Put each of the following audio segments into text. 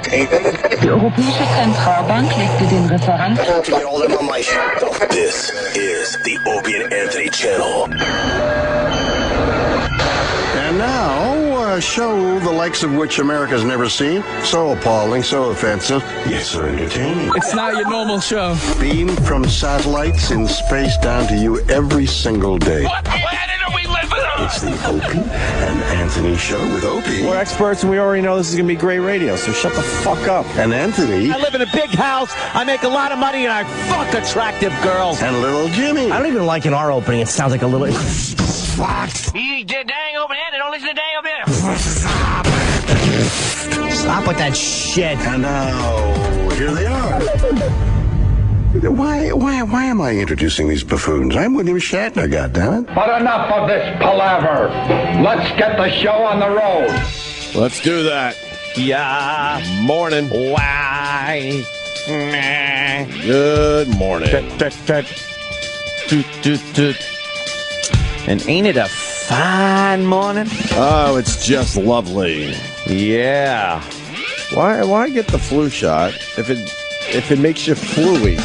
Die Europäische Zentralbank legte den Referat. This is the Opie and Anthony channel. And now, a show the likes of which America's never seen. So appalling, so offensive, yet so entertaining. It's not your normal show. Beamed from satellites in space down to you every single day. What planet are we living on? It's the Opie and Anthony show with Opie. We're experts, and we already know this is going to be great radio, so shut the fuck up. And Anthony. I live in a big house, I make a lot of money, and I fuck attractive girls. And little Jimmy. I don't even like in our opening. It sounds like a little... You dang open-handed, don't listen to dang open-handed. Stop with that shit. And now, here they are. Why am I introducing these buffoons? I'm William Shatner, goddammit. But enough of this palaver. Let's get the show on the road. Let's do that. Yeah. Morning. Why? Good morning. And ain't it a fine morning? Oh, it's just lovely. Yeah. Why get the flu shot if it makes you fluey?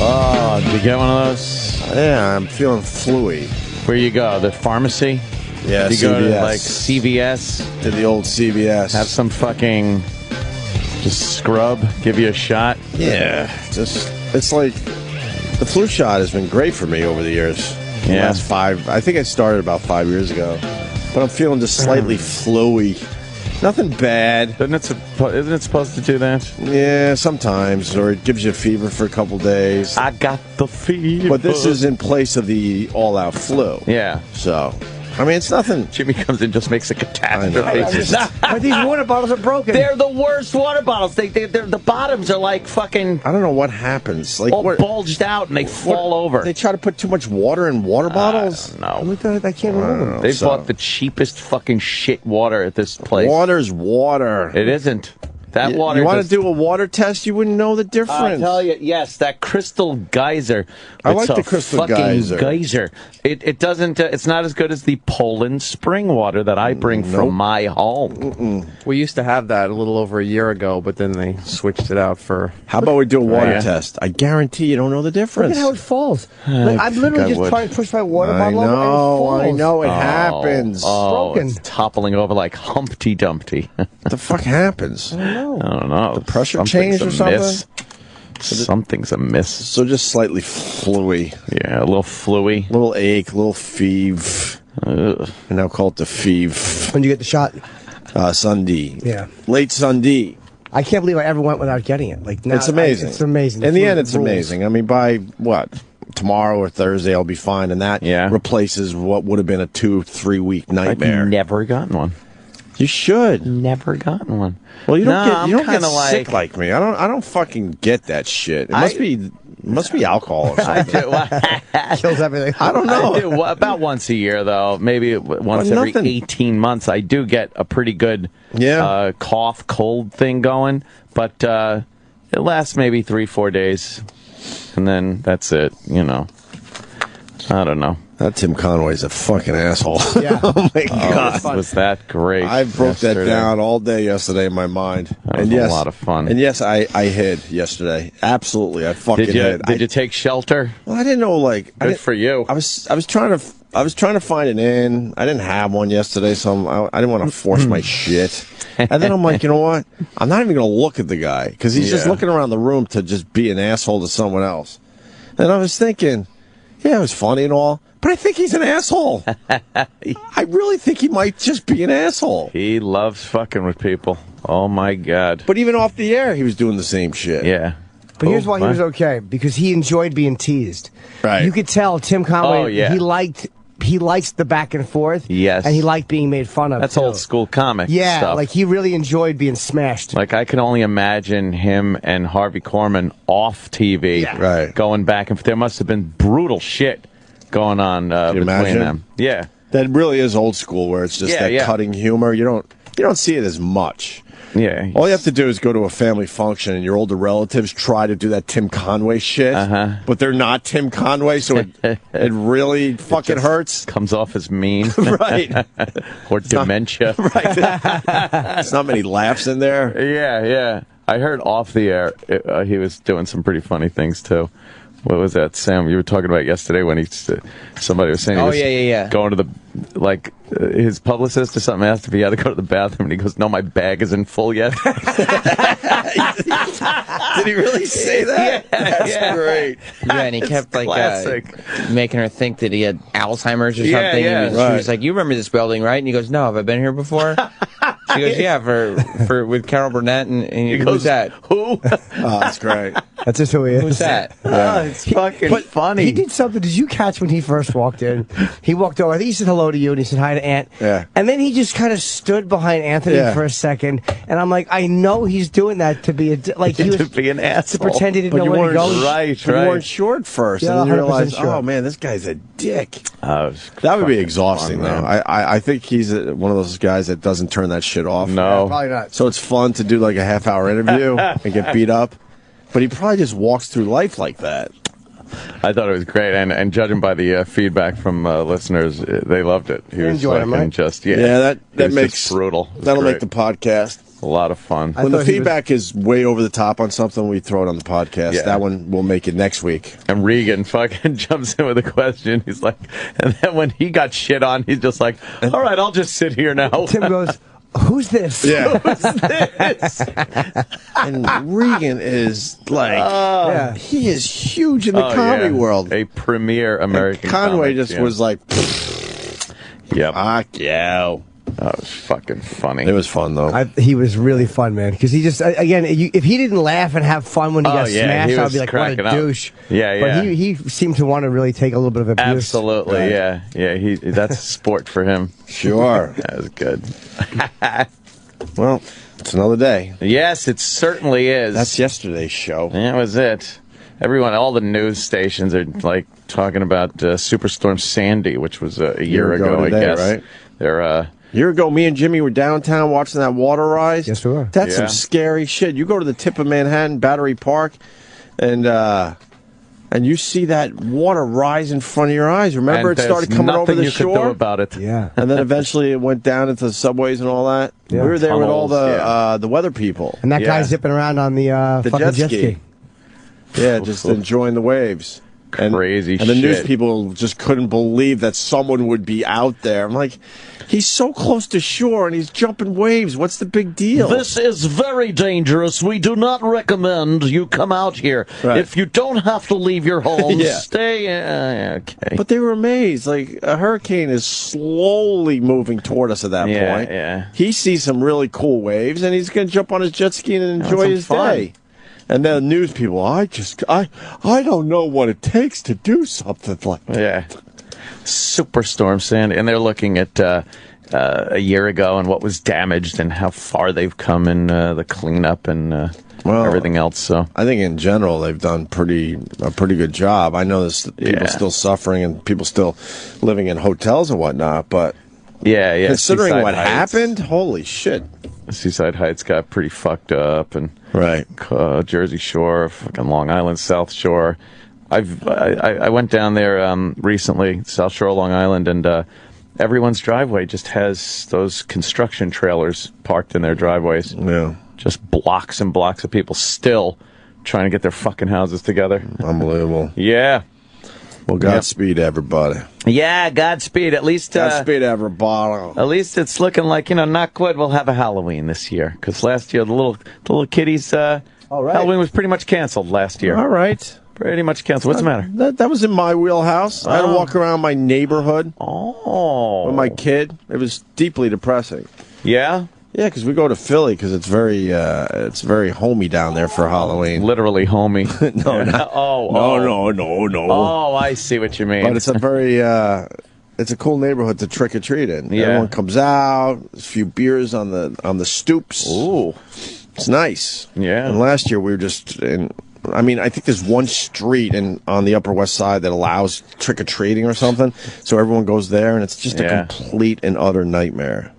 Oh, did you get one of those? Yeah, I'm feeling fluey. Where you go? The pharmacy? Yeah, you CVS. go to like CVS? To the old CVS. Have some fucking just scrub, give you a shot? Yeah, it's like the flu shot has been great for me over the years. The last 5, I think I started about 5 years ago. But I'm feeling just slightly fluey. Nothing bad. Isn't it supposed to do that? Yeah, sometimes. Or it gives you a fever for a couple days. I got the fever. But this is in place of the all-out flu. Yeah. So, I mean, it's nothing. Jimmy comes in, just makes a catastrophe. But these water bottles are broken. They're the worst water bottles. They're the bottoms are like fucking... I don't know what happens. Like, all bulged out and they fall over. They try to put too much water in water bottles? No. I can't remember. They bought the cheapest fucking shit water at this place. Water's water. It isn't. That water. You want to do a water test? You wouldn't know the difference. I tell you, yes, that crystal geyser. I like the crystal geyser. It doesn't. It's not as good as the Poland spring water that I bring from my home. We used to have that a little over a year ago, but then they switched it out for... How about we do a water test? I guarantee you don't know the difference. Look at how it falls. I'm literally just trying to push my water bottle over and it falls. I know, it happens. Oh, broken. it's toppling over like Humpty Dumpty. What the fuck happens? I don't know. The pressure changed or something? Something's amiss. So just slightly fluey. Yeah, a little fluey. A little ache, a little feeve. And now call it the feeve. When did you get the shot? Sunday. Yeah. Late Sunday. I can't believe I ever went without getting it. Like now, It's amazing. It's amazing. In the end, it's amazing. I mean, by what? Tomorrow or Thursday, I'll be fine. And that replaces what would have been a 2-3 week nightmare. I've never gotten one. You should. Never gotten one. Well, you don't get sick like me. I don't fucking get that shit. It must be alcohol or something. Kills everything. I don't know. I do, about once a year, though. Maybe once every 18 months. I do get a pretty good cough, cold thing going. But it lasts maybe 3-4 days. And then that's it, you know. I don't know. That Tim Conway's a fucking asshole. Yeah. Oh, my God. Was that great? I broke that down all day yesterday in my mind. That was a lot of fun. And yes, I hid yesterday. Absolutely. I fucking hid. Did you take shelter? Well, I didn't know, like... Good for you. I was trying to find an inn. I didn't have one yesterday, so I didn't want to force my shit. And then I'm like, you know what? I'm not even going to look at the guy, because he's just looking around the room to just be an asshole to someone else. And I was thinking, yeah, it was funny and all, but I think he's an asshole. I really think he might just be an asshole. He loves fucking with people. Oh, my God. But even off the air, he was doing the same shit. Yeah. But here's why he was okay, because he enjoyed being teased. Right. You could tell Tim Conway, he likes the back and forth. Yes. And he liked being made fun of. That's old school comic stuff. Like he really enjoyed being smashed. Like I can only imagine him and Harvey Korman off TV going back and forth. There must have been brutal shit going on between them. Yeah. That really is old school, where it's just cutting humor. You don't see it as much. Yeah. All you have to do is go to a family function and your older relatives try to do that Tim Conway shit, but they're not Tim Conway, so it really fucking hurts. Comes off as mean. Right. Or dementia. Right. There's not many laughs in there. Yeah, yeah. I heard off the air he was doing some pretty funny things too. What was that, Sam? You were talking about yesterday when somebody was saying he was going to the his publicist or something asked if he had to go to the bathroom, and he goes, "No, my bag isn't full yet." Did he really say that? That's great. Yeah, and he kept making her think that he had Alzheimer's or something. Yeah, She was like, "You remember this building, right?" And he goes, "No, have I been here before?" She goes, "Yeah, for with Carol Burnett." And he goes, "Who's that? Who?" Oh, that's great. That's just who he is. Who's that? Oh, it's fucking funny. He did something. Did you catch when he first walked in? He walked over. I think he said hello to you, and he said hi to Aunt. Yeah. And then he just kind of stood behind Anthony for a second, and I'm like, I know he's doing that to be he was to be an asshole, to pretend he didn't know where to go. Right. You weren't sure at first, and then you realized, oh man, this guy's a dick. That would be exhausting, though. I think he's one of those guys that doesn't turn that shit off. No, probably not. So it's fun to do like a half-hour interview and get beat up, but he probably just walks through life like that. I thought it was great, and judging by the feedback from listeners, they loved it. He was that makes brutal. That'll make the podcast a lot of fun. When the feedback is way over the top on something, we throw it on the podcast. Yeah. That one will make it next week. And Regan fucking jumps in with a question. He's like, and then when he got shit on, he's just like, all right, I'll just sit here now. Tim goes, who's this? Yeah. Who's this? And Regan is he is huge in the comedy world. A premier American and Conway comic, just was like, yep. Fuck yeah. That was fucking funny. It was fun, though. He was really fun, man. Because he just, again, if he didn't laugh and have fun when he got smashed, I'd be like, what a douche. Yeah. But he seemed to want to really take a little bit of abuse. Absolutely, right. Yeah. That's sport for him. Sure. That was good. Well, it's another day. Yes, it certainly is. That's yesterday's show. That was it. All the news stations are talking about Superstorm Sandy, which was a year ago, today, I guess. Right? They're a year ago, me and Jimmy were downtown watching that water rise. Yes, we were. That's some scary shit. You go to the tip of Manhattan, Battery Park, and you see that water rise in front of your eyes. Remember, it started coming over the shore. Nothing you could do about it. Yeah. And then eventually it went down into the subways and all that. Yeah. We were there with all the weather people. And that guy zipping around on the fucking jet ski. Yeah, just enjoying the waves. Crazy shit. And the news people just couldn't believe that someone would be out there. I'm like, he's so close to shore and he's jumping waves. What's the big deal? This is very dangerous. We do not recommend you come out here. Right. If you don't have to leave your home, stay. Okay. But they were amazed. Like, a hurricane is slowly moving toward us at that point. Yeah. He sees some really cool waves and he's going to jump on his jet ski and enjoy his day. And then the news people, I don't know what it takes to do something like that. Yeah. Superstorm Sandy. And they're looking at a year ago and what was damaged and how far they've come in the cleanup and everything else. So I think in general they've done a pretty good job. I know there's people still suffering and people still living in hotels and whatnot, but considering Seaside what Heights. happened, holy shit. Seaside Heights got pretty fucked up, and Jersey Shore, fucking Long Island, South Shore. I went down there recently, South Shore, Long Island, and everyone's driveway just has those construction trailers parked in their driveways. Yeah, just blocks and blocks of people still trying to get their fucking houses together. Unbelievable. Yeah. Well, Godspeed, everybody. Yeah, Godspeed. At least Godspeed, everybody. At least it's looking like, knock wood, we'll have a Halloween this year. Because last year, the little kiddies, Halloween was pretty much canceled last year. All right. Pretty much canceled. What's the matter? That was in my wheelhouse. I had to walk around my neighborhood with my kid. It was deeply depressing. Yeah? Yeah, because we go to Philly because it's very homey down there for Halloween. Literally homey. No. Oh, I see what you mean. But it's a very it's a cool neighborhood to trick or treat in. Yeah. Everyone comes out. There's a few beers on the stoops. Ooh, it's nice. Yeah. And last year we were just in. I mean, I think there's one street on the Upper West Side that allows trick or treating or something. So everyone goes there, and it's just a complete and utter nightmare.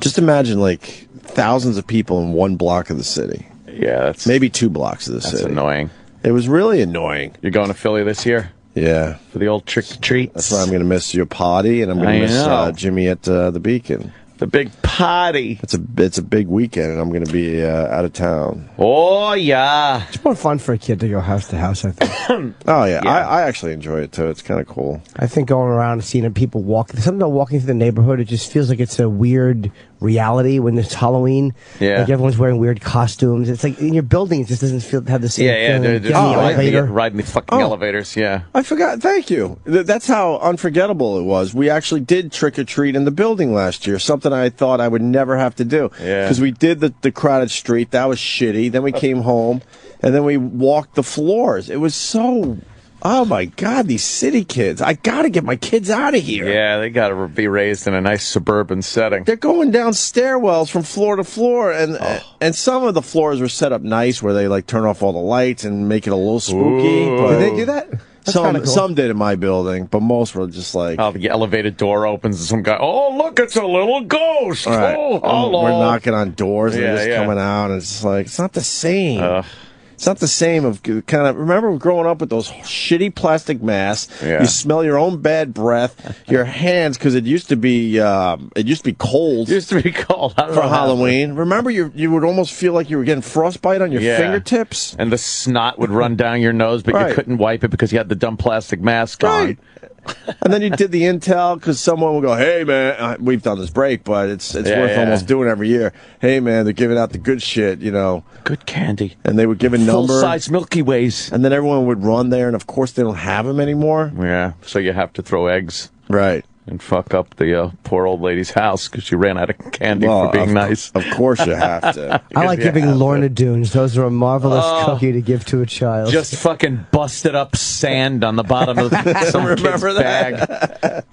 Just imagine, like, thousands of people in one block of the city. Yeah, that's... Maybe 2 blocks of the city. That's annoying. It was really annoying. You're going to Philly this year? Yeah. For the old trick-or-treats? That's why I'm going to miss your party, and I'm going to miss Jimmy at the Beacon. The big party. It's a big weekend, and I'm going to be out of town. Oh, yeah. It's more fun for a kid to go house to house, I think. Oh, yeah. I actually enjoy it, too. It's kind of cool. I think going around and seeing people walk, something about walking through the neighborhood, it just feels like it's a weird reality when it's Halloween. Yeah. Like everyone's wearing weird costumes. It's like in your building, it just doesn't have the same feeling. Riding the fucking elevators, yeah. I forgot. Thank you. That's how unforgettable it was. We actually did trick-or-treat in the building last year, something I thought I would never have to do. Yeah. Because we did the crowded street. That was shitty. Then we came home, and then we walked the floors. It was so... Oh, my God, these city kids. I got to get my kids out of here. Yeah, they got to be raised in a nice suburban setting. They're going down stairwells from floor to floor, and some of the floors were set up nice where they, like, turn off all the lights and make it a little spooky. Did they do that? Some did in my building, but most were just like... Oh, the elevated door opens and some guy, oh, look, it's a little ghost. Right. Oh, hello. We're knocking on doors and Yeah, they're just yeah. coming out, and it's just like, it's not the same. It's not the same of kind of, remember growing up with those shitty plastic masks, Yeah. you smell your own bad breath, your hands, because it used to be cold. It used to be cold. I don't For know Halloween. Remember, you would almost feel like you were getting frostbite on your Yeah. fingertips? And the snot would run down your nose, but Right. you couldn't wipe it because you had the dumb plastic mask Right. on. And then you did the intel because someone would go, hey, man, we've done this break, but it's worth almost doing every year. Hey, man, they're giving out the good shit, you know. Good candy. And they would give a number. Full-size Milky Ways. And then everyone would run there, and of course they don't have them anymore. Yeah, so you have to throw eggs. Right. And fuck up the poor old lady's house because she ran out of candy for being nice. Of course you have to. I like giving Lorna Doones. Those are a marvelous cookie to give to a child. Just fucking busted up sand on the bottom of some kid's bag.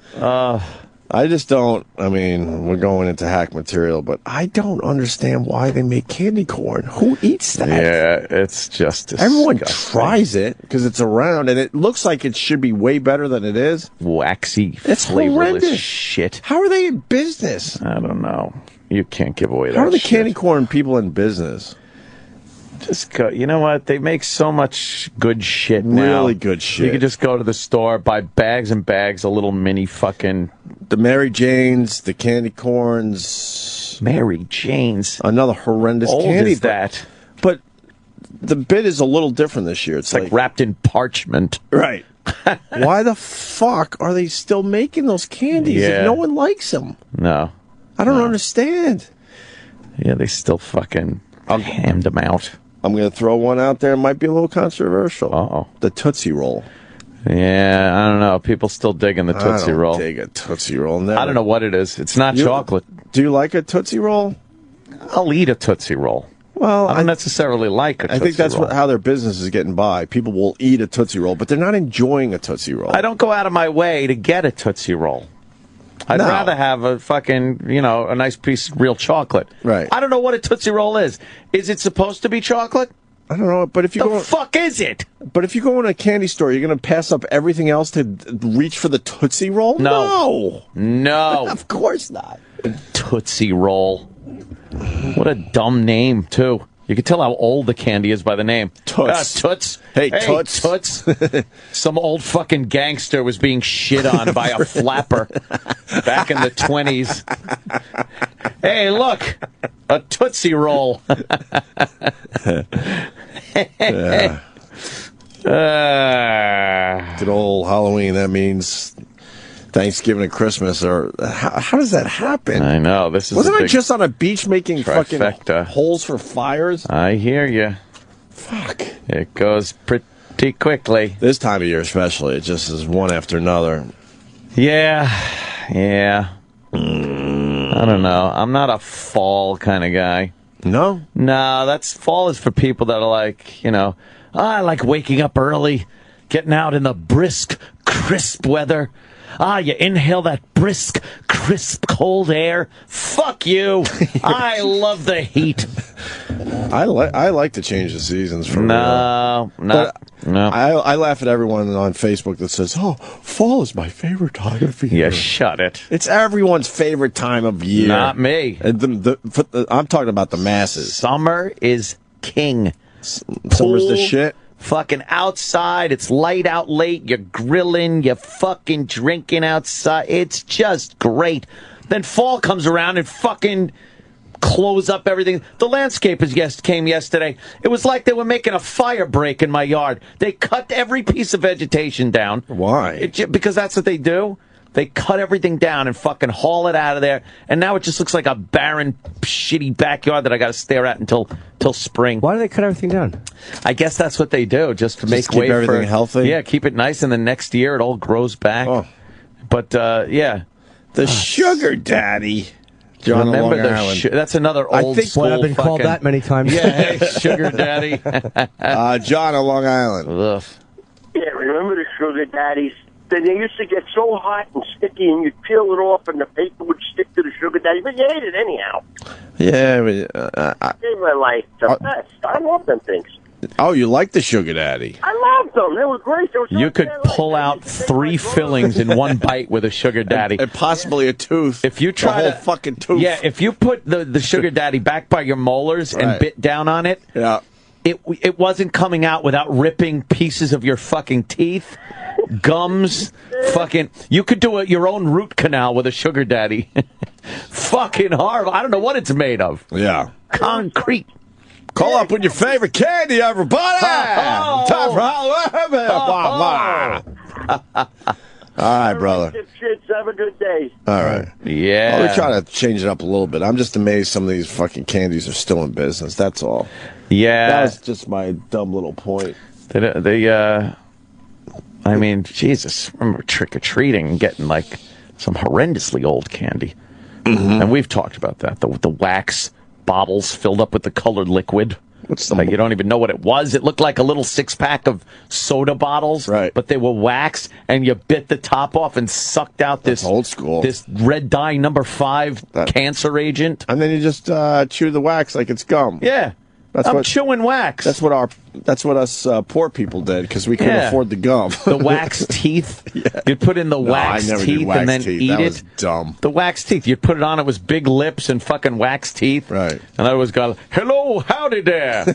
I just don't, I mean, we're going into hack material, but I don't understand why they make candy corn. Who eats that? Yeah, it's just disgusting. Everyone tries it because it's around, and it looks like it should be way better than it is. Waxy, it's flavorless horrendous. shit. How are they in business? I don't know. You can't give away that How are the shit. candy corn people in business? Just go. You know what? They make so much good shit now. Really good shit. You could just go to the store, buy bags and bags of little mini fucking... The Mary Janes, the candy corns. Mary Janes. Another horrendous Old candy. is that? But the bit is a little different this year. It's like wrapped in parchment. Right. Why the fuck are they still making those candies if no one likes them? No. I don't understand. Yeah, they still fucking hammed them out. I'm going to throw one out there. It might be a little controversial. Uh-oh. The Tootsie Roll. Yeah, I don't know. People still digging the Tootsie Roll. I don't dig a Tootsie Roll. Never. I don't know what it is. It's not chocolate. Do you like a Tootsie Roll? I'll eat a Tootsie Roll. Well, I don't necessarily like a Tootsie Roll. I think that's how their business is getting by. People will eat a Tootsie Roll, but they're not enjoying a Tootsie Roll. I don't go out of my way to get a Tootsie Roll. I'd rather have a fucking, a nice piece of real chocolate. Right. I don't know what a Tootsie Roll is. Is it supposed to be chocolate? I don't know, but if you the fuck is it? But if you go in a candy store, you're going to pass up everything else to reach for the Tootsie Roll? No. Of course not. Tootsie Roll. What a dumb name, too. You can tell how old the candy is by the name. Toots. Toots. Hey, Toots. Toots. Some old fucking gangster was being shit on by a flapper back in the 20s. Hey, look. A Tootsie Roll. Good old Halloween. That means Thanksgiving and Christmas. Or how does that happen? I know. Wasn't I just on a beach making trifecta. fucking holes for fires? I hear you. Fuck. It goes pretty quickly. This time of year especially. It just is one after another. Yeah. I don't know. I'm not a fall kind of guy. No? No, fall is for people that are like, I like waking up early, getting out in the brisk, crisp weather. You inhale that brisk, crisp, cold air. Fuck you. I love the heat. I like to change the seasons for No. I laugh at everyone on Facebook that says, "Oh, fall is my favorite time of year." Yeah, shut it. It's everyone's favorite time of year. Not me. And I'm talking about the masses. Summer is king. Summer's the shit. Fucking outside, it's light out late, you're grilling, you're fucking drinking outside. It's just great. Then fall comes around and fucking close up everything. The landscapers came yesterday. It was like they were making a fire break in my yard. They cut every piece of vegetation down. Why? Because that's what they do. They cut everything down and fucking haul it out of there. And now it just looks like a barren, shitty backyard that I got to stare at until spring. Why do they cut everything down? I guess that's what they do, just to make keep way everything for healthy. Yeah, keep it nice, and then next year it all grows back. Oh. But yeah, the sugar daddy. John Remember Long Island. that's another old school. I've been called that many times. Yeah, hey, sugar daddy. John on Long Island. Ugh. Yeah, remember the sugar daddies? They used to get so hot and sticky, and you'd peel it off, and the paper would stick to the sugar daddy. But you ate it anyhow. Yeah, They were like the best. I love them things. Oh, you like the sugar daddy? I loved them. They were great. They were so You could pull out 3 fillings in one bite with a sugar daddy, and possibly a tooth. If you try the whole fucking tooth. Yeah, if you put the sugar daddy back by your molars and bit down on it, yeah, it wasn't coming out without ripping pieces of your fucking teeth, gums, fucking. You could do your own root canal with a sugar daddy. Fucking horrible. I don't know what it's made of. Yeah, concrete. Call up with your favorite candy, everybody. Time for Halloween. All right, brother. Shit, have a good day. All right. Yeah. Well, we try to change it up a little bit. I'm just amazed some of these fucking candies are still in business. That's all. Yeah. That was just my dumb little point. I mean, Jesus. I remember trick-or-treating and getting, like, some horrendously old candy. Mm-hmm. And we've talked about that. The wax bottles filled up with the colored liquid. What's the you don't even know what it was. It looked like a little 6-pack of soda bottles, right? But they were wax, and you bit the top off and sucked out this old school, this red dye number 5 cancer agent, and then you just chew the wax like it's gum. Yeah, I'm chewing wax. That's what us poor people did because we couldn't afford the gum. The wax teeth. You'd put in the wax teeth and then eat that it. Was dumb. The wax teeth. You'd put it on. It was big lips and fucking wax teeth. Right. And I was going, hello, howdy there.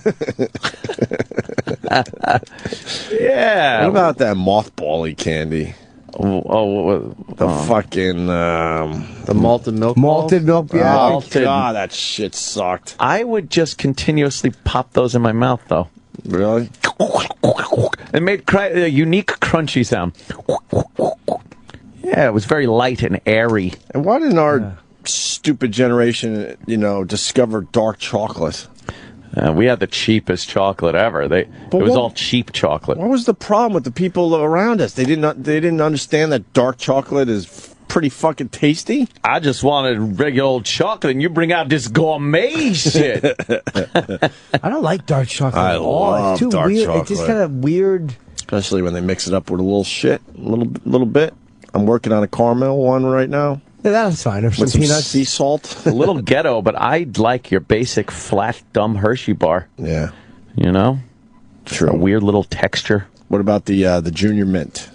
Yeah. What about that mothball-y candy? Fucking the malted milk. Malted milk. Yeah. Oh God, that shit sucked. I would just continuously pop those in my mouth, though. Really? It made a unique crunchy sound. Yeah, it was very light and airy. And why didn't our stupid generation, discover dark chocolate? We had the cheapest chocolate ever. It was all cheap chocolate. What was the problem with the people around us? They didn't understand that dark chocolate is pretty fucking tasty. I just wanted regular old chocolate, and you bring out this gourmet shit. I don't like dark chocolate at all. Love it's too dark weird. chocolate. It's just kind of weird. Especially when they mix it up with a little shit, a little bit. I'm working on a caramel one right now. Yeah, that's fine. With some peanuts, sea salt. A little ghetto, but I like your basic flat, dumb Hershey bar. Yeah, true. A weird little texture. What about the Junior Mint?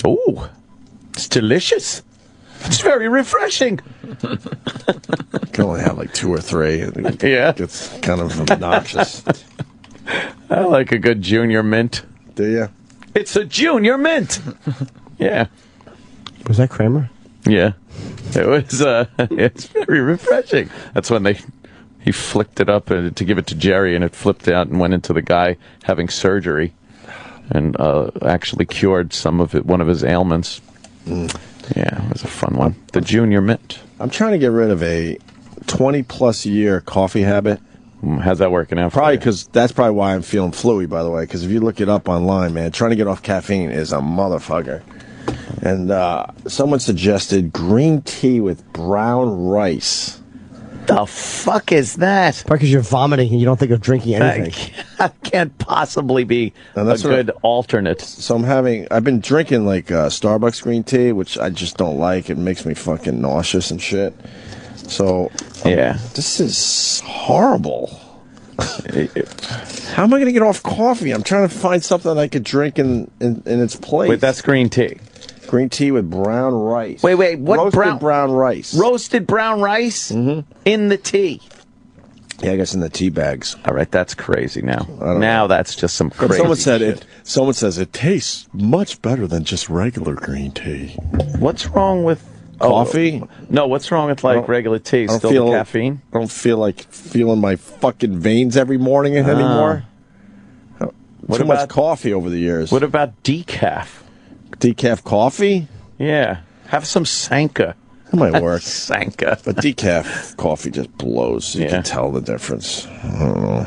Ooh, it's delicious. It's very refreshing. You can only have like 2 or 3. Yeah, it's kind of obnoxious. I like a good Junior Mint. Do you? It's a Junior Mint. Yeah. Was that Kramer? Yeah. It was. It's very refreshing. That's when he flicked it up to give it to Jerry, and it flipped out and went into the guy having surgery, and actually cured one of his ailments. Yeah, it was a fun one. The Junior Mint. I'm trying to get rid of a 20+ year coffee habit. How's that working out? Probably because that's probably why I'm feeling fluey. By the way, because if you look it up online, man, trying to get off caffeine is a motherfucker. And someone suggested green tea with brown rice. The fuck is that? Probably because you're vomiting and you don't think of drinking anything. That can't possibly be a good alternate. So I've been drinking like Starbucks green tea, which I just don't like. It makes me fucking nauseous and shit. So this is horrible. How am I going to get off coffee? I'm trying to find something I could drink in its place. Wait, that's green tea. Green tea with brown rice. Wait, what? Roasted brown rice. Roasted brown rice in the tea. Yeah, I guess in the tea bags. All right, that's crazy now. Now that's just some crazy shit. Someone says it tastes much better than just regular green tea. What's wrong with Coffee? No, what's wrong with like regular tea? Still the caffeine? I don't feel like feeling my fucking veins every morning anymore. Too much coffee over the years. What about decaf? Decaf coffee? Yeah. Have some Sanka. That might work. Sanka. But decaf coffee just blows. You can tell the difference. I don't know.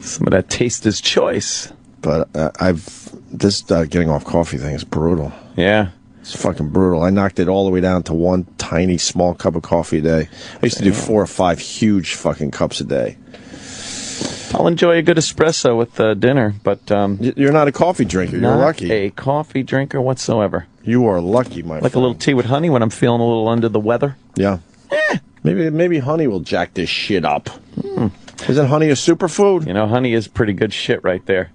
Some of that taster's choice. But this getting off coffee thing is brutal. Yeah. It's fucking brutal. I knocked it all the way down to one tiny small cup of coffee a day. I used to do 4 or 5 huge fucking cups a day. I'll enjoy a good espresso with dinner, but you're not a coffee drinker. You're lucky. Not a coffee drinker whatsoever. You are lucky, my friend. Like a little tea with honey when I'm feeling a little under the weather. Yeah. Maybe honey will jack this shit up. Isn't honey a superfood? You know, honey is pretty good shit right there.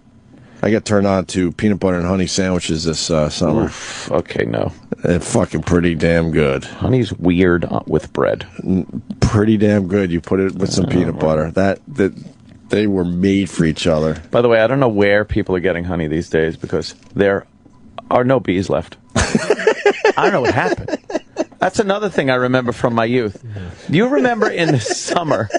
I got turned on to peanut butter and honey sandwiches this summer. Oof, okay, no. They're fucking pretty damn good. Honey's weird with bread. Pretty damn good. You put it with some peanut butter. They were made for each other. By the way, I don't know where people are getting honey these days because there are no bees left. I don't know what happened. That's another thing I remember from my youth. Do you remember in the summer?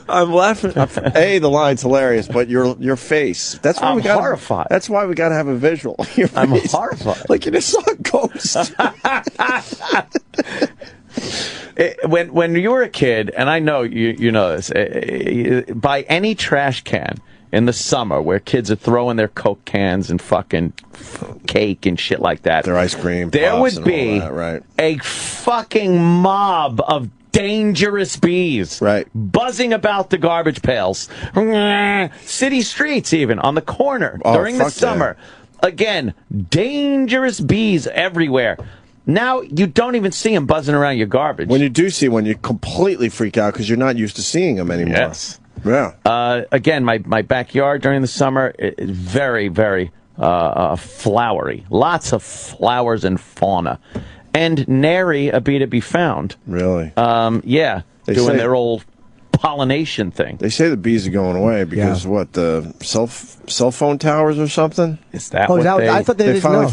I'm laughing. The line's hilarious, but your face. That's why I'm horrified. That's why we got to have a visual. I'm horrified. Like you just saw a ghost. When you were a kid, and I know you know this, by any trash can in the summer where kids are throwing their Coke cans and fucking cake and shit like that, their ice cream, there would be right. a fucking mob of dangerous bees buzzing about the garbage pails, city streets even, on the corner during the summer. Yeah. Again, dangerous bees everywhere. Now you don't even see them buzzing around your garbage. When you do see one, you completely freak out because you're not used to seeing them anymore. Yes. Yeah. Again, my backyard during the summer is very, very flowery. Lots of flowers and fauna. And nary a bee to be found. Really? Yeah. Doing their old pollination thing. They say the bees are going away because the cell phone towers or something? Is that what they... I thought they didn't know.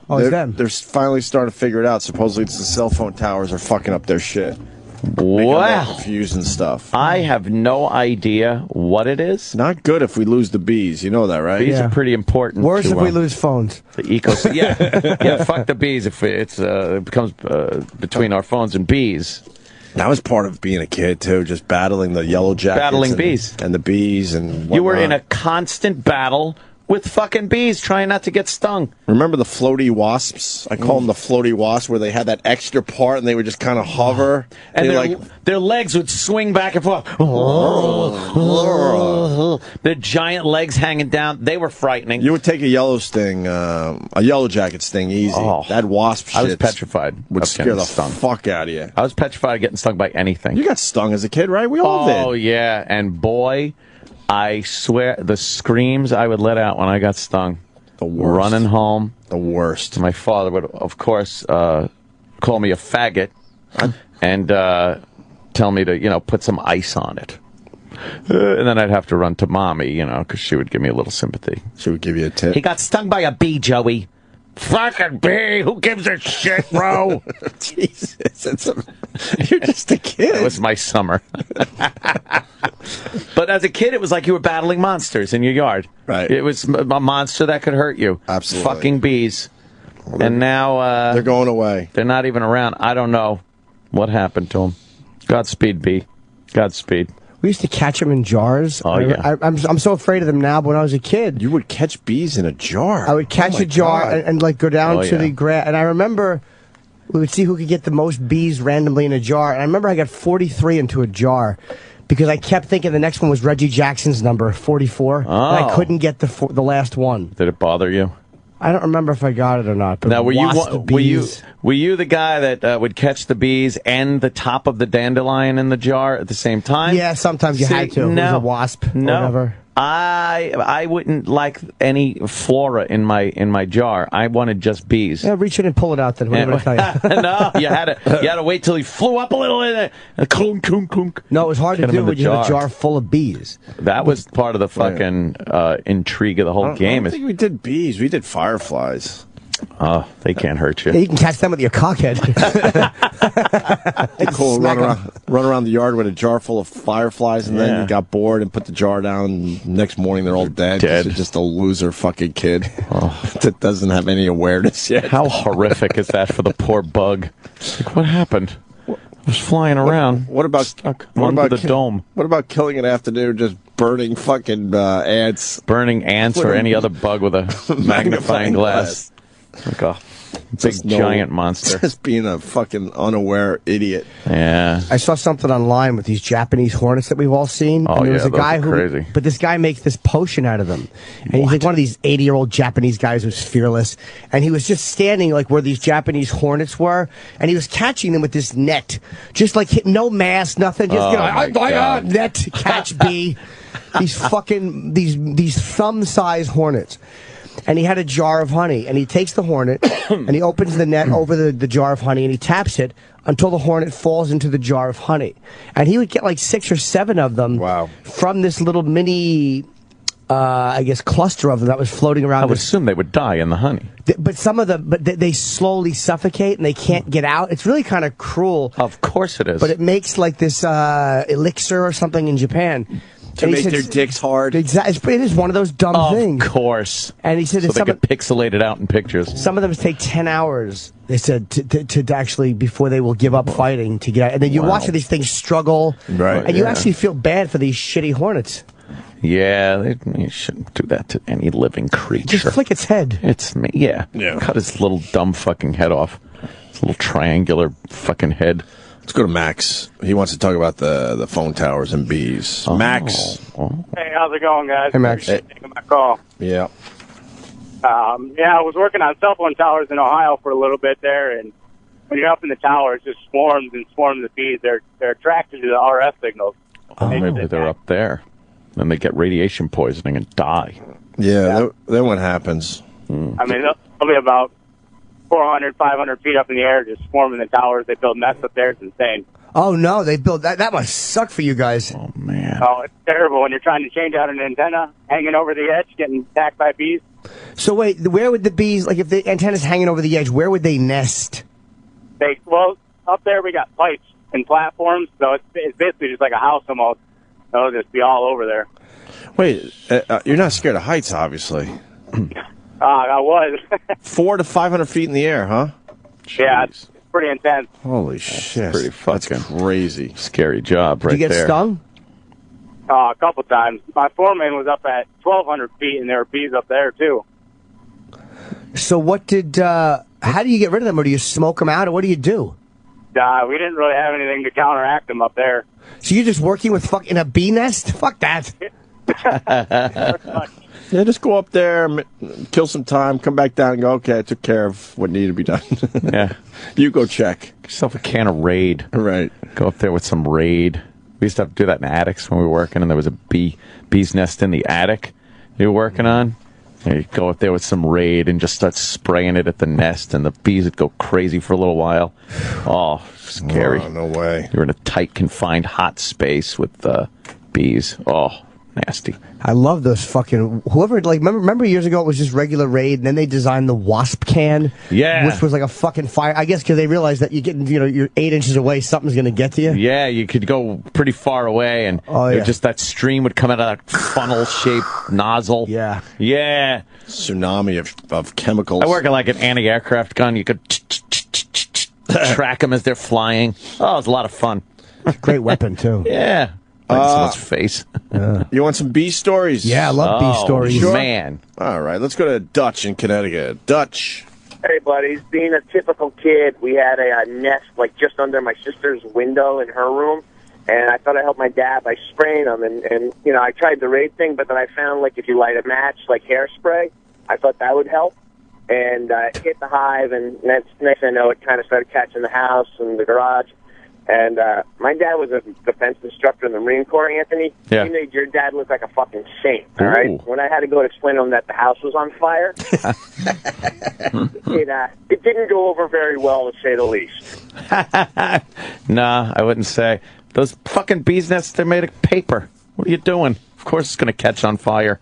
Oh, it's them. They're finally starting to figure it out. Supposedly it's the cell phone towers are fucking up their shit. Wow. Confused and stuff. I have no idea what it is. Not good if we lose the bees. You know that, right? Bees are pretty important. Worse if we lose phones. The ecosystem. Yeah, fuck the bees if it becomes between our phones and bees. That was part of being a kid, too, just battling the yellow jackets. Battling bees. And the bees and whatnot. You were in a constant battle with fucking bees, trying not to get stung. Remember the floaty wasps? I call them the floaty wasps, where they had that extra part and they would just kind of hover. And their legs would swing back and forth. Their giant legs hanging down. They were frightening. You would take a yellow jacket sting easy. Oh, that wasp shit. I was petrified. Would scare the fuck out of you. I was petrified of getting stung by anything. You got stung as a kid, right? We all did. Oh, yeah. And boy... I swear, the screams I would let out when I got stung. The worst. Running home. The worst. My father would, of course, call me a faggot and tell me to, put some ice on it. And then I'd have to run to Mommy, because she would give me a little sympathy. She would give you a tip. He got stung by a bee, Joey. Fucking bee! Who gives a shit, bro? Jesus, you're just a kid. It was my summer. But as a kid, it was like you were battling monsters in your yard. Right. It was a monster that could hurt you. Absolutely. Fucking bees. And now... they're going away. They're not even around. I don't know what happened to them. Godspeed, bee. Godspeed. We used to catch them in jars. Oh, yeah. I'm so afraid of them now, but when I was a kid... You would catch bees in a jar? I would catch a jar and go down to the grass. And I remember we would see who could get the most bees randomly in a jar. And I remember I got 43 into a jar because I kept thinking the next one was Reggie Jackson's number, 44. And I couldn't get the last one. Did it bother you? I don't remember if I got it or not. But now, were you the guy that would catch the bees and the top of the dandelion in the jar at the same time? Yeah, sometimes you had to. No. It was a wasp. No. Or whatever. I wouldn't like any flora in my jar. I wanted just bees. Yeah, reach in and pull it out then. What am I tell you? No, you had to wait till he flew up a little in it. Clunk, clunk, clunk. No, it was hard to do when you have a jar full of bees. That was part of the fucking intrigue of the whole game. I don't think we did bees. We did fireflies. Oh, they can't hurt you. Yeah, you can catch them with your cockhead. Nicole run around the yard with a jar full of fireflies, and then you got bored and put the jar down. And next morning, they're all dead. It's just a loser fucking kid that doesn't have any awareness yet. How horrific is that for the poor bug? Like, what happened? It was flying around. What about the dome? What about killing it after they're just burning fucking ants? Burning ants or any other bug with a magnifying glass. Like a big giant monster. Just being a fucking unaware idiot. Yeah. I saw something online with these Japanese hornets that we've all seen. Oh, and there yeah, was a guy crazy. But this guy makes this potion out of them. And he's like one of these 80-year-old Japanese guys who's fearless. And he was just standing like where these Japanese hornets were. And he was catching them with this net. Just like no mask, nothing. Just, net, catch bee. These fucking, these thumb-sized hornets. And he had a jar of honey, and he takes the hornet, and he opens the net over the jar of honey, and he taps it until the hornet falls into the jar of honey. And he would get like 6 or 7 of them from this little mini, I guess, cluster of them that was floating around. I would assume they would die in the honey. But some of them, they slowly suffocate, and they can't get out. It's really kind of cruel. Of course it is. But it makes like this elixir or something in Japan. To make their dicks hard. Exactly. It is one of those dumb things. Of course. And he said so they get pixelated out in pictures. Some of them take 10 hours, they said, to actually, before they will give up fighting to get out. And then you watch these things struggle. Right. And you actually feel bad for these shitty hornets. Yeah, you shouldn't do that to any living creature. Just flick its head. It's me. Yeah. Cut his little dumb fucking head off. His little triangular fucking head. Let's go to Max. He wants to talk about the phone towers and bees. Max. Hey, how's it going, guys? Hey, Max. Appreciate taking my call. Yeah. I was working on cell phone towers in Ohio for a little bit there, and when you're up in the towers, just swarms and swarms of bees. They're attracted to the RF signals. Oh, maybe they're up there. Then they get radiation poisoning and die. Yeah. Then what happens? I mean, they'll be about 400, 500 feet up in the air, just swarming the towers. They build nests up there. It's insane. Oh, no, they built that. That must suck for you guys. Oh, man. Oh, it's terrible when you're trying to change out an antenna, hanging over the edge, getting attacked by bees. So, wait, where would the bees, like if the antenna's hanging over the edge, where would they nest? Up there we got pipes and platforms, so it's basically just like a house almost. They'll just be all over there. Wait, you're not scared of heights, obviously. I was. 400 to 500 feet in the air, huh? Jeez. Yeah, it's pretty intense. Holy shit. Pretty fucking That's crazy. Scary job right there. Did you get stung? A couple times. My foreman was up at 1,200 feet, and there were bees up there, too. So what how do you get rid of them, or do you smoke them out, or what do you do? We didn't really have anything to counteract them up there. So you're just working with in a bee nest? Fuck that. Yeah, just go up there, kill some time, come back down and go, okay, I took care of what needed to be done. Yeah. You go check. Get yourself a can of Raid. Right. Go up there with some Raid. We used to have to do that in attics when we were working, and there was a bee's nest in the attic you were working on. And you go up there with some Raid and just start spraying it at the nest, and the bees would go crazy for a little while. Oh, scary. Oh, no way. You're in a tight, confined, hot space with bees. Oh, nasty. I love those fucking remember years ago it was just regular Raid, and then they designed the wasp can, which was like a fucking fire. I guess because they realized that you're 8 inches away, something's gonna get to you. Yeah, you could go pretty far away, and just that stream would come out of that funnel-shaped nozzle. Yeah, yeah. Tsunami of chemicals. I work at like an anti-aircraft gun. You could track them as they're flying. Oh, it's a lot of fun. Great weapon too. Yeah. Someone's face. You want some bee stories? Yeah, I love bee stories. Sure? Man. All right, let's go to Dutch in Connecticut. Dutch. Hey, buddies. Being a typical kid, we had a nest just under my sister's window in her room, and I thought I'd help my dad by spraying them. And I tried the Raid thing, but then I found, if you light a match, like hairspray, I thought that would help. And it hit the hive, and next thing I know, it kind of started catching the house and the garage. And my dad was a defense instructor in the Marine Corps, Anthony. Yeah. He made your dad look like a fucking saint, all right? When I had to go to explain to him that the house was on fire, it didn't go over very well, to say the least. Nah, I wouldn't say. Those fucking bees nests, they're made of paper. What are you doing? Of course it's going to catch on fire.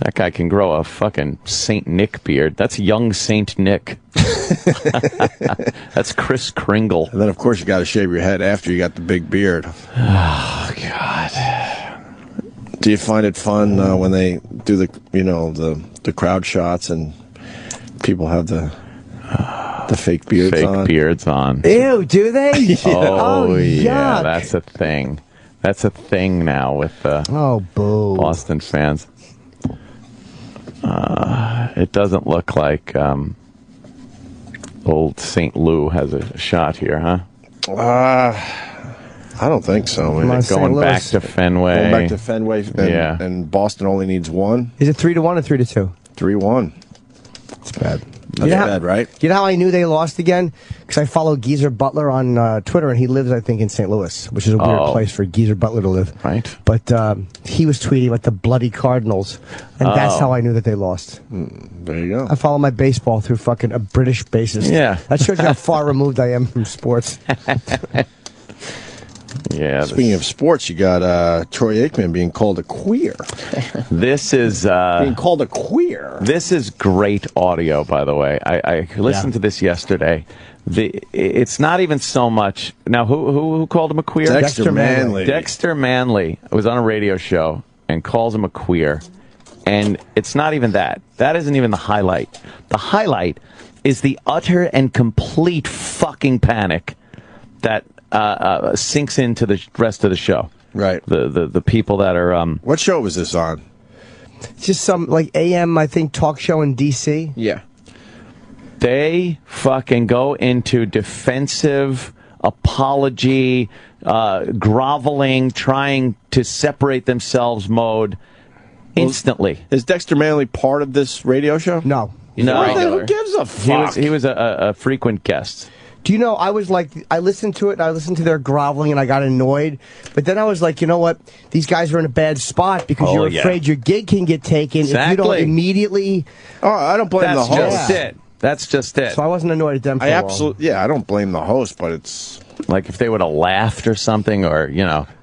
That guy can grow a fucking Saint Nick beard. That's young Saint Nick. That's Kris Kringle. And then, of course, you got to shave your head after you got the big beard. Oh, God. Do you find it fun when they do the crowd shots and people have the fake beards on? Fake beards on. Ew, do they? Oh, yeah, yuck. that's a thing. That's a thing now with boo. Boston fans. It doesn't look like old St. Lou has a shot here, huh? I don't think so. Going back to Fenway. Going back to Fenway, and Boston only needs one. Is it 3-1 or 3-2? 3-1. It's bad. That's bad, right? You know how I knew they lost again? Because I follow Geezer Butler on Twitter, and he lives, I think, in St. Louis, which is a weird place for Geezer Butler to live. Right. But he was tweeting about the bloody Cardinals, and that's how I knew that they lost. There you go. I follow my baseball through fucking a British basis. Yeah. That shows you how far removed I am from sports. Yeah. Speaking of sports, you got Troy Aikman being called a queer. This is being called a queer. This is great audio, by the way. I listened to this yesterday. It's not even so much now. Who called him a queer? Dexter Manley. Dexter Manley was on a radio show and calls him a queer, and it's not even that. That isn't even the highlight. The highlight is the utter and complete fucking panic that sinks into the rest of the show. Right. The people that are What show was this on? Just some like AM, I think, talk show in D.C. Yeah. They fucking go into defensive apology, groveling, trying to separate themselves mode instantly. Is Dexter Manley part of this radio show? No. Who gives a fuck? He was a frequent guest. Do you know, I listened to it, and I listened to their groveling, and I got annoyed. But then I was like, you know what? These guys are in a bad spot because you're afraid your gig can get taken if you don't immediately... Oh, I don't blame the host. That's just it. So I wasn't annoyed at them for I don't blame the host, but it's... Like if they would have laughed or something, or,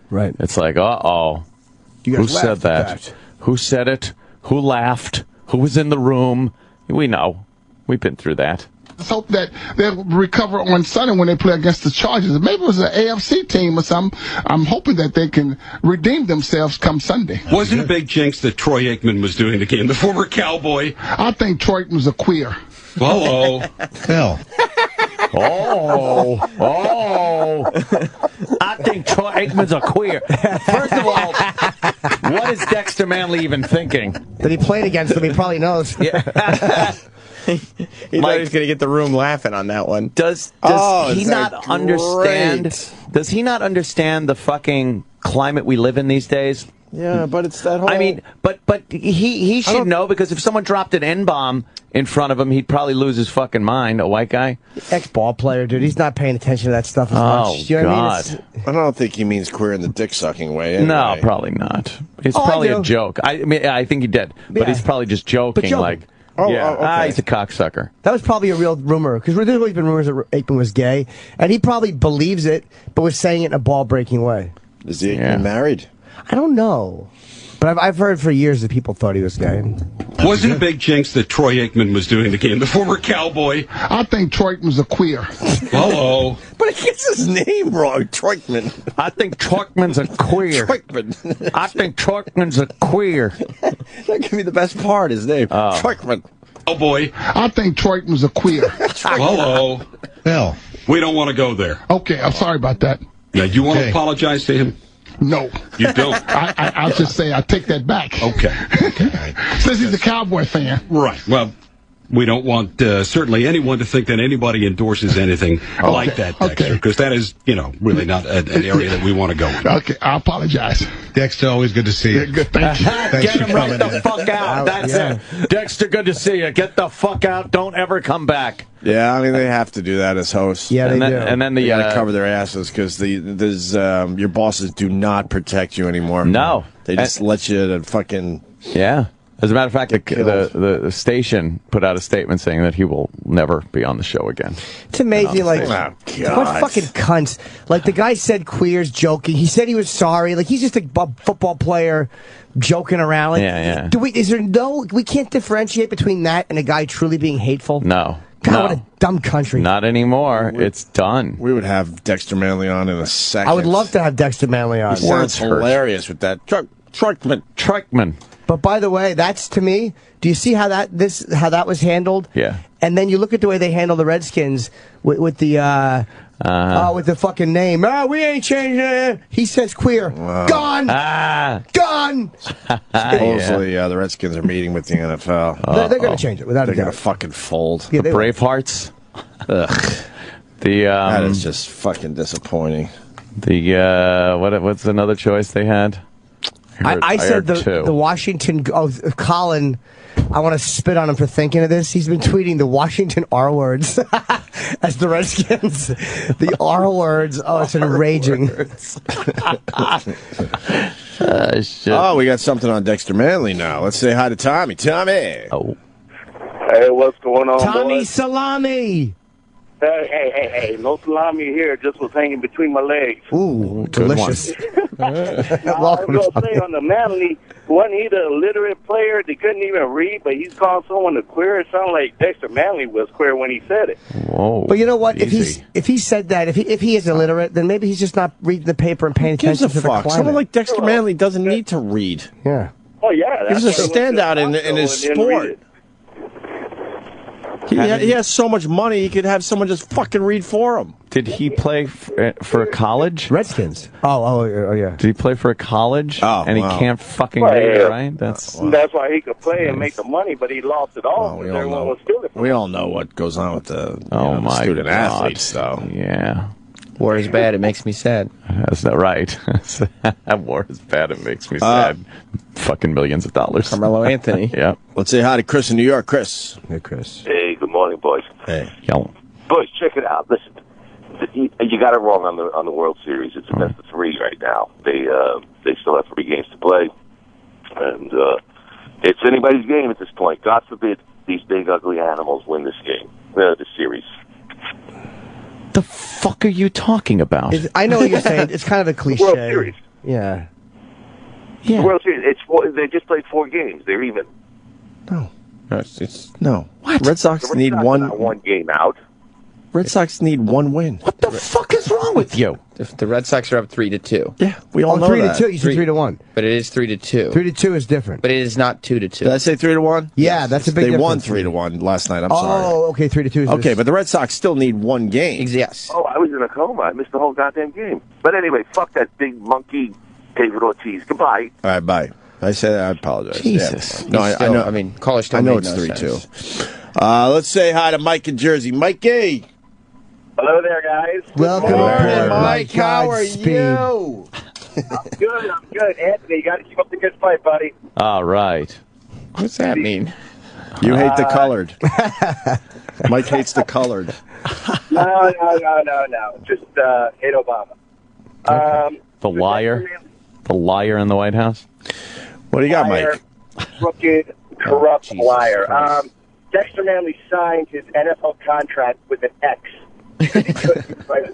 Right. It's like, uh-oh. Who said that? Who said it? Who laughed? Who was in the room? We know. We've been through that. Let's hope that they'll recover on Sunday when they play against the Chargers. Maybe it was an AFC team or something. I'm hoping that they can redeem themselves come Sunday. Wasn't a big jinx that Troy Aikman was doing the game, the former Cowboy? I think Troy was a queer. Hello. Phil. Oh. I think Troy Aikman's a queer. First of all, what is Dexter Manley even thinking? That he played against them, he probably knows. Yeah. He thought he was going to get the room laughing on that one. Does he not understand? Does he not understand the fucking climate we live in these days? Yeah, but it's that whole... I mean, but he should know, because if someone dropped an N-bomb in front of him, he'd probably lose his fucking mind, a white guy. Ex-ball player, dude. He's not paying attention to that stuff as much. You know God. what I mean? I don't think he means queer in the dick-sucking way anyway. No, probably not. It's probably a joke. I mean, I think he did. But he's probably just joking. Like, okay. He's a cocksucker. That was probably a real rumor, because there's always been rumors that Aikman was gay, and he probably believes it, but was saying it in a ball-breaking way. Is he married? I don't know. But I've heard for years that people thought he was gay. Wasn't a big jinx that Troy Aikman was doing the game, the former Cowboy? I think Troy was a queer. Hello. But he gets his name wrong, Troikman. I think Troikman's a queer. Troikman. I think Troikman's a queer. That could be the best part, his name. Troikman. Oh, boy. I think Troy was a queer. Hello. Phil. We don't want to go there. Okay, I'm sorry about that. Now, you want to apologize to him? No. You don't? I'll just say I take that back. Okay. Since he's a Cowboy fan. Right. Well, we don't want certainly anyone to think that anybody endorses anything like that, Dexter, because that is, really not an area that we want to go in. Okay, I apologize. Dexter, always good to see you. Good, thank you. Get him right the fuck out. That's it. Dexter, good to see you. Get the fuck out. Don't ever come back. Yeah, I mean, they have to do that as hosts. Yeah, they do. And then they got to cover their asses, because your bosses do not protect you anymore. No. They just let you to fucking... Yeah. As a matter of fact, the station put out a statement saying that he will never be on the show again. It's amazing, like, God. what fucking cunts. Like, the guy said queers joking. He said he was sorry. Like, he's just a football player. joking around. Like, Yeah. We can't differentiate between that and a guy truly being hateful? No. God, what a dumb country. Not anymore. It's done. We would have Dexter Manley on in a second. I would love to have Dexter Manley on. He sounds hilarious with that. Truckman. But by the way, that's to me. Do you see how that was handled? Yeah. And then you look at the way they handle the Redskins with the fucking name. Oh, we ain't changing it. He says queer. Gone. Gone. Supposedly, the Redskins are meeting with the NFL. They're going to change it without a doubt. They're going to fucking fold. The Bravehearts. Ugh. That is just fucking disappointing. What's another choice they had? I said the Washington. Colin. I want to spit on him for thinking of this. He's been tweeting the Washington R words as the Redskins. The R words. Oh, it's enraging. We got something on Dexter Manley now. Let's say hi to Tommy. Tommy. Oh. Hey, what's going on, Tommy boys? Salami. Hey, no salami here. Just was hanging between my legs. Ooh, delicious. I was going to say on the Manley, wasn't he the illiterate player that couldn't even read, but he's calling someone a queer? It sounded like Dexter Manley was queer when he said it. Whoa. But you know what? Easy. If he said that, if he is illiterate, then maybe he's just not reading the paper and paying attention to the climate. Someone like Dexter Manley doesn't need to read. Yeah. Oh, yeah. He's a standout in his sport. He has so much money, he could have someone just fucking read for him. Did he play for a college? Redskins. Oh, yeah. Did he play for a college? Oh, and he can't fucking read, right? That's why he could play and make the money, but he lost it all. Everyone was stealing it. We all know what goes on with the student athletes, though. Yeah. War is bad. It makes me sad. That's not right. War is bad. It makes me sad. Fucking millions of dollars. Carmelo Anthony. Yeah. Let's say hi to Chris in New York. Chris. Hey, Chris. Hey, good morning, boys. Hey. Yo. Boys, check it out. Listen, you got it wrong on the World Series. It's a best of three right now. They still have 3 games to play, and it's anybody's game at this point. God forbid these big ugly animals win this game, this series. The fuck are you talking about? I know what you're saying. It's kind of a cliche. World Series. Yeah. The World Series. They just played 4 games. They're even. No. What? Red Sox need one game out. Red Sox need 1 win. What the fuck is wrong with you? The Red Sox are up 3-2. Yeah, we all know that. 3-2. You said 3-1. But it is 3-2. 3-2 is different. But it is not 2-2. Did I say 3-1? Yeah, that's a big difference. They won 3-1 last night. I'm sorry. Oh, okay, 3-2 is okay, but the Red Sox still need 1 game. Yes. Oh, I was in a coma. I missed the whole goddamn game. But anyway, fuck that big monkey, David Ortiz. Goodbye. All right, bye. I said I apologize. Jesus. Yeah. No, I know. I mean, caller still I know made it's no 3-2. sense. Let's say hi to Mike in Jersey. Mikey. Hello there, guys. Welcome morning, aboard, Mike. How are you? I'm good. Anthony, you got to keep up the good fight, buddy. All right. What's that mean? You hate the colored. Mike hates the colored. No. Just hate Obama. Okay. The liar in the White House. What do you got, Mike? Crooked, corrupt liar. Christ. Dexter Manley signed his NFL contract with an X.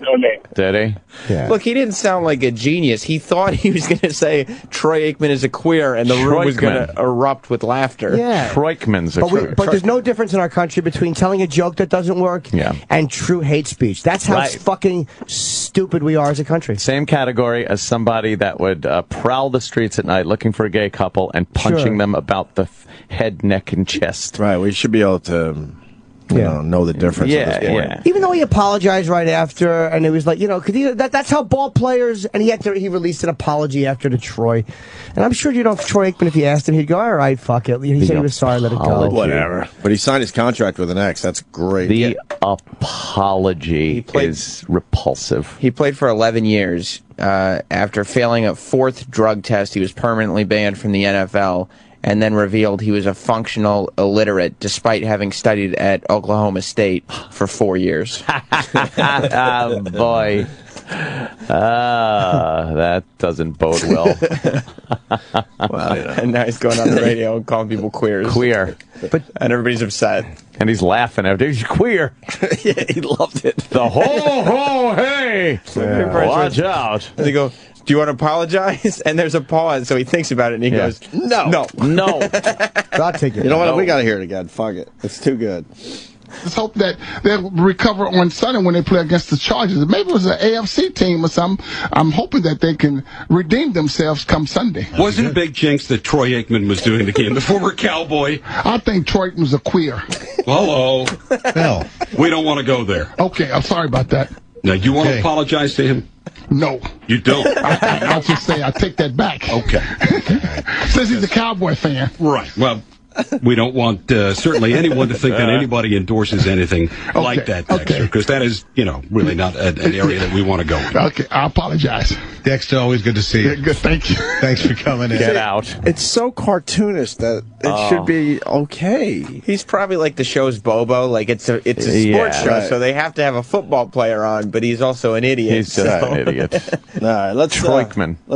No name. Did he? Yeah. Look, he didn't sound like a genius. He thought he was going to say Troy Aikman is a queer, and the room was going to erupt with laughter. Yeah. Troikman's a queer. But there's no difference in our country between telling a joke that doesn't work and true hate speech. That's how fucking stupid we are as a country. Same category as somebody that would prowl the streets at night looking for a gay couple and punching them about the head, neck, and chest. Right, we should be able to know the difference at this point. Yeah. Even though he apologized right after, and it was like, that's how ball players, and he released an apology after Detroit. And I'm sure, Troy Aikman, if you asked him, he'd go, all right, fuck it. He said he was sorry, let it go. Whatever. But he signed his contract with an X. That's great. The apology is repulsive. He played for 11 years. After failing a 4th drug test, he was permanently banned from the NFL. And then revealed he was a functional illiterate despite having studied at Oklahoma State for 4 years. Oh, boy. That doesn't bode well. And now he's going on the radio and calling people queers. Queer. And everybody's upset. And he's laughing after he's queer. Yeah, he loved it. The ho, ho, hey! Watch out. And they go, do you want to apologize? And there's a pause, so he thinks about it, and he goes, no. I'll take it. You know what? We got to hear it again. Fuck it. It's too good. Let's hope that they'll recover on Sunday when they play against the Chargers. Maybe it was an AFC team or something. I'm hoping that they can redeem themselves come Sunday. Wasn't a big jinx that Troy Aikman was doing the game, the former Cowboy? I think Troy was a queer. Hello. Hell. We don't want to go there. Okay, I'm sorry about that. Now, do you want to apologize to him? No. You don't? I'll just say I take that back. Okay. Since he's a Cowboy fan. Right. Well, we don't want certainly anyone to think that anybody endorses anything like that, Dexter, because that is, really not an area that we want to go in. Okay, I apologize. Dexter, always good to see you. Good, thank you. Thanks for coming in. Get out. It's so cartoonish that it should be okay. He's probably like the show's Bobo. Like, it's a sports show, so they have to have a football player on, but he's also an idiot. He's just an idiot. All right, let's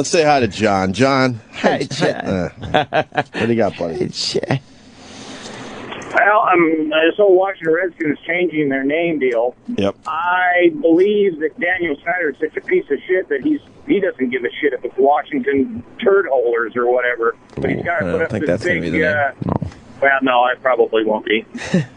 say hi to John. John. Hey, John. What do you got, buddy? Well, this whole Washington Redskins changing their name deal. Yep. I believe that Daniel Snyder is such a piece of shit that he doesn't give a shit if it's Washington Turd Holders or whatever. But he's got to put up this big. Well, no, it probably won't be.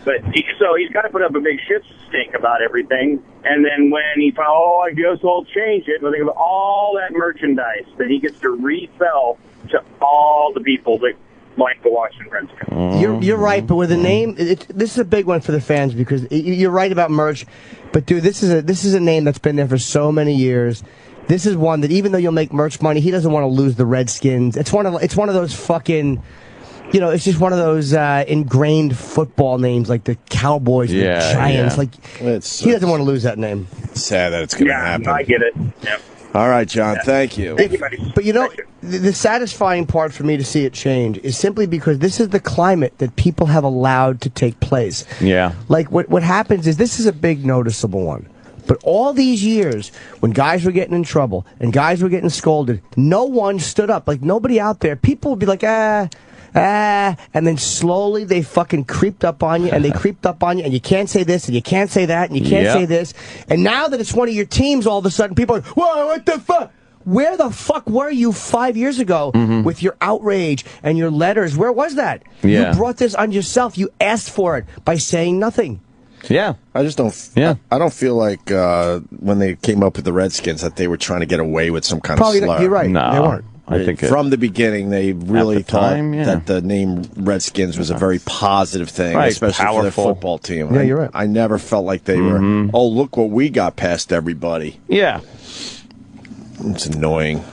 But so he's got to put up a big shit stink about everything. And then when he found, I guess I'll change it. But think of all that merchandise that he gets to resell to all the people that like the Washington Redskins. You're right, but with the name, this is a big one for the fans because you're right about merch. But dude, this is a name that's been there for so many years. This is one that even though you'll make merch money, he doesn't want to lose the Redskins. It's one of those fucking, it's just one of those ingrained football names like the Cowboys, the Giants. Like he doesn't want to lose that name. It's sad that it's going to happen. I get it. Yep. All right, John. Thank you. Thank you, buddy. But the satisfying part for me to see it change is simply because this is the climate that people have allowed to take place. Yeah. Like what happens is this is a big noticeable one. But all these years, when guys were getting in trouble and guys were getting scolded, no one stood up. Like nobody out there. People would be like, and then slowly they fucking creeped up on you, and they creeped up on you, and you can't say this, and you can't say that, and you can't say this. And now that it's one of your teams, all of a sudden people are, whoa, what the fuck? Where the fuck were you 5 years ago with your outrage and your letters? Where was that? Yeah. You brought this on yourself. You asked for it by saying nothing. Yeah. I just don't. Yeah. I don't feel like when they came up with the Redskins that they were trying to get away with some kind of slur. You're right. No. They weren't. I think from the beginning, they really thought that the name Redskins was a very positive thing, especially for their football team. Yeah, you're right. I never felt like they were, oh, look what we got past everybody. Yeah. It's annoying.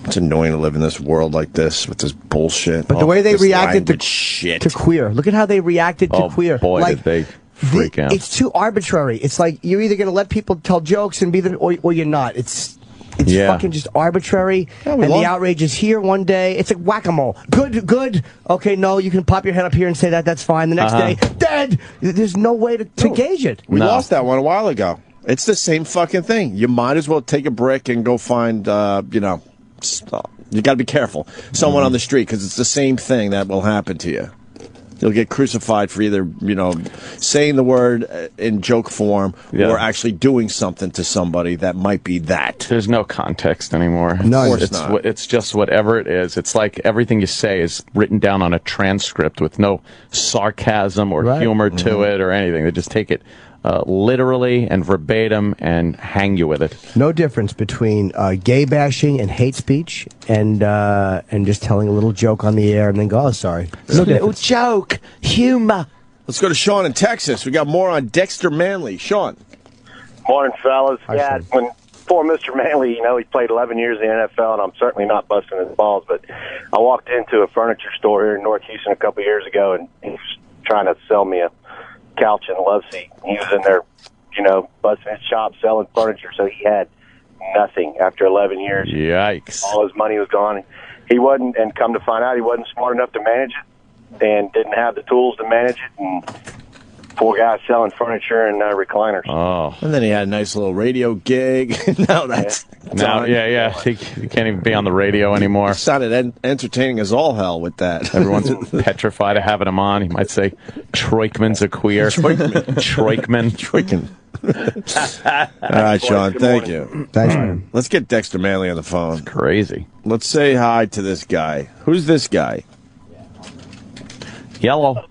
It's annoying to live in this world like this with this bullshit. But the way they reacted to queer. Look at how they reacted to queer. Boy, did they freak out. It's too arbitrary. It's like you're either going to let people tell jokes and be them, or you're not. It's fucking just arbitrary, and the outrage is here one day. It's like whack-a-mole. Good. Okay, no, you can pop your head up here and say that. That's fine. The next day, dead. There's no way to gauge it. We lost that one a while ago. It's the same fucking thing. You might as well take a brick and go find, you got to be careful. Someone on the street, because it's the same thing that will happen to you. You'll get crucified for either, saying the word in joke form or actually doing something to somebody that might be that. There's no context anymore. No, it's just whatever it is. It's like everything you say is written down on a transcript with no sarcasm or humor to it or anything. They just take it literally and verbatim and hang you with it. No difference between gay bashing and hate speech and just telling a little joke on the air and then go, oh, sorry. No little joke, humor. Let's go to Sean in Texas. We got more on Dexter Manley. Sean. Morning, fellas. When poor Mr. Manley, he played 11 years in the NFL, and I'm certainly not busting his balls, but I walked into a furniture store here in North Houston a couple of years ago, and he was trying to sell me a couch and love seat. He was in there, busting his shop, selling furniture, so he had nothing after 11 years. Yikes. All his money was gone. He wasn't, and come to find out, he wasn't smart enough to manage it and didn't have the tools to manage it, and poor guy selling furniture and recliners. Oh. And then he had a nice little radio gig. Now that's done. He can't even be on the radio anymore. He sounded entertaining as all hell with that. Everyone's petrified of having him on. He might say Troikman's a queer. Troikman. All right, Sean. Thank you. Thanks, man. Let's get Dexter Manley on the phone. It's crazy. Let's say hi to this guy. Who's this guy? Yellow.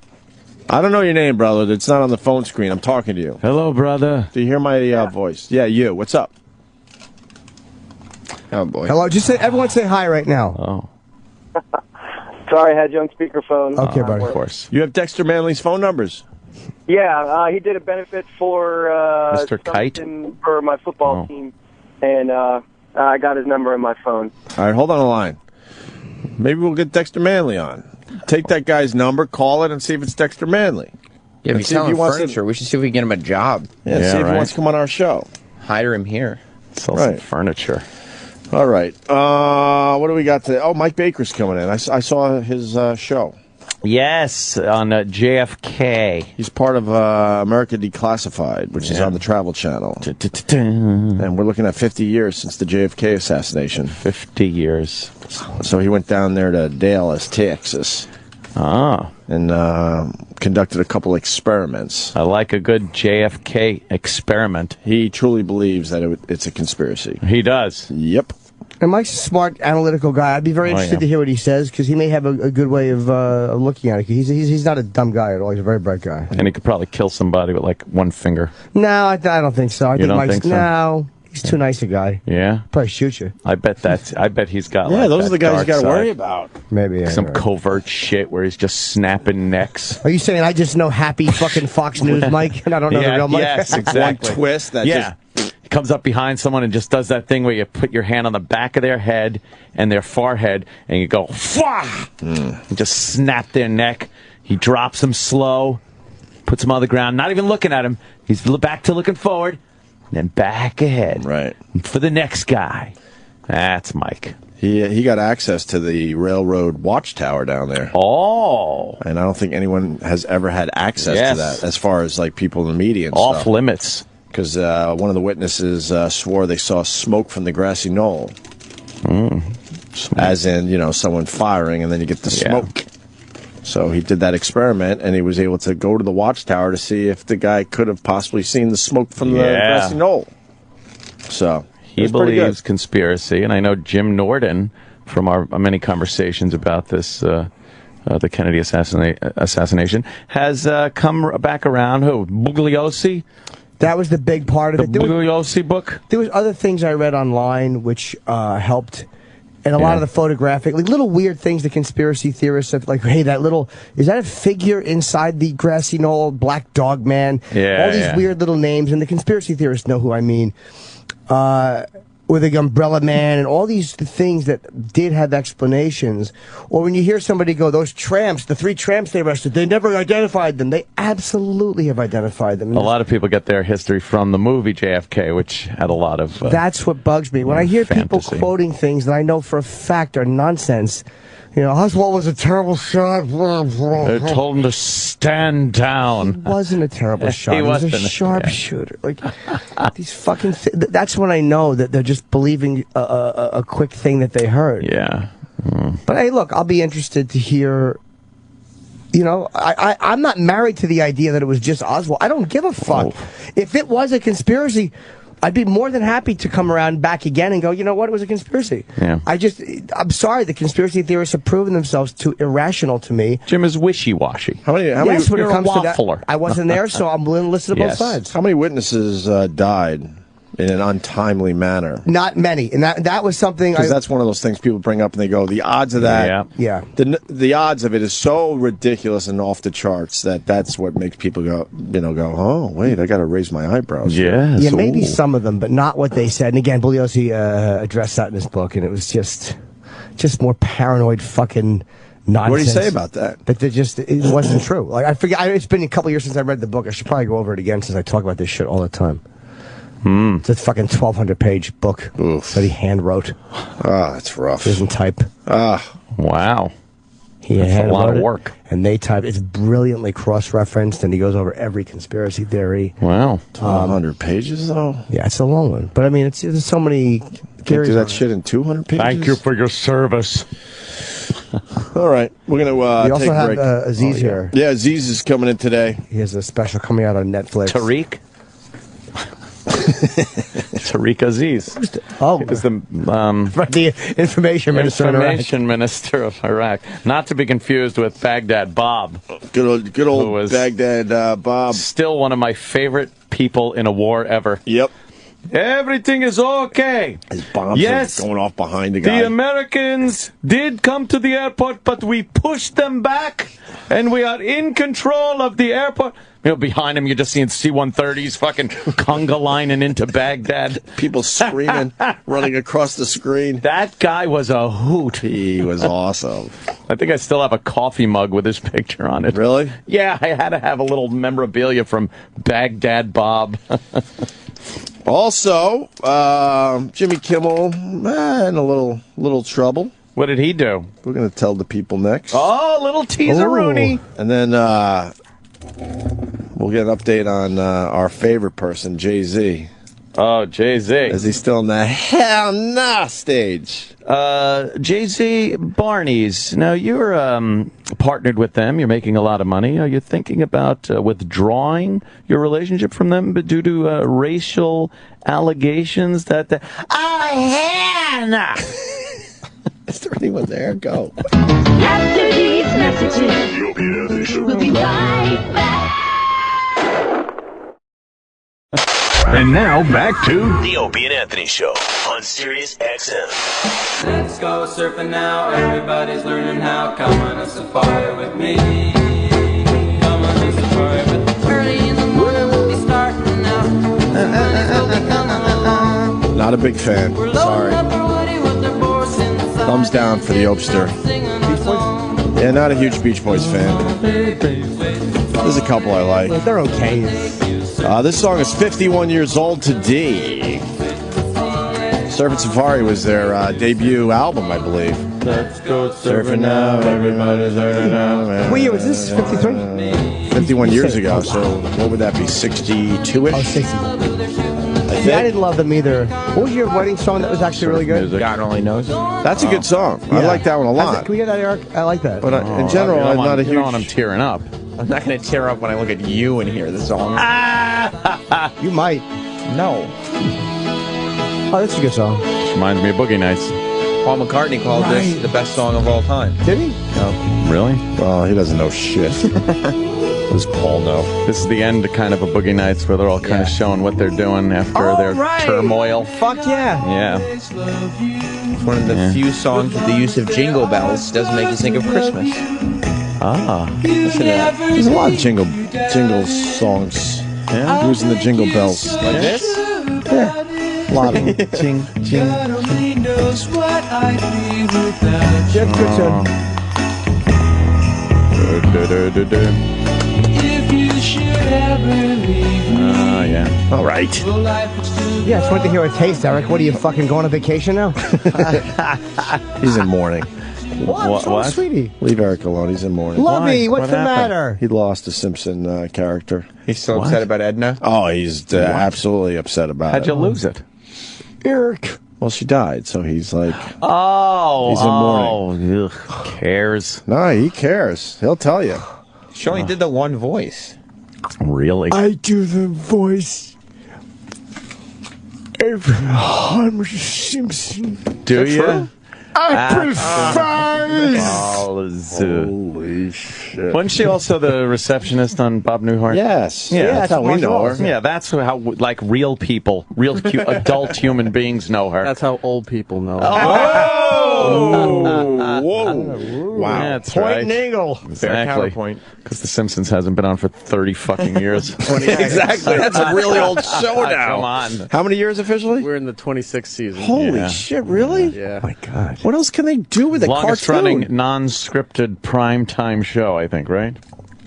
I don't know your name, brother. It's not on the phone screen. I'm talking to you. Hello, brother. Do you hear my voice? Yeah, you. What's up? Oh, boy. Hello. Just say, everyone say hi right now. Oh. Sorry, I had you on speakerphone. Okay, buddy. Of course. You have Dexter Manley's phone numbers? Yeah, he did a benefit for Mr. Kite for my football team, and I got his number on my phone. All right, hold on the line. Maybe we'll get Dexter Manley on. Take that guy's number, call it, and see if it's Dexter Manley. Yeah, if he's selling furniture, we should see if we can get him a job. Yeah, see if he wants to come on our show. Hire him here. Sell some furniture. All right. What do we got today? Oh, Mike Baker's coming in. I saw his show. Yes, on JFK. He's part of America Declassified, which is on the Travel Channel. And we're looking at 50 years since the JFK assassination. 50 years. So he went down there to Dallas, Texas. And conducted a couple experiments. I like a good JFK experiment. He truly believes that it's a conspiracy. He does. Yep. And Mike's a smart, analytical guy. I'd be very interested to hear what he says, because he may have a good way of looking at it. He's not a dumb guy at all. He's a very bright guy. And he could probably kill somebody with, like, one finger. No, I don't think so. I think Mike's... think so? No, he's too nice a guy. Yeah? Probably shoot you. I bet he's got, yeah, like, those are the guys you got to worry side. about. Maybe, yeah. Some covert shit where he's just snapping necks. Are you saying I just know happy fucking Fox News Mike, and I don't know the real Mike? Yes, exactly. One twist that just... Comes up behind someone and just does that thing where you put your hand on the back of their head and their forehead and you go, and just snap their neck. He drops them slow, puts them on the ground, not even looking at him. He's back to looking forward, then back ahead. Right. For the next guy. That's Mike. He got access to the railroad watchtower down there. Oh. And I don't think anyone has ever had access to that as far as like people in the media and Off stuff. limits. Because one of the witnesses swore they saw smoke from the grassy knoll. As in, someone firing, and then you get the smoke. So he did that experiment, and he was able to go to the watchtower to see if the guy could have possibly seen the smoke from the grassy knoll. So he believes conspiracy, and I know Jim Norden, from our many conversations about this, the Kennedy assassination, has come back around. Who? Bugliosi? That was the big part of it. The Bugliosi book? There was other things I read online which helped. And a lot of the photographic, like little weird things the conspiracy theorists have, like, hey, is that a figure inside the grassy knoll, Black Dog Man? Yeah, all these weird little names, and the conspiracy theorists know who I mean. Or the Umbrella Man, and all these things that did have explanations. Or when you hear somebody go, those tramps, the 3 tramps they arrested, they never identified them. They absolutely have identified them. A lot of people get their history from the movie JFK, which had a lot of that's what bugs me. When I hear people quoting things that I know for a fact are nonsense, Oswald was a terrible shot. They told him to stand down. He wasn't a terrible shot. He was a sharpshooter. Like these fucking. That's when I know that they're just believing a quick thing that they heard. Yeah. But hey, look, I'll be interested to hear. I'm not married to the idea that it was just Oswald. I don't give a fuck. If it was a conspiracy, I'd be more than happy to come around back again and go, you know what, it was a conspiracy. Yeah. I'm sorry, the conspiracy theorists have proven themselves too irrational to me. Jim is wishy-washy. How many when it comes a to that, waffler. I wasn't there, so I'm willing to listen to both sides. How many witnesses died in an untimely manner? Not many, and that was something. Because that's one of those things people bring up and they go, the odds of that, the odds of it is so ridiculous and off the charts that's what makes people go, oh wait, I got to raise my eyebrows. Yes. Yeah, maybe some of them, but not what they said. And again, Bugliosi addressed that in his book, and it was just more paranoid fucking nonsense. What did he say about that? That it wasn't true. Like I forget. It's been a couple years since I read the book. I should probably go over it again since I talk about this shit all the time. It's a fucking 1,200-page book that he hand wrote. That's rough. He doesn't type. Wow. That's a lot of work. And they type. It's brilliantly cross-referenced, and he goes over every conspiracy theory. Wow. 1,200 pages, though? Yeah, it's a long one. But, I mean, there's so many Can't do that shit in 200 pages? Thank you for your service. All right. We're going to we also take a have break. Aziz here. Yeah, Aziz is coming in today. He has a special coming out on Netflix. Tariq? Tariq Aziz. Oh, he was the information minister. Information minister of Iraq. Not to be confused with Baghdad Bob. Good old Baghdad Bob. Still one of my favorite people in a war ever. Yep. Everything is okay. His bombs are going off behind the guy. The Americans did come to the airport, but we pushed them back, and we are in control of the airport. You know, behind him, you're just seeing C-130s fucking conga lining into Baghdad. People screaming, running across the screen. That guy was a hoot. He was awesome. I think I still have a coffee mug with his picture on it. Really? Yeah, I had to have a little memorabilia from Baghdad Bob. Also, Jimmy Kimmel in a little trouble. What did he do? We're going to tell the people next. Oh, little teaser-rooney. And then we'll get an update on our favorite person, Jay-Z. Oh, Jay-Z. Is he still in the hell nah stage? Jay-Z, Barney's. Now, you're partnered with them. You're making a lot of money. Are you thinking about withdrawing your relationship from them due to racial allegations that... Hannah! Is there anyone there? Go. After these messages, we'll be right back. And now, back to the Opie and Anthony Show on Sirius XM. Let's go surfing now, everybody's learning how. Come on a safari with me. Come on a safari with me. Early in the morning we'll be starting out. Not a big fan. Sorry. Thumbs down for the Opster. Yeah, not a huge Beach Boys fan. There's a couple I like. They're okay. This song is 51 years old today. Surfing Safari was their debut album, I believe. Let's go surfing now, everybody's learning now. Man. What year was this? 53? 51 years ago, so what would that be, 62-ish? Oh, 60. See, I didn't love them either. What was your wedding song that was actually really good? God Only Knows. That's a good song. I like that one a lot. Can we get that, Eric? I like that. But in general, I'm not a huge... You know when I'm tearing up. I'm not going to tear up when I look at you and hear the song. You might. No. Oh, that's a good song. This reminds me of Boogie Nights. Paul McCartney called this the best song of all time. Did he? No. Really? Well, he doesn't know shit. What does Paul know? This is the end kind of a Boogie Nights where they're all kind of showing what they're doing after their turmoil. Fuck yeah. Yeah. It's one of the few songs with the use of jingle bells doesn't make you think of Christmas. Listen to that. There's a lot of jingle songs. Yeah. Using the jingle bells. Like this? Yeah. A lot of them. Ching, ching. God only knows what I'd be without you. That's good tune. If you should ever leave me. Yeah. All right. Yeah, I just wanted to hear a taste, Eric. What are you fucking going on vacation now? He's in mourning. What? Sweetie. Leave Eric alone. He's in mourning. Lovey, what's the happened? matter? He lost a Simpson character. He's so upset about Edna? Oh, he's absolutely upset about How'd it. you lose it? Eric. Well, she died, so he's like... Oh. He's in mourning. Ugh, cares. No, he cares. He'll tell you. She only did the one voice. Really? I do the voice of Homer Simpson. Do you? I prefer. Holy shit. Wasn't she also the receptionist on Bob Newhart? Yes. Yeah, that's how we know her. Yeah, that's how, like, real people, real cute adult human beings know her. That's how old people know her. Oh! Whoa! Wow. Yeah, that's Point right. and angle. Fair counterpoint. Because The Simpsons hasn't been on for 30 fucking years. Exactly. That's a really old show now. Come on. How many years officially? We're in the 26th season. Holy shit, really? Yeah. Oh my God. What else can they do with a Longest cartoon? running non-scripted primetime show, I think, right?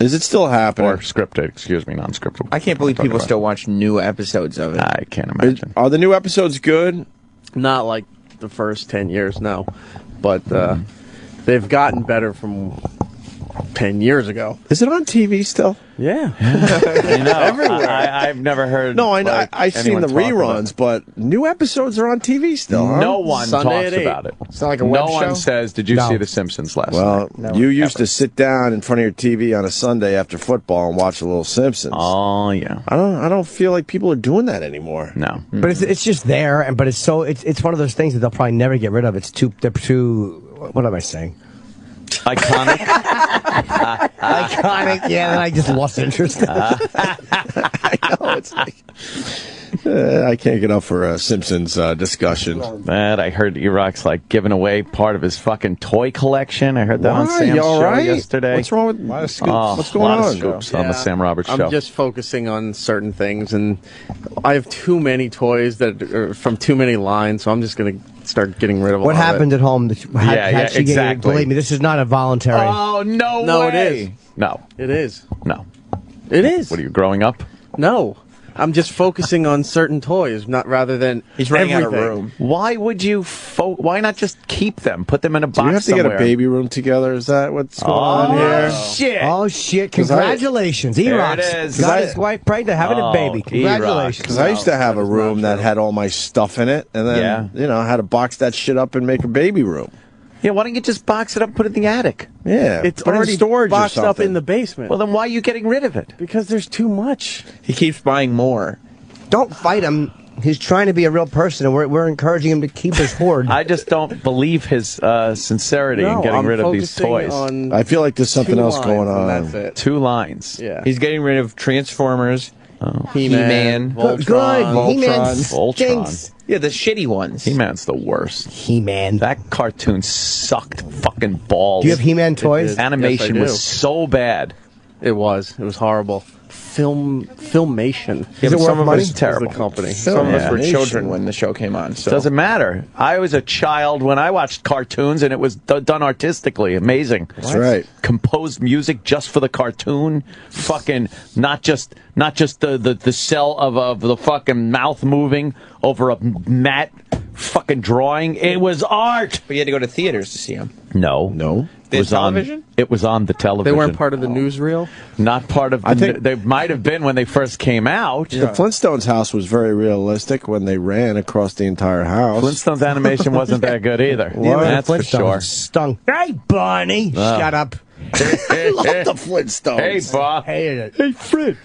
Is it still happening? Or scripted, excuse me, non-scripted. I can't believe people still watch new episodes of it. I can't imagine. Are the new episodes good? Not like the first 10 years, no. But they've gotten better from 10 years ago. Is it on TV still? Yeah. I know. Everywhere. I've never heard. No, I've seen the reruns, but new episodes are on TV still. Huh? No one Sunday talks about it. It's not like a web No show? one says, "Did you see The Simpsons last night?" Well, you used to sit down in front of your TV on a Sunday after football and watch a little Simpsons. Oh yeah. I don't feel like people are doing that anymore. No. But it's just there, but it's one of those things that they'll probably never get rid of. They're too. What am I saying? Iconic. Iconic. Yeah, and I just lost interest. I know, it's like I can't get up for a Simpsons discussion. Man, I heard E-Rock's like giving away part of his fucking toy collection. I heard that on Sam's show yesterday. What's wrong with a lot of scoops? What's going a lot on? of scoops on the Sam Roberts show. I'm just focusing on certain things, and I have too many toys that are from too many lines, so I'm just going to start getting rid of What happened at home? Exactly. Believe me, this is not a voluntary. Oh, no No, way. it is. No. It is. No. It is. What are you, growing up? No. I'm just focusing on certain toys, not rather than He's running everything. out of room. Why would you? Why not just keep them? Put them in a box Do we have to somewhere. get a baby room together? Is that what's going on here? Shit! Oh shit! Congratulations, E-Rock. There it is. Got his wife pregnant, having a baby. Congratulations. Because I used to have a room that had all my stuff in it, and then I had to box that shit up and make a baby room. Yeah, why don't you just box it up and put it in the attic? Yeah, It's put it in already storage or boxed up something. in the basement. Well, then why are you getting rid of it? Because there's too much. He keeps buying more. Don't fight him. He's trying to be a real person, and we're encouraging him to keep his hoard. I just don't believe his sincerity in getting rid of these toys. I feel like there's something else going on. That's it. 2 lines. Yeah. He's getting rid of Transformers, He-Man, Good. Voltron. He-Man Voltron. stinks. Yeah, the shitty ones. He-Man's the worst. He-Man. That cartoon sucked fucking balls. Do you have He-Man toys? Animation Yes, I was so bad. It was horrible. Filmation. Yeah, but some of us Terrible. The company. Some of us were children when the show came on. So Doesn't matter. I was a child when I watched cartoons, and it was done artistically. Amazing. That's right. Composed music just for the cartoon. Fucking not just the cell of the fucking mouth moving over a matte fucking drawing. It was art. But you had to go to theaters to see them. No. The television? It was on the television. They weren't part of the newsreel? Not part of the... I think- they might have been when they first came out. The Flintstones house was very realistic when they ran across the entire house. Flintstones animation wasn't that good either. That's for sure. Stung. Hey, Barney. Shut up. I love the Flintstones. Hey, Bob. Hey, Fred.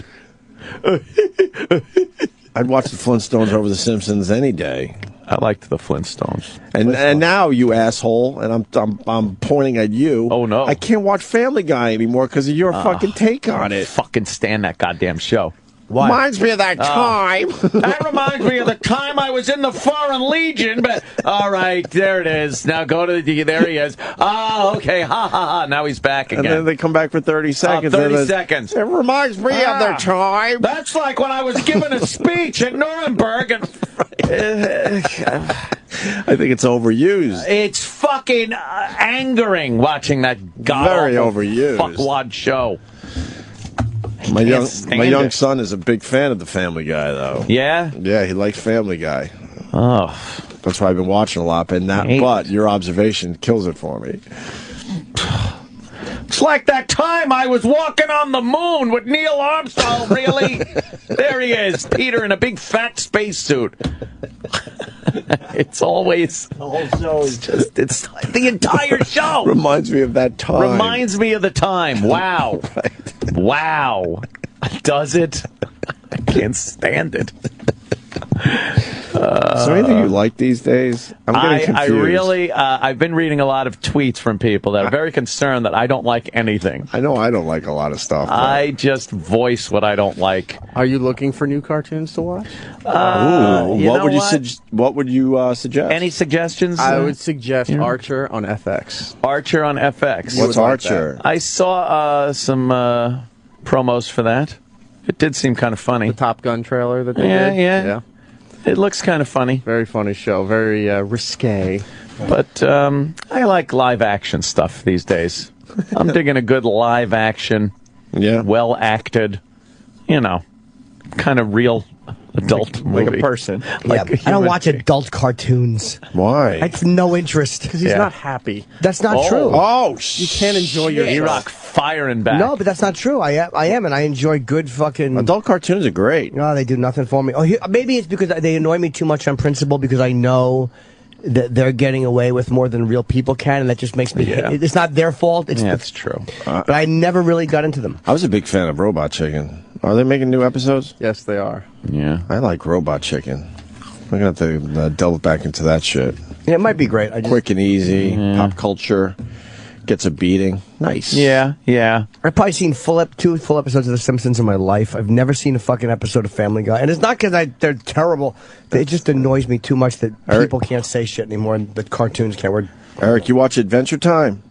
I'd watch the Flintstones over the Simpsons any day. I liked the Flintstones. And now, you asshole, and I'm pointing at you. Oh, no. I can't watch Family Guy anymore because of your fucking take on it. Fucking stand that goddamn show. Why? Reminds me of that time. That reminds me of the time I was in the Foreign Legion, but all right, there it is. Now go to there he is. Oh, okay, ha ha ha. Now he's back again. And then they come back for 30 seconds. 30 seconds. It reminds me of their time. That's like when I was giving a speech at Nuremberg, and I think it's overused. it's fucking angering watching that Very overused. fuckwad show. My young stand son is a big fan of the Family Guy, though. Yeah? Yeah, he likes Family Guy. Oh. That's why I've been watching a lot. But your observation kills it for me. It's like that time I was walking on the moon with Neil Armstrong, really? There he is, Peter in a big fat spacesuit. It's always... It's the entire show. Reminds me of that time. Reminds me of the time. Wow. Right. Wow. Does it? I can't stand it. Is there anything you like these days? I'm getting confused. I really, I've been reading a lot of tweets from people that are very concerned that I don't like anything. I know I don't like a lot of stuff. I just voice what I don't like. Are you looking for new cartoons to watch? What would you suggest? Any suggestions? I would suggest Archer on FX. Archer on FX. What's Archer? I saw some promos for that. It did seem kind of funny. The Top Gun trailer that they did? Yeah. It looks kind of funny. Very funny show. Very risque. But I like live action stuff these days. I'm digging a good live action, well acted, kind of real adult movie. Like a person. Like I don't watch adult cartoons. Why? I have no interest. Because he's not happy. That's not true. Oh, you can't enjoy your E-Rock firing back. No, but that's not true. I am, and I enjoy good fucking... Adult cartoons are great. No, they do nothing for me. Maybe it's because they annoy me too much on principle because I know that they're getting away with more than real people can, and that just makes me hate. It's not their fault. That's true. But I never really got into them. I was a big fan of Robot Chicken. Are they making new episodes? Yes, they are. Yeah. I like Robot Chicken. I'm going to have to delve back into that shit. Yeah, it might be great. Quick and easy, pop culture, gets a beating. Nice. Yeah. I've probably seen two full episodes of The Simpsons in my life. I've never seen a fucking episode of Family Guy. And it's not because they're terrible. It just annoys me too much that people can't say shit anymore and the cartoons can't. Eric, you watch Adventure Time?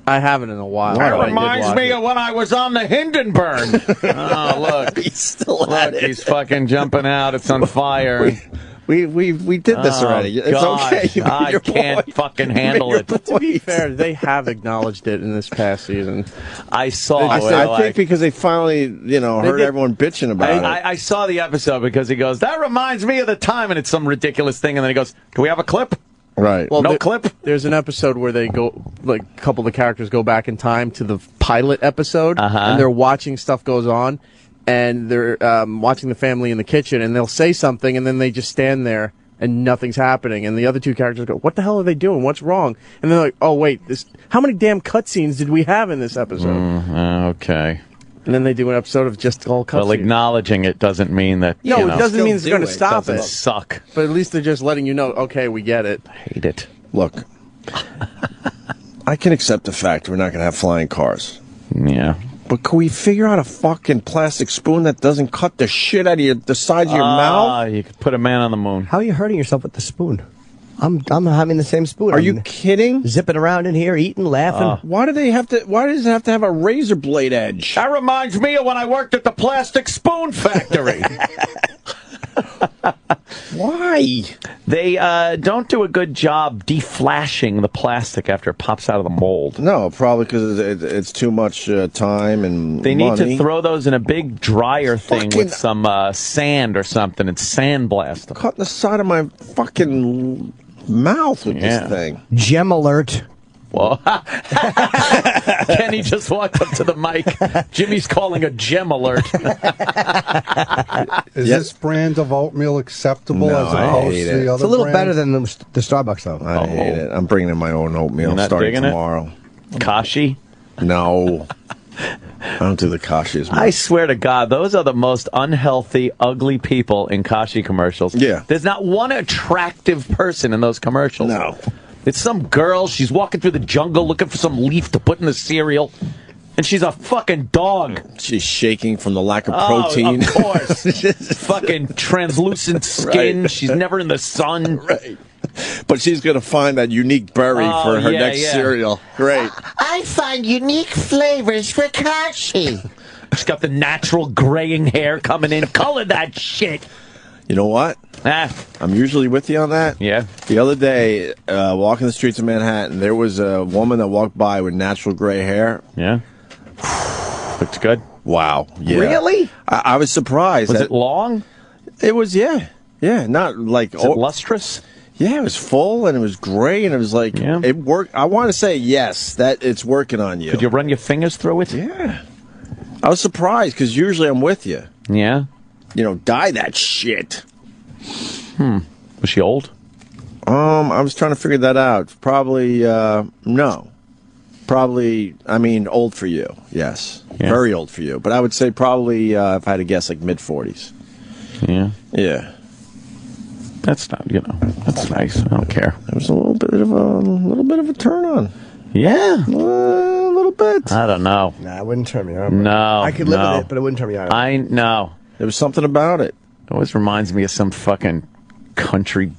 I haven't in a while. That reminds me of when I was on the Hindenburg. Oh, look. He's still at it. He's fucking jumping out. It's on fire. We did this already. It's okay. You I can't fucking handle it. But to be fair, they have acknowledged it in this past season. I saw. I think because they finally, heard everyone bitching about it. I saw the episode because he goes, "That reminds me of the time," and it's some ridiculous thing, and then he goes, "Do we have a clip?" Right. Well, no clip. There's an episode where they go, like, a couple of the characters go back in time to the pilot episode, and they're watching stuff goes on, and they're watching the family in the kitchen, and they'll say something, and then they just stand there, and nothing's happening, and the other two characters go, "What the hell are they doing? What's wrong?" And they're like, "Oh wait, how many damn cutscenes did we have in this episode?" Okay. And then they do an episode of just all cutscenes. Well, acknowledging it doesn't mean that. No, it doesn't mean it's going to stop it. Suck. But at least they're just letting you know, okay, we get it. I hate it. Look, I can accept the fact we're not going to have flying cars. Yeah. But can we figure out a fucking plastic spoon that doesn't cut the shit out of the sides of your mouth? You could put a man on the moon. How are you hurting yourself with the spoon? I'm having the same spoon. Are you kidding? Zipping around in here, eating, laughing. Why does it have to have a razor blade edge? That reminds me of when I worked at the plastic spoon factory. Why? They don't do a good job deflashing the plastic after it pops out of the mold. No, probably because it's too much time and They need money. to throw those in a big dryer thing with some sand or something and sandblast them. Cutting the side of my fucking mouth with this thing. Gem alert. Well, Kenny just walked up to the mic. Jimmy's calling a gem alert. Is this brand of oatmeal acceptable as opposed to the other It's a little brand? better than the Starbucks, though. I hate it. I'm bringing in my own oatmeal You're not starting digging it? tomorrow. Kashi? No. I don't do the Kashi as much. I swear to God, those are the most unhealthy, ugly people in Kashi commercials. Yeah. There's not one attractive person in those commercials. No. It's some girl, she's walking through the jungle looking for some leaf to put in the cereal, and she's a fucking dog. She's shaking from the lack of protein. Of course. Fucking translucent skin. Right. She's never in the sun. Right. But she's going to find that unique berry for her next cereal. Great. I find unique flavors for Kashi. She's got the natural graying hair coming in. Color that shit. You know what? I'm usually with you on that. Yeah. The other day, walking the streets of Manhattan, there was a woman that walked by with natural gray hair. Yeah. Looks good. Wow. Yeah. Really? I was surprised. Was it long? It was, yeah. Yeah, not like... Was it lustrous? Yeah, it was full, and it was gray, and it was like... It worked. I want to say yes, that it's working on you. Could you run your fingers through it? Yeah. I was surprised, because usually I'm with you. Yeah? Dye that shit. Was she old? I was trying to figure that out. Probably, no. Probably, old for you. Yes. Yeah. Very old for you. But I would say probably, if I had to guess, like mid-40s. Yeah. Yeah. That's not, that's nice. I don't care. It was a little bit of a turn on. Yeah. A little bit. I don't know. Nah, it wouldn't turn me on. No. I could live with it, but it wouldn't turn me on. I know. There was something about it. It always reminds me of some fucking country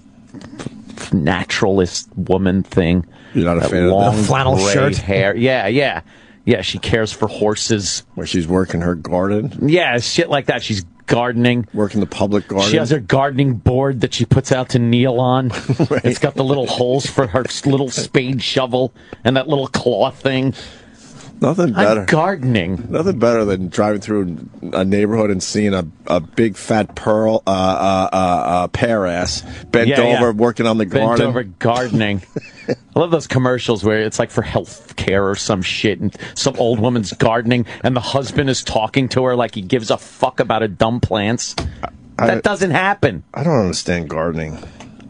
naturalist woman thing. You're not a fan long, of the flannel gray shirt? hair. Yeah. She cares for horses. Where she's working her garden? Yeah, shit like that. She's gardening. Working the public garden? She has her gardening board that she puts out to kneel on. Right. It's got the little holes for her little spade shovel and that little claw thing. Nothing better. I'm gardening. Nothing better than driving through a neighborhood and seeing a big fat pear ass bent over working on the garden. Bent over gardening. I love those commercials where it's like for health care or some shit, and some old woman's gardening, and the husband is talking to her like he gives a fuck about her dumb plants. That doesn't happen. I don't understand gardening.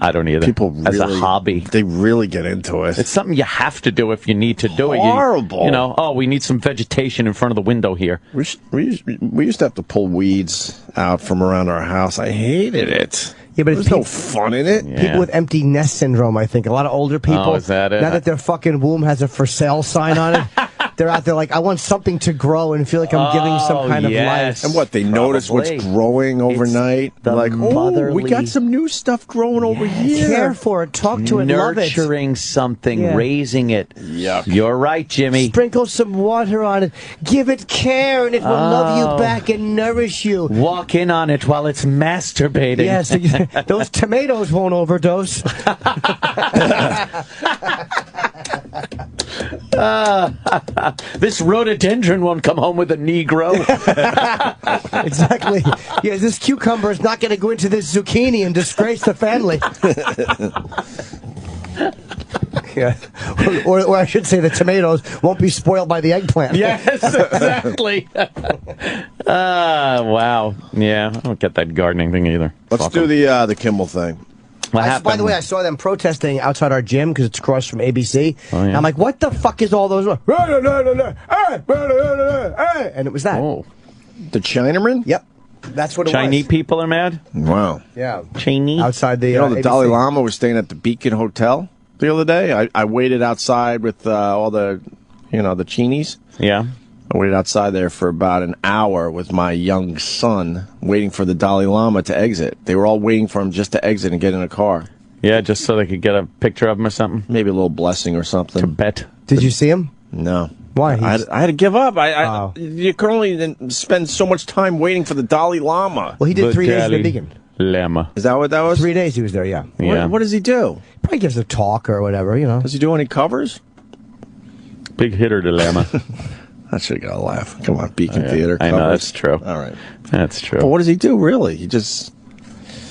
I don't either. People really, as a hobby, they really get into it. It's something you have to do if you need to do it. Horrible. You know, oh, we need some vegetation in front of the window here. We used to have to pull weeds out from around our house. I hated it. Yeah, but there's no fun in it. People with empty nest syndrome, I think. A lot of older people. Oh, is that it? Now that their fucking womb has a for sale sign on it, they're out there like, I want something to grow and feel like I'm giving some kind of life. And what, they notice what's growing overnight? They're like, oh, we got some new stuff growing over here. Care for it, talk to it, love it. Nurturing something, raising it. Yuck. You're right, Jimmy. Sprinkle some water on it. Give it care, and it will love you back and nourish you. Walk in on it while it's masturbating. Yes, those tomatoes won't overdose. This rhododendron won't come home with a Negro. Exactly. Yeah, this cucumber is not going to go into this zucchini and disgrace the family. Yeah. Or I should say the tomatoes won't be spoiled by the eggplant. Yes, exactly. Wow. Yeah, I don't get that gardening thing either. Let's do the Kimmel thing. By the way, I saw them protesting outside our gym because it's across from ABC. Oh, yeah. And I'm like, what the fuck is all those? And it was that. Oh. The Chinaman? Yep. That's what it Chinese was. people are mad? Wow. Yeah. Chinese? Outside the the ABC. Dalai Lama was staying at the Beacon Hotel the other day. I waited outside with all the, the Chinis. Yeah. I waited outside there for about an hour with my young son, waiting for the Dalai Lama to exit. They were all waiting for him just to exit and get in a car. Yeah, just so they could get a picture of him or something? Maybe a little blessing or something. Tibet. Did you see him? No. Why? I had to give up. You can only spend so much time waiting for the Dalai Lama. Well, he did 3 days in the Beacon. Lama. Is that what that was? 3 days he was there, yeah. What does he do? Probably gives a talk or whatever, Does he do any covers? Big hitter, the Lama. I should got a laugh. Come on, Beacon Theater covers. I know, that's true. All right. That's true. But what does he do, really? He just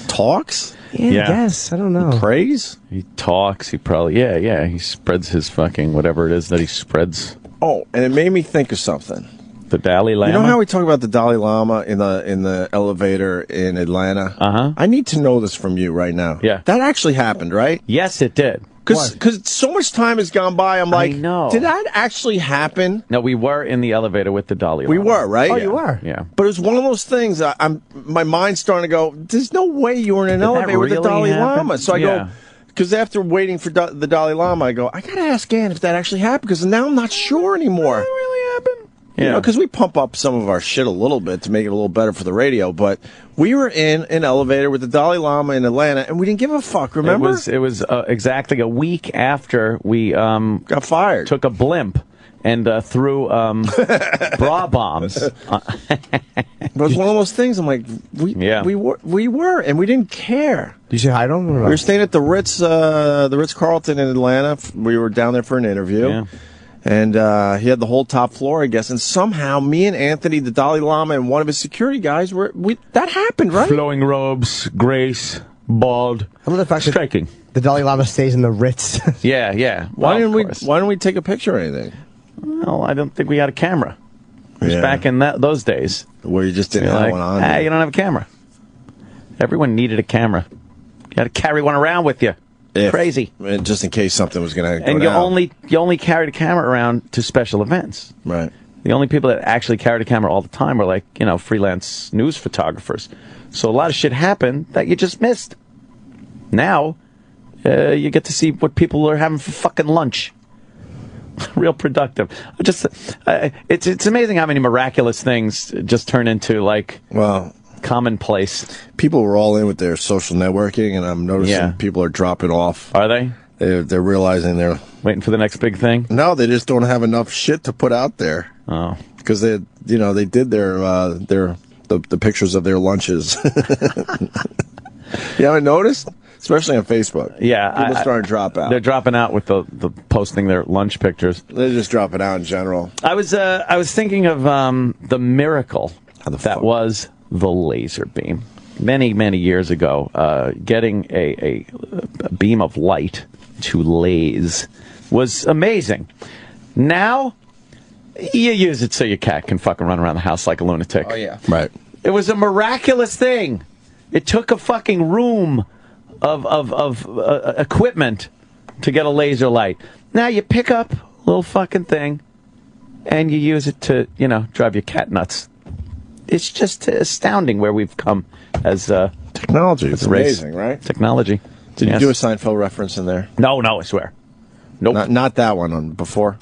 talks? Yeah, I guess. I don't know. He prays? He talks. He probably, yeah. He spreads his fucking whatever it is that he spreads. Oh, and it made me think of something. The Dalai Lama? You know how we talk about the Dalai Lama in the elevator in Atlanta? Uh-huh. I need to know this from you right now. Yeah. That actually happened, right? Yes, it did. Because so much time has gone by, I'm like, I know. Did that actually happen? No, we were in the elevator with the Dalai Lama. We were, right? Oh, you were? Yeah. But it was one of those things, my mind's starting to go, there's no way you were in an elevator with the Dalai Lama. So I go, because after waiting for the Dalai Lama, I go, I got to ask Ann if that actually happened, because now I'm not sure anymore. Did that really happen? Yeah, because we pump up some of our shit a little bit to make it a little better for the radio, but we were in an elevator with the Dalai Lama in Atlanta, and we didn't give a fuck, remember? It was exactly a week after we got fired. Took a blimp and threw bra bombs. But it was one of those things, I'm like, we were, and we didn't care. Did you say hi to him? We were staying at the Ritz-Carlton in Atlanta. We were down there for an interview. Yeah. And he had the whole top floor, I guess. And somehow, me and Anthony, the Dalai Lama, and one of his security guys, that happened, right? Flowing robes, grace, bald. I love the fact striking. The Dalai Lama stays in the Ritz. Yeah. Why didn't we take a picture or anything? Well, I don't think we had a camera. It was back in those days. Where you just didn't have one on. You don't have a camera. Everyone needed a camera. You had to carry one around with you. Crazy. Just in case something was going to go down. And you only carried a camera around to special events. Right. The only people that actually carried a camera all the time were freelance news photographers. So a lot of shit happened that you just missed. Now, you get to see what people are having for fucking lunch. Real productive. It's amazing how many miraculous things just turn into commonplace. People were all in with their social networking, and I'm noticing people are dropping off. Are they? They're realizing they're waiting for the next big thing. No, they just don't have enough shit to put out there. Oh, because they did the pictures of their lunches. You haven't noticed? Especially on Facebook. Yeah. People starting to drop out. They're dropping out with the posting their lunch pictures. They're just dropping out in general. I was thinking of the miracle that was the laser beam. Many, many years ago, getting a beam of light to laze was amazing. Now, you use it so your cat can fucking run around the house like a lunatic. Oh, yeah. Right. It was a miraculous thing. It took a fucking room of equipment to get a laser light. Now you pick up a little fucking thing and you use it to, drive your cat nuts. It's just astounding where we've come as technology. It's amazing, right? Technology. Did you do a Seinfeld reference in there? No, I swear. Nope. Not that one on before.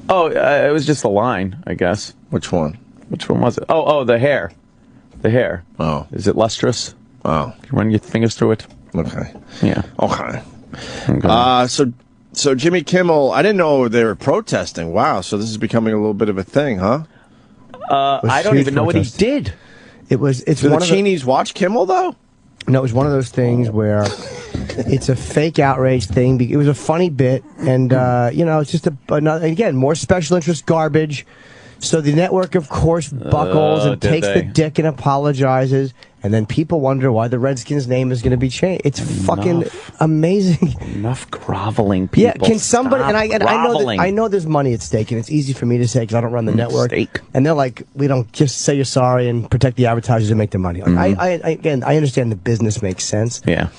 Oh, it was just a line, I guess. Which one? Which one was it? Oh, the hair. The hair. Oh. Is it lustrous? Oh. Can you run your fingers through it? Okay. Yeah. Okay. So Jimmy Kimmel, I didn't know they were protesting. Wow, so this is becoming a little bit of a thing, huh? I don't even know what he did. Do the Cheenies watch Kimmel, though? No, it was one of those things where it's a fake outrage thing. It was a funny bit, and, it's just again, more special interest garbage. So the network, of course, buckles and takes the dick and apologizes, and then people wonder why the Redskins' name is going to be changed. It's fucking amazing. Enough groveling, people. Yeah, can somebody? Stop I know there's money at stake, and it's easy for me to say because I don't run the network. And they're like, we don't just say you're sorry and protect the advertisers and make the money. Like, I understand the business makes sense. Yeah,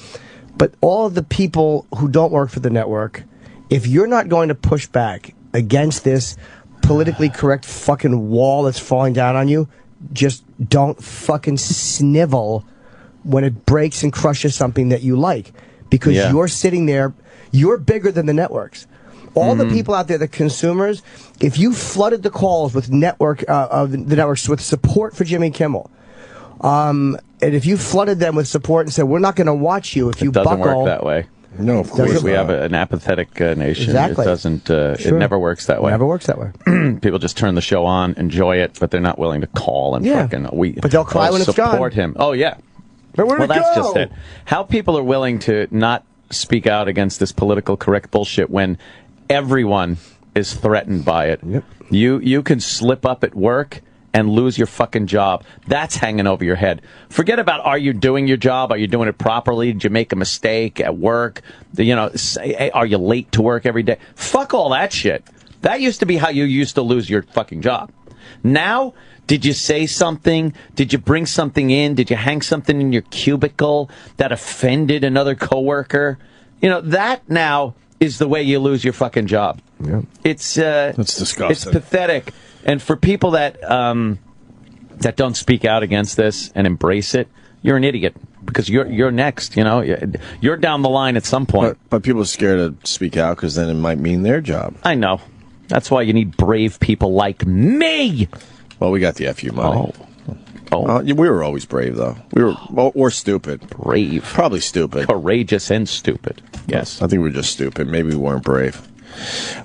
but all of the people who don't work for the network, if you're not going to push back against this politically correct fucking wall that's falling down on you, just don't fucking snivel when it breaks and crushes something that you like, because you're sitting there, you're bigger than the networks. All the people out there, the consumers, if you flooded the calls with the networks with support for Jimmy Kimmel, and if you flooded them with support and said, we're not going to watch you if you buckle. It doesn't work that way. No, of course we have an apathetic nation. Exactly. It doesn't. It never works that way. Never works that way. People just turn the show on, enjoy it, but they're not willing to call and But they'll cry when it's gone. Support him. Oh yeah. Well, that's just it. How people are willing to not speak out against this political correct bullshit when everyone is threatened by it. Yep. You can slip up at work and lose your fucking job. That's hanging over your head. Forget about, are you doing your job? Are you doing it properly? Did you make a mistake at work? Are you late to work every day? Fuck all that shit. That used to be how you used to lose your fucking job. Now, did you say something? Did you bring something in? Did you hang something in your cubicle that offended another coworker? That now is the way you lose your fucking job. Yeah. It's disgusting. It's pathetic. And for people that don't speak out against this and embrace it, you're an idiot, because you're next. You're down the line at some point. But people are scared to speak out because then it might mean their job. I know. That's why you need brave people like me. Well, we got the FU money. Oh. We were always brave, though. Or stupid. Brave. Probably stupid. Courageous and stupid. Yes. I think we were just stupid. Maybe we weren't brave.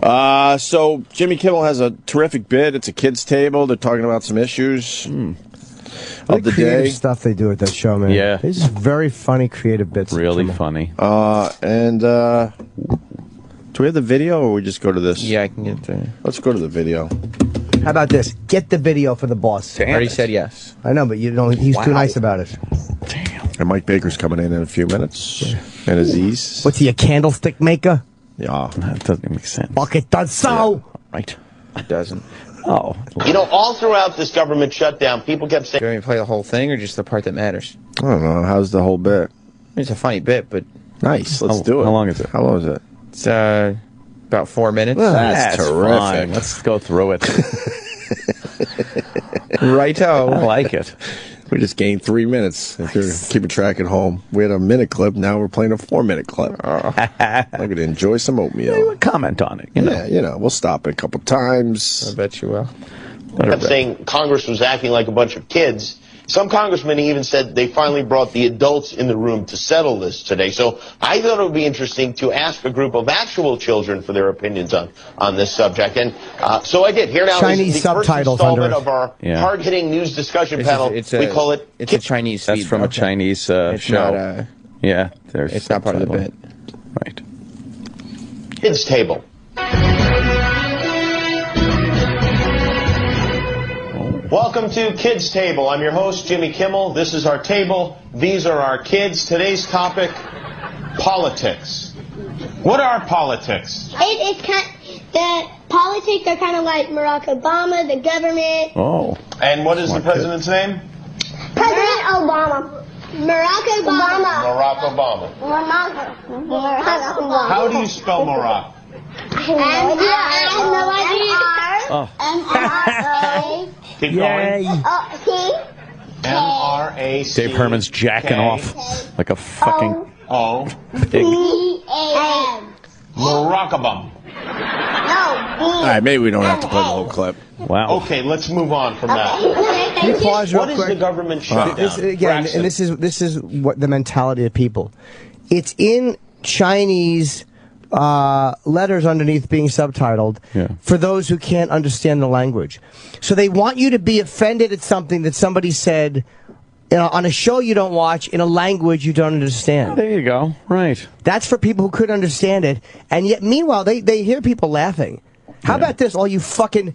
So Jimmy Kimmel has a terrific bit. It's a kids' table. They're talking about some issues of the day. Stuff they do at that show, man. Yeah. It's just very funny, creative bits. Really funny. Do we have the video, or we just go to this? Yeah, I can get the... Let's go to the video. How about this? Get the video for the boss. I already said yes. I know, but he's too nice about it. Damn. And Mike Baker's coming in a few minutes. And Aziz. What's he, a candlestick maker? Yeah. That doesn't make sense. Fuck, it does so. Yeah. Right. It doesn't. Oh. All throughout this government shutdown, people kept saying... Do you want me to play the whole thing, or just the part that matters? I don't know. How's the whole bit? It's a funny bit, but... Nice. Let's do it. How long is it? How long is it? It's about 4 minutes. That's terrific. Fine. Let's go through it. Righto. I like it. We just gained 3 minutes. If you're keeping track at home, we had a minute clip. Now we're playing a 4-minute clip. I'm going to enjoy some oatmeal. Comment on it. Yeah, we'll stop it a couple times. I bet you will. kept saying Congress was acting like a bunch of kids, Some congressmen even said they finally brought the adults in the room to settle this today. So I thought it would be interesting to ask a group of actual children for their opinions on this subject. And so I did. Here now Chinese is the first subtitles installment under of our hard-hitting news discussion panel. We call it... It's a Chinese That's feed, from though. a Chinese show. Not, yeah. It's not part of the bit. Right. Kids Table. Welcome to Kids Table. I'm your host, Jimmy Kimmel. This is our table. These are our kids. Today's topic, politics. What are politics? It's the politics are kind of like Barack Obama, the government. Oh. And what is the president's name? President Obama. Barack Obama. Barack Obama. Barack Obama. How do you spell Barack? I have no idea. M-R-A. Keep going. M-R-A-C. Dave Herman's jacking off like a fucking pig. Barack Obama. All right, maybe we don't have to play the whole clip. Wow. Okay, let's move on from that. Can you pause real What is quick? the government shutdown? Again, and this is what the mentality of people. It's in Chinese letters underneath being subtitled for those who can't understand the language. So they want you to be offended at something that somebody said on a show you don't watch in a language you don't understand. There you go. Right. That's for people who couldn't understand it. And yet, meanwhile, they hear people laughing. How about this, all you fucking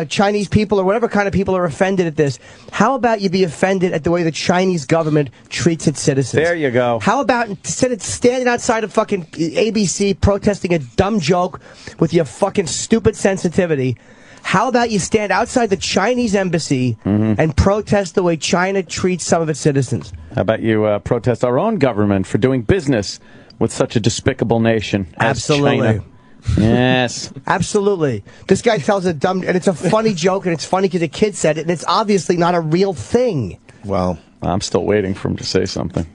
Chinese people or whatever kind of people are offended at this? How about you be offended at the way the Chinese government treats its citizens? There you go. How about instead of standing outside of fucking ABC protesting a dumb joke with your fucking stupid sensitivity, how about you stand outside the Chinese embassy and protest the way China treats some of its citizens? How about you protest our own government for doing business with such a despicable nation as China? Yes. Absolutely. This guy tells a dumb, and it's a funny joke, and it's funny because a kid said it, and it's obviously not a real thing. Well, I'm still waiting for him to say something.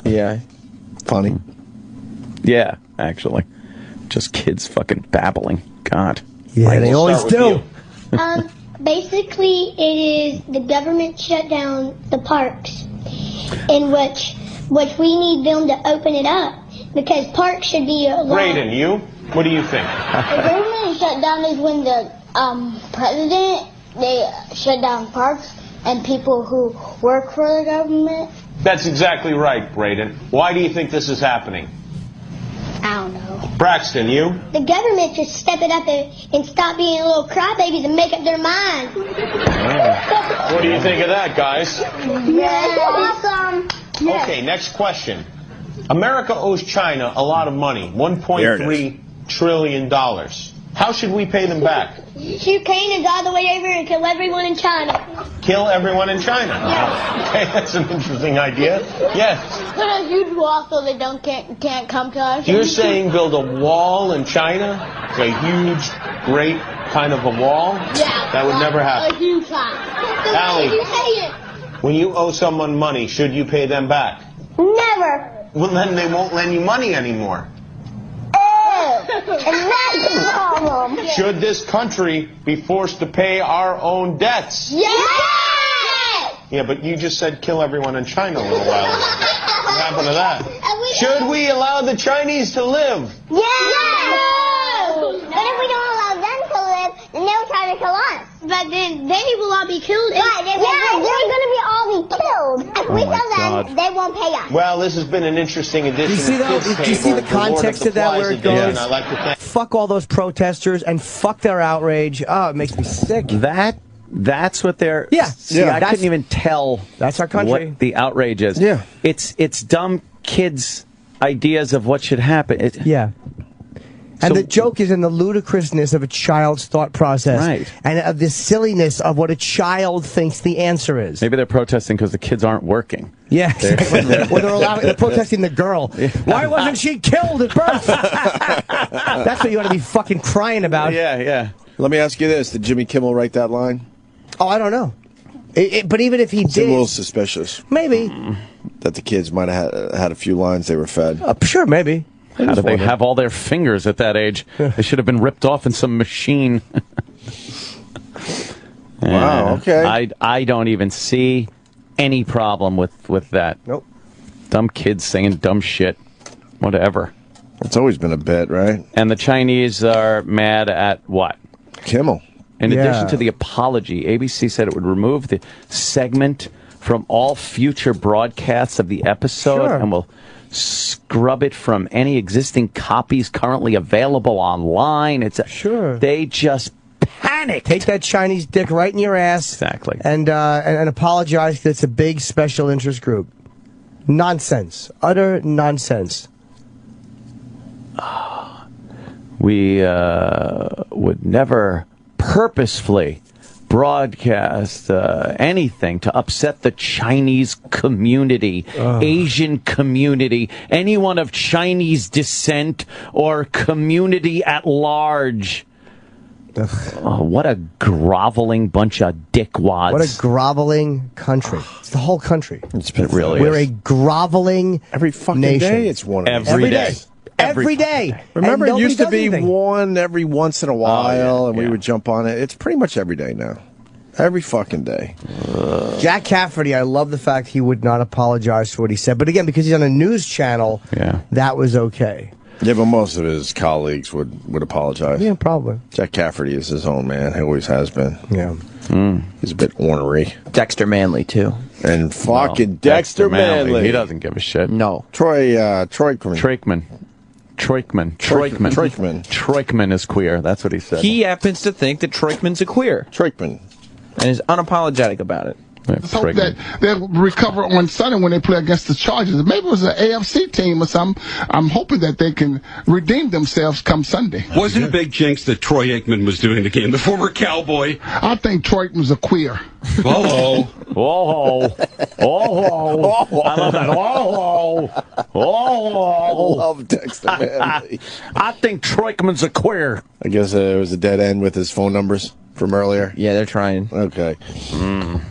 Yeah. Funny. Yeah, actually. Just kids fucking babbling. God. Yeah, they always do. Basically, it is the government shut down the parks, in which we need them to open it up, because parks should be allowed. Braden, you? What do you think? The government shutdown is when the president, they shut down parks and people who work for the government. That's exactly right, Braden. Why do you think this is happening? I don't know. Braxton, you? The government should step it up and stop being little crybabies and make up their minds. What do you think of that, guys? That's awesome. Okay, next question. America owes China a lot of money, $1.3 trillion. How should we pay them back? Shoot canes all the way over and kill everyone in China. Kill everyone in China? Yeah. Okay, that's an interesting idea. Yes. Put a huge wall so they can't come to us. You're saying build a wall in China? A huge, great kind of a wall? Yeah. That would never happen. A huge one. Allie, when you owe someone money, should you pay them back? Never. Well, then they won't lend you money anymore. And that's the problem. Should this country be forced to pay our own debts? Yes! Yeah, but you just said kill everyone in China a little while ago. What happened to that? Should we allow the Chinese to live? Yes! But if we don't allow them to live, then they'll try to kill us. But then they will all be killed. Right, they're going to be all killed. If we tell them, they won't pay us. Well, this has been an interesting edition of Kids Do you see the Table, context of that where it edition. goes, I'd like to thank fuck all those protesters and fuck their outrage. Oh, it makes me sick. That's what they're... Yeah. See, I couldn't even tell that's our country. What the outrage is. Yeah. It's dumb kids' ideas of what should happen. Yeah. And the joke is in the ludicrousness of a child's thought process. Right. And of the silliness of what a child thinks the answer is. Maybe they're protesting because the kids aren't working. Yeah, exactly. Or they're protesting the girl. Yeah. Why wasn't she killed at birth? That's what you ought to be fucking crying about. Yeah. Let me ask you this. Did Jimmy Kimmel write that line? Oh, I don't know. But even if he It's did... a little suspicious. Maybe. That the kids might have had a few lines they were fed. Sure, maybe. How did they have all their fingers at that age? They should have been ripped off in some machine. Wow, okay. I don't even see any problem with that. Nope. Dumb kids saying dumb shit. Whatever. It's always been a bit, right? And the Chinese are mad at what? Kimmel. In addition to the apology, ABC said it would remove the segment from all future broadcasts of the episode and will scrub it from any existing copies currently available online. They just panicked. Take that Chinese dick right in your ass. Exactly. And apologize because it's a big special interest group. Nonsense. Utter nonsense. We would never purposefully broadcast anything to upset the Chinese community, Asian community, anyone of Chinese descent, or community at large. What a groveling bunch of dickwads. What a groveling country. It's the whole country. We're a groveling every fucking nation. day. It's one of every day. Every day. Remember, And it used to nobody be does anything. one every once in a while, and we would jump on it. It's pretty much every day now. Every fucking day. Jack Cafferty, I love the fact he would not apologize for what he said. But again, because he's on a news channel, that was okay. Yeah, but most of his colleagues would apologize. Yeah, probably. Jack Cafferty is his own man. He always has been. Yeah. He's a bit ornery. Dexter Manley, too. And fucking Dexter Manley. He doesn't give a shit. No. Troikman is queer. That's what he said. He happens to think that Troikman's a queer. Troikman. And is unapologetic about it. Let's hope that they'll recover on Sunday when they play against the Chargers. Maybe it was an AFC team or something. I'm hoping that they can redeem themselves come Sunday. Wasn't a big jinx that Troy Aikman was doing the game, the former Cowboy? I think Troy was a queer. Oh, I love that. I love Dexter Manley. I think Troikman's a queer. I guess it was a dead end with his phone numbers from earlier. Yeah, they're trying. Okay.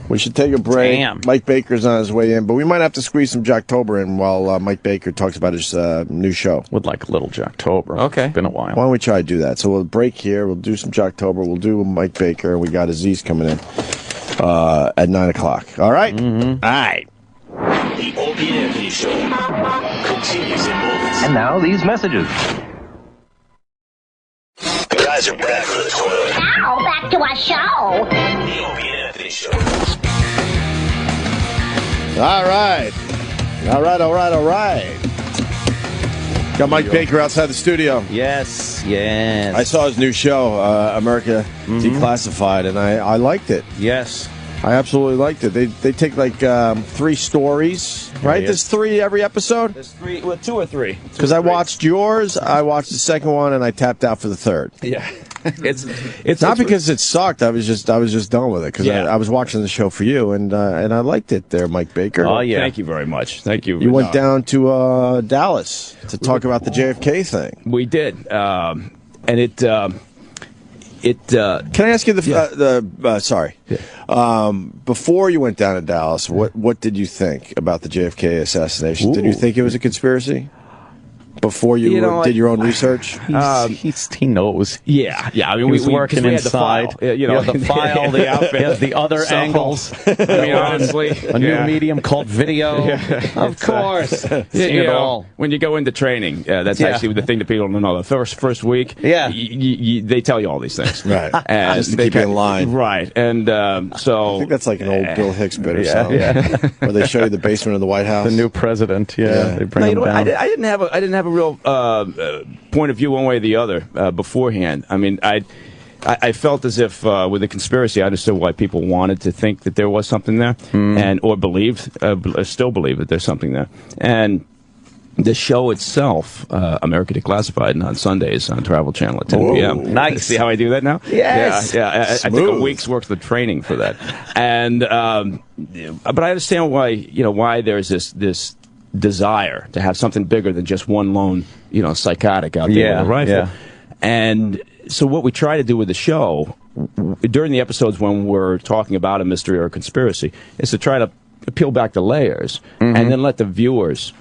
We should take a break. Damn. Mike Baker's on his way in, but we might have to squeeze some Jocktober in while Mike Baker talks about his new show. Would like a little Jocktober. Okay. It's been a while. Why don't we try to do that? So we'll break here. We'll do some Jocktober. We'll do Mike Baker. We got Aziz coming in at 9 o'clock. All right? All right. The Opie and Anthony Show continues in moments. And now these messages. The guys are back from the toilet. Now, back to our show. The Opie and Anthony Show. All right. All right. Got Mike Baker outside the studio. Yes. I saw his new show, America Declassified, and I liked it. Yes. I absolutely liked it. They take like 3 stories, right? There's 3 every episode? There's 3, 2 or 3. Because I watched yours, I watched the second one, and I tapped out for the third. Yeah. It's not because it sucked. I was just done with it because I was watching the show for you, and I liked it there, Mike Baker. Oh yeah, thank you very much. Thank you. You went down to Dallas to talk about the JFK thing. We did, and it. Can I ask you sorry? Before you went down to Dallas, what did you think about the JFK assassination? Did you think it was a conspiracy? Before you did your own research? He knows. Yeah. I mean, we was working inside. The file, the outfit, the other angles. I mean, honestly, a new medium called video. Of course. When you go into training, that's actually the thing that people don't know. The first week, they tell you all these things, right? And just to keep you in line, right? And so I think that's like an old Bill Hicks bit or something, where they show you the basement of the White House, the new president. They bring him down. I didn't have a real point of view one way or the other beforehand. I mean, I felt as if with the conspiracy, I understood why people wanted to think that there was something there, or still believe that there's something there. And the show itself, America Declassified, on Sundays on Travel Channel at 10 p.m. Nice. See how I do that now? Yes. Yeah. I took a week's worth of training for that, and but I understand why there's this desire to have something bigger than just one lone, psychotic out there with a rifle. Yeah. And so what we try to do with the show, during the episodes when we're talking about a mystery or a conspiracy, is to try to peel back the layers and then let the viewers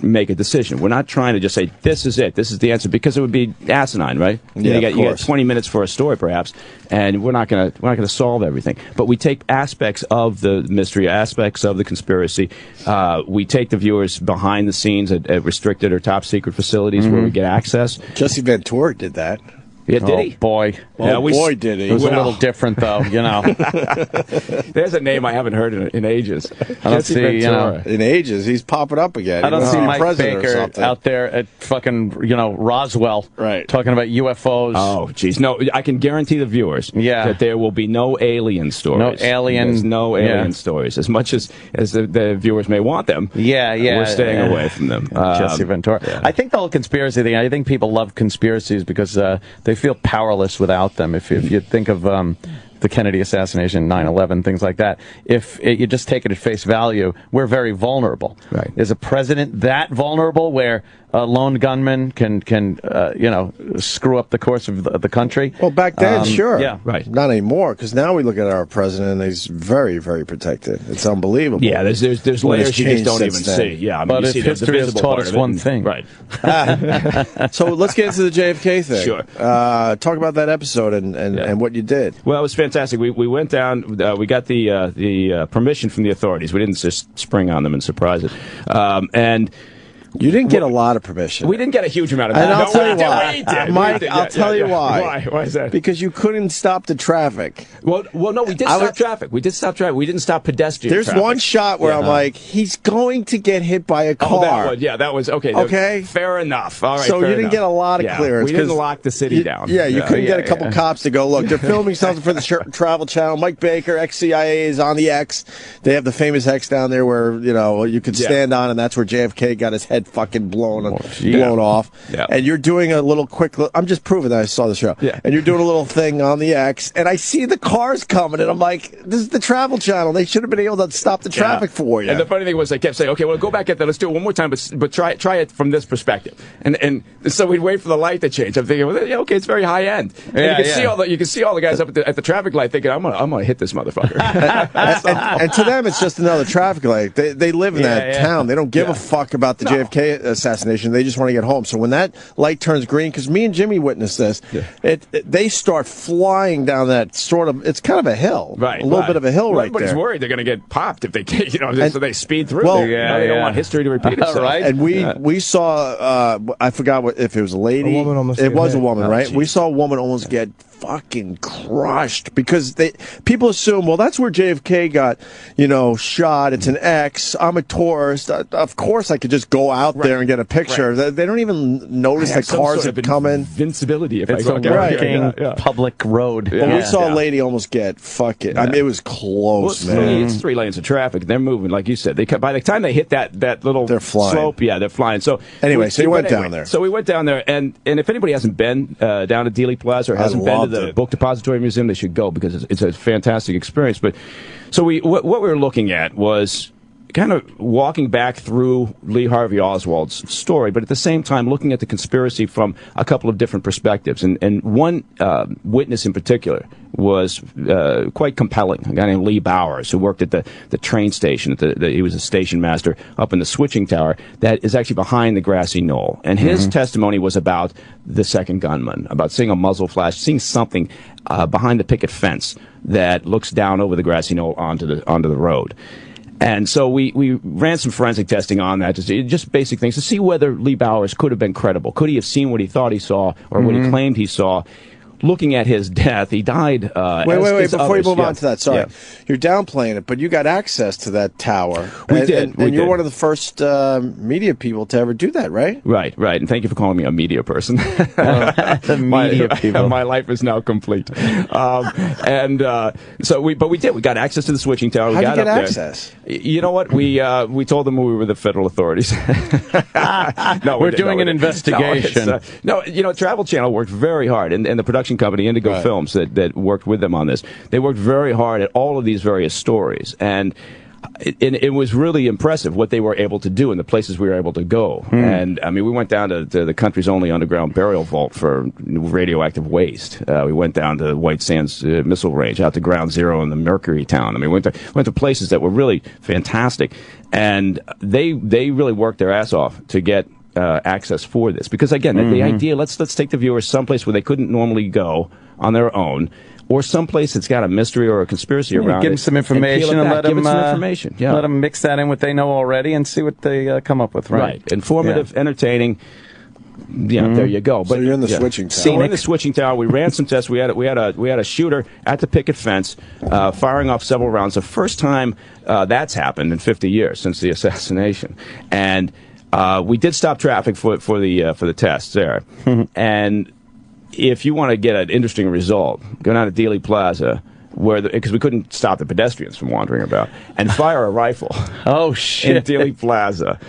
make a decision. We're not trying to just say, this is it, this is the answer, because it would be asinine, right? Yeah, you got 20 minutes for a story, perhaps, and we're not gonna solve everything. But we take aspects of the mystery, aspects of the conspiracy. We take the viewers behind the scenes at restricted or top secret facilities where we get access. Jesse Ventura did that. Yeah, did he? Boy. Boy, did he. It was a little different, though, you know. There's a name I haven't heard in ages. I don't see, in ages. He's popping up again. I don't see Mike Baker out there at fucking, Roswell talking about UFOs. Oh, jeez. No, I can guarantee the viewers that there will be no alien stories. No alien. There's no alien stories. As much as the viewers may want them, we're staying away from them. Jesse Ventura. Yeah. I think the whole conspiracy thing, I think people love conspiracies because they feel powerless without them. If you think of the Kennedy assassination, 9/11, things like that, if you just take it at face value, we're very vulnerable. Right. Is a president that vulnerable where a lone gunman can screw up the course of the country? Well, back then, sure. Yeah. Right. Not anymore, because now we look at our president and he's very, very protected. It's unbelievable. Yeah, there's layers you just don't even see. Yeah, I mean, but you if see history has taught us one thing. Right. So let's get into the JFK thing. Sure. Talk about that episode and what you did. Well, it was fantastic. We went down. We got the permission from the authorities. We didn't just spring on them and surprise it. And you didn't get a lot of permission. We didn't get a huge amount of permission. permission. And I'll tell you why. Mike, I'll tell you why. Why? Why is that? Because you couldn't stop the traffic. Well, no, we did stop traffic. We did stop traffic. We didn't stop pedestrian traffic. There's one shot where I'm like, he's going to get hit by a car. Oh, that one. Yeah, that was okay. Okay. Fair enough. All right. So you didn't get a lot of clearance. We didn't lock the city down. Yeah, you couldn't get a couple cops to go, look, they're filming something for the Travel Channel. Mike Baker, ex-CIA, is on the X. They have the famous X down there where, you could stand on, and that's where JFK got his head fucking blown off. Yeah. And you're doing a little quick, I'm just proving that I saw the show. Yeah. And you're doing a little thing on the X, and I see the cars coming, and I'm like, this is the Travel Channel. They should have been able to stop the traffic for you. And the funny thing was, they kept saying, okay, well, go back at that. Let's do it one more time, but try it from this perspective. And so we'd wait for the light to change. I'm thinking, well, yeah, okay, it's very high end. And you can see all the guys up at the traffic light thinking, I'm gonna hit this motherfucker. and to them, it's just another traffic light. They live in that town. They don't give a fuck about the JFK assassination. They just want to get home. So when that light turns green, because me and Jimmy witnessed this, they start flying down that sort of, it's kind of a hill. Right. A little bit of a hill right there. Everybody's worried they're going to get popped if they can't, so they speed through. Well, they don't want history to repeat itself. Right. And we saw, I forgot if it was a lady. A woman almost it was a woman, right? Geez. We saw a woman almost get fucking crushed because people assume, well, that's where JFK got, shot. It's an X. I'm a tourist. Of course, I could just go out there and get a picture. Right. They don't even notice that cars have come in. Invincibility. If it's I go a working public road. Well, we saw a lady almost get fucking. I mean, it was close, man. It's 3 lanes of traffic. They're moving, like you said. By the time they hit that little slope, they're flying. So anyway, so you went down there. So we went down there, and if anybody hasn't been down to Dealey Plaza or hasn't been to the Book Depository Museum, they should go because it's a fantastic experience. But so what we were looking at was kind of walking back through Lee Harvey Oswald's story, but at the same time looking at the conspiracy from a couple of different perspectives. And one witness in particular was quite compelling, a guy named Lee Bowers, who worked at the train station. He was a station master up in the switching tower that is actually behind the grassy knoll. And his testimony was about the second gunman, about seeing a muzzle flash, seeing something behind the picket fence that looks down over the grassy knoll onto the road. And so we ran some forensic testing on that, just basic things, to see whether Lee Bowers could have been credible. Could he have seen what he thought he saw or what he claimed he saw? Looking at his death, he died. Wait! Before you move on to that, sorry, you're downplaying it, but you got access to that tower. We did. And you're one of the first media people to ever do that, right? Right. And thank you for calling me a media person. The media people. My life is now complete. So we did. We got access to the switching tower. How did you get access? You know what? We told them we were the federal authorities. No, we're doing an investigation. Travel Channel worked very hard, and the production company Indigo Films that worked with them on this. They worked very hard at all of these various stories, and it was really impressive what they were able to do and the places we were able to go. And I mean, we went down to the country's only underground burial vault for radioactive waste. We went down to White Sands Missile Range, out to Ground Zero in the Mercury Town. I mean, went to places that were really fantastic, and they really worked their ass off to get access for this. Because again, the idea, let's take the viewers someplace where they couldn't normally go on their own, or someplace that's got a mystery or a conspiracy around it. Give them some information and let them some information. Yeah. Let them mix that in what they know already and see what they come up with. Right. Informative, entertaining. Yeah, there you go. But so you're in the switching tower. So we're in the switching tower. We ran some tests. We had a shooter at the picket fence, firing off several rounds. The first time that's happened in 50 years since the assassination, and we did stop traffic for the tests there, and. If you want to get an interesting result, go down to Dealey Plaza, because we couldn't stop the pedestrians from wandering about, and fire a rifle. Oh shit! In Dealey Plaza.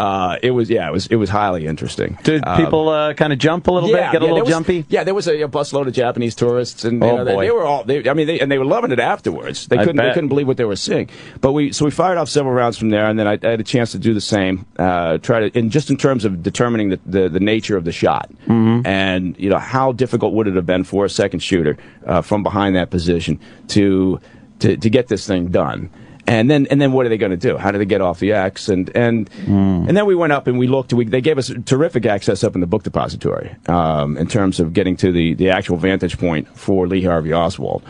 It was highly interesting. Did people kind of jump a little bit, get a little jumpy? Yeah, there was a busload of Japanese tourists, and boy. they were all. They were loving it afterwards. They couldn't believe what they were seeing. But we fired off several rounds from there, and then I had a chance to do the same. In terms of determining the nature of the shot, and how difficult would it have been for a second shooter from behind that position to get this thing done. And then what are they going to do? How do they get off the X? And then we went up and we looked. They gave us terrific access up in the book depository in terms of getting to the actual vantage point for Lee Harvey Oswald.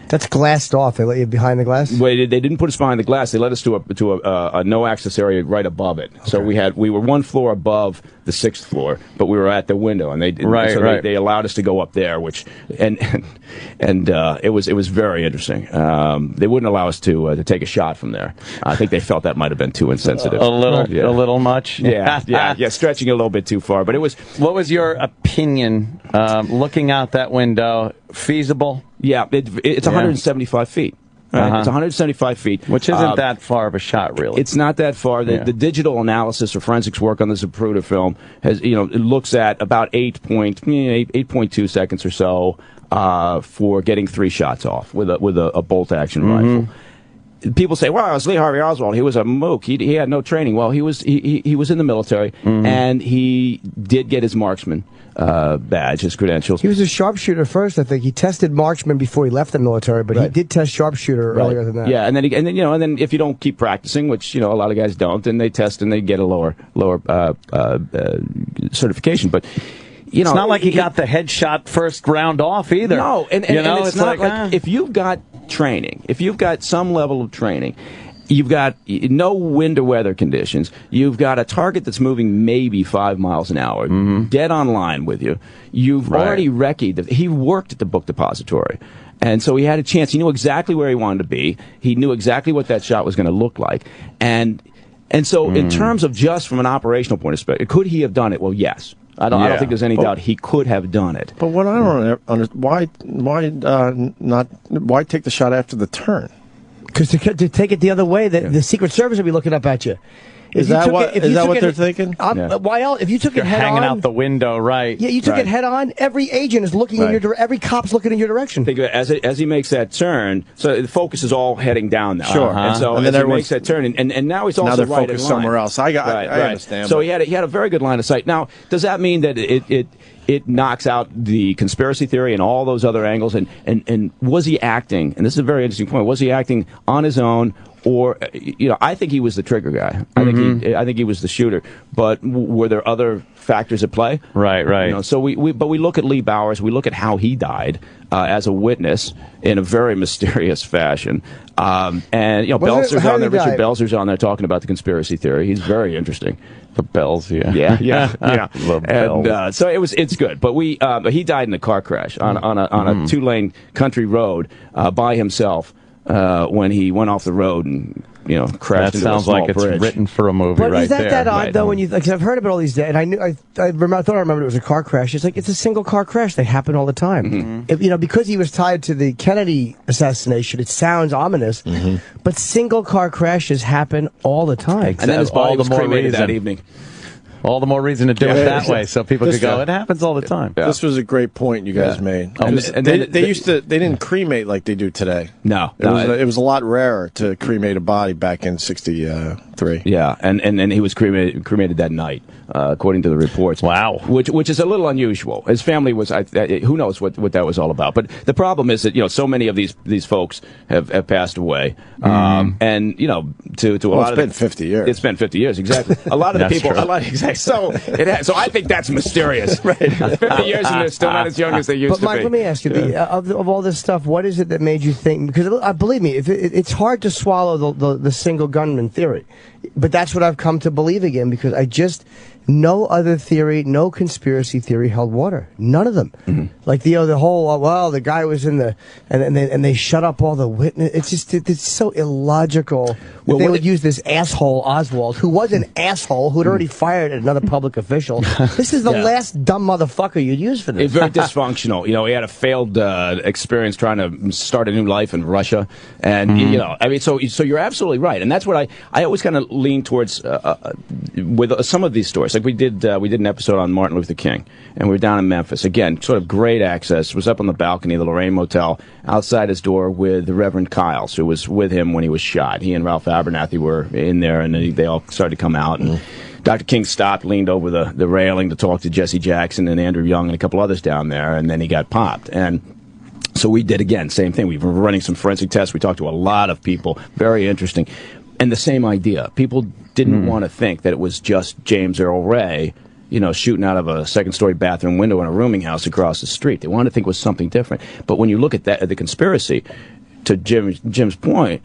That's glassed off. They let you behind the glass? Well, they didn't put us behind the glass. They let us to a no access area right above it. Okay. So we were one floor above the 6th floor, but we were at the window, and they allowed us to go up there, and it was very interesting. They wouldn't allow us to take a shot from there. I think they felt that might have been too insensitive. A little much. Yeah, stretching it a little bit too far. But it was. What was your opinion looking out that window? Feasible? Yeah, it's 175 feet. Right? It's 175 feet. Which isn't that far of a shot, really. It's not that far. The digital analysis or forensics work on the Zapruder film has, it looks at about 8.2 seconds or so for getting 3 shots off with a bolt action rifle. People say, "Well, it was Lee Harvey Oswald. He was a mook. He had no training." Well, he was in the military, and he did get his marksman badge, his credentials. He was a sharpshooter first, I think. He tested marksman before he left the military, but he did test sharpshooter earlier than that. Yeah, and then if you don't keep practicing, which a lot of guys don't, then they test and they get a lower certification, but. It's not like he got the headshot first round off either. No, and it's not like if you've got training, if you've got some level of training, you've got no wind or weather conditions, you've got a target that's moving maybe 5 miles an hour, dead on line with you. You've already recce. He worked at the book depository. And so he had a chance. He knew exactly where he wanted to be. He knew exactly what that shot was going to look like. And so in terms of just from an operational point of view, could he have done it? Well, yes. I don't think there's any doubt he could have done it. But what I don't understand, why take the shot after the turn? Because to take it the other way, the Secret Service would be looking up at you. Is that what they're thinking? Why else? If you took it head hanging on, out the window, right? Yeah, you took it head on. Every agent is looking in your every cop's looking in your direction. Think of it, as he makes that turn, so the focus is all heading down now. Sure. And so as he makes that turn, and now he's also they're focused somewhere else. I understand. So he had a very good line of sight. Now, does that mean that it knocks out the conspiracy theory and all those other angles? And was he acting? And this is a very interesting point. Was he acting on his own? Or, I think he was the trigger guy. I think he was the shooter. But were there other factors at play? Right. So we look at Lee Bowers. We look at how he died as a witness in a very mysterious fashion. And Belzer's on there. Richard Belzer's on there talking about the conspiracy theory. He's very interesting. The bells, yeah. And so it's good. But he died in a car crash on a 2-lane country road by himself. When he went off the road and crashed into a small bridge. That sounds like it's written for a movie, but right there. Is that odd though? When cause I've heard about all these, and I thought I remembered it was a car crash. It's like it's a single car crash. They happen all the time. Because he was tied to the Kennedy assassination, it sounds ominous. But single car crashes happen all the time. And then his body was cremated that evening. All the more reason to do it that way, so people could go, it happens all the time. Yeah. This was a great point you guys made. And they didn't cremate like they do today. No. It was a lot rarer to cremate a body back in 63. Yeah, and he was cremated that night, according to the reports. Wow. Which is a little unusual. His family was, who knows what that was all about. But the problem is that, so many of these folks have passed away. And, to a lot of... It's been 50 years. It's been 50 years, exactly. A lot of the people... Exactly. So I think that's mysterious. Right. 50 years and they're still not as young as they used to be. But Mike, let me ask you, of all this stuff, what is it that made you think? Because believe me, it's hard to swallow the single gunman theory. But that's what I've come to believe again, because no other theory, no conspiracy theory held water. None of them. Like the whole, the guy was in the, and they shut up all the witnesses. It's so illogical. They would use this asshole Oswald, who was an asshole, who had already fired another public official. This is the last dumb motherfucker you'd use for this. It's very dysfunctional. He had a failed experience trying to start a new life in Russia, and so you're absolutely right, and that's what I always kind of lean towards with some of these stories. Like we did an episode on Martin Luther King, and we were down in Memphis. Again, sort of great access. Was up on the balcony of the Lorraine Motel outside his door with the Reverend Kyles, who was with him when he was shot. He and Ralph Abernathy were in there, and they all started to come out. And Dr. King stopped, leaned over the railing to talk to Jesse Jackson and Andrew Young and a couple others down there, and then he got popped. And so we did, again, same thing. We were running some forensic tests. We talked to a lot of people. Very interesting. And the same idea. People didn't want to think that it was just James Earl Ray, shooting out of a second-story bathroom window in a rooming house across the street. They wanted to think it was something different. But when you look at the conspiracy, to Jim's point,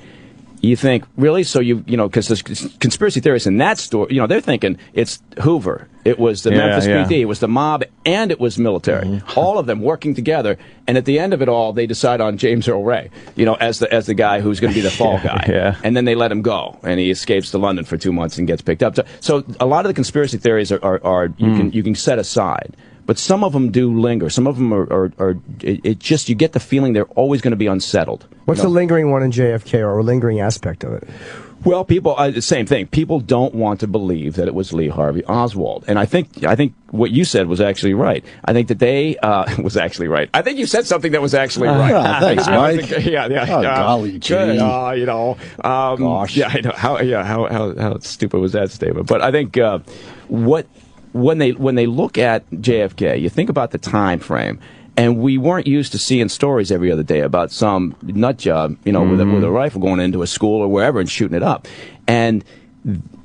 you think, really? So because there's conspiracy theorists in that story, they're thinking it's Hoover, it was the Memphis PD, it was the mob, and it was military. All of them working together, and at the end of it all, they decide on James Earl Ray, as the guy who's going to be the fall guy. And then they let him go, and he escapes to London for 2 months and gets picked up. So a lot of the conspiracy theories are you can set aside. But some of them do linger. Some of them are you get the feeling they're always going to be unsettled. What's the lingering one in JFK, or a lingering aspect of it? Well, people, same thing. People don't want to believe that it was Lee Harvey Oswald. And I think what you said was actually right. I think that they was actually right. I think you said something that was actually right. Thanks, Mike. Oh, golly gee. Good. Gosh. Yeah, I know. How stupid was that statement? But I think when they look at JFK, you think about the time frame, and we weren't used to seeing stories every other day about some nut job, with a rifle going into a school or wherever and shooting it up, and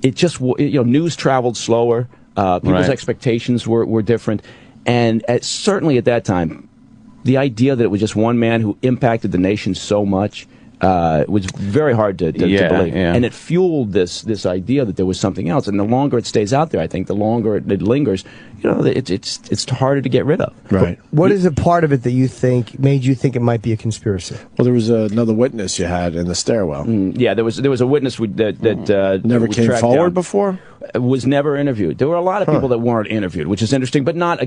it just news traveled slower. People's expectations were different, and certainly at that time, the idea that it was just one man who impacted the nation so much. It was very hard to believe, and it fueled this idea that there was something else. And the longer it stays out there, I think the longer it lingers, it's harder to get rid of. Right. What is a part of it that made you think it might be a conspiracy? Well, there was another witness you had in the stairwell. There was a witness that never came forward before. Was never interviewed. There were a lot of people that weren't interviewed, which is interesting, but not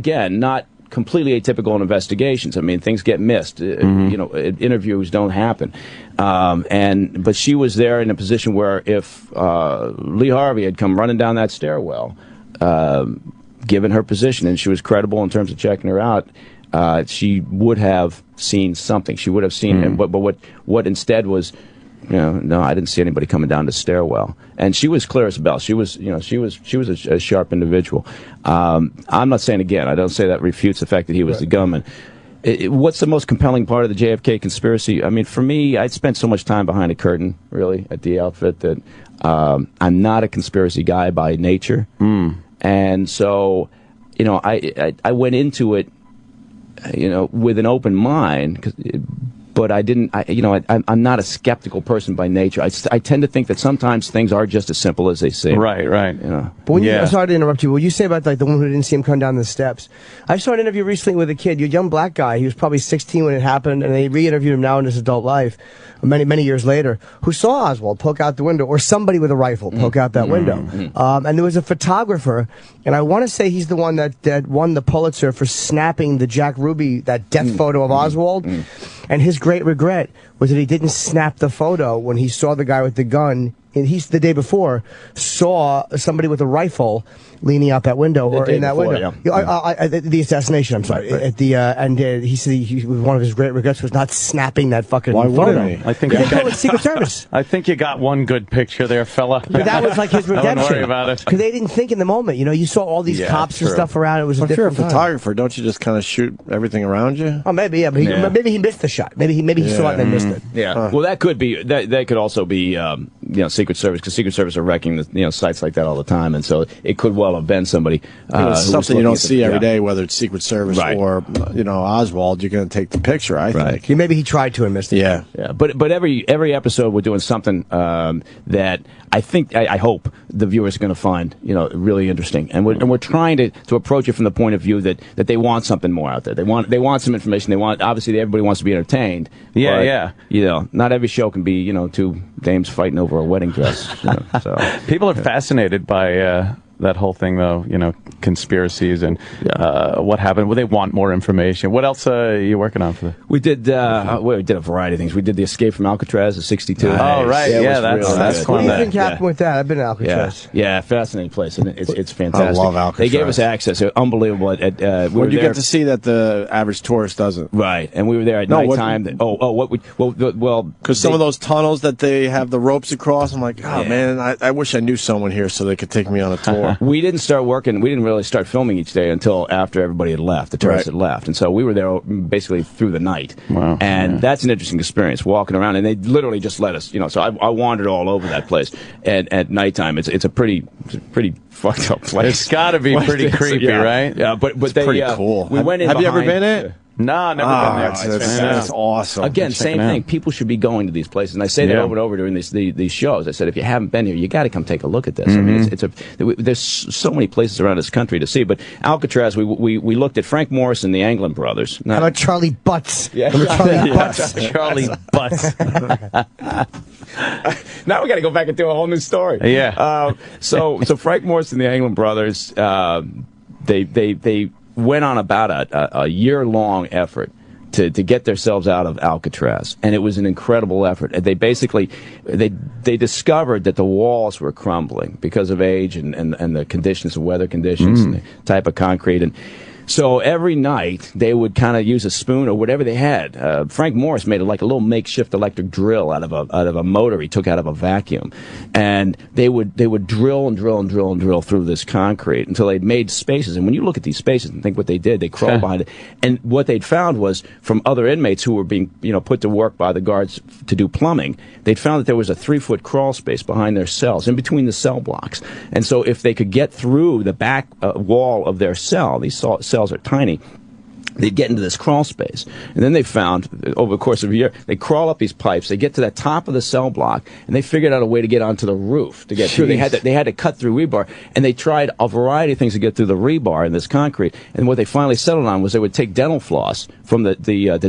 completely atypical in investigations. I mean, things get missed. Interviews don't happen. But she was there in a position where if Lee Harvey had come running down that stairwell, given her position, and she was credible in terms of checking her out, she would have seen something. She would have seen him. But what instead was, no, I didn't see anybody coming down the stairwell. And she was clear as a bell. She was a sharp individual. I'm not saying, again, I don't say that refutes the fact that he was the gunman. What's the most compelling part of the JFK conspiracy? I mean, for me, I'd spent so much time behind a curtain, really, at the outfit, that I'm not a conspiracy guy by nature. And so, I went into it, with an open mind, but I didn't, I'm not a skeptical person by nature. I tend to think that sometimes things are just as simple as they seem. Right. But when I'm sorry to interrupt you. What you say about the one who didn't see him come down the steps? I saw an interview recently with a kid, a young black guy. He was probably 16 when it happened, and they re-interviewed him now in his adult life, many years later, who saw Oswald poke out the window, or somebody with a rifle poke out that window. And there was a photographer, and I want to say he's the one that won the Pulitzer for snapping the Jack Ruby, that death photo of Oswald. And his great regret was that he didn't snap the photo when he saw the guy with the gun and he's the day before saw somebody with a rifle leaning out that window or in that window. Yeah. The assassination. I'm sorry. At the and he said one of his great regrets was not snapping that fucking photo. I think they call it Secret Service. I think you got one good picture there, fella. But that was like his redemption. Don't worry about it. Because they didn't think in the moment. You know, you saw all these cops and stuff around. It was a if you're a different photographer, don't you just kind of shoot everything around you? Oh, maybe, but maybe he missed the shot. Maybe he saw it and then missed it. Yeah. Well, that could be that could also be Secret Service, because Secret Service are wrecking sites like that all the time, and so it could well have been somebody. It's something you don't see every day, whether it's Secret Service or Oswald. You're going to take the picture. I think. Maybe he tried to and missed it. Yeah. But every episode we're doing something that I hope the viewers are going to find really interesting, and we're trying to approach it from the point of view that they want something more out there. They want some information. Obviously everybody wants to be entertained. Yeah. But, not every show can be two dames fighting over a wedding dress. So people are fascinated by that whole thing, though, conspiracies and what happened. Well, they want more information. What else are you working on for that? We did we did a variety of things. We did the escape from Alcatraz at 62. Nice. Oh, right. That's cool. What do you think happened with that? I've been to Alcatraz. Yeah, fascinating place, and it's fantastic. I love Alcatraz. They gave us access. Unbelievable. You get to see that the average tourist doesn't. Right, and we were there at nighttime. Because some of those tunnels that they have the ropes across, I'm like, man, I wish I knew someone here so they could take me on a tour. We didn't start working. We didn't really start filming each day until after everybody had left. The tourists had left, and so we were there basically through the night. Wow. And that's an interesting experience, walking around. And they literally just let us, So I wandered all over that place. And at nighttime, it's a pretty fucked up place. It's got to be pretty creepy, right? Yeah, but it's pretty cool. We went in. Have you ever been in it? No, never been there. That's awesome. Again, same thing. People should be going to these places, and I say that over and over during these shows. I said, if you haven't been here, you got to come take a look at this. I mean, there's so many places around this country to see. But Alcatraz, we looked at Frank Morris and the Anglin brothers. How about Charlie Butts? Yeah, Charlie Butts. Now we got to go back and do a whole new story. Yeah. So Frank Morris and the Anglin brothers, they went on about a year-long effort to get themselves out of Alcatraz, and it was an incredible effort. They basically they discovered that the walls were crumbling because of age and the conditions, the weather conditions, and the type of concrete. And so every night they would kind of use a spoon or whatever they had. Frank Morris made a little makeshift electric drill out of a motor he took out of a vacuum, and they would drill and drill and drill and drill through this concrete until they'd made spaces. And when you look at these spaces and think what they did, they crawled behind it. And what they'd found was from other inmates who were being put to work by the guards to do plumbing, they'd found that there was a 3-foot crawl space behind their cells, in between the cell blocks. And so if they could get through the back wall of their cell, these cells are tiny, they'd get into this crawl space. And then they found, over the course of a year, they crawl up these pipes, they get to the top of the cell block, and they figured out a way to get onto the roof to get through. They had to cut through rebar, and they tried a variety of things to get through the rebar in this concrete. And what they finally settled on was they would take dental floss from the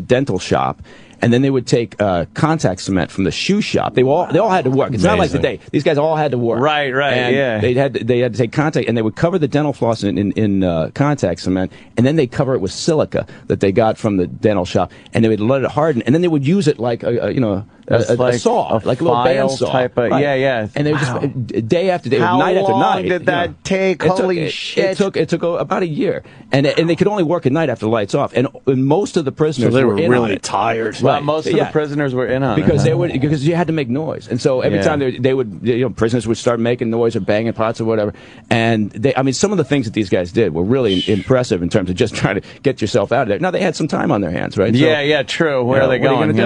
dental shop, and then they would take contact cement from the shoe shop. They all had to work. It's not like today. These guys all had to work. Right, and they had to take contact, and they would cover the dental floss in contact cement, and then they cover it with silica that they got from the dental shop, and they would let it harden, and then they would use it like a saw, like a little bandsaw type of, yeah. And they would just day after day, night after night. How long did that take? Holy shit! It took about a year, and they could only work at night after the lights off. And most of the prisoners were in really on it. tired. Well, most of the prisoners were in on it because you had to make noise, and so every time they would prisoners would start making noise or banging pots or whatever. And some of the things that these guys did were really impressive in terms of just trying to get yourself out of there. Now they had some time on their hands, right? So, true. Where are they going?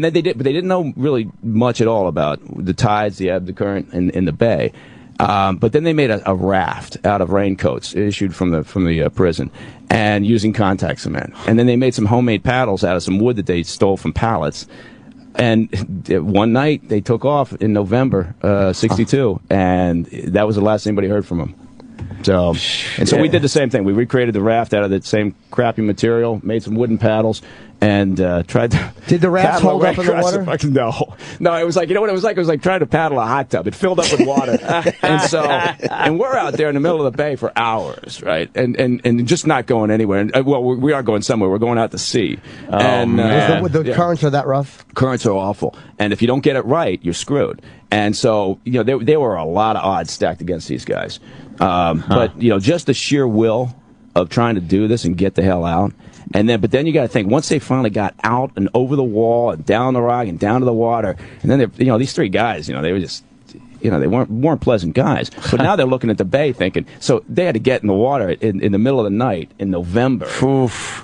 And then they didn't know really much at all about the tides, the ebb, the current in the bay. But then they made a raft out of raincoats issued from the prison, and using contact cement. And then they made some homemade paddles out of some wood that they stole from pallets. And one night they took off in November '62, and that was the last anybody heard from them. So we did the same thing. We recreated the raft out of that same crappy material, made some wooden paddles, and tried to. Did the raft hold up in the water? No. It was like, you know what it was like? It was like trying to paddle a hot tub. It filled up with water, and we're out there in the middle of the bay for hours, right? And just not going anywhere. And, well, we are going somewhere. We're going out to sea. The currents are that rough. Currents are awful, and if you don't get it right, you're screwed. And so, there were a lot of odds stacked against these guys. But just the sheer will of trying to do this and get the hell out. But then you got to think, once they finally got out and over the wall and down the rock and down to the water, and then these three guys, they were just, they weren't pleasant guys. But now they're looking at the bay thinking, so they had to get in the water in the middle of the night in November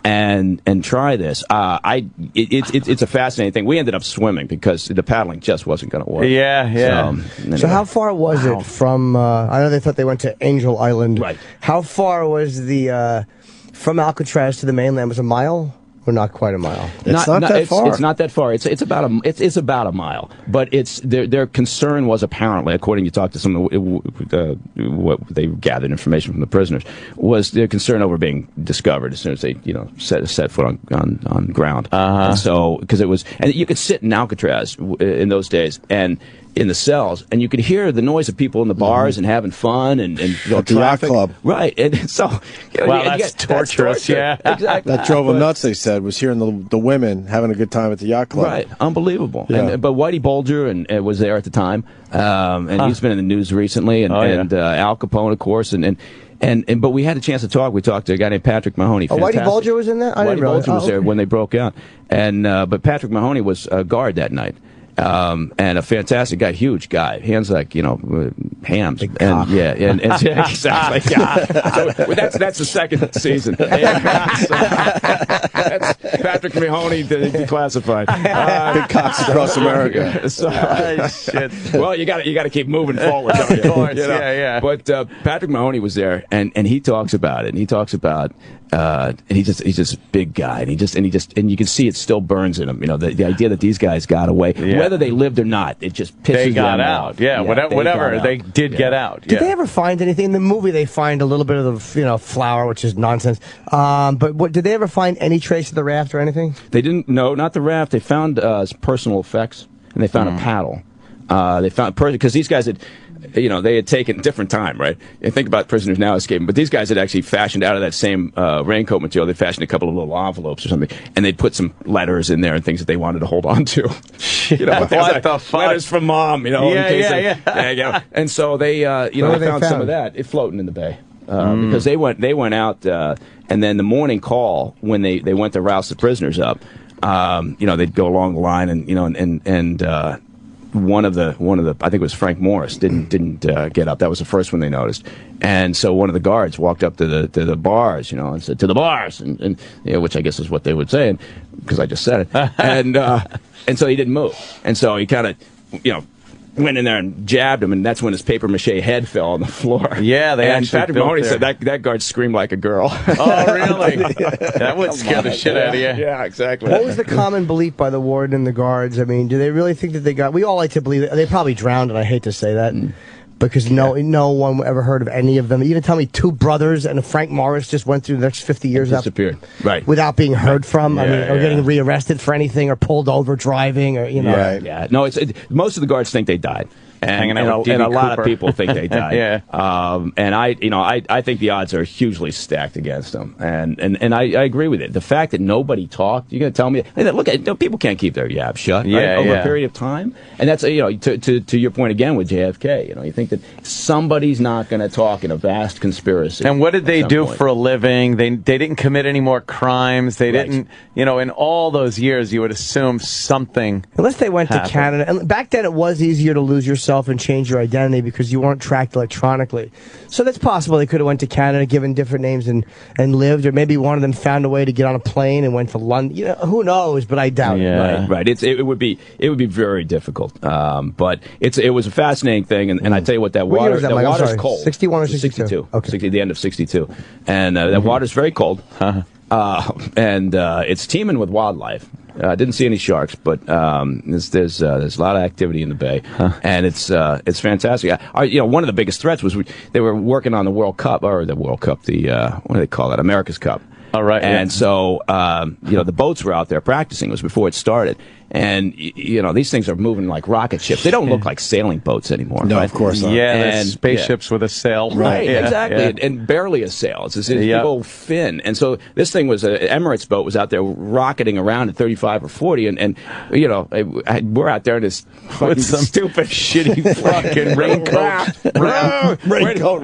and try this. It's a fascinating thing. We ended up swimming because the paddling just wasn't going to work. Yeah. So how far was it from, I know they thought they went to Angel Island. Right. How far was the, from Alcatraz to the mainland? Was a mile? Or not quite a mile. It's not that far. It's not that far. It's about a mile. But their concern was apparently, according to talk to some of what they gathered information from the prisoners, was their concern over being discovered as soon as they set foot on ground. And so because it was, and you could sit in Alcatraz in those days and in the cells, and you could hear the noise of people in the bars and having fun and at the yacht club, right? And so, that's torturous. Yeah, exactly. That drove them nuts. They said was hearing the women having a good time at the yacht club. Right, unbelievable. Yeah. But Whitey Bulger and was there at the time, and he's been in the news recently, and Al Capone, of course, but we had a chance to talk. We talked to a guy named Patrick Mahoney. Whitey Bulger was in that? Whitey Bulger was there when they broke out, but Patrick Mahoney was a guard that night. And a fantastic guy, huge guy, hands like hams, and exactly. So that's the second season. That's Patrick Mahoney declassified. Big cocks across America. Shit. Well, you got to keep moving forward. Of course, yeah. But Patrick Mahoney was there, and he talks about it. And he talks about. And he's just a big guy, and you can see it still burns in him. The idea that these guys got away, whether they lived or not, it just pisses they got them out. off. Yeah, whatever they did get out. Did they ever find anything in the movie? They find a little bit of the flour, which is nonsense. But did they ever find any trace of the raft or anything? They didn't. No, not the raft. They found personal effects, and they found a paddle. They found because these guys had. They had taken different time, right? And think about prisoners now escaping, but these guys had actually fashioned out of that same raincoat material. They fashioned a couple of little envelopes or something, and they'd put some letters in there and things that they wanted to hold on to. What the fuck? Letters from mom, Yeah. And so they, they found some of that floating in the bay because they went out, and then the morning call when they went to rouse the prisoners up, they'd go along the line and one of the I think it was Frank Morris didn't get up. That was the first one they noticed, and so one of the guards walked up to the bars, and said, "To the bars," and which I guess is what they would say, because I just said it, and so he didn't move, and so he kind of went in there and jabbed him, and that's when his paper mache head fell on the floor. Yeah, and Patrick Mahoney said that guard screamed like a girl. Oh, really? That would scare the shit out of you. Yeah, exactly. What was the common belief by the warden and the guards? I mean, do they really think that they got? We all like to believe they probably drowned, and I hate to say that. Because no one ever heard of any of them. You even tell me two brothers and a Frank Morris just went through the next 50 years disappeared, right? Without being heard from. Or getting rearrested for anything, or pulled over driving, or Right. Yeah. No, most of the guards think they died. And a lot of people think they died. And I think the odds are hugely stacked against them. And I agree with it. The fact that nobody talked, you're going to tell me, hey, look, people can't keep their yabs shut over a period of time. And that's to your point again with JFK. You think that somebody's not going to talk in a vast conspiracy. And what did they do for a living? They didn't commit any more crimes. They didn't. In all those years, you would assume something. Unless they went to Canada. And back then, it was easier to lose yourself and change your identity because you weren't tracked electronically. So that's possible. They could have went to Canada, given different names, and lived, or maybe one of them found a way to get on a plane and went to London. Who knows? But I doubt it. Right. It would be very difficult. But it was a fascinating thing, and I tell you what, that water's cold. 61 or 62? Okay. The end of 62, and that water's very cold. And it's teeming with wildlife. Didn't see any sharks, but there's a lot of activity in the bay, and it's fantastic. One of the biggest threats was they were working on the World Cup, what do they call it, America's Cup. All right, and so the boats were out there practicing. It was before it started. And, these things are moving like rocket ships. They don't look like sailing boats anymore. No, right? of course not. Yeah, and spaceships with a sail. Right, Yeah, exactly. yeah. And barely a sail. It's this big old fin. And so this thing was, an Emirates boat was out there rocketing around at 35 or 40. And we're out there in this with some stupid, shitty fucking raincoat.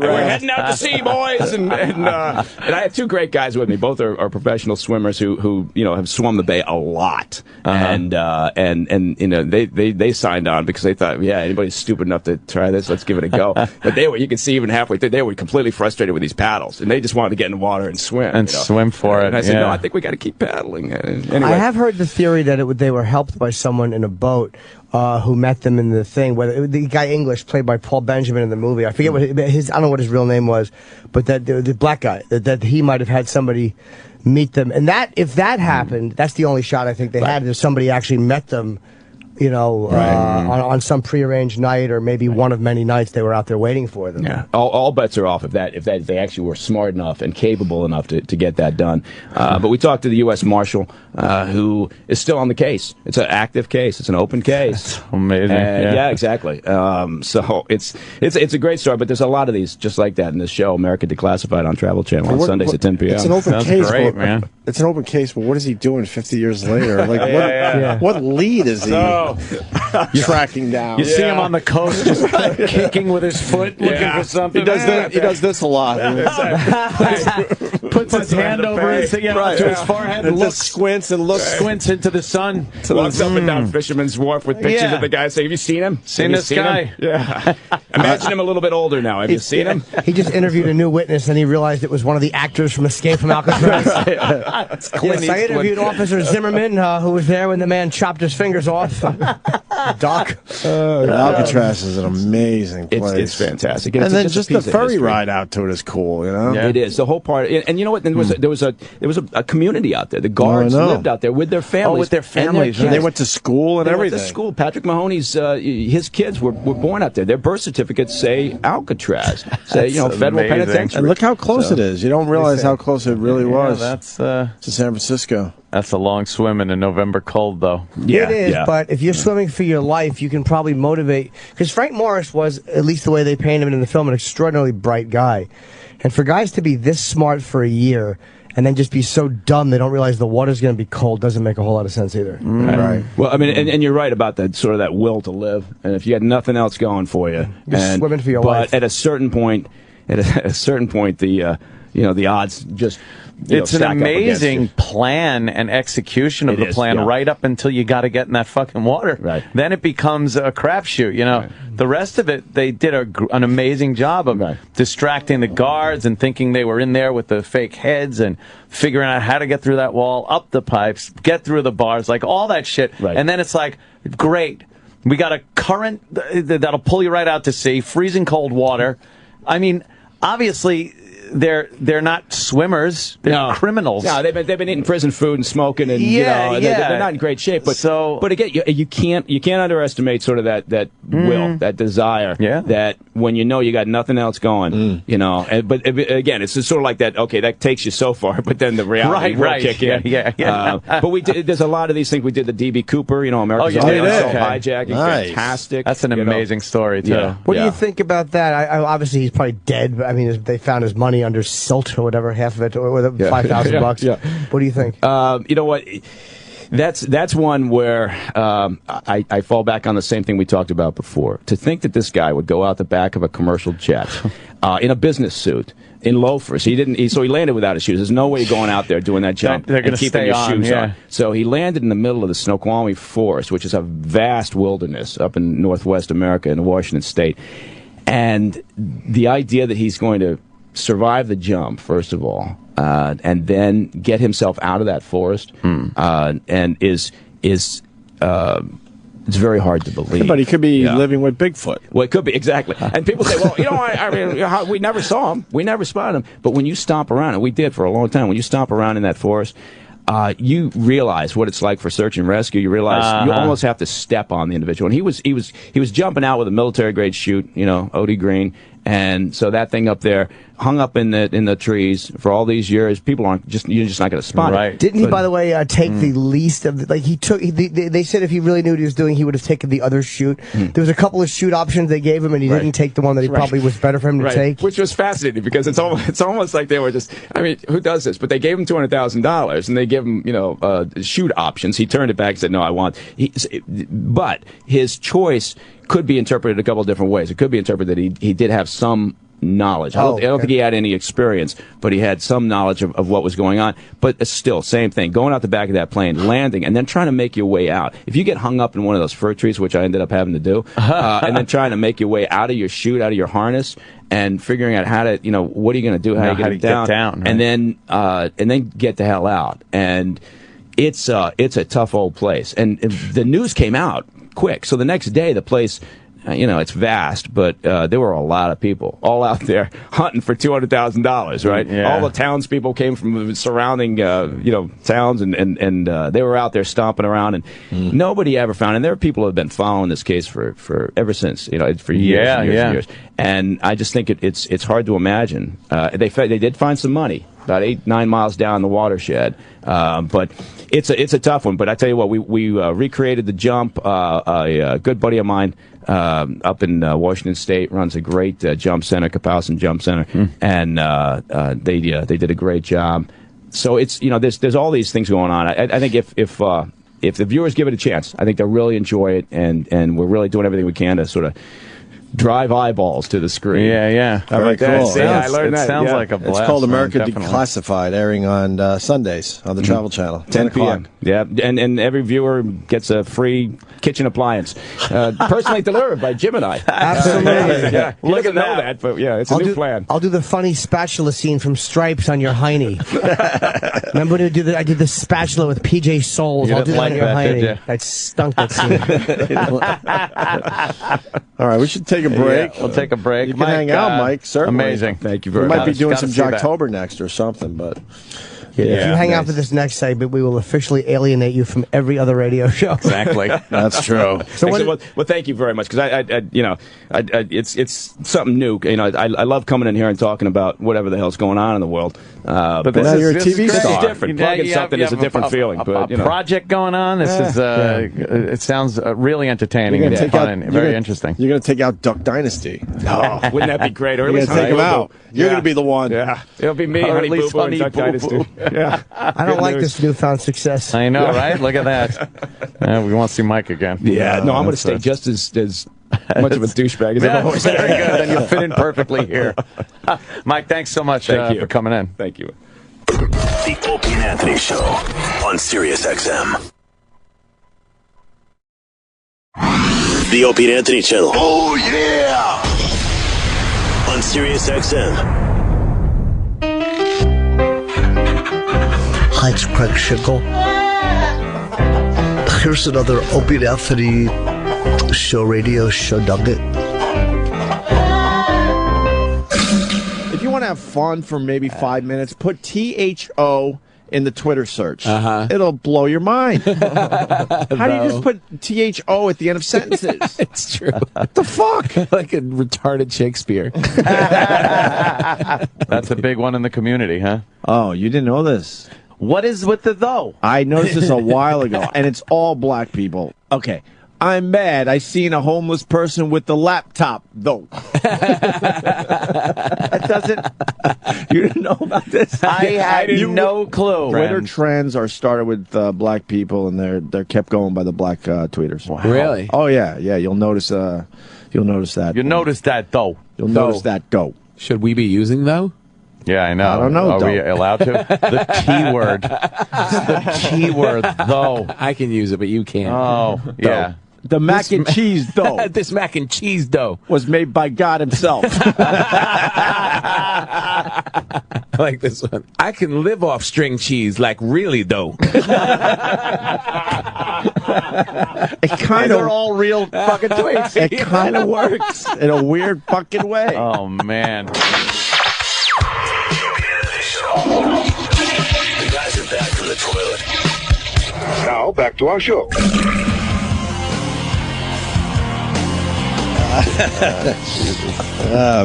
We're heading out to sea, boys. And I have two great guys with me. Both are professional swimmers who have swum the bay a lot. And they signed on because they thought, anybody's stupid enough to try this, let's give it a go. But you could see even halfway through, they were completely frustrated with these paddles, and they just wanted to get in the water and swim. Swim for it. And I said, no, I think we got to keep paddling. Anyway. I have heard the theory that they were helped by someone in a boat who met them in the thing. Whether the guy English, played by Paul Benjamin in the movie, I forget what I don't know what his real name was, but that the black guy that he might have had somebody meet them, and if that happened, that's the only shot I think they had. If somebody actually met them, on some prearranged night, or maybe one of many nights they were out there waiting for them. Yeah, all bets are off if they actually were smart enough and capable enough to get that done. But we talked to the U.S. Marshal, who is still on the case. It's an active case. It's an open case. That's amazing. Yeah, exactly. So it's a great story. But there's a lot of these just like that in this show, America Declassified, on Travel Channel on Sundays at 10 p.m. It's an open case, great, man. It's an open case, but what is he doing 50 years later? Like, what lead is he tracking down? You see him on the coast just kicking with his foot, looking for something. He does this a lot. Puts his hand over to his forehead and just squints into the sun. Walks up and down Fisherman's Wharf with pictures of the guy saying, have you seen him? Seen this guy? Yeah. Imagine him a little bit older now. Have you seen him? He just interviewed a new witness, and he realized it was one of the actors from Escape from Alcatraz. Yes, I interviewed Officer Zimmerman, who was there when the man chopped his fingers off. Doc. Alcatraz is an amazing place. It's fantastic. And then just the ferry ride out to it is cool, Yeah. It is. The whole part. And you know what? There was a community out there. The guards lived out there with their families. Oh, with their families. And they went to school and everything. Went to school. Patrick Mahoney's, his kids were born out there. Their birth certificates say Alcatraz. Say, federal penitentiary. And look how close it is. You don't realize how close it really was. That's to San Francisco. That's a long swim in a November cold, though. Yeah, it is, but if you're swimming for your life, you can probably motivate. Because Frank Morris was, at least the way they painted him in the film, an extraordinarily bright guy. And for guys to be this smart for a year and then just be so dumb they don't realize the water's going to be cold doesn't make a whole lot of sense either. Right. Well, I mean, and you're right about that sort of that will to live. And if you had nothing else going for you, you're swimming for your life. But at a certain point, the the odds just. It's an amazing plan and execution of the plan right up until you got to get in that fucking water. Right. Then it becomes a crapshoot. The rest of it, they did an amazing job of distracting the guards and thinking they were in there with the fake heads and figuring out how to get through that wall, up the pipes, get through the bars, like all that shit. Right. And then it's like, great, we got a current that'll pull you right out to sea, freezing cold water. I mean, obviously, they're not swimmers. They're criminals. No, they've been eating prison food and smoking, and they're not in great shape. But again, you can't underestimate sort of that will, that desire. Yeah. That when you got nothing else going, But again, it's just sort of like that. Okay, that takes you so far, but then the reality will kick in. Yeah. But there's a lot of these things. We did the DB Cooper, America's hijacking, fantastic. That's an amazing story too. Yeah. What do you think about that? Obviously, he's probably dead. But I mean, they found his money under silt or whatever, half of it, or $5,000. Yeah. What do you think? You know what? That's one where I fall back on the same thing we talked about before. To think that this guy would go out the back of a commercial jet in a business suit, in loafers. So he landed without his shoes. There's no way you're going out there doing that jump and keeping your shoes on. So he landed in the middle of the Snoqualmie Forest, which is a vast wilderness up in northwest America in Washington State. And the idea that he's going to survive the jump, first of all, and then get himself out of that forest, and is it's very hard to believe. But he could be living with Bigfoot. Well, it could be, exactly. And people say, well, I mean, we never saw him. We never spotted him. But when you stomp around, and we did for a long time, when you stomp around in that forest, you realize what it's like for search and rescue. You realize you almost have to step on the individual. And he was jumping out with a military grade chute, OD green. And so that thing up there, hung up in the trees for all these years, you're just not going to spot it. Didn't he, by the way, take the least of they said if he really knew what he was doing, he would have taken the other chute. There was a couple of chute options they gave him, and he didn't take the one that he probably was better for him to take. Which was fascinating, because it's almost like they were just, who does this? But they gave him $200,000, and they gave him, chute options. He turned it back and said, no, I want. But his choice could be interpreted a couple of different ways. It could be interpreted that he did have some knowledge. I don't think he had any experience, but he had some knowledge of what was going on. But still, same thing. Going out the back of that plane, landing, and then trying to make your way out. If you get hung up in one of those fir trees, which I ended up having to do, and then trying to make your way out of your chute, out of your harness, and figuring out how to, what are you going to do? How do you get down? Right? And then get the hell out. And it's a tough old place. And the news came out quick. So the next day, the place, it's vast, but there were a lot of people all out there hunting for $200,000, right? Yeah. All the townspeople came from the surrounding, towns, and they were out there stomping around, and nobody ever found. And there are people who have been following this case for ever since, for years and years. And I just think it's hard to imagine. They did find some money about 8-9 miles down the watershed, but it's a tough one. But I tell you what, we recreated the jump. A good buddy of mine up in Washington State runs a great jump center, Kapowson Jump Center, and they did a great job. So it's there's all these things going on. I think if the viewers give it a chance, I think they'll really enjoy it, and we're really doing everything we can to sort of drive eyeballs to the screen. Yeah. Very cool. I learned that. Sounds like a blast. It's called America Definitely. Declassified, airing on Sundays on the Travel Channel, 10 p.m. Yeah, and every viewer gets a free kitchen appliance, personally delivered by Jim and I. Absolutely. Yeah. He doesn't know that, but yeah, it's a new plan. I'll do the funny spatula scene from Stripes on your hiney. Remember when I did the spatula with PJ Souls? I'll do that on your hiney. I stunk that scene. All right, we should take a break. Yeah, we'll take a break. You can hang out, Mike. Certainly. Amazing. Thank you very much. We might be doing some Jocktober next or something, but... If you hang out for this next segment, we will officially alienate you from every other radio show. Exactly. That's true. Well, thank you very much, because it's something new. I love coming in here and talking about whatever the hell's going on in the world. But now you're a TV star. This is different. Plugging something is a different feeling. But project going on. This is it sounds really entertaining and fun and very interesting. You're going to take out Duck Dynasty. Oh, wouldn't that be great? Or at You're least going to take him out. You're going to be the one. Yeah, it'll be me, Honey Boo Boo, and Duck Dynasty. Yeah. I don't like this newfound success. I know, right? Look at that. We want to see Mike again. Yeah, no, I'm going to stay just as much of a douchebag as I've always been. Very good. Then you'll fit in perfectly here. Mike, thanks so much for coming in. Thank you. The Opie and Anthony Show on Sirius XM. The Opie and Anthony Channel. Oh, yeah! On Sirius XM. Hi, it's Craig Schickle. Here's another Opie and Anthony show, radio show nugget. If you want to have fun for maybe 5 minutes, put THO in the Twitter search. It'll blow your mind. How do you just put THO at the end of sentences? It's true. What the fuck? Like a retarded Shakespeare. That's a big one in the community, huh? Oh, you didn't know this? What is with the though? I noticed this a while ago, and it's all black people. Okay. I'm mad. I seen a homeless person with the laptop, though. That doesn't... You didn't know about this? I had no clue. Twitter trends are started with black people, and they're kept going by the black tweeters. Wow. Really? Oh, yeah. You'll notice that. You notice that, though. You'll notice that, though. Should we be using, though? Yeah, I know. I don't know. Are we allowed to? The keyword. The keyword, though. I can use it, but you can't. Oh, yeah. The mac and cheese dough. This mac and cheese dough was made by God himself. I like this one. I can live off string cheese, like really though. It kind of they're all real fucking twigs. It kind of works in a weird fucking way. Oh man. The guys are back from the toilet. Now, back to our show.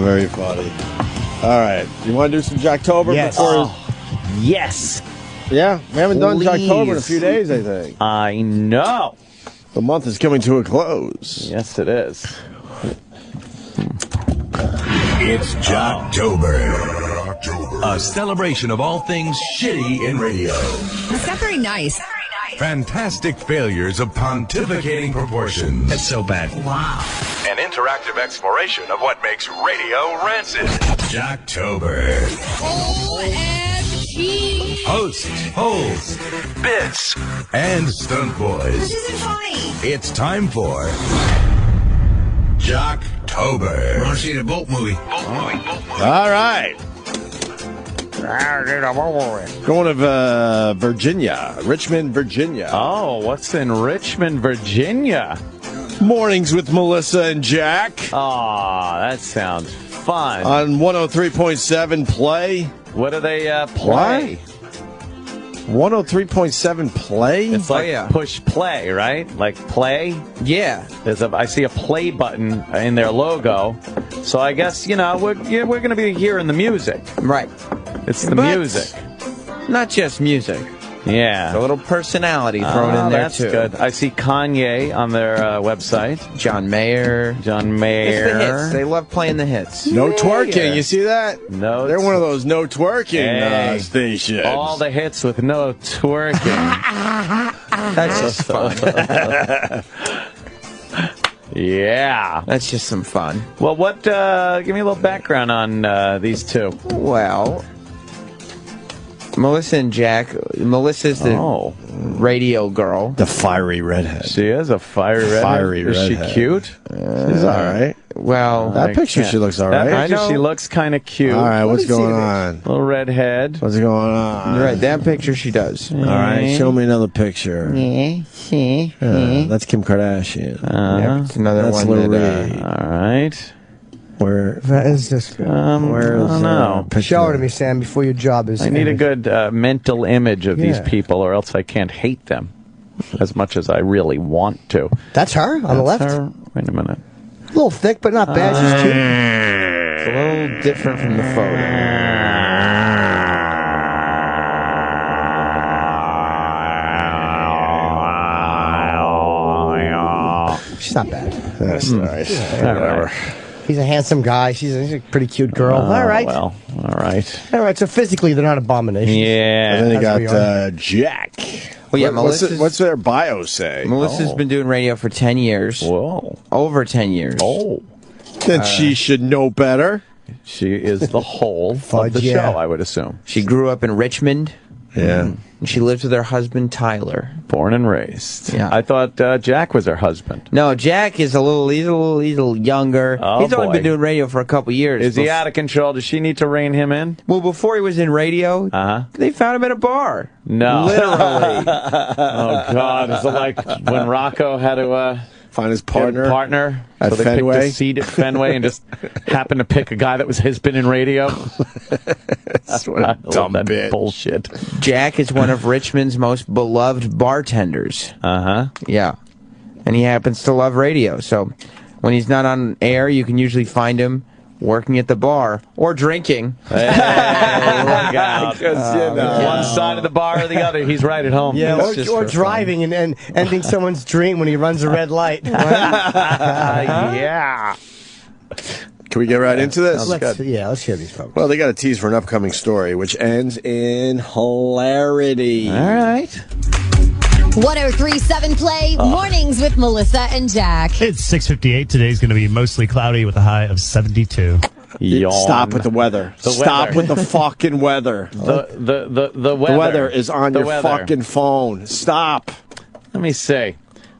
Very funny. All right. You want to do some Jocktober? Yes. Yes. Yeah, we haven't done Please. Jocktober in a few days, I think. I know. The month is coming to a close. Yes, it is. It's Jocktober. A celebration of all things shitty in radio. It's not very nice. Fantastic failures of pontificating proportions. That's so bad. Wow. An interactive exploration of what makes radio rancid. Jocktober. OMG. Hosts, holes, bits, and stunt boys. This isn't funny. It's time for Jocktober. I want to see the boat movie. All right. Going to Virginia, Richmond, Virginia. Oh, what's in Richmond, Virginia? Mornings with Melissa and Jack. Oh, that sounds fun. On 103.7 Play. What do they play? 103.7 Play? It's like push play, right? Like play? Yeah. I see a play button in their logo. So I guess, we're going to be hearing the music. Right. It's the music. Not just music. Yeah. A little personality thrown in there, that's too. Good. I see Kanye on their website. John Mayer. It's the hits. They love playing the hits. No twerking. You see that? No. They're one of those no twerking stations. All the hits with no twerking. That's just fun. Yeah. That's just some fun. Well, give me a little background on these two. Well, Melissa and Jack. Melissa's the radio girl. The fiery redhead. She is a fiery redhead. Is she cute? She's all right. Well, that picture she looks all right. That picture she looks kind of cute. All right, what's going on? Little redhead. What's going on? Right, that picture she does. All right, show me another picture. That's Kim Kardashian. That's another That's one. All right. Where is this? Where is I don't know. Show it to me, Sam, before your job is. I need a good mental image of these people, or else I can't hate them as much as I really want to. That's her on the left. Her. Wait a minute. A little thick, but not bad. She's cute. It's a little different from the photo. She's not bad. That's nice. Whatever. He's a handsome guy. She's a pretty cute girl. All right. Well, all right. All right. So physically, they're not abominations. Yeah. And then you got Jack. Well, yeah, what's their bio say? Melissa's been doing radio for 10 years. Whoa. Over 10 years. Oh. Then she should know better. She is the whole of the show, I would assume. She grew up in Richmond. Yeah. And she lives with her husband, Tyler. Born and raised. Yeah. I thought Jack was her husband. No, Jack is a little younger. Oh, He's only been doing radio for a couple years. Is he out of control? Does she need to rein him in? Well, before he was in radio, they found him at a bar. No. Literally. Oh, God. Is it like when Rocco had to find his partner at so they Fenway? picked a seat at Fenway and just happened to pick a guy that has been in radio? That's what a dumb bitch. Bullshit. Jack is one of Richmond's most beloved bartenders. Uh-huh. Yeah. And he happens to love radio. So when he's not on air, you can usually find him working at the bar or drinking. Hey, look out. One side of the bar or the other, he's right at home. Yeah, or driving and ending someone's dream when he runs a red light. Yeah. Can we get right into this? Let's hear these folks. Well, they got a tease for an upcoming story, which ends in hilarity. All right. 103.7 Play, Mornings with Melissa and Jack. It's 6:58. Today's going to be mostly cloudy with a high of 72. Yawn. Stop with the weather. Stop with the fucking weather. The weather. The weather is on your fucking phone. Stop. Let me see.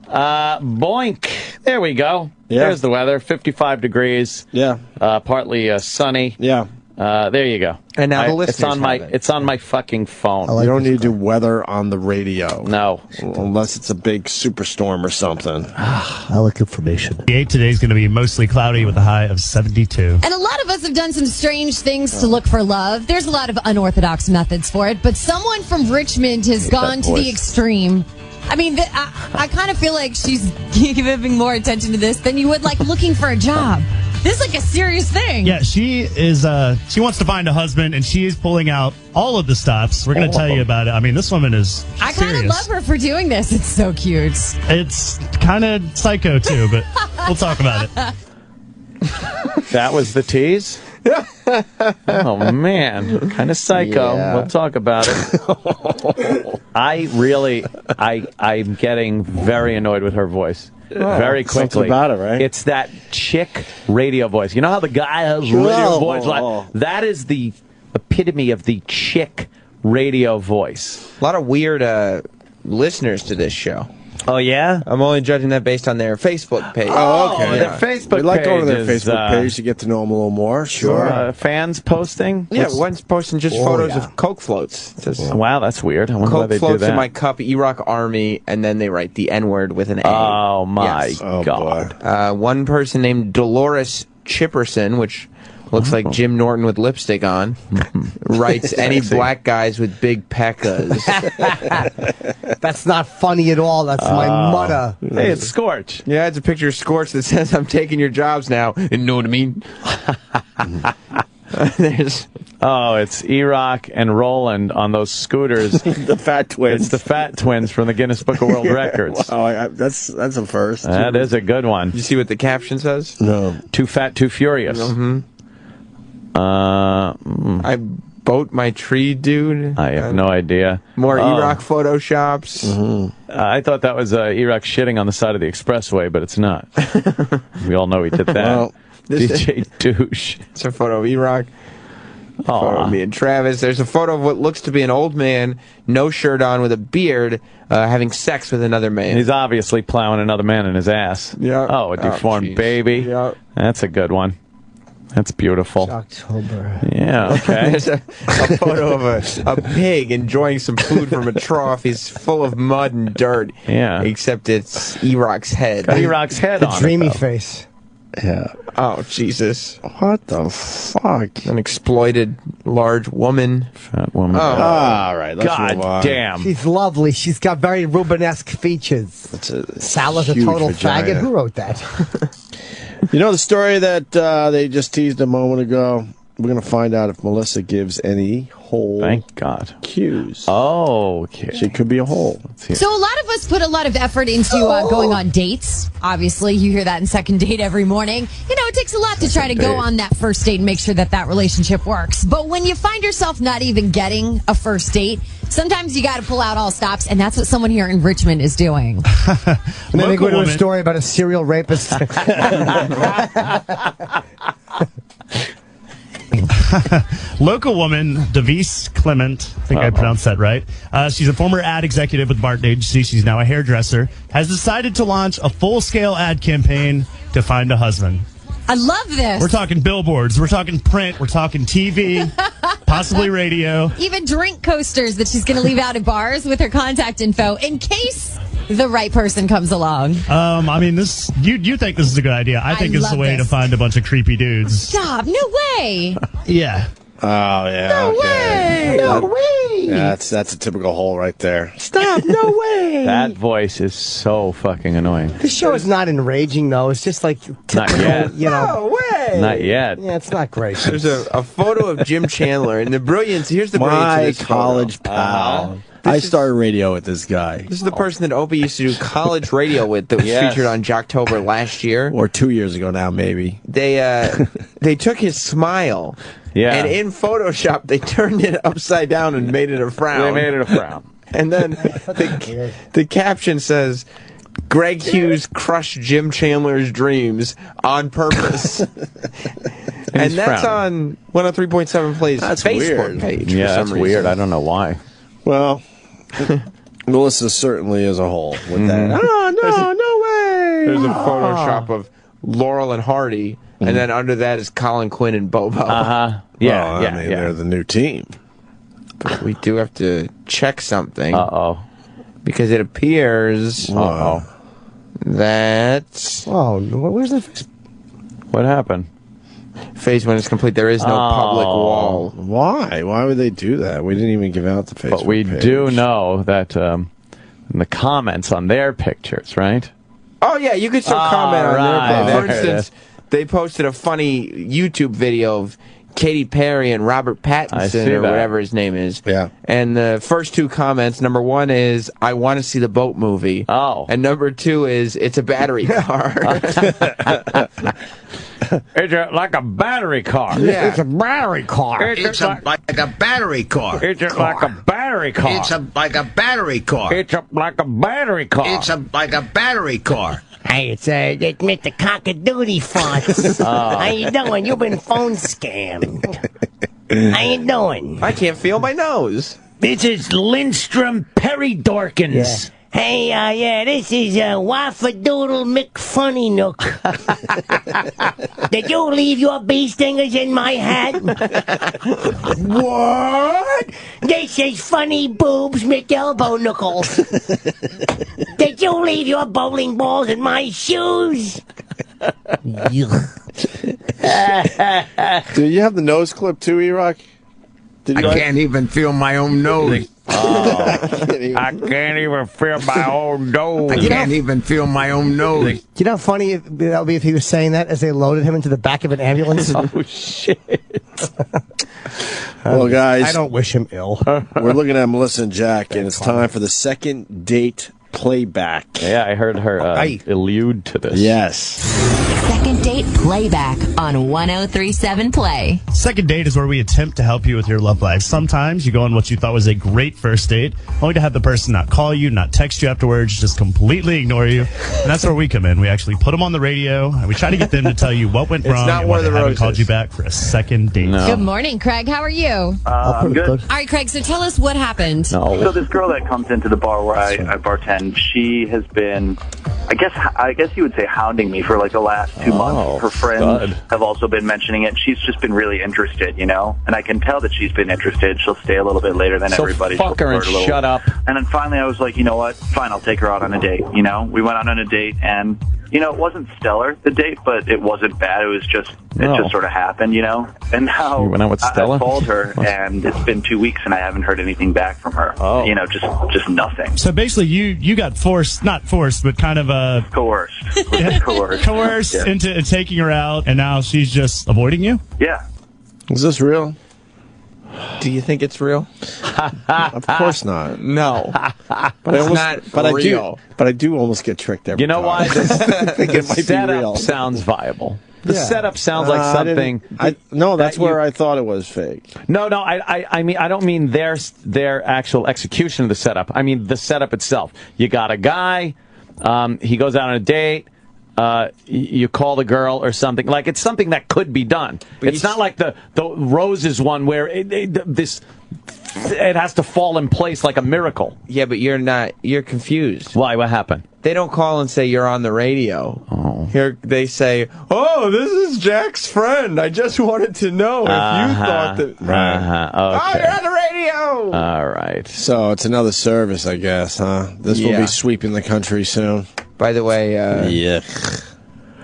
Boink. There we go. Yeah. There's the weather. 55 degrees. Yeah. Partly sunny. Yeah. There you go. And now the listeners it's on my fucking phone. You don't need to do weather on the radio. No. Unless it's a big superstorm or something. I like information. Today's going to be mostly cloudy with a high of 72. And a lot of us have done some strange things to look for love. There's a lot of unorthodox methods for it, but someone from Richmond has gone to the extreme I mean, I kind of feel like she's giving more attention to this than you would like looking for a job. This is like a serious thing. Yeah, she is. She wants to find a husband, and she is pulling out all of the stops. We're going to tell you about it. I mean, this woman is I kind of love her for doing this. It's so cute. It's kind of psycho, too, but we'll talk about it. That was the tease? Oh, man. Kind of psycho. Yeah. We'll talk about it. I'm getting very annoyed with her voice. Very quickly. Something about it, right? It's that chick radio voice. You know how the guy has radio voice? Like, that is the epitome of the chick radio voice. A lot of weird listeners to this show. Oh, yeah? I'm only judging that based on their Facebook page. Oh, okay. Their Facebook We'd like to go to their page is, Facebook page to get to know them a little more. Sure. Fans posting? Yeah, one's posting just photos of Coke floats. It says, Wow, that's weird. I wonder why Coke they do floats that. in my cup, Iraq Army, and then they write the N-word with an A. Oh, my Yes. God. One person named Dolores Chipperson, which looks like Jim Norton with lipstick on, writes any black guys with big peckas. That's not funny at all. That's my mother. Hey, it's Scorch. Yeah, it's a picture of Scorch that says, I'm taking your jobs now. You know what I mean? It's Iraq and Roland on those scooters. The fat twins. It's the fat twins from the Guinness Book of World Records. Wow, that's a first. That is a good one. You see what the caption says? No. Too fat, too furious. I boat my tree, dude. I have no idea. More Iraq photoshops. I thought that was Iraq shitting on the side of the expressway, but it's not. We all know he did that. Well, DJ douche. It's a photo of Iraq. Photo of me and Travis. There's a photo of what looks to be an old man, no shirt on, with a beard, having sex with another man. He's obviously plowing another man in his ass. Yeah. Oh, a deformed baby. Yeah. That's a good one. That's beautiful. Jocktober. Yeah, okay. There's a photo of a pig enjoying some food from a trough. He's full of mud and dirt. Yeah. Except it's Iraq's head. Got Iraq's head on Dreamy it, though. face. Yeah. Oh, Jesus. What the fuck? An exploited large woman. Fat woman. Oh. All right, let's move on. God damn. She's lovely. She's got very Rubenesque features. Sal's a total vagina. faggot. Who wrote that? You know the story that they just teased a moment ago? We're going to find out if Melissa gives any whole Thank God. cues. Oh, okay. She could be a hole. So a lot of us put a lot of effort into going on dates. Obviously, you hear that in Second Date every morning. You know, it takes a lot to try to go on that first date and make sure that that relationship works. But when you find yourself not even getting a first date, sometimes you got to pull out all stops, and that's what someone here in Richmond is doing. And then they go to a story about a serial rapist. Local woman, Devise Clement, I think I pronounced that right. She's a former ad executive with Barton Agency. She's now a hairdresser. Has decided to launch a full-scale ad campaign to find a husband. I love this. We're talking billboards. We're talking print. We're talking TV, possibly radio. Even drink coasters that she's going to leave out at bars with her contact info in case the right person comes along. I mean, this you think this is a good idea. I think it's a way to find a bunch of creepy dudes. Stop. No way. Yeah. Oh, yeah. No okay. way. No way. Yeah, that's a typical hole right there. Stop. No way. That voice is so fucking annoying. This show is not enraging, though. It's just like typical, yet. you know. No way. Not yet. Yeah, it's not great. There's a photo of Jim Chandler, and the brilliance, here's the brilliance of My this college photo. pal. I started radio with this guy. This is the person that Opie used to do college radio with that was featured on Jocktober last year. Or 2 years ago now, maybe. They took his smile, and in Photoshop, they turned it upside down and made it a frown. They made it a frown. And then the caption says, Greg Hughes crushed Jim Chandler's dreams on purpose. And that's on 103.7 Play's Facebook page. Yeah, for some that's reason. weird. I don't know why. Well, Melissa certainly is a hole with that. Oh, no way. There's a Photoshop of Laurel and Hardy, and then under that is Colin Quinn and Bobo. Yeah, well, I mean, they're the new team. But we do have to check something. Uh-oh. Because it appears that... Oh, where's the face? What happened? Phase 1 is complete. There is no public wall. Why? Why would they do that? We didn't even give out the Facebook But we page. do know that in the comments on their pictures, right? Oh, yeah, you could still comment on right. their page. For instance, they posted a funny YouTube video of Katy Perry and Robert Pattinson, or whatever his name is. Yeah. And the first two comments, number one is, I want to see the boat movie. Oh. And number two is, it's a battery car. It's like a battery car. Yeah. It's a battery car. It's like a battery car. It's like a battery car. It's like a battery car. It's like a battery car. It's like a battery car. Hey, it's Mr. Cockadoodie Farts. How you doing? You've been phone scammed. How you doing? I can't feel my nose. This is Lindstrom Perry Dorkins. Yeah. Hey, yeah, this is Waffadoodle McFunny Nook. Did you leave your bee stingers in my hat? What? This is Funny Boobs McElbow Knuckles. Did you leave your bowling balls in my shoes? Do you have the nose clip too, E-Rock? I can't even feel my own nose. I can't even feel my own nose. I can't even feel my own nose. You know how funny that would be if he was saying that as they loaded him into the back of an ambulance? Oh, shit. Well, guys, I don't wish him ill. We're looking at Melissa and Jack, and it's time for the second date playback. Yeah, I heard her allude to this. Yes. Second date playback on 1037 Play. Second date is where we attempt to help you with your love life. Sometimes you go on what you thought was a great first date, only to have the person not call you, not text you afterwards, just completely ignore you. And that's where we come in. We actually put them on the radio, and we try to get them to tell you what went wrong and why they haven't called you back for a second date. No. Good morning, Craig. How are you? I'm good. All right, Craig, so tell us what happened. So this girl that comes into the bar where I bartend, she has been, I guess you would say, hounding me for like the last 2 months. Her friends have also been mentioning it. She's just been really interested, you know? And I can tell that she's been interested. She'll stay a little bit later than everybody. Fuck her and shut up. And then finally I was like, you know what? Fine, I'll take her out on a date, you know? We went out on a date, and, you know, it wasn't stellar, the date, but it wasn't bad. It was just, it just sort of happened, you know? And now you went out with Stella? I called her, and it's been 2 weeks, and I haven't heard anything back from her. Oh. You know, just nothing. So basically, you got not forced, but kind of coerced. Coerced into taking her out, and now she's just avoiding you? Yeah. Is this real? Do you think it's real? Of course not. No. But it's not real. I do almost get tricked every time. You know why? I think it might be setup real. sounds viable. The setup sounds like something. No, that's where I thought it was fake. No. I mean, I don't mean their actual execution of the setup. I mean the setup itself. You got a guy. He goes out on a date. You call the girl or something. Like, it's something that could be done. But it's not like the Roses one where it has to fall in place like a miracle. Yeah, but you're confused. Why? What happened? They don't call and say you're on the radio. Oh. Here they say, "Oh, this is Jack's friend. I just wanted to know if you thought that." Okay. Oh, you're on the radio. All right. So it's another service, I guess, huh? This will be sweeping the country soon. By the way,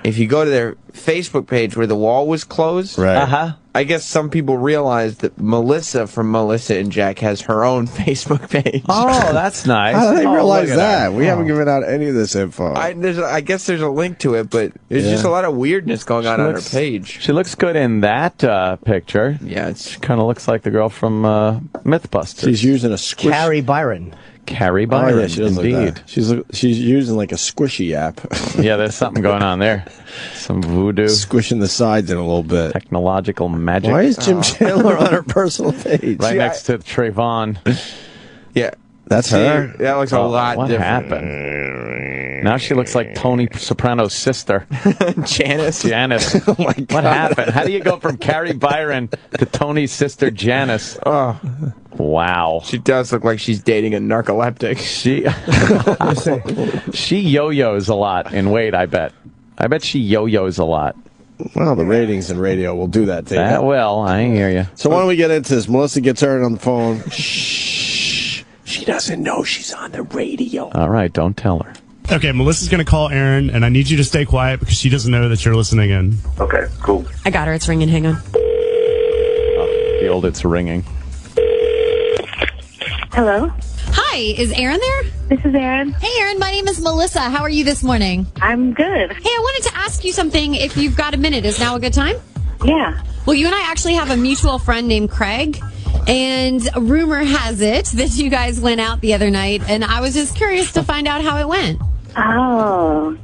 if you go to their Facebook page where the wall was closed, I guess some people realized that Melissa from Melissa and Jack has her own Facebook page. Oh, that's nice. How did they realize that? We haven't given out any of this info. I guess there's a link to it, but there's just a lot of weirdness going on her page. She looks good in that picture. Yeah, she kind of looks like the girl from Mythbusters. She's using a squish. Carrie Byron. Carrie Byron, yeah, she does indeed. Like that. She's using like a squishy app. Yeah, there's something going on there. Some voodoo. Squishing the sides in a little bit. Technological magic. Why is Jim Chandler on her personal page? Right next to Trayvon. Yeah. That's her? That looks a lot what different. What happened? Now she looks like Tony Soprano's sister. Janice. Oh my God. What happened? How do you go from Carrie Byron to Tony's sister Janice? Oh. Wow. She does look like she's dating a narcoleptic. She yo-yos a lot in weight, I bet. I bet she yo-yos a lot. Well, the ratings in radio will do that to you. That will. I hear you. So why don't we get into this? Melissa gets her on the phone. Shh. She doesn't know she's on the radio. All right, don't tell her. Okay, Melissa's going to call Aaron, and I need you to stay quiet because she doesn't know that you're listening in. Okay, cool. I got her. It's ringing. Hang on. The old it's ringing. Hello? Hi, is Aaron there? This is Erin. Hey, Erin. My name is Melissa. How are you this morning? I'm good. Hey, I wanted to ask you something if you've got a minute. Is now a good time? Yeah. Well, you and I actually have a mutual friend named Craig. And rumor has it that you guys went out the other night. And I was just curious to find out how it went. Oh.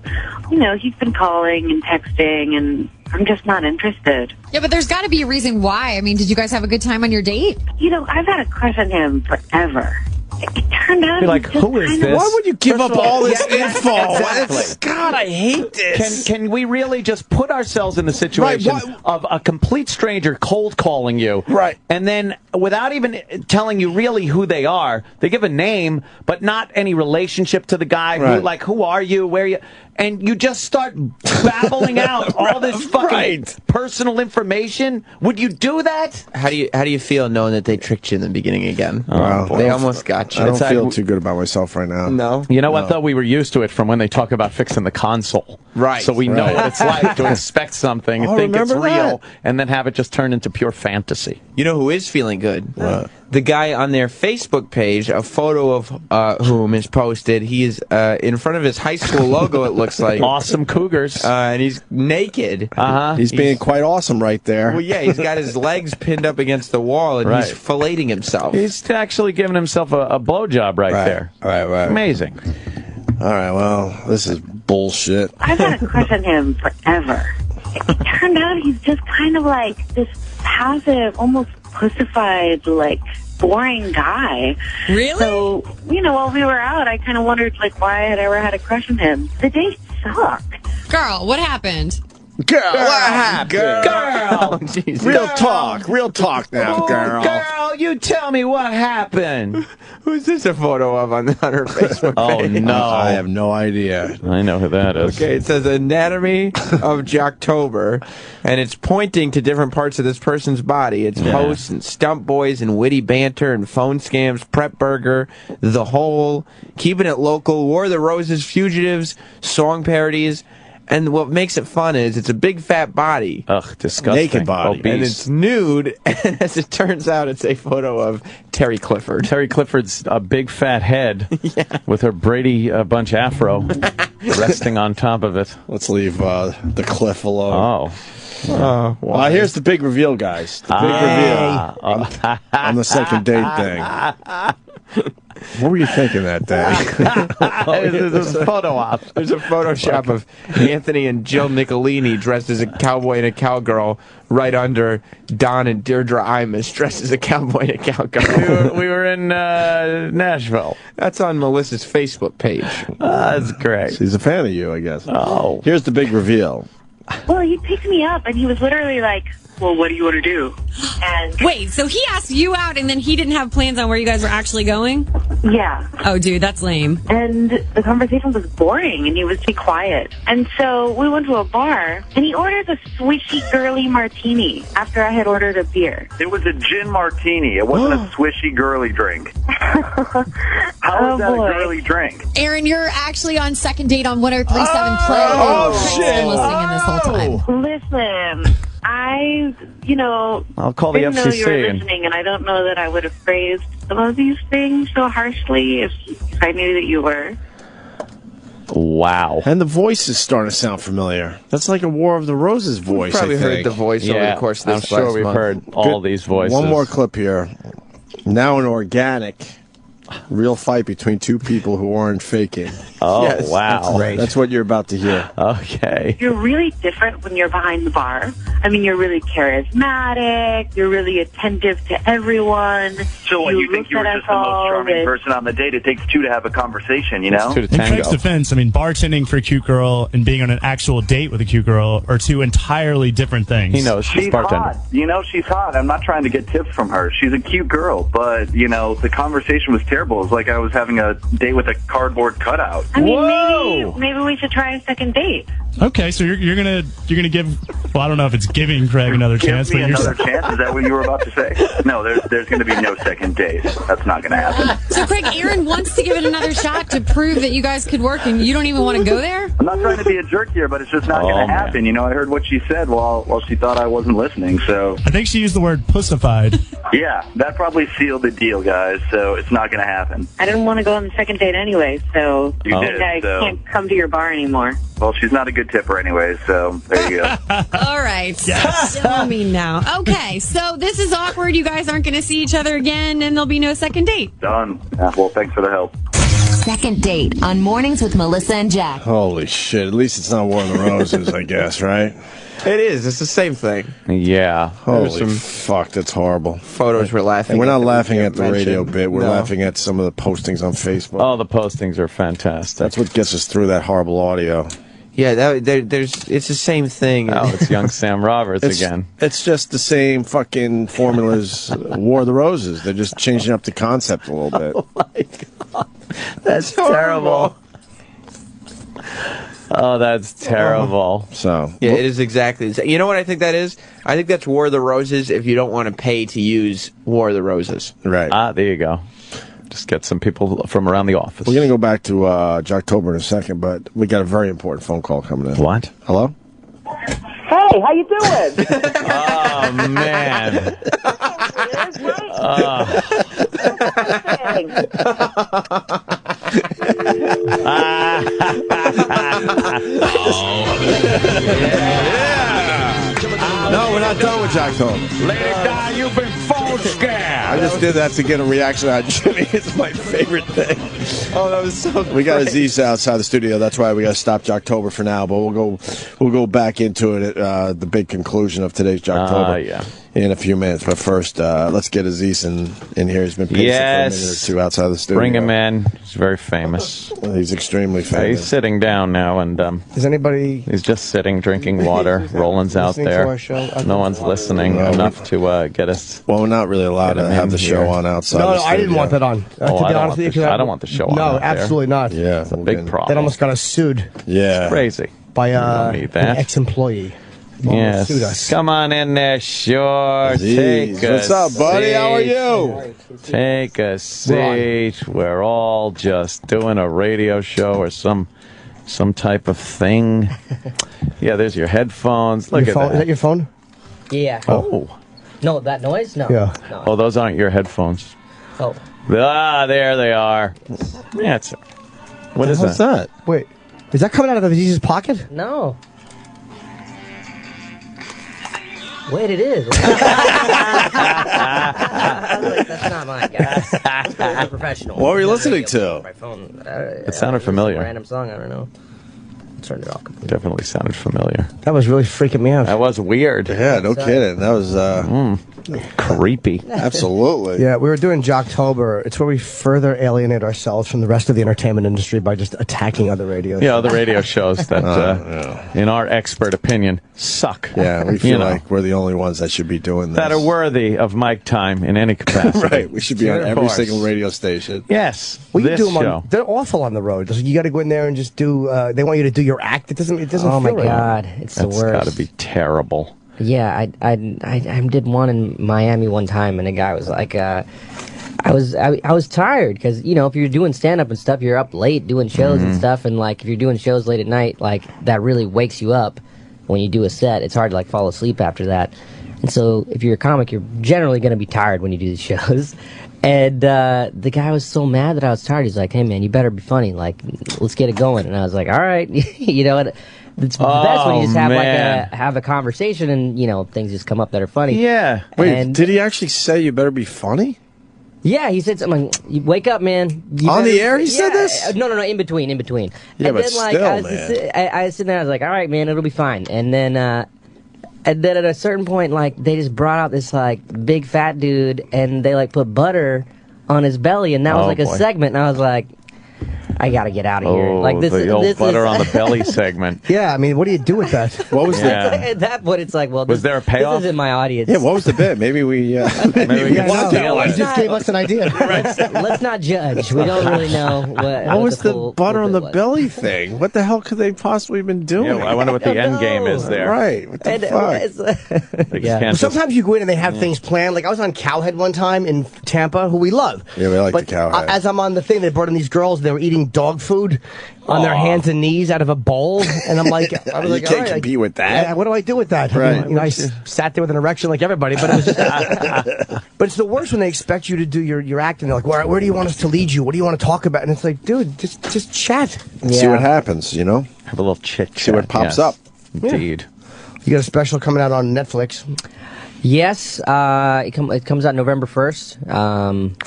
He's been calling and texting, and I'm just not interested. Yeah, but there's got to be a reason why. I mean, did you guys have a good time on your date? I've had a crush on him forever. It turned out... You're like, who is this? Why would you give up all this info? Exactly. God, I hate this. Can we really just put ourselves in the situation of a complete stranger cold calling you? Right. And then, without even telling you really who they are, they give a name, but not any relationship to the guy. Right. Who are you? Where are you? And you just start babbling out all this fucking personal information. Would you do that? How do you feel knowing that they tricked you in the beginning again? Wow. They almost got you. I don't feel too good about myself right now. No. You know what, though? We were used to it from when they talk about fixing the console. Right. So we know what it's like to expect something and think it's real, and then have it just turn into pure fantasy. You know who is feeling good? What? The guy on their Facebook page, a photo of whom is posted. He is in front of his high school logo, it looks like. Awesome Cougars. And he's naked. He's being quite awesome right there. Well, yeah, he's got his legs pinned up against the wall, and he's filleting himself. He's actually giving himself a blowjob right there. Right. Amazing. All right, well, this is bullshit. I've had a crush on him forever. It turned out he's just kind of like this passive, almost pussified, boring guy. Really? So, while we were out, I kind of wondered, why I had ever had a crush on him. The date sucked. Girl, what happened? Girl, what happened? Girl! Real talk now, girl. Girl, you tell me what happened. Who's this a photo of on her Facebook page? Oh, no. I have no idea. I know who that is. Okay, it says Anatomy of Jocktober, and it's pointing to different parts of this person's body. It's hosts and stump boys and witty banter and phone scams, prep burger, the whole, keeping it local, War of the Roses, fugitives, song parodies. And what makes it fun is it's a big fat body. Ugh, disgusting. Naked body. Obese. And it's nude, and as it turns out, it's a photo of Terry Clifford. Terry Clifford's a big fat head with her Brady Bunch afro resting on top of it. Let's leave the cliff alone. Oh. Here's the big reveal, guys. The big reveal on the second date thing. What were you thinking that day? There's a photo op. There's a Photoshop of Anthony and Jill Nicolini dressed as a cowboy and a cowgirl right under Don and Deirdre Imus dressed as a cowboy and a cowgirl. We were in Nashville. That's on Melissa's Facebook page. That's great. She's a fan of you, I guess. Oh. Here's the big reveal. Well, he picked me up, and he was literally like, well, what do you want to do? And Wait, so he asked you out and then he didn't have plans on where you guys were actually going? Yeah. Oh, dude, that's lame. And the conversation was boring, and he was too quiet. And so we went to a bar, and he ordered a swishy girly martini after I had ordered a beer. It was a gin martini. It wasn't a swishy girly drink. How is that a girly drink? Aaron, you're actually on second date on 103.7 Play. Oh, shit. Been listening in this whole time. Listen, I'll call the didn't know you FCC were and- listening, and I don't know that I would have phrased some of these things so harshly if I knew that you were. Wow. And the voice is starting to sound familiar. That's like a War of the Roses voice. We've probably I heard think. the voice over the course of I'm this sure last we've month. heard all these voices. One more clip here. Now an organic, real fight between two people who aren't faking. Oh, yes, wow. That's what you're about to hear. Okay. You're really different when you're behind the bar. I mean, you're really charismatic. You're really attentive to everyone. So what, you think you were just the most charming person on the date? It takes two to have a conversation, you know? In Craig's defense, I mean, bartending for a cute girl and being on an actual date with a cute girl are two entirely different things. He knows She's hot. You know, she's hot. I'm not trying to get tips from her. She's a cute girl, but, you know, the conversation was terrible. It was like I was having a date with a cardboard cutout. I mean, maybe we should try a second date. Okay, so you're gonna give. Well, I don't know if it's giving Craig another chance, Give me but another chance? Is that what you were about to say? No, there's going to be no second date. That's not going to happen. So, Craig, Aaron wants to give it another shot to prove that you guys could work, and you don't even want to go there? I'm not trying to be a jerk here, but it's just not going to happen. You know, I heard what she said while she thought I wasn't listening, so... I think she used the word pussified. Yeah, that probably sealed the deal, guys, so it's not going to happen. I didn't want to go on the second date anyway, so You I did, think I so- can't come to your bar anymore. Well, she's not a good tipper anyway, so there you go. All right. So mean now. Okay, so this is awkward. You guys aren't going to see each other again, and there'll be no second date. Done. Well, thanks for the help. Second date on Mornings with Melissa and Jack. Holy shit. At least it's not War of the Roses, I guess, right? It is. It's the same thing. Yeah. Holy fuck, that's horrible. Photos we're laughing And we're at not that laughing we at the radio mentioned. bit. We're No. laughing at some of the postings on Facebook. Oh, the postings are fantastic. That's what gets us through that horrible audio. Yeah, it's the same thing. Oh, it's young Sam Roberts It's- again. It's just the same fucking formulas. War of the Roses. They're just changing up the concept a little bit. Oh my God. That's terrible. Oh, that's terrible. So Yeah, it is exactly. You know what I think that is? I think that's War of the Roses if you don't want to pay to use War of the Roses. Right. Ah, there you go. Just get some people from around the office. We're going to go back to Jocktober in a second, but we got a very important phone call coming in. What? Hello? Hey, how you doing? Oh, man. No, we're not done with Jocktober. Lady Di, you've been phone scared. I just did that to get a reaction out of Jimmy. It's my favorite thing. Oh, that was so We got Aziz outside the studio. That's why we got to stop Jocktober for now. But we'll go back into it at the big conclusion of today's Jocktober yeah. in a few minutes. But first, let's get Aziz in here. He's been pacing for a minute or two outside the studio. Bring him in. He's very famous. He's extremely famous. He's sitting down now, and Is anybody? he's just sitting, drinking water. Roland's out Listening to there. our show? No one's listening enough to get us. Well, we're not really allowed to Get him have in the show here. on outside. No, the no, I didn't studio. want that on. Oh, to I be don't honest want with the you, sh- I don't want the show on No, out there. absolutely not. Yeah, It's a big problem. That almost got us sued Yeah. Crazy. by You don't need an that. ex-employee. Sued us. Yes. Come on in there, sure. Aziz, Take a what's up, buddy? seat. How are you? Take a seat. We're all just doing a radio show or some type of thing. Yeah, there's your headphones. Look Your at phone? that. Is that your phone? Yeah. Oh. No, that noise? No. Yeah. No. Oh, those aren't your headphones. Oh. Ah, there they are. Yeah, it's. What is What's that? that? Wait, is that coming out of Aziz's pocket? No. Wait, it is. I was like, that's not mine, guys. I'm a professional. What were you It's not listening radio, to? My phone. It sounded familiar. Some random song, I don't know. Turned it off completely. Definitely sounded familiar. That was really freaking me out. That was weird. Yeah, no kidding. That was Creepy. absolutely. Yeah, we were doing Jocktober. It's where we further alienate ourselves from the rest of the entertainment industry by just attacking other radios. Yeah, other radio shows that, in our expert opinion, suck. Yeah, we feel You know, like we're the only ones that should be doing this. that are worthy of mic time in any capacity. Right, we should be on Of every course. single radio station. Yes, Well, you this do them show. on. They're awful on the road. You got to go in there and just do. They want you to do your act. It doesn't. Oh my feel right. God, it's the That's worst. got to be terrible. Yeah, I did one in Miami one time, and a guy was like, I was tired because if you're doing stand up and stuff, you're up late doing shows and stuff, and like if you're doing shows late at night, like that really wakes you up when you do a set. It's hard to like fall asleep after that, and so if you're a comic, you're generally going to be tired when you do these shows. And the guy was so mad that I was tired. He's like, "Hey man, you better be funny. Like, let's get it going." And I was like, "All right," And it's best when you just have have a conversation and things just come up that are funny. Yeah. Wait, did he actually say you better be funny? Yeah, he said something like, "You wake up, man." On the air he said this? No, in between. Yeah, and but then like still, I was man. I was sitting there, I was like, "All right, man, it'll be fine." And then at a certain point, like they just brought out this like big fat dude, and they like put butter on his belly, and that was like a boy. segment, and I was like, I gotta get out of here. Oh, Like this, the old this butter is, on the belly segment. Yeah, I mean, what do you do with that? What was At that point, it's like, well, Was there a payoff? This isn't my audience. Yeah, what was the bit? Maybe we Maybe we Yeah, can no, steal you it. just gave us an idea. Let's not judge. We don't really know What was the full butter on bit the was. belly thing? What the hell could they possibly have been doing? Yeah, I wonder what the end game is there. Right. What the And, fuck? They just Yeah. can't just- Sometimes you go in and they have things planned. Like I was on Cowhead one time in Tampa, who we love. Yeah, we like but the Cowhead. As I'm on the thing, they brought in these girls. They were eating dog food on their hands and knees out of a bowl, and I'm like, I was like, you can't compete with that. Yeah, what do I do with that? Right. I sat there with an erection like everybody, but it was just, but it's the worst when they expect you to do your acting. They're like, where do you want us to lead you? What do you want to talk about? And it's like, dude, just chat. See what happens, you know? Have a little chit-chat. See what pops up. Indeed. You got a special coming out on Netflix. Yes, it comes out November 1st.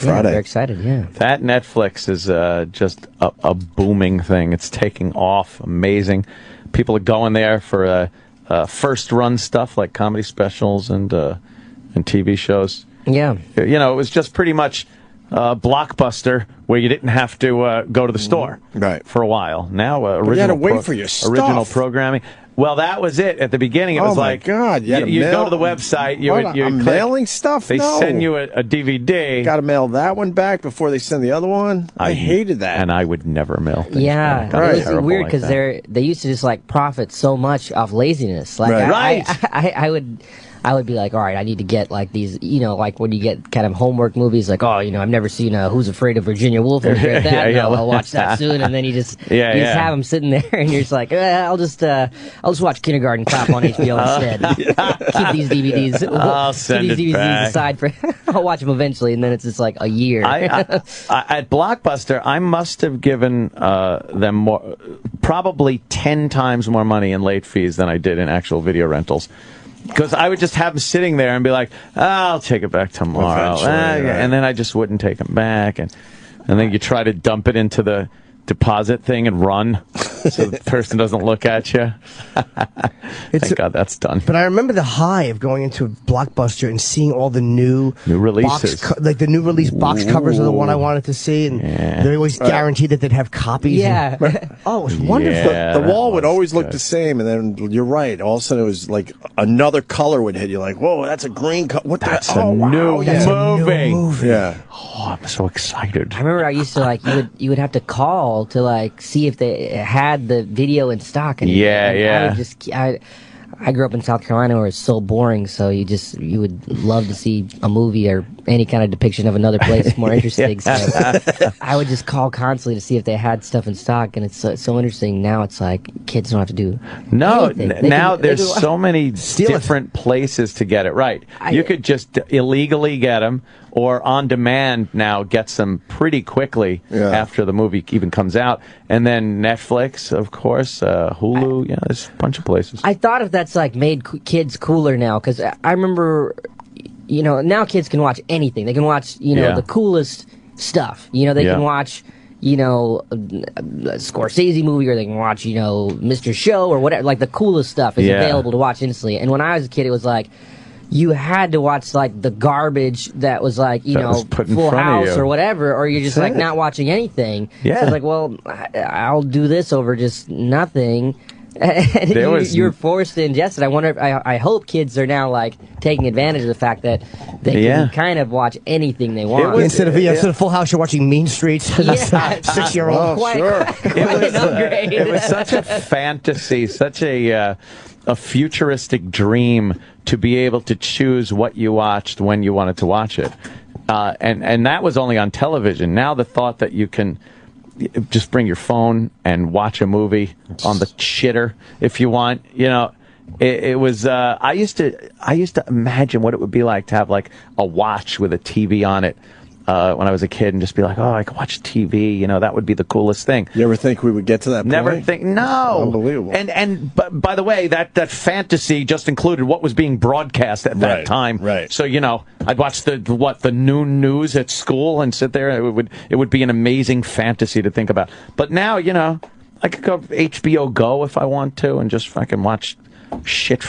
Friday. Yeah, very excited, yeah. That Netflix is just a booming thing. It's taking off. Amazing. People are going there for first-run stuff like comedy specials and TV shows. Yeah. You know, it was just pretty much Blockbuster where you didn't have to go to the store for a while. Now, original you had to wait for your stuff. Original programming. Well, that was it. At the beginning, it was like, God, you go to the website, you click, mailing stuff. They send you a DVD. Got to mail that one back before they send the other one. I hated that, and I would never mail things. Yeah, back. it was weird because they used to just like profit so much off laziness. Like I would be like, all right, I need to get like these, you know, like when you get kind of homework movies, like, oh, you know, I've never seen Who's Afraid of Virginia Woolf. Or that. I'll watch that soon, and then you just just have them sitting there, and you're just like, I'll just watch Kindergarten Cop on HBO instead. Keep these DVDs. I'll send keep these it DVDs back. aside for. I'll watch them eventually, and then it's just like a year. At Blockbuster, I must have given them more, probably 10 times more money in late fees than I did in actual video rentals. Because I would just have them sitting there and be like, I'll take it back tomorrow. And then I just wouldn't take them back. And then you try to dump it into the deposit thing and run so the person doesn't look at you. Thank God that's done. But I remember the high of going into Blockbuster and seeing all the new releases. Like the new release box covers are the one I wanted to see, and they always guaranteed that they'd have copies. Yeah. Oh, it was wonderful. The wall would always look the same, and then you're right. All of a sudden, it was like another color would hit you. Like, whoa, that's a green color. What? That's a new movie. Yeah. Oh, I'm so excited. I remember I used to like you would have to call to like see if they had the video in stock. And I grew up in South Carolina where it's so boring, so you would love to see a movie or any kind of depiction of another place more interesting. So I would just call constantly to see if they had stuff in stock, and it's so interesting. Now it's like kids don't have to do anything. Now there's so many different places to get it right. You could just illegally get them, or on demand now gets them pretty quickly after the movie even comes out. And then Netflix, of course, Hulu, there's a bunch of places. I thought if that's like made kids cooler now, because I remember, now kids can watch anything. They can watch, the coolest stuff. They can watch, a Scorsese movie, or they can watch, Mr. Show or whatever. Like the coolest stuff is available to watch instantly. And when I was a kid, it was like, you had to watch like the garbage that was like Full House or whatever, or you're just like not watching anything. Yeah. So it's like, well, I'll do this over just nothing. And you're forced to ingest it. I wonder. I hope kids are now like taking advantage of the fact that they can kind of watch anything they want. Instead of Full House, you're watching Mean Streets. 6-year-old. It was such a fantasy, such a futuristic dream to be able to choose what you watched when you wanted to watch it. And that was only on television. Now the thought that you can just bring your phone and watch a movie on the shitter if you want, it was, I used to imagine what it would be like to have like a watch with a TV on it. When I was a kid, and just be like, I could watch TV, that would be the coolest thing. You ever think we would get to that point? Never think, no. Unbelievable. But by the way, that fantasy just included what was being broadcast at that time. Right. So, I'd watch the noon news at school and sit there. It would be an amazing fantasy to think about. But now, I could go HBO Go if I want to and just fucking watch shit.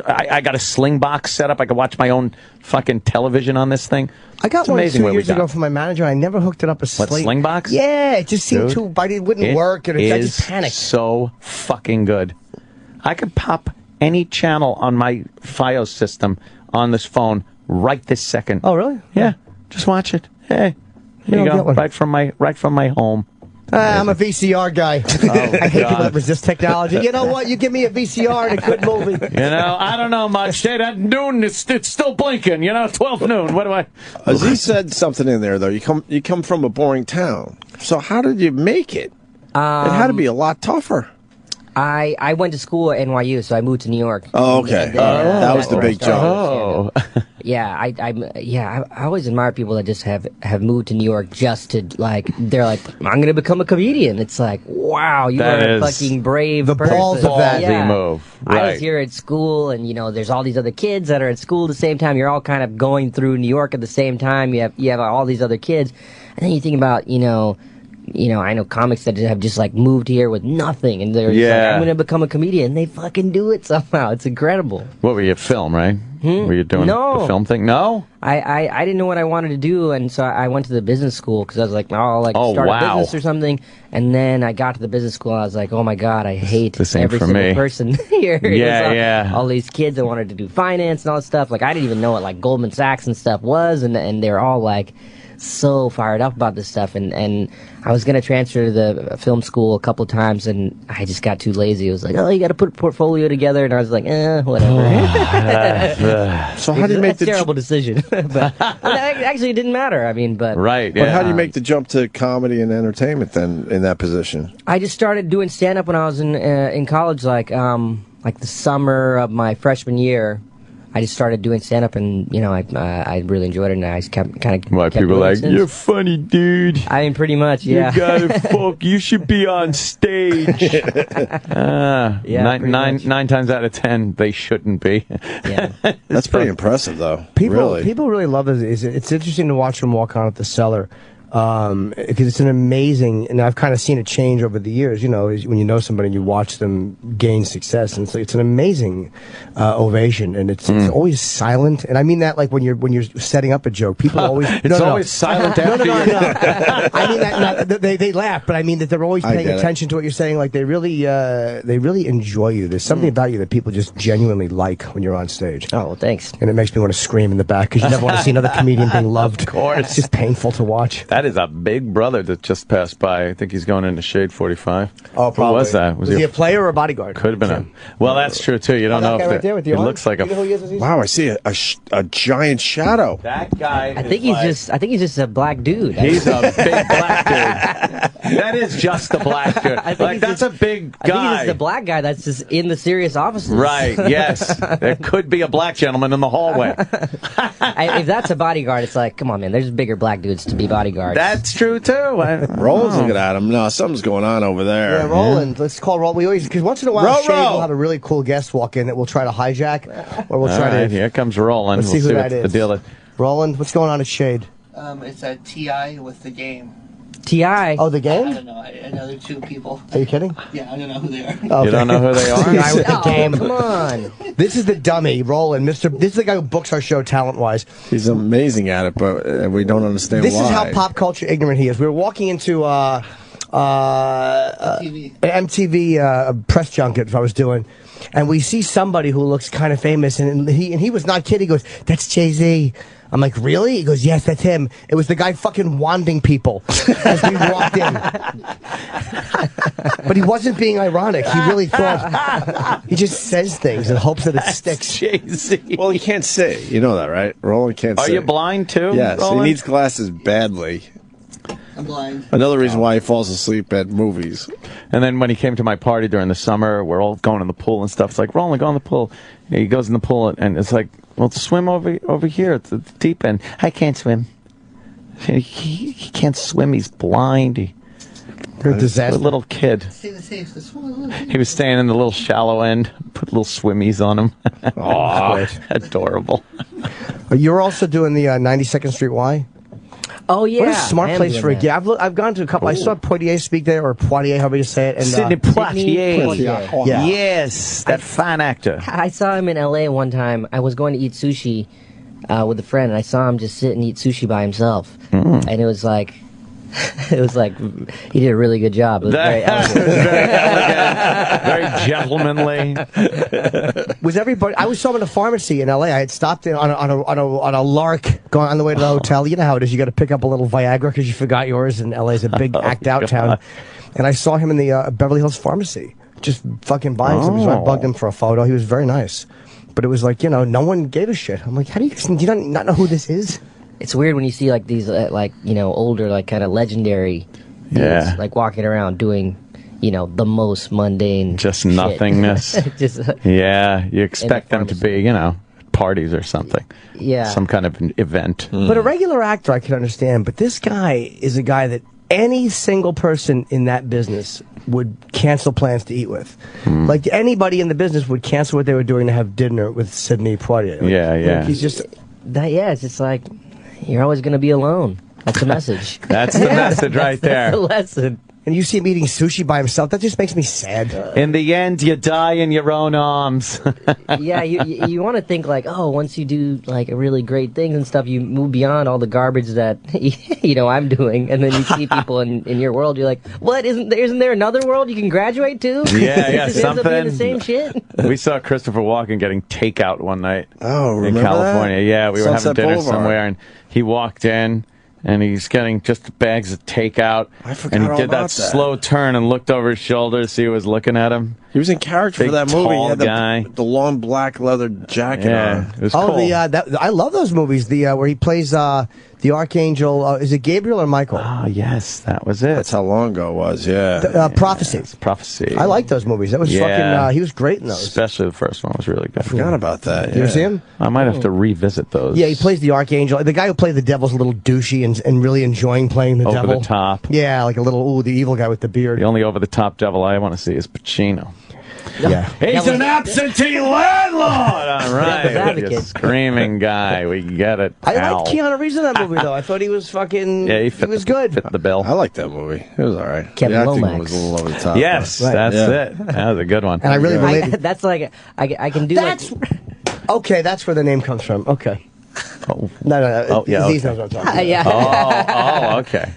I got a Sling box set up. I could watch my own fucking television on this thing. I got one 2 years ago from my manager, and I never hooked it up a Sling box? Yeah, it just seemed it wouldn't work, and I just panicked. So fucking good. I could pop any channel on my Fios system on this phone right this second. Oh, really? Yeah. Just watch it. Hey, here you go. Right from my home. I'm a VCR guy. I hate people that resist technology. You know what? You give me a VCR and a good movie. You know, I don't know much. Hey, that noon, it's still blinking. You know, 12 noon. What do I? Aziz said something in there though. You come from a boring town. So how did you make it? It had to be a lot tougher. I went to school at NYU, so I moved to New York. Oh, okay. That was the big jump. Oh. Yeah, I always admire people that just have moved to New York just to, like, they're like, I'm going to become a comedian. It's like, wow, you are a fucking brave person. The balls of that. Yeah. Move. Right. I was here at school, and, you know, there's all these other kids that are at school at the same time. You're all kind of going through New York at the same time. You have all these other kids. And then you think about, you know, I know comics that have just like moved here with nothing, and they're just like, I'm going to become a comedian. They fucking do it somehow. It's incredible. What were you, film, right? Were you doing the film thing? No? I didn't know what I wanted to do, and so I went to the business school because I was like, I'll start a business or something. And then I got to the business school, and I was like, oh my God, I hate every single person here. All these kids that wanted to do finance and all this stuff. Like, I didn't even know what like Goldman Sachs and stuff was, and they're all like so fired up about this stuff, and I was going to transfer to the film school a couple of times, and I just got too lazy. It was like, you got to put a portfolio together, and I was like, whatever. So how do you make the terrible decision? But actually, it didn't matter. I mean, but right. But how do you make the jump to comedy and entertainment then in that position? I just started doing stand up when I was in college, like the summer of my freshman year. I just started doing stand-up, and, you know, I really enjoyed it, and I just kept people like, you're funny, dude. I mean, pretty much, yeah. You gotta you should be on stage. Nine times out of 10, they shouldn't be. Yeah. That's pretty impressive, though. People really love it. It's interesting to watch them walk on at the Cellar. Because it's an amazing, and I've kind of seen it change over the years, you know, when you know somebody and you watch them gain success, and so it's an amazing ovation, and it's always silent, and I mean that like when you're setting up a joke, people always always silent after no. I mean that they laugh, but I mean that they're always paying attention to what you're saying, like they really enjoy you. There's something about you that people just genuinely like when you're on stage. Oh, well, thanks. And it makes me want to scream in the back because you never want to see another comedian being loved. Of course. It's just painful to watch. That is a big brother that just passed by. I think he's going into Shade 45. Oh, probably. Who was that? Was he a player or a bodyguard? Could have been Well, that's true, too. You don't know if it looks like you know who he is? Wow, I see a giant shadow. That guy I think he's just a black dude. He's a big black dude. That is just a black dude. That's a big guy. I think he's the black guy that's just in the serious offices. Right, yes. There could be a black gentleman in the hallway. If that's a bodyguard, it's like, come on, man, there's bigger black dudes to be bodyguards. That's true, too. Roland's looking at him. No, something's going on over there. Yeah, Roland. Let's call Roland. We always, because once in a while, Shade will have a really cool guest walk in that we'll try to hijack, or we'll try to. Here comes Roland. Let's see who that is. The deal is. Roland, what's going on at Shade? It's a TI with the game. TI? Oh, the game? I don't know. I know they're two people. Are you kidding? Yeah, I don't know who they are. Okay. You don't know who they are? TI with the game. Come on. This is the dummy, Roland. This is the guy who books our show talent-wise. He's amazing at it, but we don't understand why. This is how pop culture ignorant he is. We were walking into MTV press junket I was doing, and we see somebody who looks kind of famous, and he was not kidding. He goes, "That's Jay-Z." I'm like, really? He goes, yes, that's him. It was the guy fucking wanding people as we walked in. But he wasn't being ironic. He really thought, he just says things and hopes that it sticks. Jay-Z. Well, he can't see. You know that, right? Roland can't see. Are you blind, too? Yes, Roland? he needs glasses badly. I'm blind. Another reason why he falls asleep at movies. And then when he came to my party during the summer, we're all going in the pool and stuff. It's like, Roland, go in the pool. And he goes in the pool, and it's like, well, swim over here at the deep end. I can't swim. He can't swim. He's blind. You're a disaster. A little kid. He was staying in the little shallow end. Put little swimmies on him. Oh, adorable. You're also doing the 92nd Street Y? Oh, yeah. What a smart place for a gig. I've gone to a couple. I saw Poitier speak there, or Poitier, however you say it. And, Sidney Poitier. Yeah. Yes, that fine actor. I saw him in L.A. one time. I was going to eat sushi with a friend, and I saw him just sit and eat sushi by himself. And it was like, It was like he did a really good job. It was very elegant. Very gentlemanly. Was everybody? I was in a pharmacy in L.A. I had stopped in on a lark going on the way to the hotel. You know how it is. You got to pick up a little Viagra because you forgot yours. And L.A. is a big act out town. And I saw him in the Beverly Hills pharmacy, just fucking buying something. So I bugged him for a photo. He was very nice, but it was like, you know, no one gave a shit. I'm like, do you not know who this is? It's weird when you see like these older, like kind of legendary dudes, like walking around doing, you know, the most mundane just shit. Nothingness. You expect them to be, you know, parties or something. Yeah. Some kind of an event. But a regular actor I can understand, but this guy is a guy that any single person in that business would cancel plans to eat with. Like anybody in the business would cancel what they were doing to have dinner with Sidney Poitier. Like, he's just it's just like you're always going to be alone. That's the message. That's the message right there. That's the lesson. And you see him eating sushi by himself. That just makes me sad. In the end, you die in your own arms. Yeah, you want to think like, oh, once you do like really great things and stuff, you move beyond all the garbage that you know I'm doing, and then you see people in your world. You're like, what? Isn't there another world you can graduate to? Yeah, it just ends up being the same shit. We saw Christopher Walken getting takeout one night. In California. That? Yeah, we were Sunset having dinner Boulevard. somewhere, and he walked in. And he's getting just bags of takeout. I forgot and he all did about that slow turn and looked over his shoulder to see who was looking at him. He was in character Big, for that movie. Tall He had guy. the long black leather jacket on. It was cool. I love those movies. Where he plays the Archangel. Is it Gabriel or Michael? Oh, yes, that was it. That's how long ago it was, yeah. Prophecy. Prophecy. I like those movies. That was fucking, he was great in those. Especially the first one was really good. I forgot about that. You ever see him? I might have to revisit those. Yeah, he plays the Archangel. The guy who played the devil's a little douchey and really enjoying playing the devil. Over the top. Yeah, like the evil guy with the beard. The only over-the-top devil I want to see is Pacino. Yeah. He's an absentee landlord! All right. You screaming guy. We get it. I liked Keanu Reeves in that movie, though. I thought he was fucking... Yeah, he was good. Fit the bill. I liked that movie. It was all right. Kevin the acting Lomax. was a little over the top. Yes, that's it. That was a good one. And I really related... That's like... I can do that's... Okay, that's where the name comes from. Okay. Oh. No. Oh, yeah, Aziz okay. knows what I'm talking about. Oh, okay.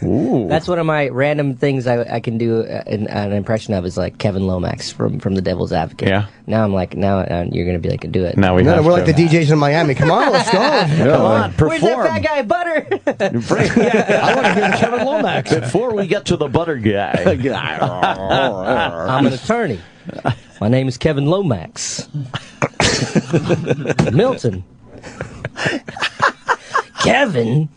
Ooh. That's one of my random things I can do an impression of is like Kevin Lomax from The Devil's Advocate. Yeah. Now I'm like, now you're going to be like, do it. Now we're like the DJs in Miami. Come on, let's go. Come on, perform. Where's that fat guy, Butter? I want to hear Kevin Lomax. Before we get to the butter guy. I'm an attorney. My name is Kevin Lomax. Milton. Kevin.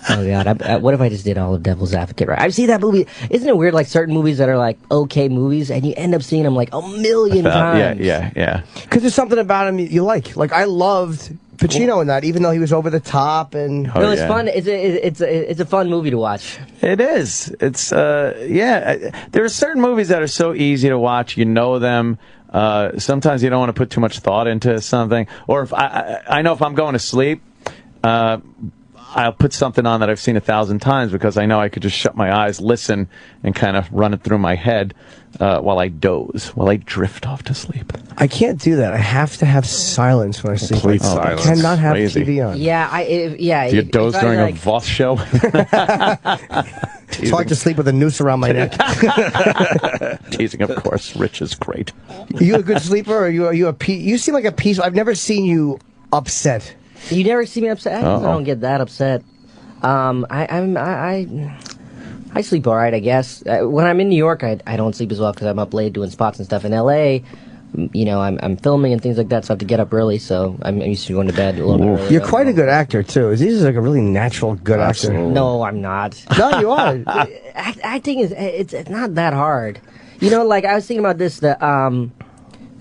Oh God! What if I just did all of Devil's Advocate right? I see that movie. Isn't it weird? Like certain movies that are like okay movies, and you end up seeing them like a million times. Yeah. Because there's something about him you like. Like I loved Pacino in that, even though he was over the top and. No, it's fun. It's a fun movie to watch. It is. It's there are certain movies that are so easy to watch. You know them. Sometimes you don't want to put too much thought into something. Or if I know if I'm going to sleep, I'll put something on that I've seen 1,000 times because I know I could just shut my eyes, listen, and kind of run it through my head while I doze, while I drift off to sleep. I can't do that. I have to have silence when I sleep. Complete silence. I cannot have Crazy. TV on. Yeah, Do you doze during a Voss show? It's hard to sleep with a noose around my neck. Teasing, of course. Rich is great. Are you a good sleeper, or are you a you seem like a peaceful. I've never seen you upset. You never see me upset? I don't get that upset. I sleep all right, I guess. When I'm in New York, I don't sleep as well because I'm up late doing spots and stuff. In L.A., you know, I'm filming and things like that, so I have to get up early. So I'm used to going to bed a little bit early. You're quite a good actor too. Aziz is like a really natural good actor. No, I'm not. No, you are. Acting is it's not that hard. You know, like I was thinking about this.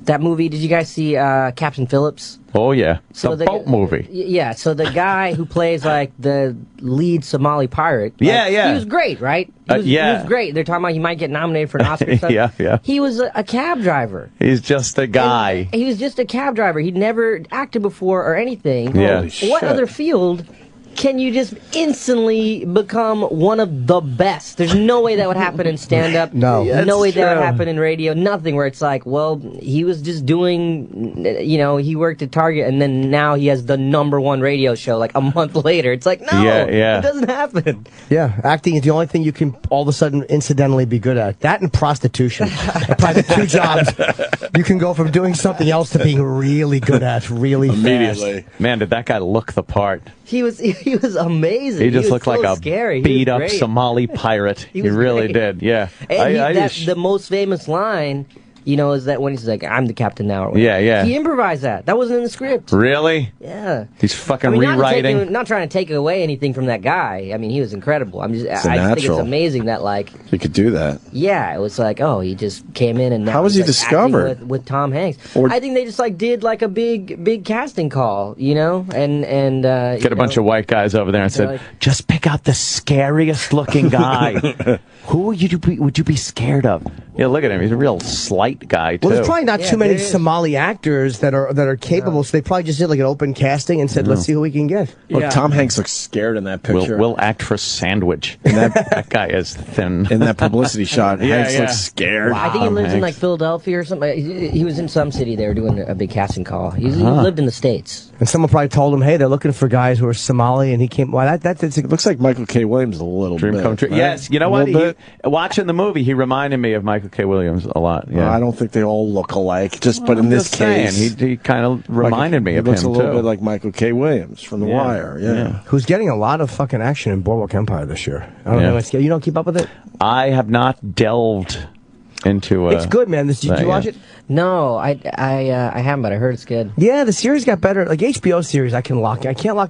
That movie. Did you guys see Captain Phillips? Oh yeah, the boat movie. Yeah, so the guy who plays like the lead Somali pirate. Yeah. He was great, right? He was great. They're talking about he might get nominated for an Oscar. And stuff. Yeah. He was a cab driver. He's just a guy. He was just a cab driver. He'd never acted before or anything. Yeah. What other field can you just instantly become one of the best? There's no way that would happen in stand-up. No. No way that would happen in radio. Nothing where it's like, well, he was just doing, he worked at Target, and then now he has the #1 radio show like a month later. It's like, no, it doesn't happen. Yeah, acting is the only thing you can all of a sudden incidentally be good at. That and prostitution. Probably the 2 jobs you can go from doing something else to being really good at really immediately. fast. Man, did that guy look the part? He was amazing. He just looked so like a scary. beat-up Somali pirate. He really did, yeah. And the most famous line, is that when he's like, I'm the captain now. Or whatever. Yeah. He improvised that. That wasn't in the script. Really? Yeah. He's fucking rewriting. Not trying to take away anything from that guy. I mean, he was incredible. I just think it's amazing that, like... You could do that. Yeah, it was like, he just came in and... How was he discovered? With Tom Hanks. I think they just, did, a big casting call, and Get a bunch of white guys over there and said, just pick out the scariest looking guy. Who would you be scared of? Yeah, look at him. He's a real slight guy, too. Well, there's probably not too many Somali actors that are capable, so they probably just did an open casting and said, let's see who we can get. Look, Tom Hanks looks scared in that picture. We'll act for Sandwich. That guy is thin. In that publicity shot, Hanks looks scared. Wow. I think he lives in Philadelphia or something. He was in some city. They were doing a big casting call. He lived in the States. And someone probably told him, hey, they're looking for guys who are Somali, and he came. Well, it looks like Michael K. Williams a little Dream bit. come true. Right? Yes, you know what? Watching the movie, he reminded me of Michael K. Williams a lot. Yeah. I don't think they all look alike. But in this case, he kind of reminded me of him too. He looks a little bit like Michael K. Williams from The Wire. Yeah. Who's getting a lot of fucking action in Boardwalk Empire this year. I don't know. You don't keep up with it? I have not delved into It's good, man. Did you watch it? No, I haven't, but I heard it's good. Yeah, the series got better. Like HBO series, I can't lock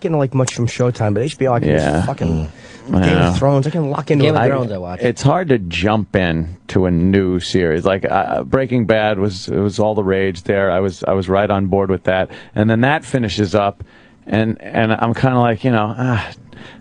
in much from Showtime, but HBO I can just fucking Game of Thrones. I can lock into Game of Thrones. I watch. It's hard to jump in to a new series. Like Breaking Bad was all the rage there. I was right on board with that, and then that finishes up, and I'm kind of like,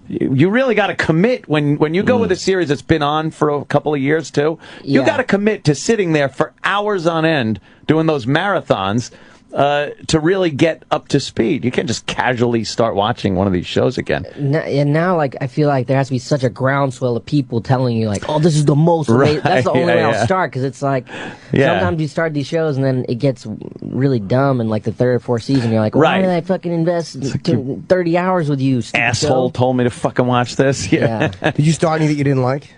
you really got to commit when you go with a series that's been on for a couple of years too. You got to commit to sitting there for hours on end doing those marathons to really get up to speed. You can't just casually start watching one of these shows again. Now, I feel like there has to be such a groundswell of people telling you, oh, this is the most amazing. That's the only way I'll start, because it's like, sometimes you start these shows and then it gets really dumb in the 3rd or 4th season. You're like, why did I fucking invest 30 hours with you, asshole told me to fucking watch this. Yeah. Did you start any that you didn't like?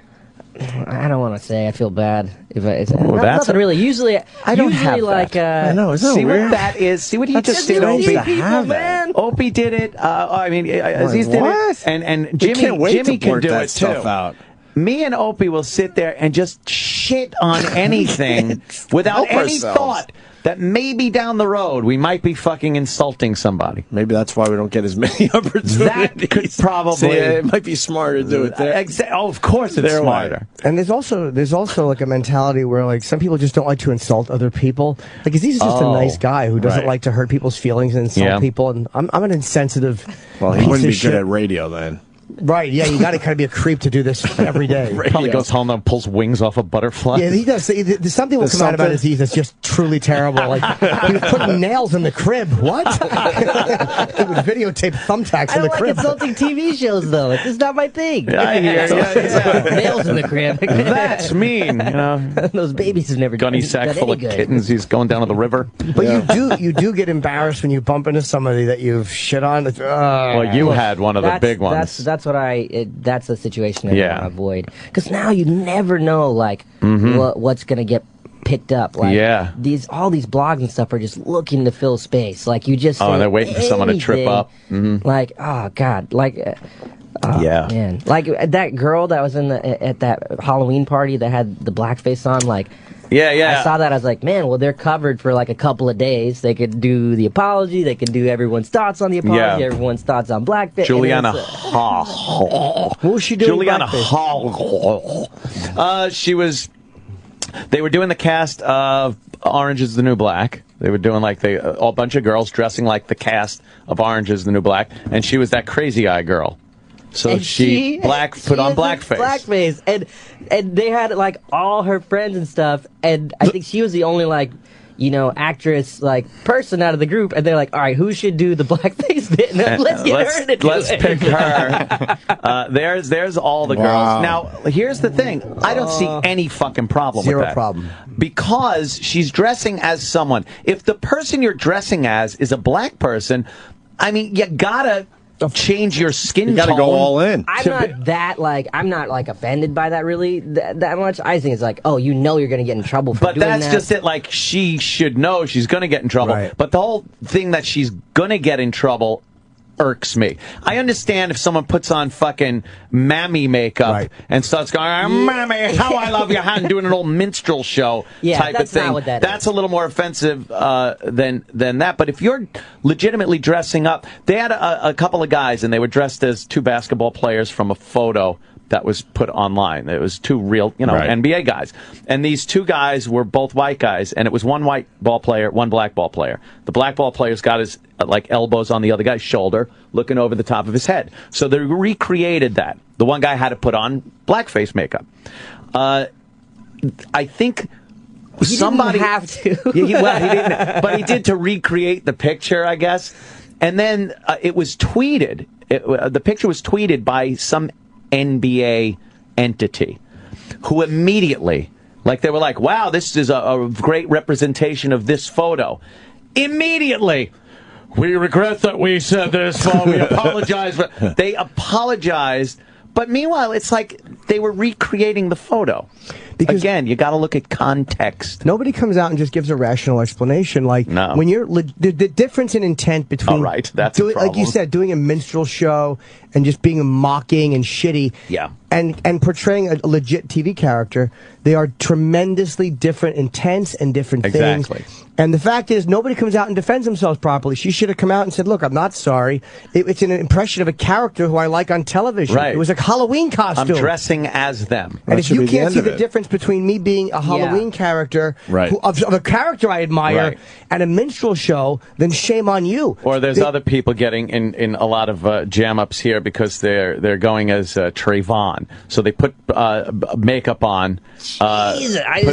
I don't want to say. I feel bad. That's nothing really. Usually, I don't have like. I know. See weird? what that is. See what he just did. Opie did it. Aziz did it, and Jimmy can do it too. Out. Me and Opie will sit there and just shit on anything without any thought that maybe down the road we might be fucking insulting somebody. Maybe that's why we don't get as many opportunities. That could probably... See, it might be smarter to do it there. Of course it's smarter. And there's also a mentality where some people just don't like to insult other people. Aziz is just a nice guy who doesn't like to hurt people's feelings and insult people. And I'm an insensitive. Well, he wouldn't be good at radio then. Right, yeah, you got to kind of be a creep to do this every day. Probably goes home and pulls wings off a butterfly. Yeah, he does. Something will come out about Aziz that's just truly terrible. He was putting nails in the crib. What? He would videotape thumbtacks in the crib. I don't like insulting TV shows, though. It's not my thing. I hear you. Nails in the crib. That's mean. Those babies have never gunny sack full of kittens. He's going down to the river. But you do get embarrassed when you bump into somebody that you've shit on. Well, you had one of the big ones. That's the situation I want to avoid, because now you never know what's gonna get picked up. All these blogs and stuff are just looking to fill space. You just they're waiting for someone to trip up. Oh god, man, that girl that was at that Halloween party that had the blackface on, I saw that. I was like, man, well, they're covered for a couple of days. They could do the apology. They could do everyone's thoughts on the apology, everyone's thoughts on blackface. Juliana what was she doing? Juliana they were doing the cast of Orange is the New Black. They were doing a bunch of girls dressing like the cast of Orange is the New Black, and she was that crazy eye girl. So she put on blackface. And they had all her friends and stuff, and I think she was the only actress, like, person out of the group, and they're like, all right, who should do the blackface bit? And let's get her to do Let's it. pick her. There's all the girls. Now, here's the thing. I don't see any fucking problem with that. Zero problem. Because she's dressing as someone. If the person you're dressing as is a black person, I mean, you gotta change your skin tone. You gotta go all in. I'm not offended by that really that much. I think it's like, oh, you're gonna get in trouble for doing that. But that's just it. Like, she should know she's gonna get in trouble. Right. But the whole thing that she's gonna get in trouble irks me. I understand if someone puts on fucking mammy makeup and starts going, "Mammy, how I love your hand," doing an old minstrel show type of thing. Not what that's a little more offensive than that. But if you're legitimately dressing up, they had a couple of guys and they were dressed as two basketball players from a photo that was put online. It was two real, NBA guys. And these two guys were both white guys, and it was one white ball player, one black ball player. The black ball player's got his elbows on the other guy's shoulder, looking over the top of his head. So they recreated that. The one guy had to put on blackface makeup. I think somebody didn't have to. he didn't, but he did to recreate the picture, I guess. And then it was tweeted. The picture was tweeted by some NBA entity who immediately, they were like, wow, this is a great representation of this photo. Immediately, we regret that we said this. We apologize. They apologized. But meanwhile, it's like they were recreating the photo. Because again, you got to look at context. Nobody comes out and just gives a rational explanation. Like, when you're the difference in intent between, that's a problem. Like you said, doing a minstrel show and just being mocking and shitty, and portraying a legit TV character, they are tremendously different intents and different things. And the fact is, nobody comes out and defends themselves properly. She should have come out and said, look, I'm not sorry. It's an impression of a character who I like on television. It was a Halloween costume. I'm dressing as them. And if you can't see the difference between me being a Halloween character of a character I admire and a minstrel show, then shame on you. Or there's other people getting in a lot of jam-ups here because they're going as Trayvon. So they put makeup on, put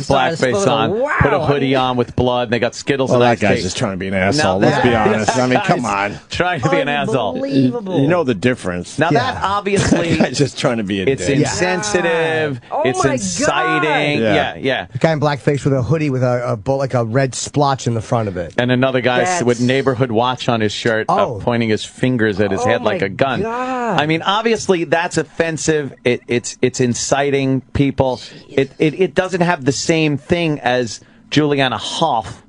blackface on, put a hoodie on with blood, and they got Skittles and ice that guy's cake. just trying to be an asshole. Let's be honest. I mean, come on. Trying to be an asshole. You know the difference. Now that obviously, that guy's just trying to be a dick. It's insensitive. It's inciting. Yeah. The guy in blackface with a hoodie with a red splotch in the front of it. And another guy with Neighborhood Watch on his shirt, pointing his fingers at his head like a gun. I mean, obviously that's offensive. It's inciting people. It doesn't have the same thing as Juliana Hough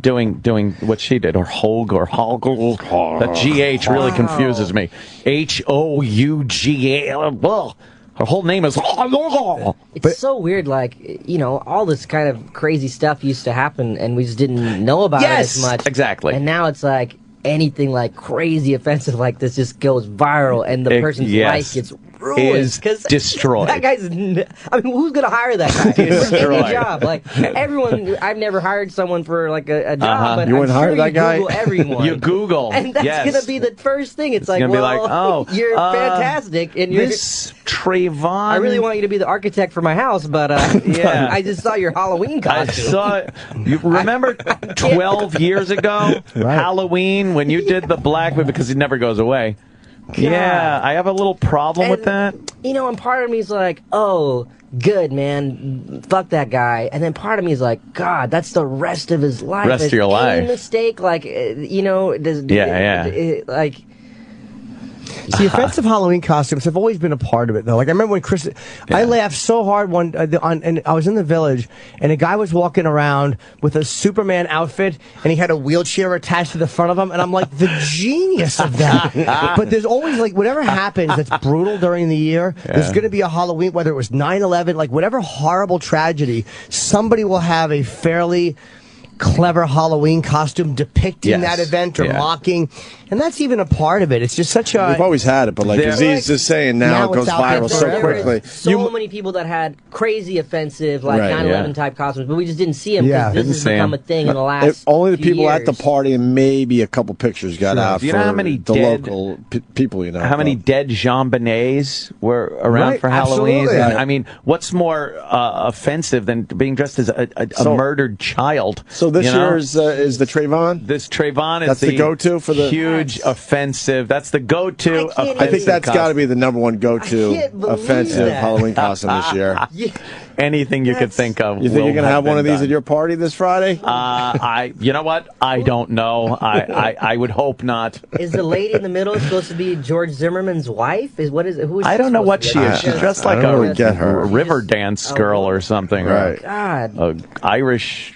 doing what she did, or Hogue or Hoggle. That GH really confuses me. HOUGA. Her whole name is. It's so weird, all this kind of crazy stuff used to happen, and we just didn't know about it as much. Exactly. And now it's like anything crazy offensive like this just goes viral, and the person's life gets ruined. Is destroyed. That guy's. Who's gonna hire that guy for any job? Everyone. I've never hired someone for a job, but you wouldn't hire that guy. Google everyone. You Google, and that's gonna be the first thing. It's gonna be like, you're fantastic, and this Trayvon. I really want you to be the architect for my house, but I just saw your Halloween costume. I saw it. You remember 12 years ago, Halloween, when you did the black, because it never goes away. God. Yeah, I have a little problem with that. And part of me is like, oh, good, man, fuck that guy. And then part of me is like, God, that's the rest of his life. Rest of your life. Any mistake, See, offensive Halloween costumes have always been a part of it, though. I remember when I laughed so hard and I was in the Village, and a guy was walking around with a Superman outfit, and he had a wheelchair attached to the front of him, and I'm like, the genius of that. But there's always, whatever happens that's brutal during the year, there's going to be a Halloween, whether it was 9/11, whatever horrible tragedy, somebody will have a fairly clever Halloween costume depicting that event or mocking, and that's even a part of it. It's just such a... We've always had it, but Aziz is saying, now it goes viral so quickly. So many people that had crazy offensive 9/11 type costumes, but we just didn't see them because this has become a thing in the last only the people years. at the party, and maybe a couple pictures got out. Do you know how many local people you know? How many dead Jean Bonnets were around for Halloween? And, what's more offensive than being dressed as a murdered child? So So this year is the Trayvon? This Trayvon is that's the go-to for the huge offensive. That's the go-to offensive. I think that's got to be the number one go-to offensive Halloween costume this year. Anything you could think of. You think you're going to have one of these at your party this Friday? You know what? I don't know. I would hope not. Is the lady in the middle supposed to be George Zimmerman's wife? Who is I don't know what she is. She's dressed like a river dance girl or something. Right. God. An Irish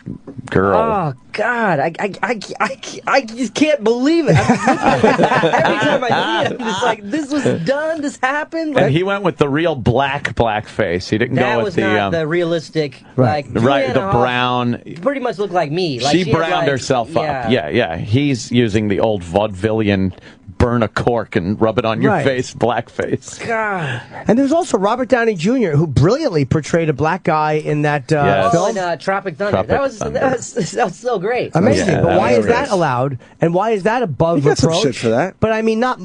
girl. Oh God, I just can't believe it. Every time I see it, I'm just like, this was done. This happened. And he went with the real blackface. He didn't go with the realistic, like the brown. Pretty much looked like me. Like she browned herself up. Yeah. He's using the old vaudevillian burn a cork and rub it on your face, blackface. God. And there's also Robert Downey Jr., who brilliantly portrayed a black guy in that film. In Tropic Thunder. That was so great. Amazing. Yeah, but why is that allowed? And why is that above reproach? Some shit for that. But I mean, not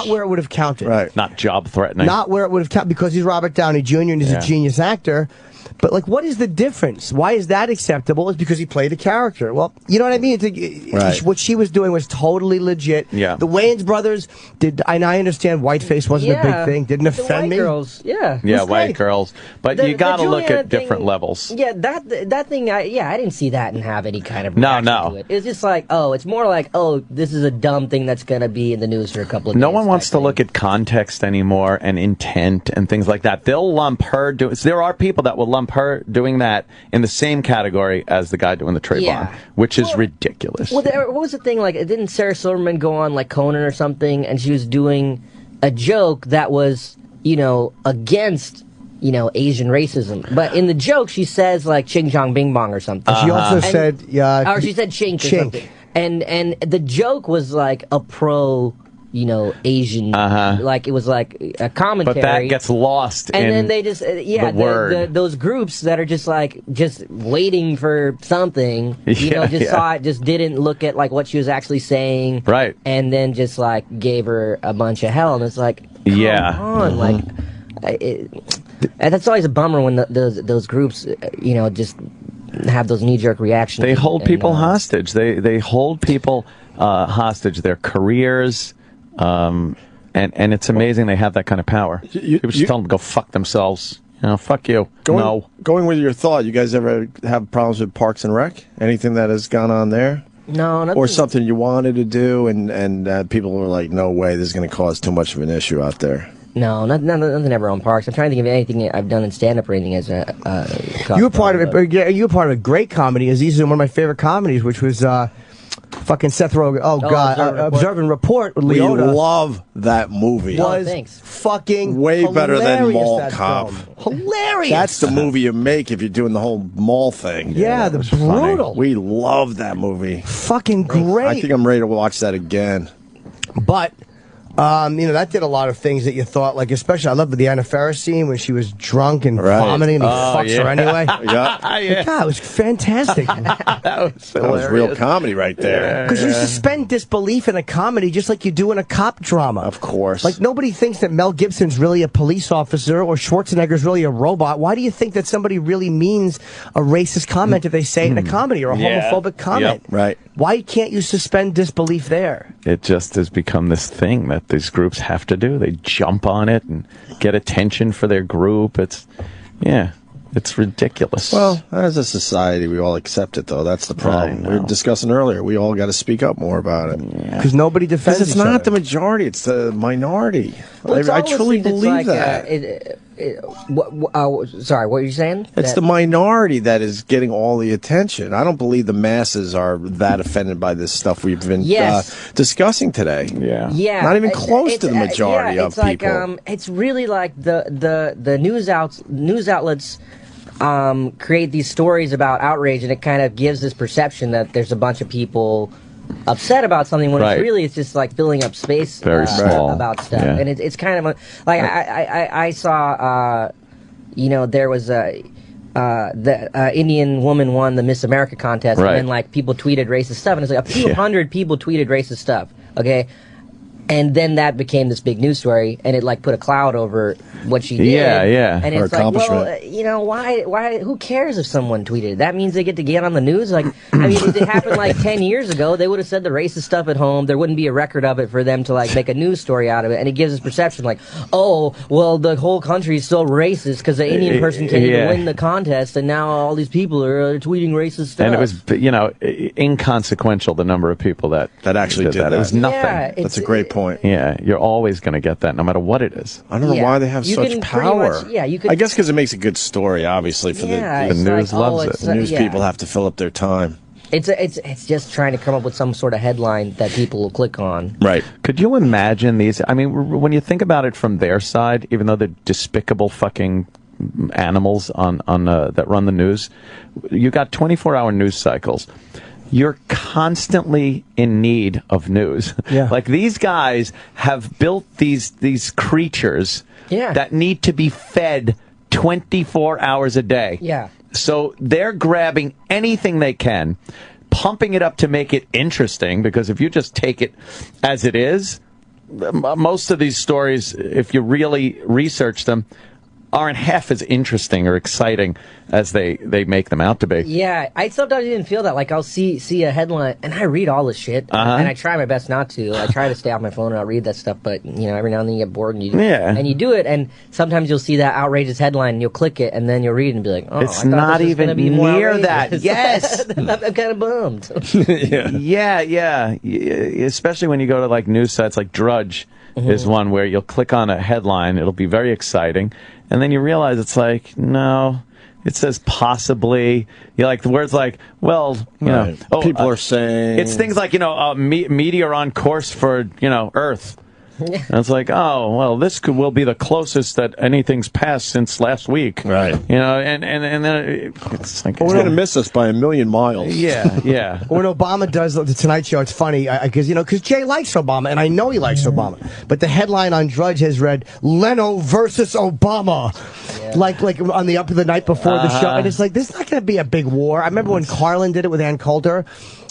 where it would have counted. Right. Not job threatening. Not where it would have counted, because he's Robert Downey Jr. and he's a genius actor. But, like, what is the difference? Why is that acceptable? It's because he played a character. Well, you know what I mean? What she was doing was totally legit. Yeah. The Wayans brothers and I understand whiteface wasn't a big thing. Didn't offend me. Girls, yeah, white girls. But you got to look at different levels. Yeah, that thing, I didn't see that and have any kind of reaction to it. It's just like, it's more like, this is a dumb thing that's going to be in the news for a couple of days. No one wants to look at context anymore and intent and things like that. They'll lump her there are people that will lump her doing that in the same category as the guy doing the Trayvon, which is ridiculous. Well, what was the thing? Like, didn't Sarah Silverman go on like Conan or something, and she was doing a joke that was, against, Asian racism. But in the joke, she says like "ching chong bing bong" or something. She also said, or she said "chink" or something. And the joke was like a pro. Asian, like it was like a commentary. But that gets lost and in then they just, the word. Those groups that are just waiting for something, saw it, just didn't look at like what she was actually saying. Right. And then just like gave her a bunch of hell. And it's like, come on. Like, and that's always a bummer when those groups, just have those knee-jerk reactions. They hold people hostage. They hold people hostage, their careers. And it's amazing they have that kind of power. People just tell them to go fuck themselves. Fuck you. Going with your thought, you guys ever have problems with Parks and Rec? Anything that has gone on there? No, nothing. Or something you wanted to do and people were like, no way, this is going to cause too much of an issue out there. No, nothing ever on Parks. I'm trying to think of anything I've done in stand-up or anything as you were part of it. You were part of a great comedy. Aziz is one of my favorite comedies, which was fucking Seth Rogen. Oh God, Observe and Report with Leota. We love that movie. Was fucking way better than Mall Cop. Hilarious. That's the movie you make if you're doing the whole mall thing. Yeah, the brutal. Funny. We love that movie. Fucking great. I think I'm ready to watch that again. But that did a lot of things that you thought, like, especially I love the Anna Faris scene when she was drunk and vomiting and he fucks her anyway. God, it was fantastic. That was real comedy right there. Because you suspend disbelief in a comedy just like you do in a cop drama. Of course. Like, nobody thinks that Mel Gibson's really a police officer or Schwarzenegger's really a robot. Why do you think that somebody really means a racist comment if they say it in a comedy or a homophobic comment? Yep. Right. Why can't you suspend disbelief there? It just has become this thing that these groups have to do. They jump on it and get attention for their group. It's ridiculous. Well, as a society, we all accept it, though. That's the problem. We were discussing earlier. We all got to speak up more about it. Because nobody defends it's not the majority. It's the minority. Well, I truly believe that. Sorry, what were you saying? It's the minority that is getting all the attention. I don't believe the masses are that offended by this stuff we've been discussing today. Yeah. Not even close to the majority of people. It's really like the news outlets create these stories about outrage, and it kind of gives this perception that there's a bunch of people upset about something when it's just like filling up space about stuff. And it's kind of I saw there was the Indian woman won the Miss America contest, and then like people tweeted racist stuff, and it's like a few hundred people tweeted racist stuff. Okay, And then that became this big news story, and it like put a cloud over what she did. Yeah. And Her it's like, well, accomplishment. why? Who cares if someone tweeted? That means they get to get on the news. Like, I mean, if it happened like 10 years ago, they would have said the racist stuff at home. There wouldn't be a record of it for them to like make a news story out of it. And it gives us perception like, oh, well, the whole country is still racist because the Indian person can't even win the contest, and now all these people are tweeting racist stuff. And it was, inconsequential, the number of people that actually did that. It was nothing. Yeah, That's a great point. Yeah, you're always going to get that, no matter what it is. I don't know why they have such power. You could, I guess because it makes a good story, obviously, for the news loves it. The news people have to fill up their time. It's just trying to come up with some sort of headline that people will click on. Right. Could you imagine these? I mean, when you think about it from their side, even though they're despicable fucking animals on that run the news, you got 24-hour news cycles. You're constantly in need of news. Yeah. Like these guys have built these creatures that need to be fed 24 hours a day. Yeah. So they're grabbing anything they can, pumping it up to make it interesting, because if you just take it as it is, most of these stories, if you really research them, aren't half as interesting or exciting as they make them out to be. Yeah, I sometimes even feel that. Like, I'll see a headline, and I read all this shit, and I try my best not to. I try to stay off my phone and I'll read that stuff, but, every now and then you get bored, and you do it, and sometimes you'll see that outrageous headline, and you'll click it, and then you'll read it and be like, oh, it's not even near that. Yes! I'm kind of bummed. Yeah. Especially when you go to, like, news sites like Drudge is one where you'll click on a headline, it'll be very exciting, and then you realize it's like, no, it says possibly. You like the words like, well, people are saying. It's things like, meteor on course for, Earth. And it's like, oh, well, this will be the closest that anything's passed since last week. Right. And then it's like, we're going to miss us by a million miles. Yeah. When Obama does the Tonight Show, it's funny, because Jay likes Obama, and I know he likes Obama. But the headline on Drudge has read, Leno versus Obama. Yeah. Like on the up of the night before the show. And it's like, this is not going to be a big war. I remember when Carlin did it with Ann Coulter.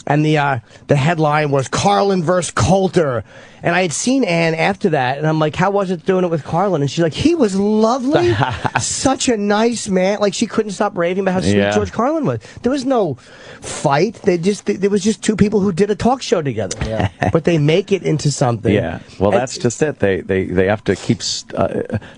And the headline was Carlin versus Coulter. And I had seen Ann after that, and I'm like, how was it doing it with Carlin? And she's like, he was lovely. Such a nice man. Like, she couldn't stop raving about how sweet George Carlin was. There was no fight. There was just two people who did a talk show together. Yeah. But they make it into something. Yeah. Well, that's just it. They have to keep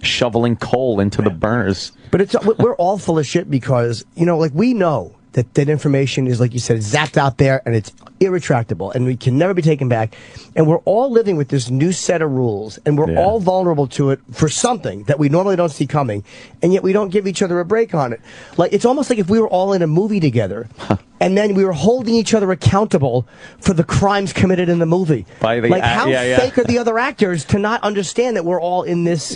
shoveling coal into the burners. But we're all full of shit because, we know that information is, like you said, zapped out there, and it's irretractable, and we can never be taken back. And we're all living with this new set of rules, and we're all vulnerable to it for something that we normally don't see coming, and yet we don't give each other a break on it. Like, it's almost like if we were all in a movie together, and then we were holding each other accountable for the crimes committed in the movie. How fake are the other actors to not understand that we're all in this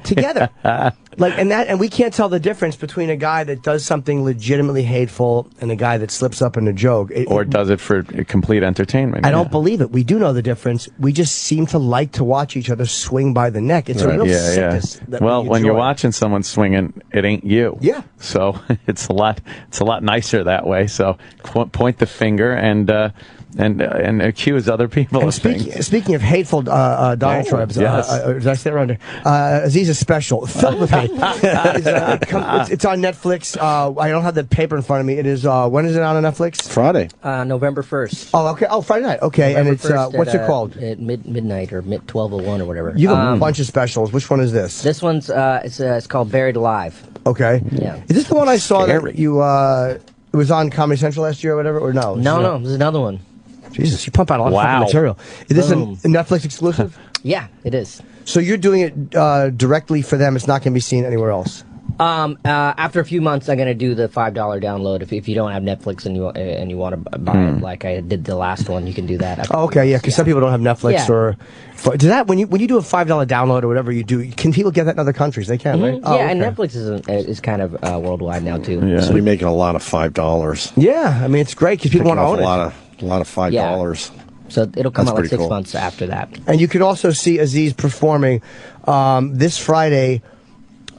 together? And we can't tell the difference between a guy that does something legitimately hateful and a guy that slips up in a joke. Or does it for complete entertainment. I don't believe it. We do know the difference. We just seem to like to watch each other swing by the neck. It's a real sickness. Well, when you're watching someone swinging, it ain't you. Yeah. So it's a lot nicer that way. So point the finger and accuse other people of things. Speaking of hateful diatribes, did I say it wrong? Aziz's special, Filled with Hate. It's on Netflix. I don't have the paper in front of me. It is, when is it on Netflix? Friday. November 1st. Oh, okay. Oh, Friday night. Okay. November and it's, what's it called? At midnight or 12:01 or whatever. You have a bunch of specials. Which one is this? This one's, it's called Buried Alive. Okay. Yeah. Is this the one I saw that you, it was on Comedy Central last year or whatever, or no? No, this is another one. Jesus, you pump out a lot of fucking material. Is this a Netflix exclusive? Yeah, it is. So you're doing it directly for them. It's not going to be seen anywhere else. After a few months, I'm going to do the $5 download. If you don't have Netflix and you want to buy it, like I did the last one, you can do that. Oh, okay, yeah, because some people don't have Netflix or. Does that when you do a $5 download or whatever you do, can people get that in other countries? They can, right? Yeah, and Netflix is kind of worldwide now too. Yeah. So we're making a lot of $5. Yeah, I mean it's great because people want to own it. A lot of $5. Yeah. So it'll come out like 6 months after that. And you can also see Aziz performing this Friday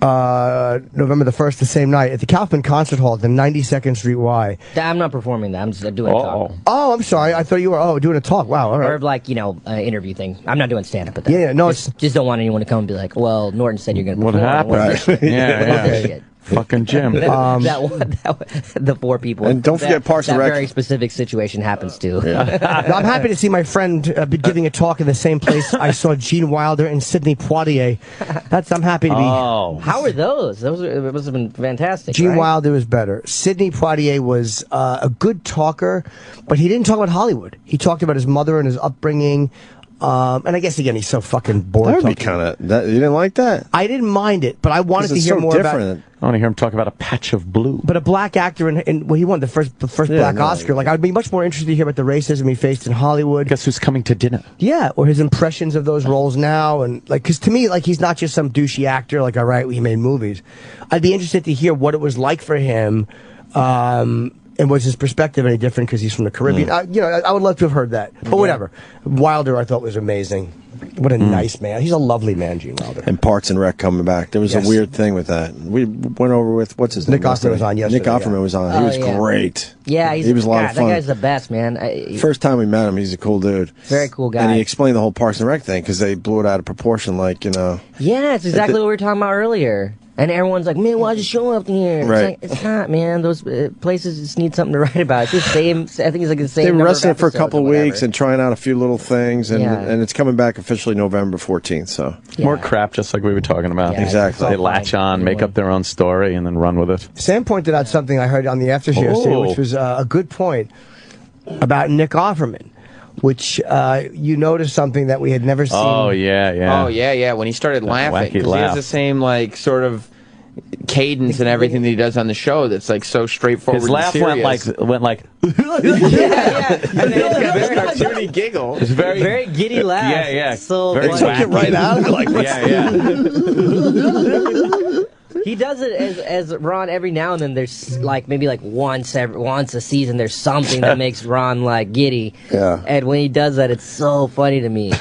November the 1st, the same night, at the Kaufman Concert Hall at the 92nd Street Y. I'm not performing that. I'm just doing a talk. Oh, I'm sorry. I thought you were doing a talk. Wow, all right. Or like, interview thing. I'm not doing stand-up at that. Yeah, no. Just don't want anyone to come and be like, well, Norton said you're going to What perform. happened? Yeah. Fucking Jim. The 4 people. And don't forget Parks and Rec. Rec. That very specific situation happens too. I'm happy to see my friend be giving a talk in the same place I saw Gene Wilder and Sidney Poitier. I'm happy to be. Oh. How were those? It must have been fantastic. Gene right? Wilder was better. Sidney Poitier was a good talker, but he didn't talk about Hollywood. He talked about his mother and his upbringing. And I guess, again, he's so fucking bored. That would be kind of... You didn't like that? I didn't mind it, but I wanted to hear more about... I want to hear him talk about a patch of blue. But a black actor, and he won the first black Oscar. Like, I'd be much more interested to hear about the racism he faced in Hollywood. Guess who's coming to dinner? Yeah, or his impressions of those roles now. And, like, because to me, like, he's not just some douchey actor, like, all right, he made movies. I'd be interested to hear what it was like for him, and was his perspective any different because he's from the Caribbean? I would love to have heard that. But whatever. Wilder, I thought, was amazing. What a nice man. He's a lovely man, Gene Wilder. And Parks and Rec coming back. There was a weird thing with that. We went over with, what's his name? Nick Offerman was on yesterday. Nick Offerman was on. He was great. Yeah, he was a lot of fun. That guy's the best, man. First time we met him, he's a cool dude. Very cool guy. And he explained the whole Parks and Rec thing because they blew it out of proportion, like, Yeah, it's exactly what we were talking about earlier. And everyone's like, man, why'd you show up here? Right. It's, it's not, man. Those places just need something to write about. It's the same, I think it's like the same. They were resting it for a couple of weeks and trying out a few little things, and it's coming back officially November 14th. So more crap, just like we were talking about. Yeah, exactly. They latch on, make up their own story, and then run with it. Sam pointed out something I heard on the after show, too, which was a good point about Nick Offerman. Which you noticed something that we had never seen. Oh yeah. When he started laughing, because he has the same like sort of cadence and everything that he does on the show. That's like so straightforward. His laugh went like. And then he's got this cartoony giggle. It's very giddy laugh. Yeah. So they took it right out of it. Like, he does it as Ron every now and then. There's like maybe like once a season. There's something that makes Ron like giddy. Yeah. And when he does that, it's so funny to me.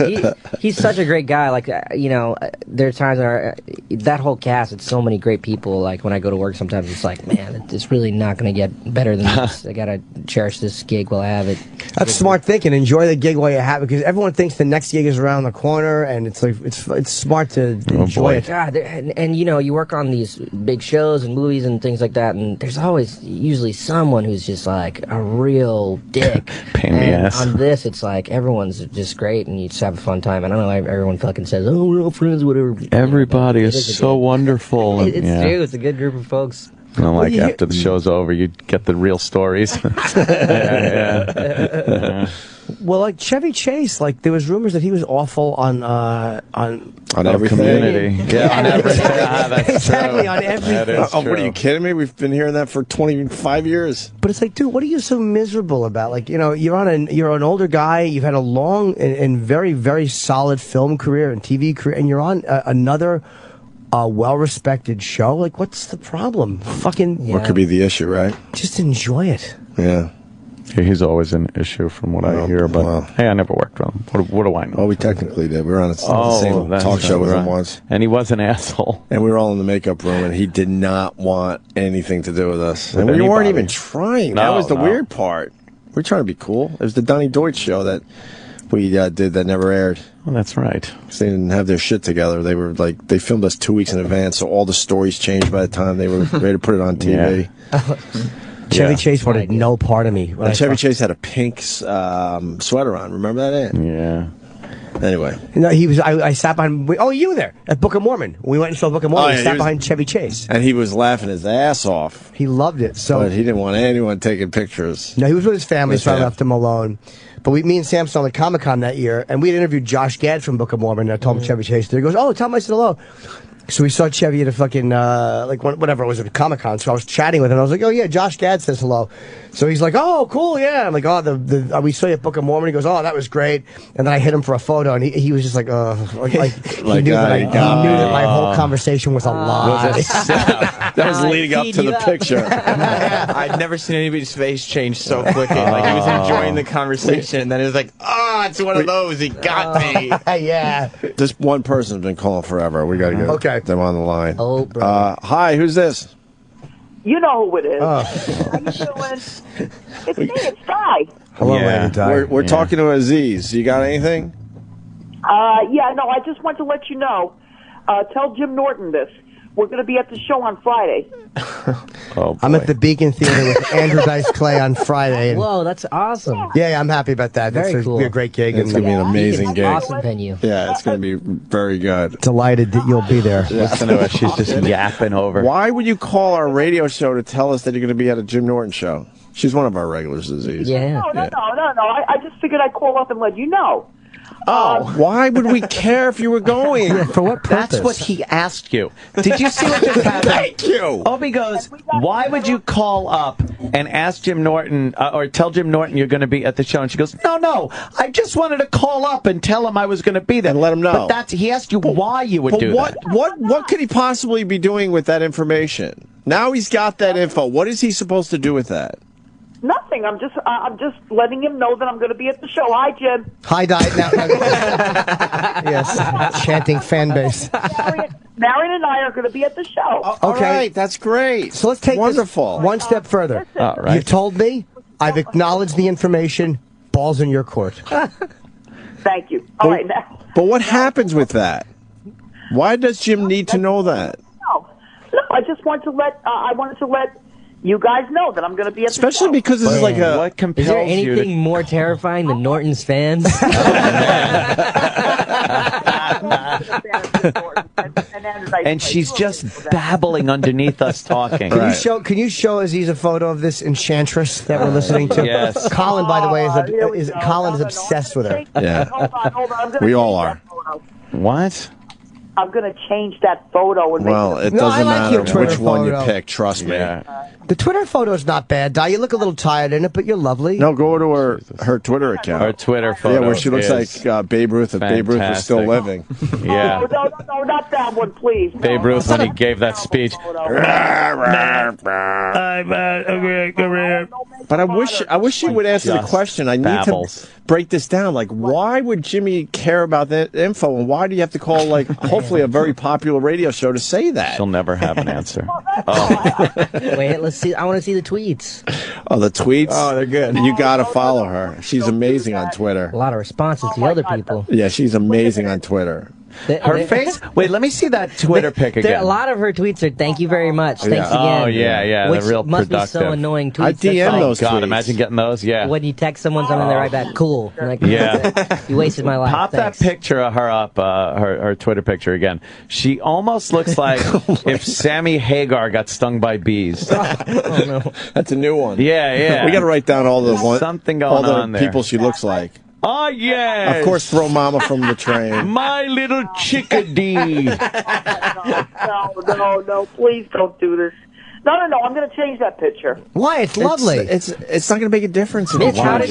He's such a great guy. Like there are times where that whole cast. It's so many great people. Like when I go to work, sometimes it's like, man, it's really not going to get better than this. I gotta cherish this gig while I have it. That's smart thinking. Enjoy the gig while you have it, because everyone thinks the next gig is around the corner, and it's like it's smart to enjoy it. God, and you work on these big shows and movies and things like that, and there's always usually someone who's just like a real dick. Pain in the ass. On this, it's like everyone's just great, and you just have a fun time. I don't know, everyone fucking says, "Oh, we're all friends," whatever. Everybody is so wonderful. It's true. It's a good group of folks. And like after the show's over, you get the real stories. Yeah. Well, like Chevy Chase, like there was rumors that he was awful on everything. Community. Yeah, on everything. That's exactly true. On everything. What are you kidding me? We've been hearing that for 25 years. But it's like, dude, what are you so miserable about? Like, you're an older guy. You've had a long and very, very solid film career and TV career, and you're on another well-respected show. Like, what's the problem? What could be the issue, right? Just enjoy it. Yeah. He's always an issue from what I hear, but hey, I never worked with him. What do I know? Well, we technically did. We were on the same talk show with him once. And he was an asshole. And we were all in the makeup room, and he did not want anything to do with us. And we weren't even trying. That was the weird part. We were trying to be cool. It was the Donnie Deutsch show that we did that never aired. Well, that's right. They didn't have their shit together. They were like, they filmed us 2 weeks in advance, so all the stories changed by the time they were ready to put it on TV. Chevy Chase wanted no part of me. And Chevy Chase had a pink sweater on. Remember that? Yeah. Anyway. No, he was. I sat behind. Oh, you were there at Book of Mormon. We went and saw Book of Mormon. We sat behind Chevy Chase, and he was laughing his ass off. He loved it. But he didn't want anyone taking pictures. No, he was with his family, so I left him alone. But me and Sam saw at Comic-Con that year, and we had interviewed Josh Gad from Book of Mormon, and I told him Chevy Chase there. He goes, "Oh, tell him I said hello." So we saw Chevy at a fucking, whatever it was, at a Comic-Con. So I was chatting with him. I was like, "Oh, yeah, Josh Gad says hello." So he's like, "Oh, cool, yeah." I'm like, "Oh, we saw you at Book of Mormon." He goes, "Oh, that was great." And then I hit him for a photo, and he was just like, he knew that my whole conversation was a lie. That was leading up to the picture. I'd never seen anybody's face change so quickly. Like, he was enjoying the conversation, and then it was like, It's one of those. He got me. Yeah. This one person's been calling forever. We got to get them on the line. Oh, bro. Hi, who's this? You know who it is. How you doing? It's me, it's Di. Hello, Lady Di. We're talking to Aziz. You got anything? Yeah, no, I just want to let you know. Tell Jim Norton this. We're going to be at the show on Friday. I'm at the Beacon Theater with Andrew Dice Clay on Friday. And Whoa, that's awesome. yeah, I'm happy about that. Very It's cool. going to be a great gig. It's going to be an amazing gig. Awesome venue. Yeah, it's going to be very good. Delighted that you'll be there. Listen to her. She's just yapping over. Why would you call our radio show to tell us that you're going to be at a Jim Norton show? She's one of our regulars, Aziz. Yeah. No. I just figured I'd call up and let you know. Why would we care if you were going? For what purpose? That's what he asked you. Did you see what just happened? Thank you. Opie goes, why would you call up and ask Jim Norton, or tell Jim Norton you're going to be at the show? And she goes, no, I just wanted to call up and tell him I was going to be there. And let him know. But he asked you why you would do that. What could he possibly be doing with that information? Now he's got that info. What is he supposed to do with that? Nothing. I'm just letting him know that I'm going to be at the show. Hi, Jim. Hi, Diet. Yes, chanting fan base. Marion and I are going to be at the show. All right, that's great. So let's take this one step further. All right. You've told me. I've acknowledged the information. Ball's in your court. Thank you. All right, now. But what happens with that? Why does Jim need to know that? No, I just want to let. I wanted to let you guys know that I'm going to be at the show. Especially because this is like a... What compels Is there you to... anything more terrifying than Norton's fans? And she's just babbling underneath us talking. Can you show Aziz a photo of this enchantress that we're listening to? Yes. Colin, by the way, Colin is obsessed with her. Yeah. Hold on. I'm gonna We all change are. that photo. What? I'm going to change that photo. And Well, it No, I doesn't like your matter Twitter which one you photo. pick, trust me. The Twitter photo is not bad, Di. You look a little tired in it, but you're lovely. No, go to her Twitter account. Her Twitter photo. Yeah, where she looks like Babe Ruth if Babe Ruth was still living. Yeah. No, not that one, please. No. Babe Ruth when he gave that speech. But I wish you would answer the Just question. I need babbles. to break this down. Like, why would Jimmy care about that info, and why do you have to call, like, hopefully a very popular radio show to say that? She'll never have an answer. Wait, let's see. I want to see the tweets. Oh, the tweets? Oh, they're good. You got to follow her. She's amazing on Twitter. A lot of responses to other people. Yeah, she's amazing on Twitter. Her face? Wait, let me see that Twitter pic again. A lot of her tweets are "Thank you very much, thanks again." Oh yeah, which they're real must productive. be so annoying. Tweets. I DM those God, tweets. imagine getting those. Yeah. When you text someone something, they write back, "Cool." I'm like, Yeah. You wasted my life. Pop Thanks. that picture of her up, her Twitter picture again. She almost looks like if Sammy Hagar got stung by bees. Oh no, That's a new one. Yeah. We got to write down all the Something going all on the there. people she looks like. Oh yes. Of course, throw Mama from the train. My little chickadee. No, please don't do this. No, I'm going to change that picture. Why? It's lovely. It's not going to make a difference. Mitch, how did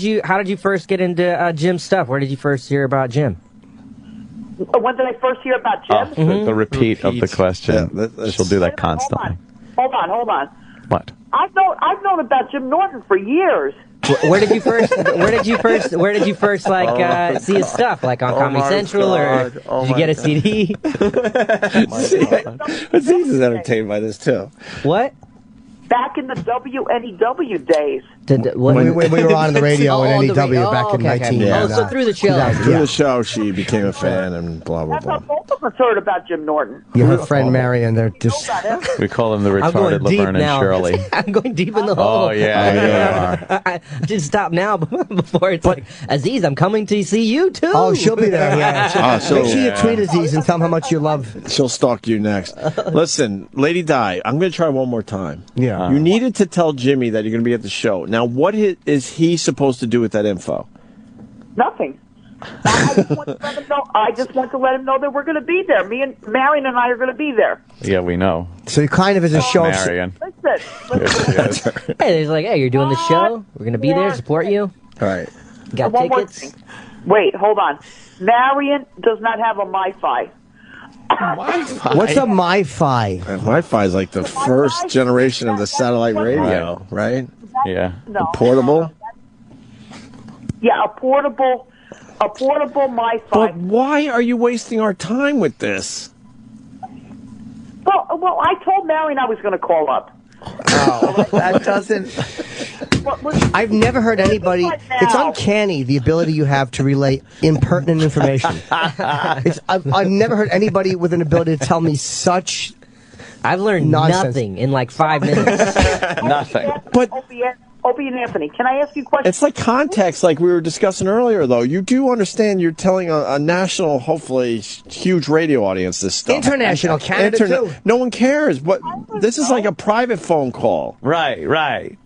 you first get into Jim's stuff? Where did you first hear about Jim? When did I first hear about Jim? The repeat of the question. Yeah, She'll do that constantly. Hold on. What? I've known about Jim Norton for years. Where did you first like see his stuff? Like on Comedy Central, or did you get a CD? Aziz is entertained by this too. What? Back in the WNEW days. When we were on the radio in NEW back in okay. 19. Oh, so through the show. Through the show, she became a fan and blah blah That's how blah. both of us heard about Jim Norton. Yeah, her friend Marion, they're just... We call them the I'm going retarded deep Laverne and now. Shirley. I'm going deep in the hole. Oh yeah. I should stop now before it's like, Aziz, I'm coming to see you too. Oh, she'll be there. Yeah. Make sure you yeah. tweet Aziz and tell him how much you love. She'll stalk you next. Listen, Lady Di, I'm going to try one more time. Yeah. You needed to tell Jimmy that you're going to be at the show. Now, what is he supposed to do with that info? Nothing. I just want to let him know that we're going to be there. Me and Marion and I are going to be there. Yeah, we know. So you kind of is a show of... Marion. Listen. Hey, there's like, hey, you're doing the show. We're gonna be there, support you. All right. Got One more tickets. thing. Wait, hold on. Marion does not have a MiFi. What's a MiFi? Wi-Fi is like the first generation of the satellite radio, right? Yeah. No. Portable. Yeah, a portable MiFi. But why are you wasting our time with this? Well, I told Marion I was going to call up. Oh, that doesn't. I've never heard anybody. It's uncanny the ability you have to relay impertinent information. I've never heard anybody with an ability to tell me such. I've learned nonsense. nothing in like 5 minutes. Nothing. But Opie and Anthony, can I ask you a question? It's like context, like we were discussing earlier, though. You do understand you're telling a national, hopefully huge radio audience this stuff. International, Canada too. No one cares. But this is like a private phone call. Right, right.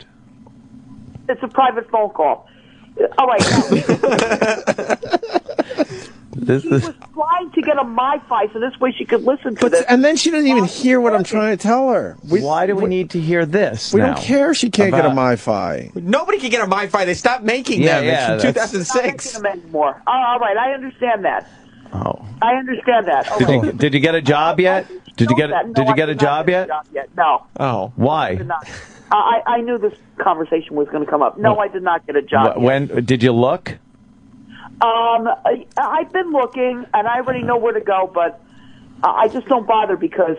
It's a private phone call. All right. She was trying to get a MiFi so this way she could listen to this. And then she didn't even hear what I'm trying to tell her. Why do we need to hear this? We now? don't care. She can't get a MiFi. Nobody can get a MiFi. They stopped making them. It's from 2006. Not making them anymore. All right, I understand that. Oh. I understand that. Okay. Did you get a job yet? Did you get a job yet? No. Oh. Why? I knew this conversation was going to come up. No, I did not get a job. When did you look? I've been looking, and I already know where to go, but I just don't bother because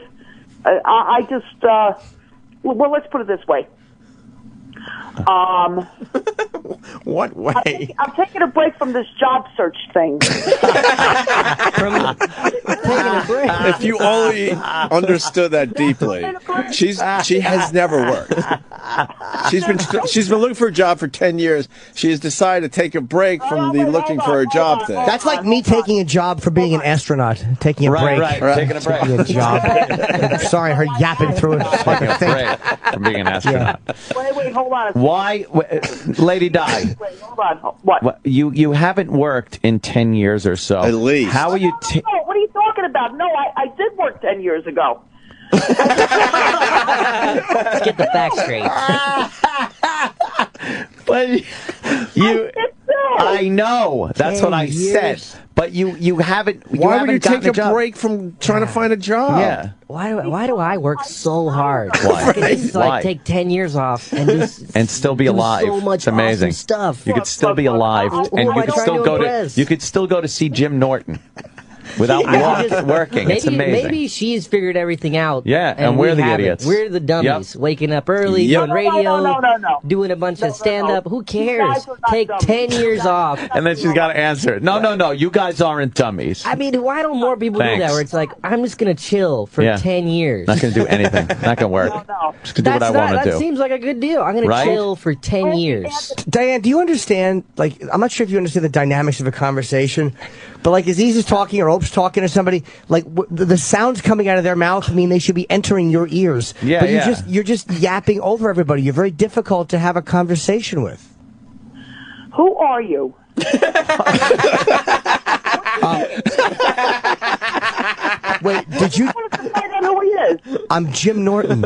I just. Well, let's put it this way. What way? I'm taking a break from this job search thing. If you only understood that deeply, she has never worked. She's been looking for a job for 10 years. She has decided to take a break from the looking for a job thing. That's like me taking a job for being an astronaut. Taking a break. Right. Taking a break. Taking a job. Sorry, I heard yapping through it. Taking a break from being an astronaut. Wait, hold on. Why, Lady Di? Wait, hold on. What? You haven't worked in 10 years or so. At least. How are you? No, what are you talking about? No, I did work 10 years ago. Let's get the facts straight. But I know. That's what I said. But you haven't. Why would you take a break from trying to find a job? Yeah. Why do I work so hard? Why? I could just Why? take 10 years off and still be do alive. So much it's amazing awesome stuff. You could still be alive, and you could still go to. You could still go to see Jim Norton. Without working. It's amazing. Maybe she's figured everything out. Yeah, and we're the idiots. We're the dummies. Waking up early, doing radio, no. doing a bunch of stand-up. Who cares? Take 10 years off. And then she's got to answer it. No. You guys aren't dummies. I mean, why don't more people do that? Where it's like, I'm just going to chill for 10 years. Not going to do anything. Not going to work. Just going to do what I want to do. That seems like a good deal. I'm going to chill for 10 years. Diane, do you understand, like, I'm not sure if you understand the dynamics of a conversation, but like Aziz is talking or Ope's talking to somebody, like the sounds coming out of their mouth mean they should be entering your ears. Yeah, but you're just yapping over everybody. You're very difficult to have a conversation with. Who are you? Wait, did you? I want to find out who he is. I'm Jim Norton.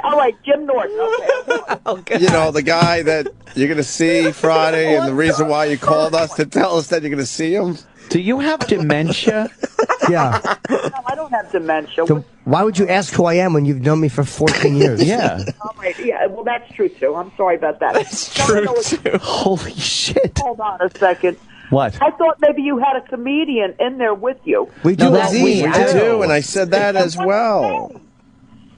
All right, Jim Norton. Okay. You know, the guy that you're going to see Friday, and the reason why you called us to tell us that you're going to see him. Do you have dementia? Yeah. No, I don't have dementia. So why would you ask who I am when you've known me for 14 years? Yeah. All right. Yeah, well, that's true, too. I'm sorry about that. That's true, too. Holy shit. Hold on a second. What? I thought maybe you had a comedian in there with you. We do, Aziz. We do, and I said that as well.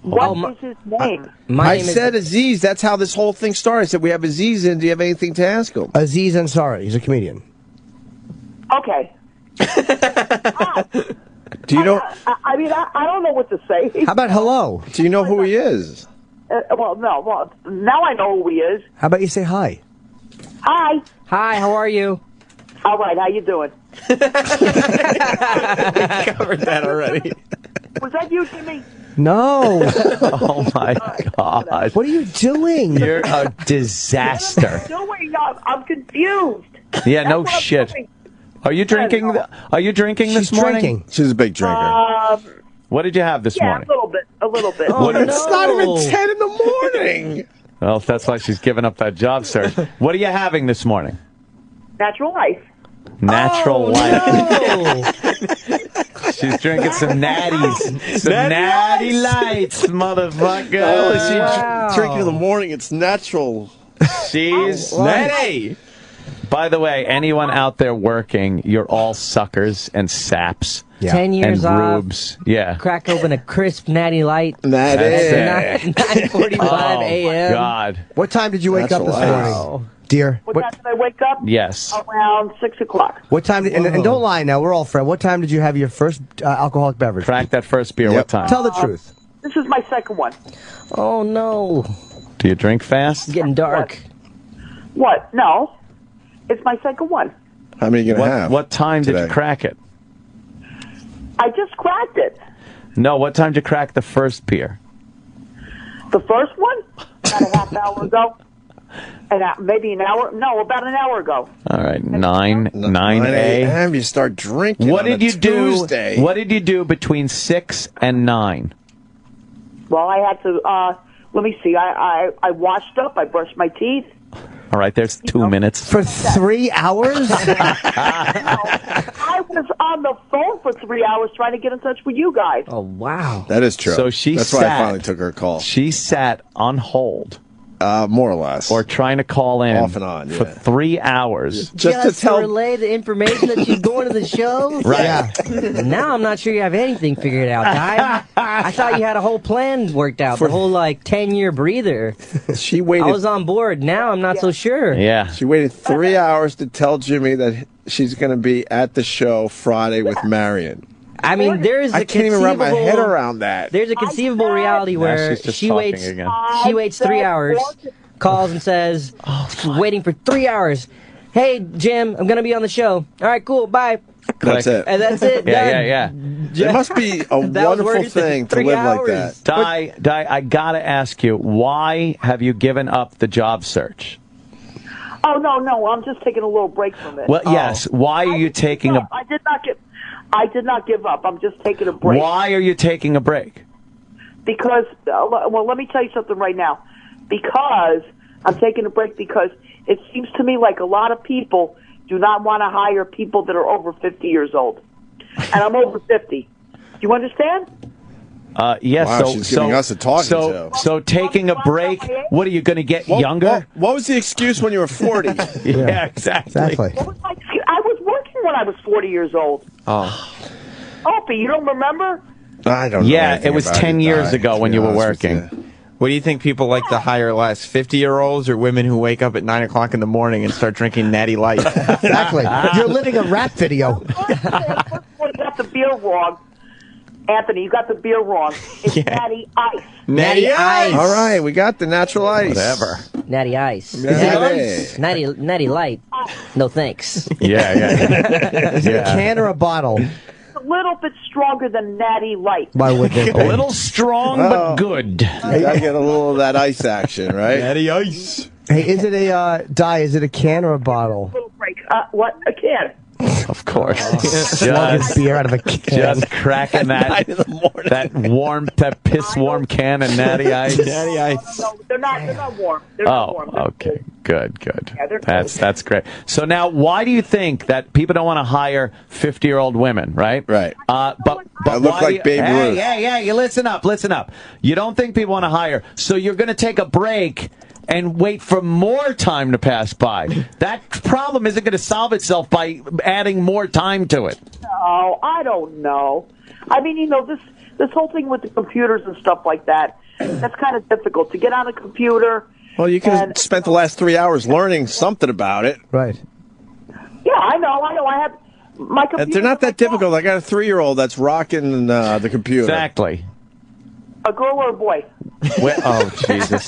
What is his name? I said Aziz. That's how this whole thing started. I said, we have Aziz in. Do you have anything to ask him? Aziz Ansari. He's a comedian. Okay. Do you know? I mean, I don't know what to say. How about hello? Do you know who he is? Well, no. Well, now I know who he is. How about you say hi? Hi. Hi, how are you? All right, how you doing? We covered that already. Was that you, Jimmy? No. Oh, my God. What are you doing? You're a disaster. I'm confused. Yeah, no shit. Are you drinking? Are you drinking this morning? Drinking. She's a big drinker. What did you have this morning? A little bit. Oh, no. It's not even 10 in the morning. Well, that's why she's giving up that job search. What are you having this morning? Natural Life. Natural Life. No. She's drinking some natties. Some natty lights, motherfucker. She's drinking in the morning. It's natural. She's Natty. By the way, anyone out there working, you're all suckers and saps. 10 years and off. rubes. Yeah. Crack open a crisp Natty Light. Natty. 9:45 a.m. God. What time did you wake up this morning, dear? What time did I wake up? Yes. Around 6 o'clock. What time? And don't lie now. We're all friends. What time did you have your first alcoholic beverage? Crack that first beer. What time? Tell the truth. This is my second one. Oh, no. Do you drink fast? It's getting dark. What? No. It's my second one. How many are you going to have? What time did you crack it? I just cracked it. No, what time did you crack the first beer? The first one? About a half hour ago. Maybe an hour? No, about an hour ago. All right, 9 a.m. You start drinking. What did you Tuesday. do? What did you do between 6 and 9? Well, I had to. Let me see. I washed up. I brushed my teeth. All right, there's 2 minutes. For 3 hours? I was on the phone for 3 hours trying to get in touch with you guys. Oh, wow. That is true. So That's why I finally took her call. She sat on hold. More or less. Or trying to call in. Off and on, for 3 hours. Just to relay the information that she's going to the show? Right. Yeah. Now I'm not sure you have anything figured out, Di. I thought you had a whole plan worked out, the whole, 10-year breather. She waited. I was on board. Now I'm not so sure. Yeah. She waited 3 hours to tell Jimmy that she's going to be at the show Friday with Marion. I mean, there's a I can't even wrap my head around that. There's a conceivable reality where she waits 3 hours, calls and says, waiting for 3 hours. Hey, Jim, I'm going to be on the show. All right, cool, bye. That's it. And that's it. Yeah. It must be a wonderful thing to live like that. Di, I got to ask you, why have you given up the job search? Oh, no, I'm just taking a little break from it. Well, yes. Why are you taking a... I did not give up. I'm just taking a break. Why are you taking a break? Because, well, let me tell you something right now. Because I'm taking a break because it seems to me like a lot of people do not want to hire people that are over 50 years old. And I'm over 50. Do you understand? Yes. Wow, she's giving us a talking to. So taking a break, what are you going to get younger? What was the excuse when you were 40? Yeah, exactly. What was my excuse? I was working when I was 40 years old. Oh. Opie, you don't remember? I don't know. Yeah, it was 10 years ago when you were working. What do you think people like to hire less, 50-year-olds or women who wake up at 9 o'clock in the morning and start drinking Natty Light? Exactly. You're living a rap video. You got the beer wrong. Anthony, you got the beer wrong. It's Natty Ice. Natty Ice. All right, we got the natural ice. Whatever. Natty Ice. Natty. Natty Light. No thanks. Yeah. Is it a can or a bottle? A little bit stronger than Natty Light. Why would they? A little strong, but good. You gotta get a little of that ice action, right? Natty Ice. Hey, is it is it a can or a bottle? Little break. What? A can. Of course. Slugging beer out of a can. Just cracking that piss warm can of Natty Ice. Natty Ice. No, they're not warm. They're not warm. Okay. Good. Yeah, That's great. So now, why do you think that people don't want to hire 50-year-old women, right? Right. But I look like Babe Ruth. Yeah, you listen up. You don't think people want to hire, so you're going to take a break and wait for more time to pass by. That problem isn't going to solve itself by adding more time to it. No, I don't know. I mean, this whole thing with the computers and stuff like that, that's kind of difficult. To get on a computer... Well, you could have spent the last 3 hours learning something about it. Right. Yeah, I know. I have my computer... They're not that difficult. I got a 3-year-old that's rocking the computer. Exactly. A girl or a boy? Oh, Jesus.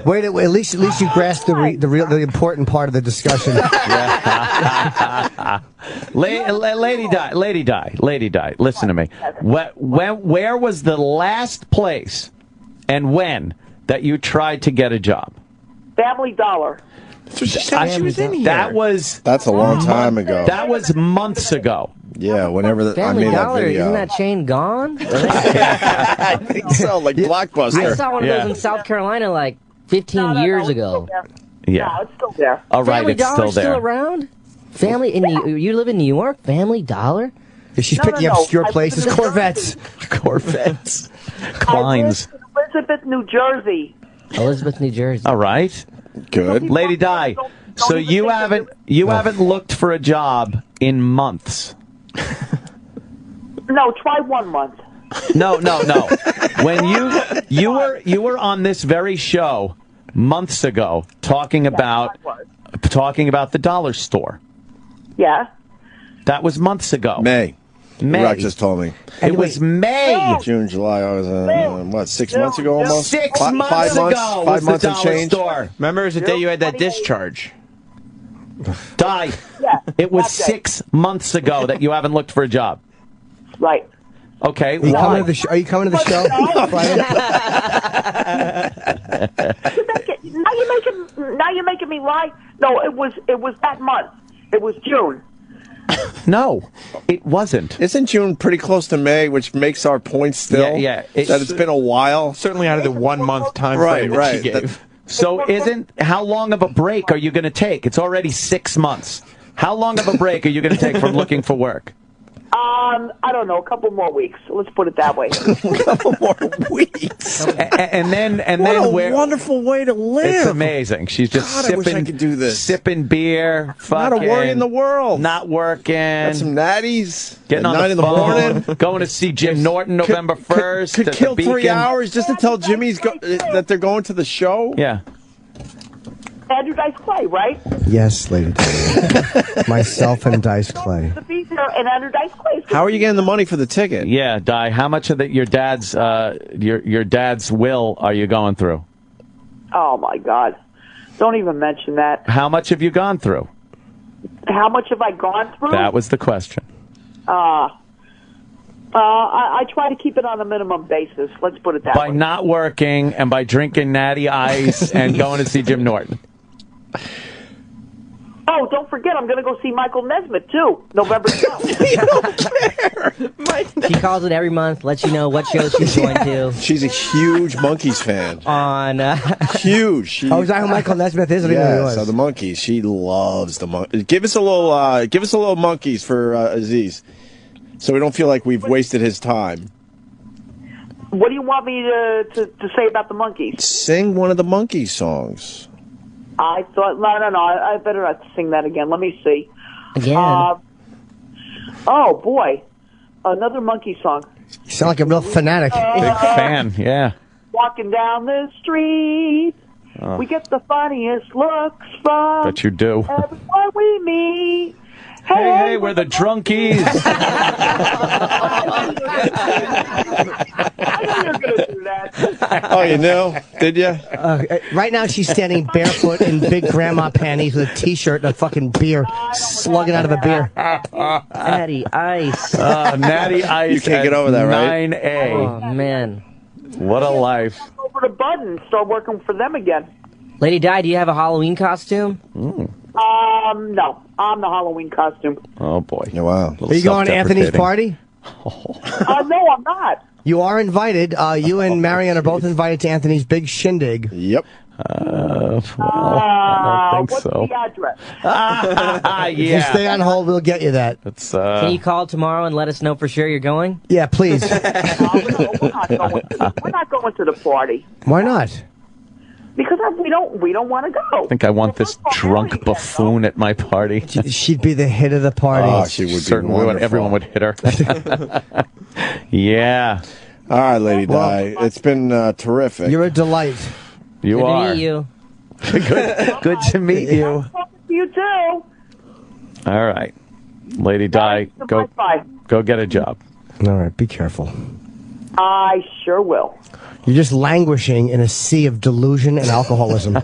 Wait, at least you grasped the important part of the discussion. Lady Di, listen to me. Where was the last place and when that you tried to get a job? Family Dollar. That's what she said. She was in here. That's a long time ago. That was months ago. Yeah, whenever Family I made Dollar, that video. isn't that chain gone? I think so, like Blockbuster. I saw one of those in South Carolina 15 years ago. Yeah. No, it's still there. All right, Family it's Dollar still there. Still around? Family you live in New York? Family Dollar? She's picking obscure places. Corvettes. Corvettes. Kleins. I live in Elizabeth, New Jersey. Elizabeth, New Jersey. All right. Good. Lady Di, so you haven't looked for a job in months. No, try 1 month. No. When you were on this very show months ago talking about the dollar store. Yeah. That was months ago. May. Rock just told me. It was May. June, July. I was 6 months ago almost. 6 months 5 months. ago 5 months the and dollar change. store. Remember, it was the day you had that discharge. Di. Yeah. It was 6 months ago that you haven't looked for a job. Right. Okay. Are you coming to the show? Are you coming to the show? Now you're making me lie. No, it was that month. It was June. No, it wasn't. Isn't June pretty close to May, which makes our point still? Yeah. That it's been a while. Certainly out of the 1 month time frame that she gave. So how long of a break are you going to take? It's already 6 months. How long of a break are you going to take from looking for work? I don't know, a couple more weeks. Let's put it that way. A couple more weeks. And then what a wonderful way to live. It's amazing. She's just I wish I could do this. sipping beer, Not a worry in the world. Not working. Got some natties. Getting at on 9 in the morning. Going to see Jim Norton November 1st. Could at the kill 3 Beacon. hours just to tell Jimmy's that they're going to the show. Yeah. Andrew Dice Clay, right? Yes, Lady Di. Myself and Dice Clay. The Beaker and Andrew Dice Clay. How are you getting the money for the ticket? Yeah, Di. How much of your dad's will are you going through? Oh my God! Don't even mention that. How much have you gone through? How much have I gone through? That was the question. I try to keep it on a minimum basis. Let's put it that way. By not working and by drinking Natty Ice and going to see Jim Norton. Oh, don't forget, I'm going to go see Michael Nesmith, too, November 12th. You don't care. She calls it every month, lets you know what show she's going to. She's a huge Monkees fan. Huge. Is that who Michael Nesmith is? I didn't know who he was. So the Monkees. She loves the Monkees. Give us a little Monkees for Aziz, so we don't feel like we've wasted his time. What do you want me to say about the Monkees? Sing one of the Monkees songs. I thought, no, I better not sing that again. Let me see. Again? Oh, boy. Another Monkey song. You sound like a real fanatic. Big fan, yeah. Walking down the street, we get the funniest looks from Bet you do. everyone we meet. Hey, we're the drunkies. I knew you were going to do that. Oh, you knew? Did you? Right now, she's standing barefoot in big grandma panties with a T-shirt and a fucking beer, slugging out of a beer. Natty Ice. Natty Ice. You can't get over that, right? 9A. Oh, man. What a life. Go over to Bud and start working for them again. Lady Di, do you have a Halloween costume? No. I'm the Halloween costume. Oh, boy. Wow. Are you going to Anthony's party? No, I'm not. You are invited. You and Marion are both invited to Anthony's big shindig. Yep. I don't think what's so. the address? If you stay on hold, we'll get you that. Can you call tomorrow and let us know for sure you're going? Yeah, please. We're not going to the party. Why not? Because we don't want to go. I think I want this drunk buffoon at my party. She'd be the hit of the party. Oh, she would be wonderful. Everyone would hit her. Yeah. All right, Lady Di. It's been terrific. You're a delight. You Good are. to meet you. Good to meet you. You too. All right. Lady Di, go get a job. All right, be careful. I sure will. You're just languishing in a sea of delusion and alcoholism.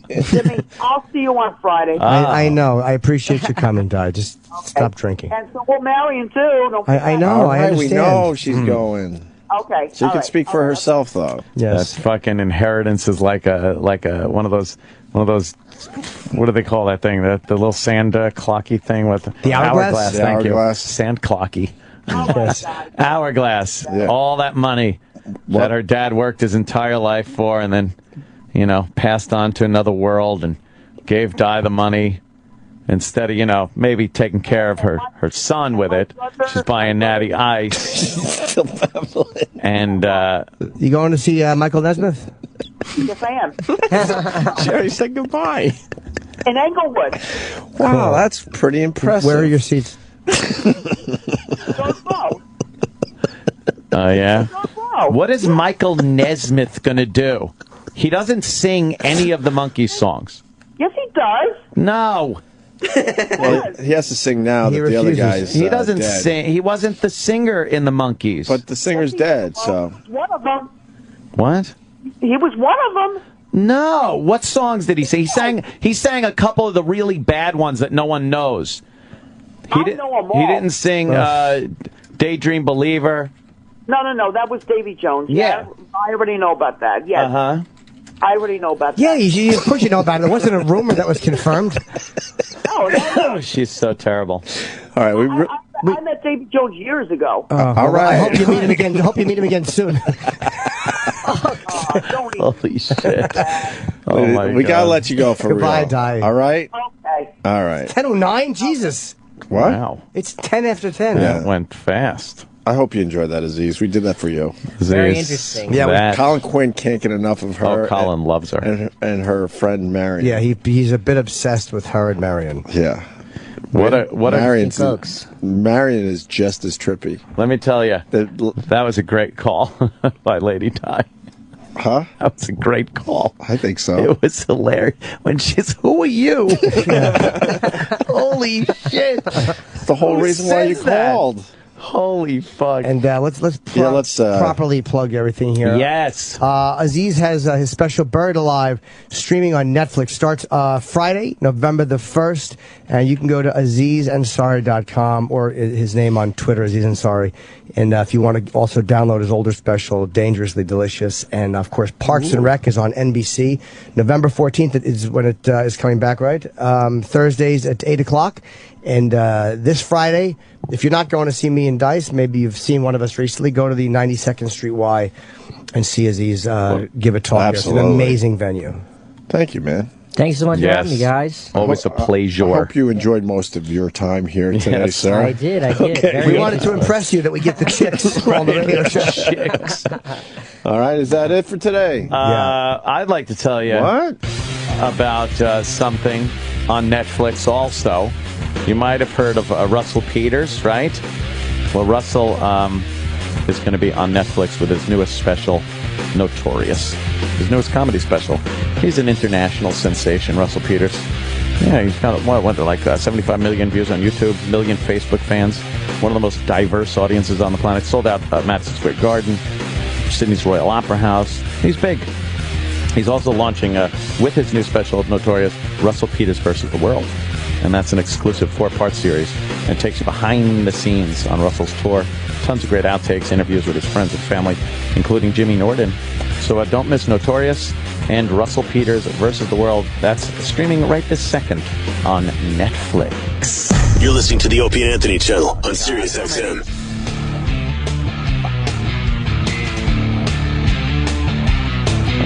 Jimmy, I'll see you on Friday. I know. I appreciate you coming, Di. Just stop drinking. And so we'll marry him too. Don't I know. All right, I understand. we know she's going. Okay. She can speak for herself, though. Yes. That fucking inheritance is like a one of those. What do they call that thing? The little sand clocky thing with the hourglass. The Thank hourglass. you. Sand clocky. Yes. Hourglass. Yeah. All that money that her dad worked his entire life for, and then, passed on to another world and gave Di the money. Instead of, maybe taking care of her son with it, she's buying Natty Ice. Still babbling. And you going to see Michael Nesmith? Yes, I am. She already said goodbye. In Englewood. Wow, that's pretty impressive. Where are your seats? Don't know. Oh, yeah? What is Michael Nesmith going to do? He doesn't sing any of the Monkees songs. Yes, he does. No. Well, he has to sing now that the other guy's He doesn't dead. sing. He wasn't the singer in the Monkees. But the singer's dead, so. One of them. What? He was one of them. No. What songs did he sing? He sang a couple of the really bad ones that no one knows. I know them all. He didn't sing Daydream Believer. No. That was Davy Jones. Yeah. I already know about that. Yes. Uh-huh. I already know about that. Yeah, of course you know about it. It wasn't a rumor that was confirmed. No. She's so terrible. All right, I met Davy Jones years ago. all right. I hope you meet him again. Hope you meet him again soon. Holy shit. Oh, my God. We got to let you go for Goodbye, real. Di. All right? Okay. All right. 10:09? Jesus. What? Wow. It's 10 after 10. Yeah. It went fast. I hope you enjoyed that, Aziz. We did that for you. Very interesting. Yeah, Colin Quinn can't get enough of her. Oh, Colin loves her. And her friend Marion. Yeah, he's a bit obsessed with her and Marion. Yeah. Marion is just as trippy. Let me tell you, that was a great call by Lady Di. Huh? That was a great call. I think so. It was hilarious. When she's, who are you? Holy shit. The whole reason why you called. Holy fuck. And let's properly plug everything here. Yes. Aziz has his special Buried Alive streaming on Netflix. Starts Friday, November the 1st. And you can go to azizansari.com or his name on Twitter, Aziz Ansari. And if you want to also download his older special, Dangerously Delicious. And, of course, Parks and Rec is on NBC. November 14th is when it is coming back, right? Thursdays at 8 o'clock. And this Friday, if you're not going to see me and Dice, maybe you've seen one of us recently, go to the 92nd Street Y and see Aziz give a talk. Absolutely. It's an amazing venue. Thank you, man. Thanks so much for having me, guys. Always a pleasure. I hope you enjoyed most of your time here today, Yes. sir. I did. Okay. We wanted to impress you that we get the chicks on the radio show. Chicks. All right, is that it for today? I'd like to tell you about something on Netflix also. You might have heard of Russell Peters, right? Well, Russell is going to be on Netflix with his newest special, Notorious. His newest comedy special. He's an international sensation, Russell Peters. Yeah, he's got, like 75 million views on YouTube, million Facebook fans. One of the most diverse audiences on the planet. Sold out Madison Square Garden, Sydney's Royal Opera House. He's big. He's also launching, with his new special, Notorious, Russell Peters versus the World. And that's an exclusive 4-part series. And it takes you behind the scenes on Russell's tour. Tons of great outtakes, interviews with his friends and family, including Jimmy Norden. So don't miss Notorious and Russell Peters versus the World. That's streaming right this second on Netflix. You're listening to the Opie and Anthony channel on Sirius XM.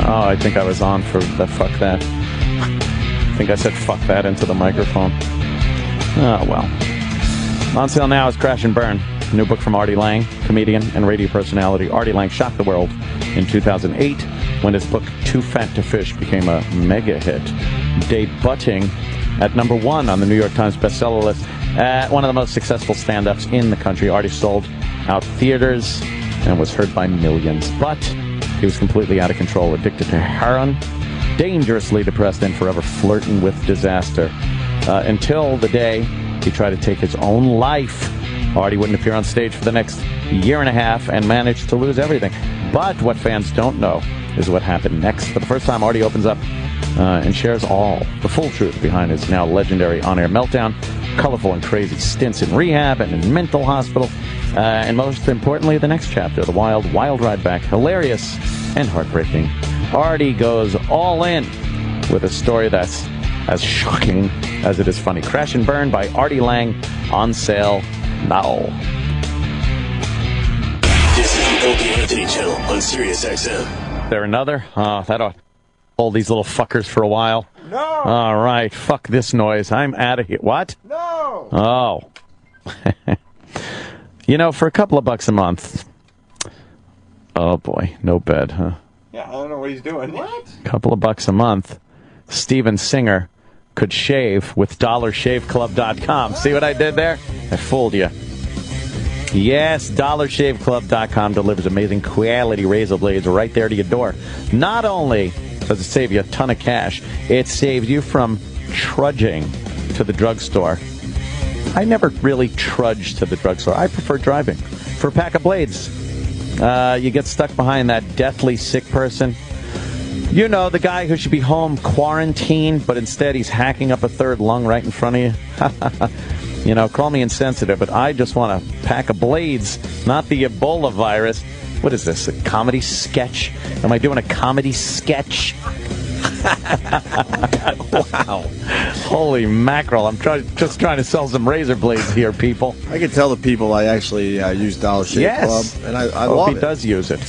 Oh, I think I was on for the fuck that. I think I said fuck that into the microphone. Oh, well. On sale now is Crash and Burn, a new book from Artie Lang, comedian and radio personality. Artie Lang shocked the world in 2008 when his book Too Fat to Fish became a mega hit, debuting at #1 on the New York Times bestseller list. One of the most successful stand-ups in the country. Artie sold out theaters and was heard by millions. But he was completely out of control, addicted to heroin, dangerously depressed, and forever flirting with disaster. Until the day he tried to take his own life. Artie wouldn't appear on stage for the next year and a half and managed to lose everything. But what fans don't know is what happened next. For the first time, Artie opens up and shares all the full truth behind his now legendary on-air meltdown, colorful and crazy stints in rehab and in mental hospital, and most importantly, the next chapter, the wild, wild ride back, hilarious and heartbreaking. Artie goes all in with a story that's as shocking as it is funny. Crash and Burn by Artie Lang, on sale now. This is the Opie and Anthony channel on Sirius XM. There another? That'll hold these little fuckers for a while. No! All right, fuck this noise. I'm out of here. What? No! Oh. You know, for a couple of bucks a month. Oh boy, no bed, huh? Yeah, I don't know what he's doing. What? Couple of bucks a month. Steven Singer could shave with DollarShaveClub.com. See what I did there? I fooled you. Yes, DollarShaveClub.com delivers amazing quality razor blades right there to your door. Not only does it save you a ton of cash, it saves you from trudging to the drugstore. I never really trudge to the drugstore. I prefer driving. For a pack of blades, you get stuck behind that deathly sick person. You know, the guy who should be home quarantined, but instead he's hacking up a third lung right in front of you. You know, call me insensitive, but I just want a pack of blades, not the Ebola virus. What is this, a comedy sketch? Am I doing a comedy sketch? Wow. Holy mackerel. I'm just trying to sell some razor blades here, people. I can tell the people I actually use Dollar Shave Club, and I love it. Opie does use it.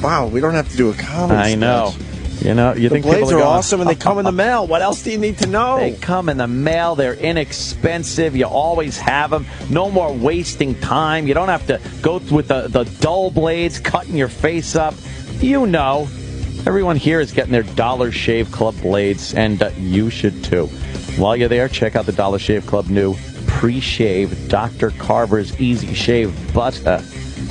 Wow, we don't have to do a comedy I know. sketch. You know, you the think blades people are going, awesome, and they come in the mail. What else do you need to know? They come in the mail. They're inexpensive. You always have them. No more wasting time. You don't have to go with the dull blades, cutting your face up. You know, everyone here is getting their Dollar Shave Club blades, and you should too. While you're there, check out the Dollar Shave Club new pre-shave Dr. Carver's Easy Shave Butter.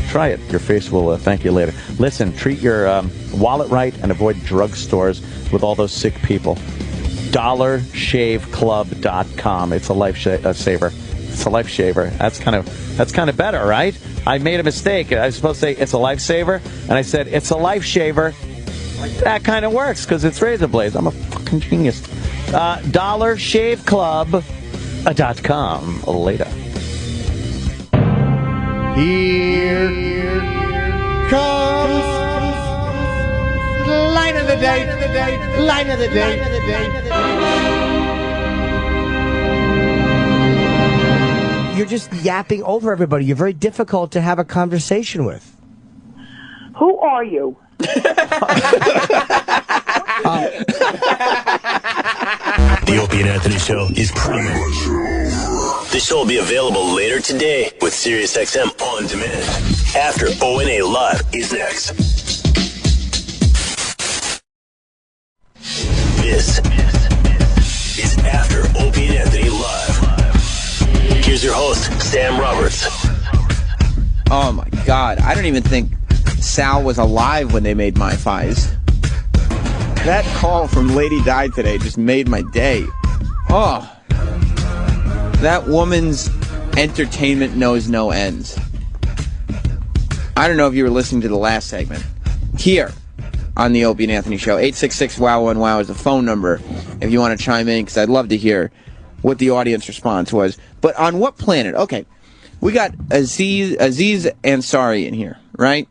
Try it. Your face will thank you later. Listen, treat your wallet right and avoid drugstores with all those sick people. DollarShaveClub.com. It's a life saver. It's a life shaver. That's kind of better, right? I made a mistake. I was supposed to say it's a lifesaver, and I said it's a life shaver. That kind of works because it's razor blades. I'm a fucking genius. DollarShaveClub.com. Later. Here comes line of the day, line of the day. You're just yapping over everybody. You're very difficult to have a conversation with. Who are you? The Opie and Anthony Show is pretty much over. The show will be available later today with SiriusXM On Demand. After O&A Live is next. This is After Opie and Anthony Live. Here's your host, Sam Roberts. Oh my God, I don't even think Sal was alive when they made My Fies. That call from Lady Di today just made my day. Oh, that woman's entertainment knows no ends. I don't know if you were listening to the last segment. Here on the Opie and Anthony Show, 866-WOW-1-WOW is the phone number if you want to chime in, because I'd love to hear what the audience response was. But on what planet? Okay, we got Aziz Ansari in here, right?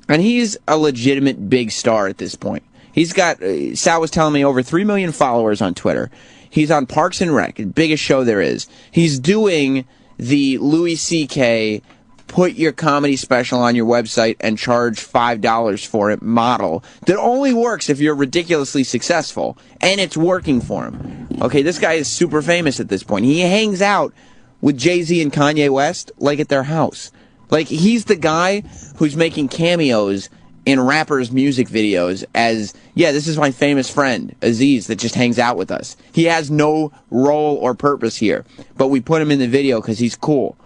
And he's a legitimate big star at this point. He's got, Sal was telling me, over 3 million followers on Twitter. He's on Parks and Rec, the biggest show there is. He's doing the Louis C.K. put your comedy special on your website and charge $5 for it model that only works if you're ridiculously successful, and it's working for him. Okay, this guy is super famous at this point. He hangs out with Jay-Z and Kanye West like at their house. Like, he's the guy who's making cameos in rappers' music videos as, yeah, this is my famous friend, Aziz, that just hangs out with us. He has no role or purpose here, but we put him in the video because he's cool.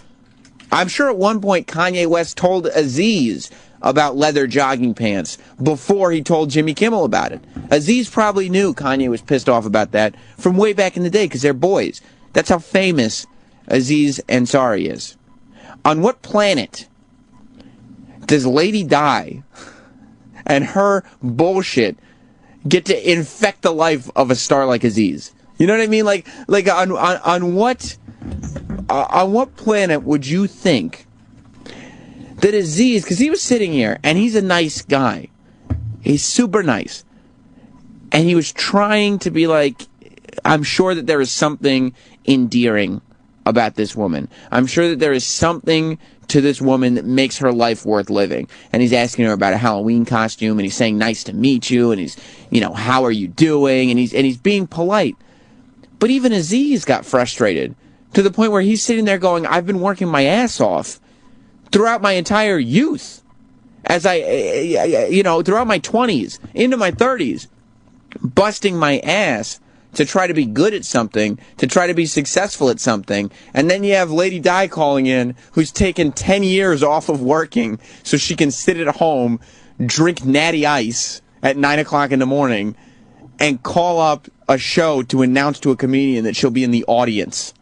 I'm sure at one point Kanye West told Aziz about leather jogging pants before he told Jimmy Kimmel about it. Aziz probably knew Kanye was pissed off about that from way back in the day because they're boys. That's how famous Aziz Ansari is. On what planet does Lady Di and her bullshit get to infect the life of a star like Aziz? You know what I mean? Like on what planet would you think that Aziz, because he was sitting here and he's a nice guy, he's super nice, and he was trying to be like, I'm sure that there is something endearing about this woman. I'm sure that there is something to this woman that makes her life worth living. And he's asking her about a Halloween costume, and he's saying, nice to meet you, and he's, you know, how are you doing? And he's being polite. But even Aziz got frustrated to the point where he's sitting there going, I've been working my ass off throughout my entire youth. as throughout my 20s, into my 30s, busting my ass to try to be good at something, to try to be successful at something, and then you have Lady Di calling in, who's taken 10 years off of working so she can sit at home, drink Natty Ice at 9 o'clock in the morning, and call up a show to announce to a comedian that she'll be in the audience.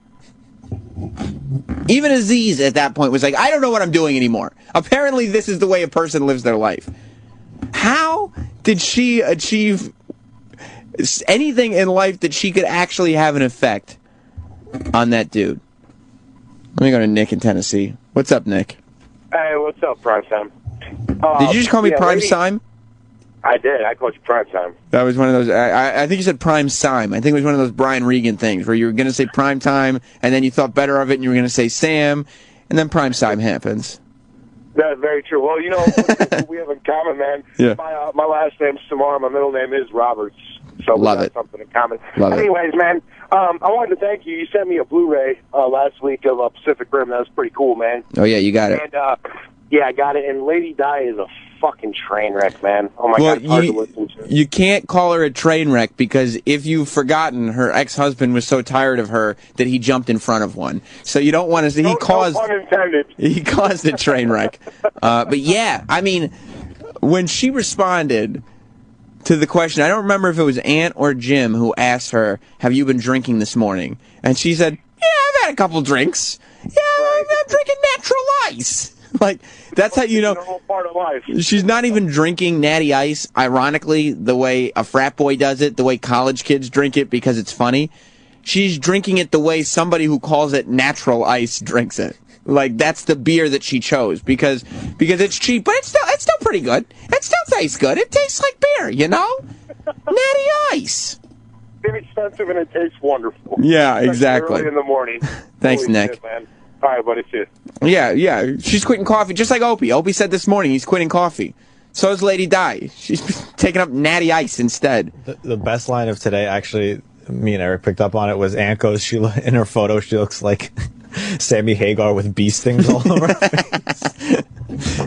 Even Aziz at that point was like, I don't know what I'm doing anymore. Apparently this is the way a person lives their life. How did she achieve anything in life that she could actually have an effect on that dude? Let me go to Nick in Tennessee. What's up, Nick? Hey, what's up, Primetime? Did you just call me Primetime? I did. I called you Primetime. That was one of those. I think you said Prime Time. I think it was one of those Brian Regan things where you were going to say Prime Time, and then you thought better of it, and you were going to say Sam, and then Prime Time happens. That's very true. Well, we have in common, man. Yeah. My last name's Samar. My middle name is Roberts. So we got something in common. Anyways, man, I wanted to thank you. You sent me a Blu-ray last week of Pacific Rim. That was pretty cool, man. Oh, yeah, you got it. And, yeah, I got it. And Lady Di is a fucking train wreck, man. Oh, my God, it's hard to listen to. You can't call her a train wreck because if you've forgotten, her ex-husband was so tired of her that he jumped in front of one. So you don't want to say he caused a train wreck. But, yeah, I mean, when she responded to the question, I don't remember if it was Ant or Jim who asked her, have you been drinking this morning? And she said, yeah, I've had a couple drinks. Yeah, I'm drinking natural ice. Like, that's how you know. It's a normal part of life. She's not even drinking Natty Ice, ironically, the way a frat boy does it, the way college kids drink it because it's funny. She's drinking it the way somebody who calls it natural ice drinks it. Like, that's the beer that she chose because it's cheap, but it's still pretty good. It still tastes good. It tastes like beer, you know? Natty Ice. It's expensive and it tastes wonderful. Yeah, exactly. Early in the morning. Thanks, Holy Nick. shit, man. All right, buddy. See you. Yeah. She's quitting coffee, just like Opie. Opie said this morning he's quitting coffee. So is Lady Di. She's taking up Natty Ice instead. The best line of today, actually, me and Eric picked up on it, was Aunt goes, in her photo, she looks like Sammy Hagar with bee stings all over her face.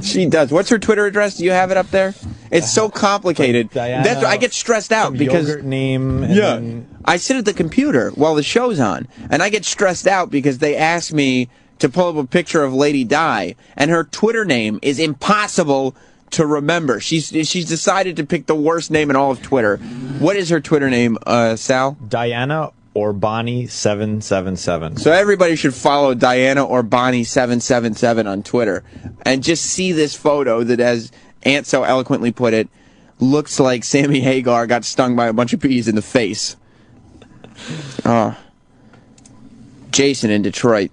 She does. What's her Twitter address? Do you have it up there? It's so complicated. Diana, That's I get stressed out because yogurt name. And then I sit at the computer while the show's on, and I get stressed out because they ask me to pull up a picture of Lady Di, and her Twitter name is impossible to remember. She's decided to pick the worst name in all of Twitter. What is her Twitter name, Sal? Diana Orbani777. So everybody should follow Diana Orbani777 on Twitter and just see this photo that, as Ant so eloquently put it, looks like Sammy Hagar got stung by a bunch of bees in the face. Jason in Detroit.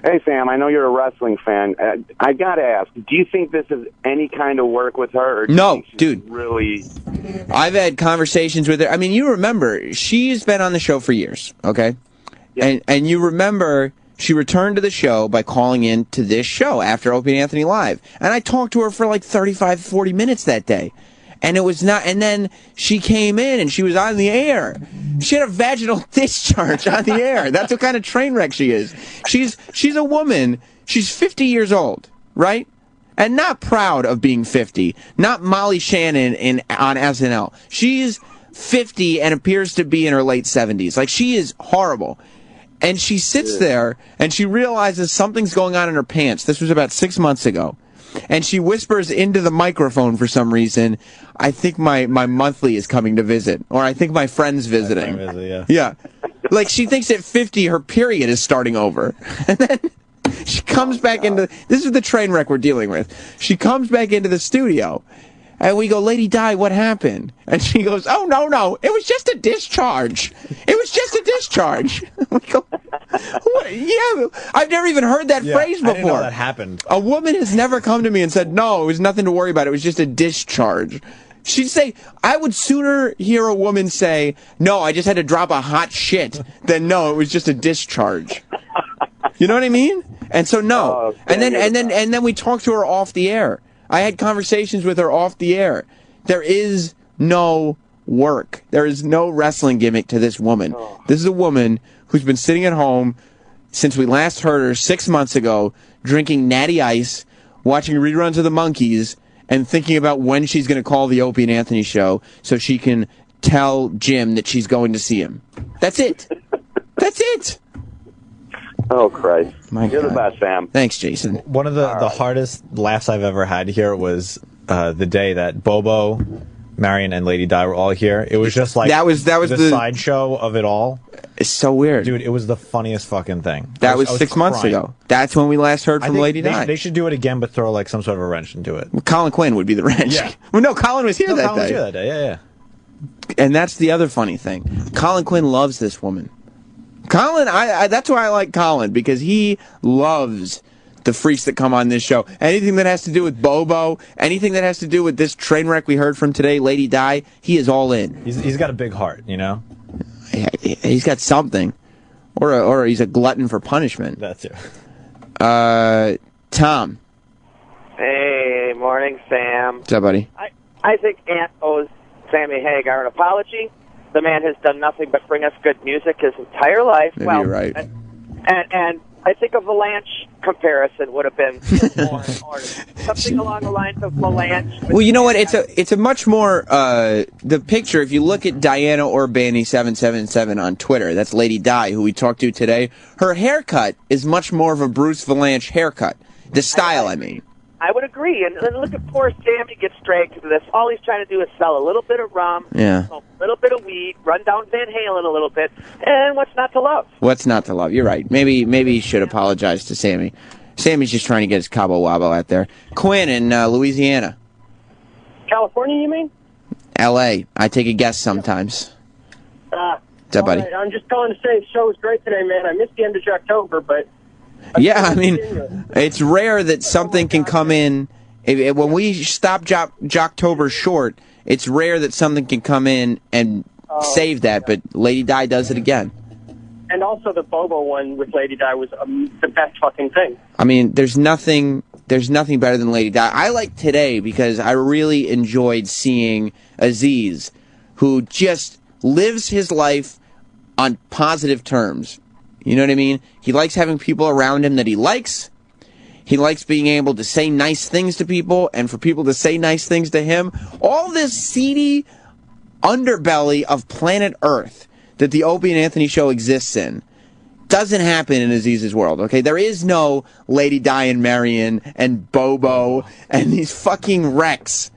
Hey, Sam, I know you're a wrestling fan. I got to ask, do you think this is any kind of work with her? Or do No, you think she's dude. Really? I've had conversations with her. I mean, you remember, she's been on the show for years, okay? Yeah. And you remember she returned to the show by calling in to this show after Opie and Anthony Live. And I talked to her for like 35, 40 minutes that day. And it was not, and then she came in and she was on the air. She had a vaginal discharge on the air. That's what kind of train wreck she is. She's a woman. She's 50 years old, right? And not proud of being 50. Not Molly Shannon on SNL. She's 50 and appears to be in her late 70s. Like, she is horrible. And she sits there and she realizes something's going on in her pants. This was about 6 months ago. And she whispers into the microphone for some reason, I think my monthly is coming to visit. Or I think my friend's visiting. Yeah. Like, she thinks at 50 her period is starting over. And then she comes back into... This is the train wreck we're dealing with. She comes back into the studio. And we go, Lady Di, what happened? And she goes, oh, no. It was just a discharge. It was just a discharge. We go, what? Yeah, I've never even heard that phrase before. I didn't know that happened. A woman has never come to me and said, no, it was nothing to worry about. It was just a discharge. She'd say, I would sooner hear a woman say, no, I just had to drop a hot shit, than no, it was just a discharge. You know what I mean? And so, no. And then we talked to her off the air. I had conversations with her off the air. There is no work. There is no wrestling gimmick to this woman. This is a woman who's been sitting at home since we last heard her 6 months ago, drinking Natty Ice watching reruns of the Monkees and thinking about when she's going to call the Opie and Anthony show so she can tell Jim that she's going to see him. That's it. That's it. Oh, Christ. My You're God. the best, Sam. Thanks, Jason. One of the hardest laughs I've ever had here was the day that Bobo, Marion, and Lady Di were all here. It was just like that was the sideshow of it all. It's so weird. Dude, it was the funniest fucking thing. That was 6 months ago. That's when we last heard from Lady Di. They should do it again, but throw like some sort of a wrench into it. Well, Colin Quinn would be the wrench. Yeah. Well, no, Colin was here that Colin day. was here that day, yeah. And that's the other funny thing. Colin Quinn loves this woman. Colin, that's why I like Colin, because he loves the freaks that come on this show. Anything that has to do with Bobo, anything that has to do with this train wreck we heard from today, Lady Di, he is all in. He's got a big heart, you know? He's got something. Or he's a glutton for punishment. That's it. Tom. Hey, morning, Sam. What's up, buddy? I think Ant owes Sammy Hagar an apology. The man has done nothing but bring us good music his entire life. Maybe you're right. And I think a Valanche comparison would have been more in order. Something along the lines of Valanche. Well, you know what? It's a much more the picture. If you look at Diana Urbani 777 on Twitter, that's Lady Di, who we talked to today. Her haircut is much more of a Bruce Valanche haircut. The style, I mean. I would agree. And look at poor Sammy gets dragged into this. All he's trying to do is sell a little bit of rum, yeah, a little bit of weed, run down Van Halen a little bit, and what's not to love? What's not to love? You're right. Maybe he should apologize to Sammy. Sammy's just trying to get his Cabo Wabo out there. Quinn in Louisiana. California, you mean? L.A. I take a guess sometimes. What's up, buddy? Right. I'm just calling to say the show was great today, man. I missed the end of Jocktober, but... Yeah, I mean, it's rare that something can come in. When we stop Jocktober short, it's rare that something can come in and save that, but Lady Di does it again. And also the Bobo one with Lady Di was the best fucking thing. I mean, there's nothing better than Lady Di. I like today because I really enjoyed seeing Aziz, who just lives his life on positive terms. You know what I mean? He likes having people around him that he likes. He likes being able to say nice things to people and for people to say nice things to him. All this seedy underbelly of planet Earth that the Opie and Anthony show exists in doesn't happen in Aziz's world, okay? There is no Lady Di and Marion and Bobo and these fucking wrecks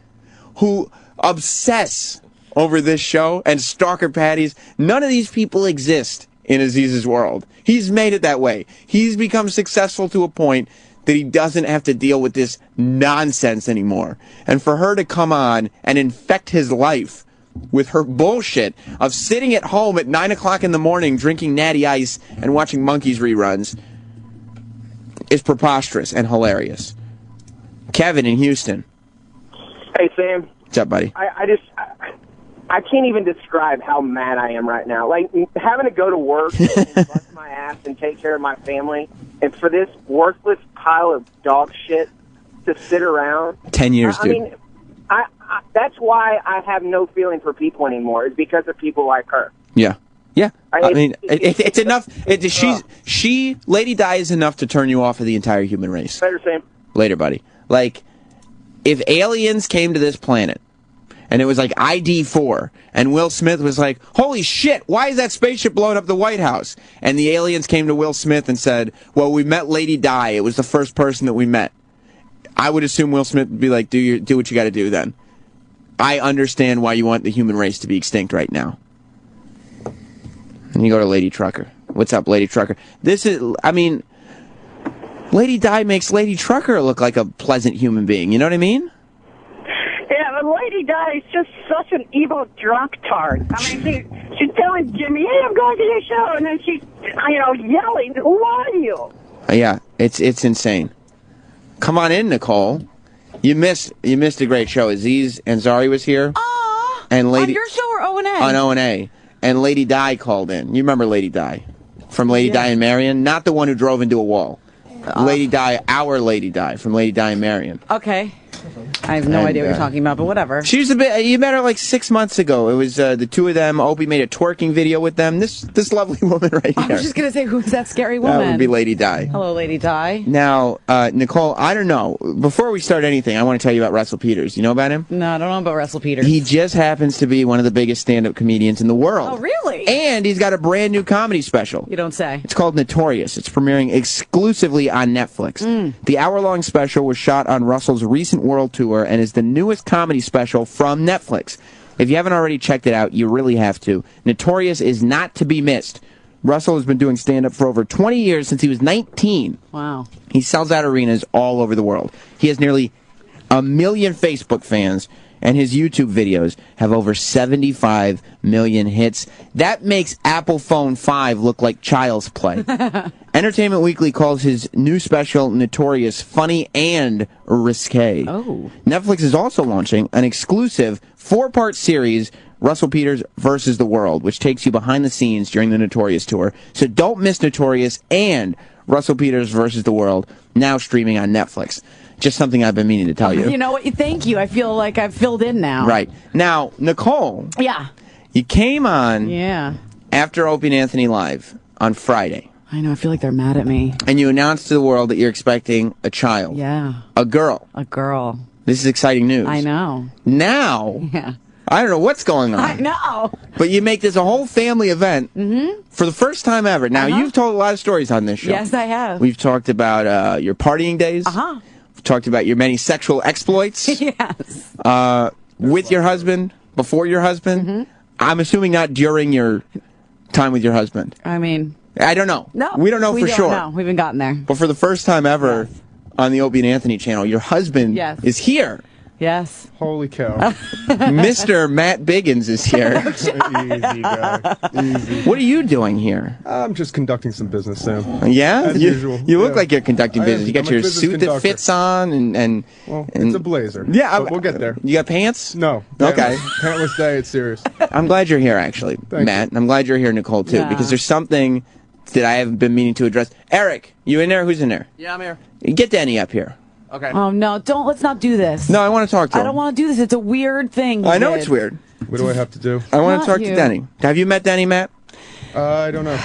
who obsess over this show and stalker patties. None of these people exist in Aziz's world. He's made it that way. He's become successful to a point that he doesn't have to deal with this nonsense anymore. And for her to come on and infect his life with her bullshit of sitting at home at 9 o'clock in the morning drinking Natty Ice and watching Monkees reruns is preposterous and hilarious. Kevin in Houston. Hey, Sam. What's up, buddy? I can't even describe how mad I am right now. Like, having to go to work and bust my ass and take care of my family, and for this worthless pile of dog shit to sit around. 10 years, dude. I mean, that's why I have no feeling for people anymore, is because of people like her. Yeah. Yeah. I mean, it's enough. Lady Di is enough to turn you off of the entire human race. Later, Sam. Later, buddy. Like, if aliens came to this planet, and it was like ID4, and Will Smith was like, holy shit, why is that spaceship blowing up the White House? And the aliens came to Will Smith and said, well, we met Lady Di. It was the first person that we met. I would assume Will Smith would be like, do what you got to do then. I understand why you want the human race to be extinct right now. And you go to Lady Trucker. What's up, Lady Trucker? Lady Di makes Lady Trucker look like a pleasant human being. You know what I mean? Yeah, but Lady Di is just such an evil drunk tart. I mean, she's telling Jimmy, hey, I'm going to your show, and then she's, yelling, who are you? Yeah, it's insane. Come on in, Nicole. You missed a great show. Aziz Ansari was here. And on your show or O&A? On O&A. And Lady Di called in. You remember Lady Di? From Lady Di and Marion? Not the one who drove into a wall. Lady Di, our Lady Di, from Lady Di and Marion. Okay. I have no idea what you're talking about, but whatever. She was you met her like 6 months ago. It was the two of them. Opie made a twerking video with them. This lovely woman right here. I was just going to say, who's that scary woman? That would be Lady Di. Hello, Lady Di. Now, Nicole, I don't know. Before we start anything, I want to tell you about Russell Peters. You know about him? No, I don't know about Russell Peters. He just happens to be one of the biggest stand-up comedians in the world. Oh, really? And he's got a brand new comedy special. You don't say. It's called Notorious. It's premiering exclusively on Netflix. The hour-long special was shot on Russell's recent world tour and is the newest comedy special from Netflix. If you haven't already checked it out, you really have to. Notorious is not to be missed. Russell has been doing stand-up for over 20 years, since he was 19. Wow. He sells out arenas all over the world. He has nearly 1 million Facebook fans, and his YouTube videos have over 75 million hits. That makes Apple Phone 5 look like child's play. Entertainment Weekly calls his new special Notorious funny and risque. Oh. Netflix is also launching an exclusive 4-part series, Russell Peters versus the World, which takes you behind the scenes during the Notorious tour. So don't miss Notorious and Russell Peters versus the World, now streaming on Netflix. Just something I've been meaning to tell you. You know what? Thank you. I feel like I've filled in now. Right. Now, Nicole. Yeah. You came on after Opie and Anthony Live on Friday. I know. I feel like they're mad at me. And you announced to the world that you're expecting a child. Yeah. A girl. A girl. This is exciting news. I know. Now, yeah. I don't know what's going on. I know. But you make this a whole family event for the first time ever. Now, you've told a lot of stories on this show. Yes, I have. We've talked about your partying days. We've talked about your many sexual exploits. Yes. With your husband, before your husband. I'm assuming not during your time with your husband. I mean, I don't know. No. We don't know for sure. No, we haven't gotten there. But for the first time ever on the Opie and Anthony channel, your husband is here. Yes. Holy cow. Mr. Matt Biggins is here. Easy, guy. Easy. What are you doing here? I'm just conducting some business, Sam. Yeah? As usual. You look like you're conducting business. You got your suit that fits on and it's a blazer. Yeah. But we'll get there. You got pants? No. Okay. Pantless day, it's serious. I'm glad you're here, actually, Matt. And I'm glad you're here, Nicole, too, because there's something that I have been meaning to address. Eric, you in there? Who's in there? Yeah, I'm here. Get Danny up here. Okay. Oh, no. Let's not do this. No, I want to talk to him. I don't want to do this. It's a weird thing. I know it's weird. What do I have to do? I want to talk to Danny. Have you met Danny, Matt? I don't know.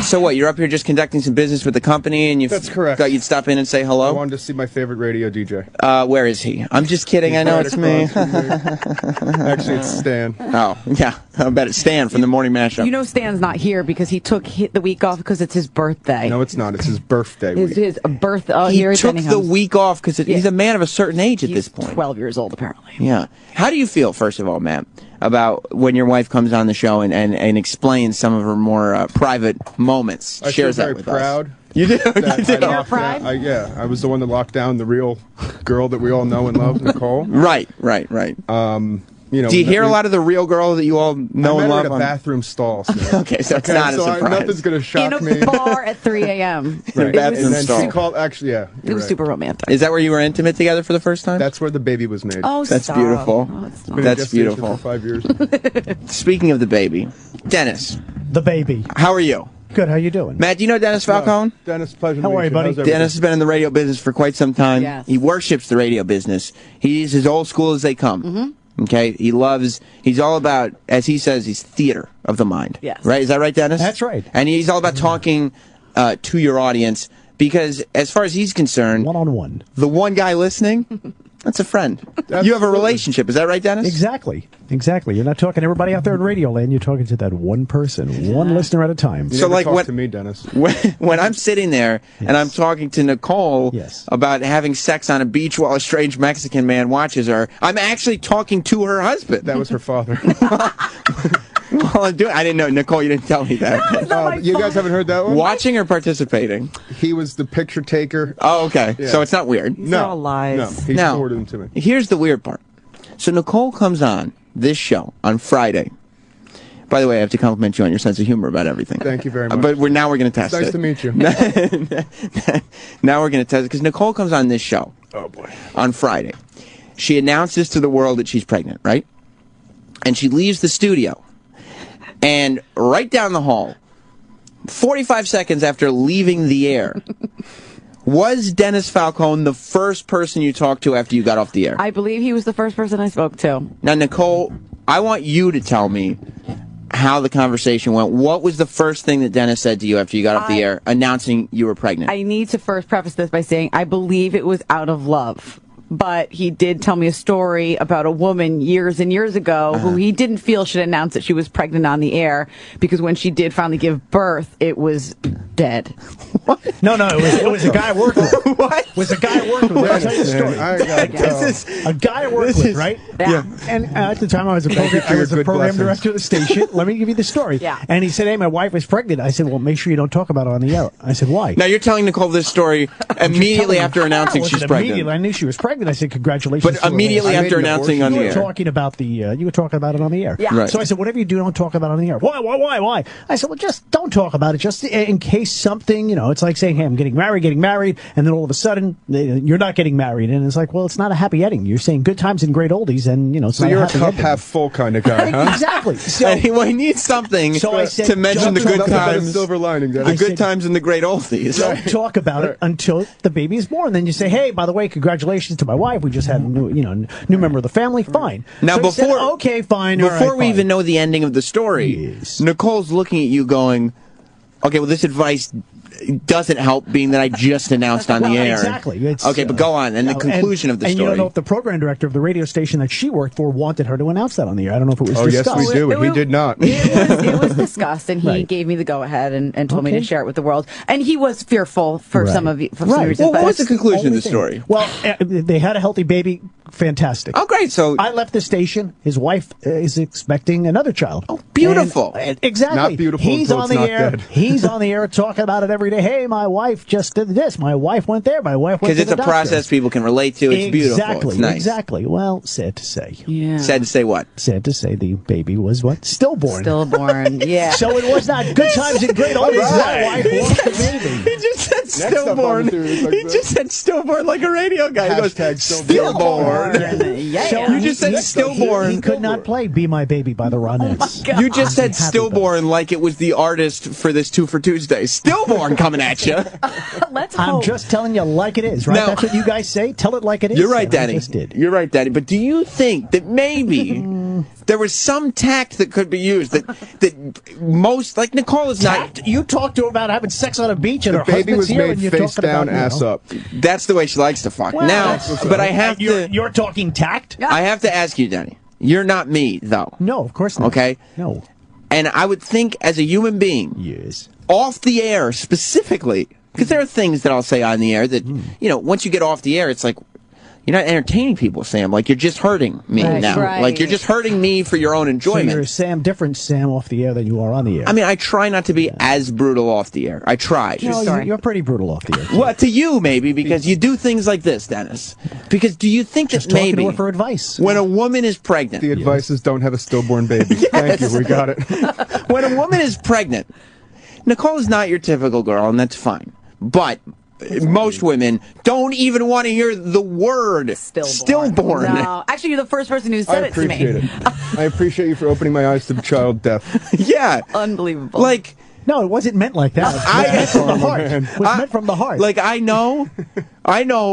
So what, you're up here just conducting some business with the company, and That's correct. thought you'd stop in and say hello? I wanted to see my favorite radio DJ. Where is he? I'm just kidding. He's I know right it's me. Actually, it's Stan. Oh, yeah. I bet it's Stan from the Morning Mashup. You know Stan's not here because he took the week off because it's his birthday. No, it's not. It's his birthday week. His birth. Oh, he here took the week off because he's a man of a certain age at this point. 12 years old, apparently. Yeah. How do you feel, first of all, Matt, about when your wife comes on the show and explains some of her more private moments? I Shares feel that very with proud. us. You do? You're proud? I was the one that locked down the real girl that we all know and love, Nicole. Right. You know, do you hear a lot of the real girl that you all know and love? in a bathroom stall. Okay, so it's not a surprise. Nothing's going to shock me. In a bar at 3 a.m. Right. Bathroom And then stall. she called, actually, yeah. It was super romantic. Is that where you were intimate together for the first time? That's where the baby was made. Oh, That's stop. beautiful. Oh, it's not. That's beautiful. For 5 years. Speaking of the baby, Dennis. The baby. How are you? Good. How you doing? Matt, do you know Dennis Falcone? Dennis, pleasure How to are meet you, buddy? How's everything? Dennis has been in the radio business for quite some time. Yes. He worships the radio business. He's as old school as they come. Okay? He's all about, as he says, he's theater of the mind. Yes. Right? Is that right, Dennis? That's right. And he's all about talking to your audience because, as far as he's concerned, one-on-one. The one guy listening, that's a friend. You have a relationship. Is that right, Dennis? Exactly. You're not talking to everybody out there in radio land. You're talking to that one person, one listener at a time. You never talk to me, Dennis. When I'm sitting there and I'm talking to Nicole about having sex on a beach while a strange Mexican man watches her, I'm actually talking to her husband. That was her father. Well, I didn't know. Nicole, you didn't tell me that. You guys haven't heard that one? Watching or participating? He was the picture taker. Oh, okay. Yeah. So it's not weird. It's all lies. No, he forwarded them to me. Here's the weird part. So Nicole comes on this show on Friday. By the way, I have to compliment you on your sense of humor about everything. Thank you very much. But now we're going to test it. Nice to meet you. Now we're going to test it because Nicole comes on this show. Oh, boy. On Friday. She announces to the world that she's pregnant, right? And she leaves the studio. And right down the hall, 45 seconds after leaving the air, Was Dennis Falcone the first person you talked to after you got off the air? I believe he was the first person I spoke to. Now, Nicole, I want you to tell me how the conversation went. What was the first thing that Dennis said to you after you got off the air, announcing you were pregnant? I need to first preface this by saying I believe it was out of love. But he did tell me a story about a woman years and years ago who he didn't feel should announce that she was pregnant on the air because when she did finally give birth, it was dead. What? No, it was a guy I worked with. What? It was a guy I worked with. I'll tell you the story. A guy I worked with, right? Yeah. And at the time I was a program director of the station. Let me give you the story. Yeah. And he said, hey, my wife is pregnant. I said, well, make sure you don't talk about it on the air. I said, why? Now, you're telling Nicole this story immediately after announcing she's pregnant. Immediately. I knew she was pregnant. I said, congratulations. But immediately after announcing on the air. You were talking about it on the air. Yeah. Right. So I said, whatever you do, don't talk about it on the air. Why? I said, well, just don't talk about it, just in case something, it's like saying, hey, I'm getting married, and then all of a sudden, you're not getting married. And it's like, well, it's not a happy ending. You're saying good times and great oldies, and, it's not a happy ending. So you're a cup half full kind of guy, huh? Exactly. So, he needs something to mention the good times. Silver lining, the good times and the great oldies. Don't talk about it until the baby is born. Then you say, hey, by the way, congratulations to my wife. We just had a new member of the family. Fine. Now, so before okay, fine. Before we even know the ending of the story, Nicole's looking at you going, okay, well, this advice doesn't help, being that I just announced on the air. Exactly. Okay, but go on. And the conclusion of the story. And you don't know if the program director of the radio station that she worked for wanted her to announce that on the air. I don't know if it was discussed. Oh, yes, we do. And he did not. It was discussed, and he gave me the go-ahead and told me to share it with the world. And he was fearful for some of some reasons. Well, what was the conclusion of the story? Well, they had a healthy baby. Fantastic. Oh, great. So I left the station. His wife is expecting another child. Oh, beautiful. Exactly. Not beautiful. He's on the air. Dead. He's on the air talking about it every day. Hey, my wife just did this. My wife went there. My wife went to the Because it's a process people can relate to. It's beautiful. Exactly. It's nice. Exactly. Well, sad to say. Yeah. Sad to say what? Sad to say the baby was what? Stillborn. Stillborn. Yeah. So it was not good times and great oldies. My wife lost the baby. He just said stillborn. He just said stillborn like a radio guy. He goes, stillborn. So you just said stillborn. He could not play "Be My Baby" by the Ronettes. You just said stillborn like it was the artist for this 2 for Tuesday. Stillborn coming at you. Let's hope. I'm just telling you like it is, right? Now, that's what you guys say. Tell it like it is. You're right, Daddy. I just did. You're right, Daddy. But do you think that maybe there was some tact that could be used that most, like Nicole is not. You talked to her about having sex on a beach and the her baby husband's was here made and you're face talking down, about, ass up. That's the way she likes to fuck. Well, now, but I have to. You're talking tact. I have to ask you, Danny. You're not me, though. No, of course not. Okay? No. And I would think, as a human being, yes, off the air specifically, because there are things that I'll say on the air that, once you get off the air, it's like, you're not entertaining people, Sam. Like, you're just hurting me now. Right. Like, you're just hurting me for your own enjoyment. So you're different Sam off the air than you are on the air. I mean, I try not to be as brutal off the air. I try. No, you're pretty brutal off the air. Well, to you, maybe, because you do things like this, Dennis. Because do you think that maybe... talking to her for advice. When a woman is pregnant... The advice is don't have a stillborn baby. Thank you, we got it. When a woman is pregnant, Nicole is not your typical girl, and that's fine. But... most women don't even want to hear the word stillborn. No, actually, you're the first person who said it to me. I appreciate it. I appreciate you for opening my eyes to child death. Yeah. Unbelievable. Like, no, it wasn't meant like that. It was meant from the heart. It was meant from the heart. Like, I know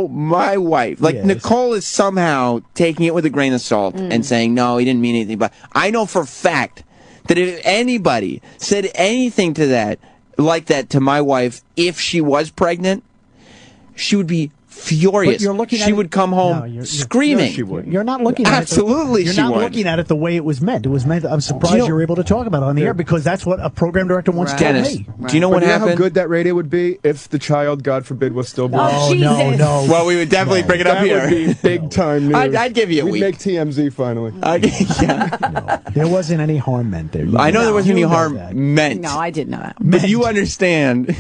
my wife. Like, yes. Nicole is somehow taking it with a grain of salt and saying, no, he didn't mean anything. But I know for a fact that if anybody said anything to that, like that to my wife, if she was pregnant, she would be furious. She would come home screaming. She would. You're not looking at Absolutely, it. You're not looking at it the way it was meant. It was meant. I'm surprised you're able to talk about it on the air because that's what a program director wants to tell me. Do you know what happened? How good that radio would be if the child, God forbid, was stillborn? Oh, no. Well, we would definitely bring it up here. That would be big time news. I'd give you a week. We'd make TMZ finally. No, there wasn't any harm meant there. I know there wasn't any harm meant. No, I didn't know that. But you understand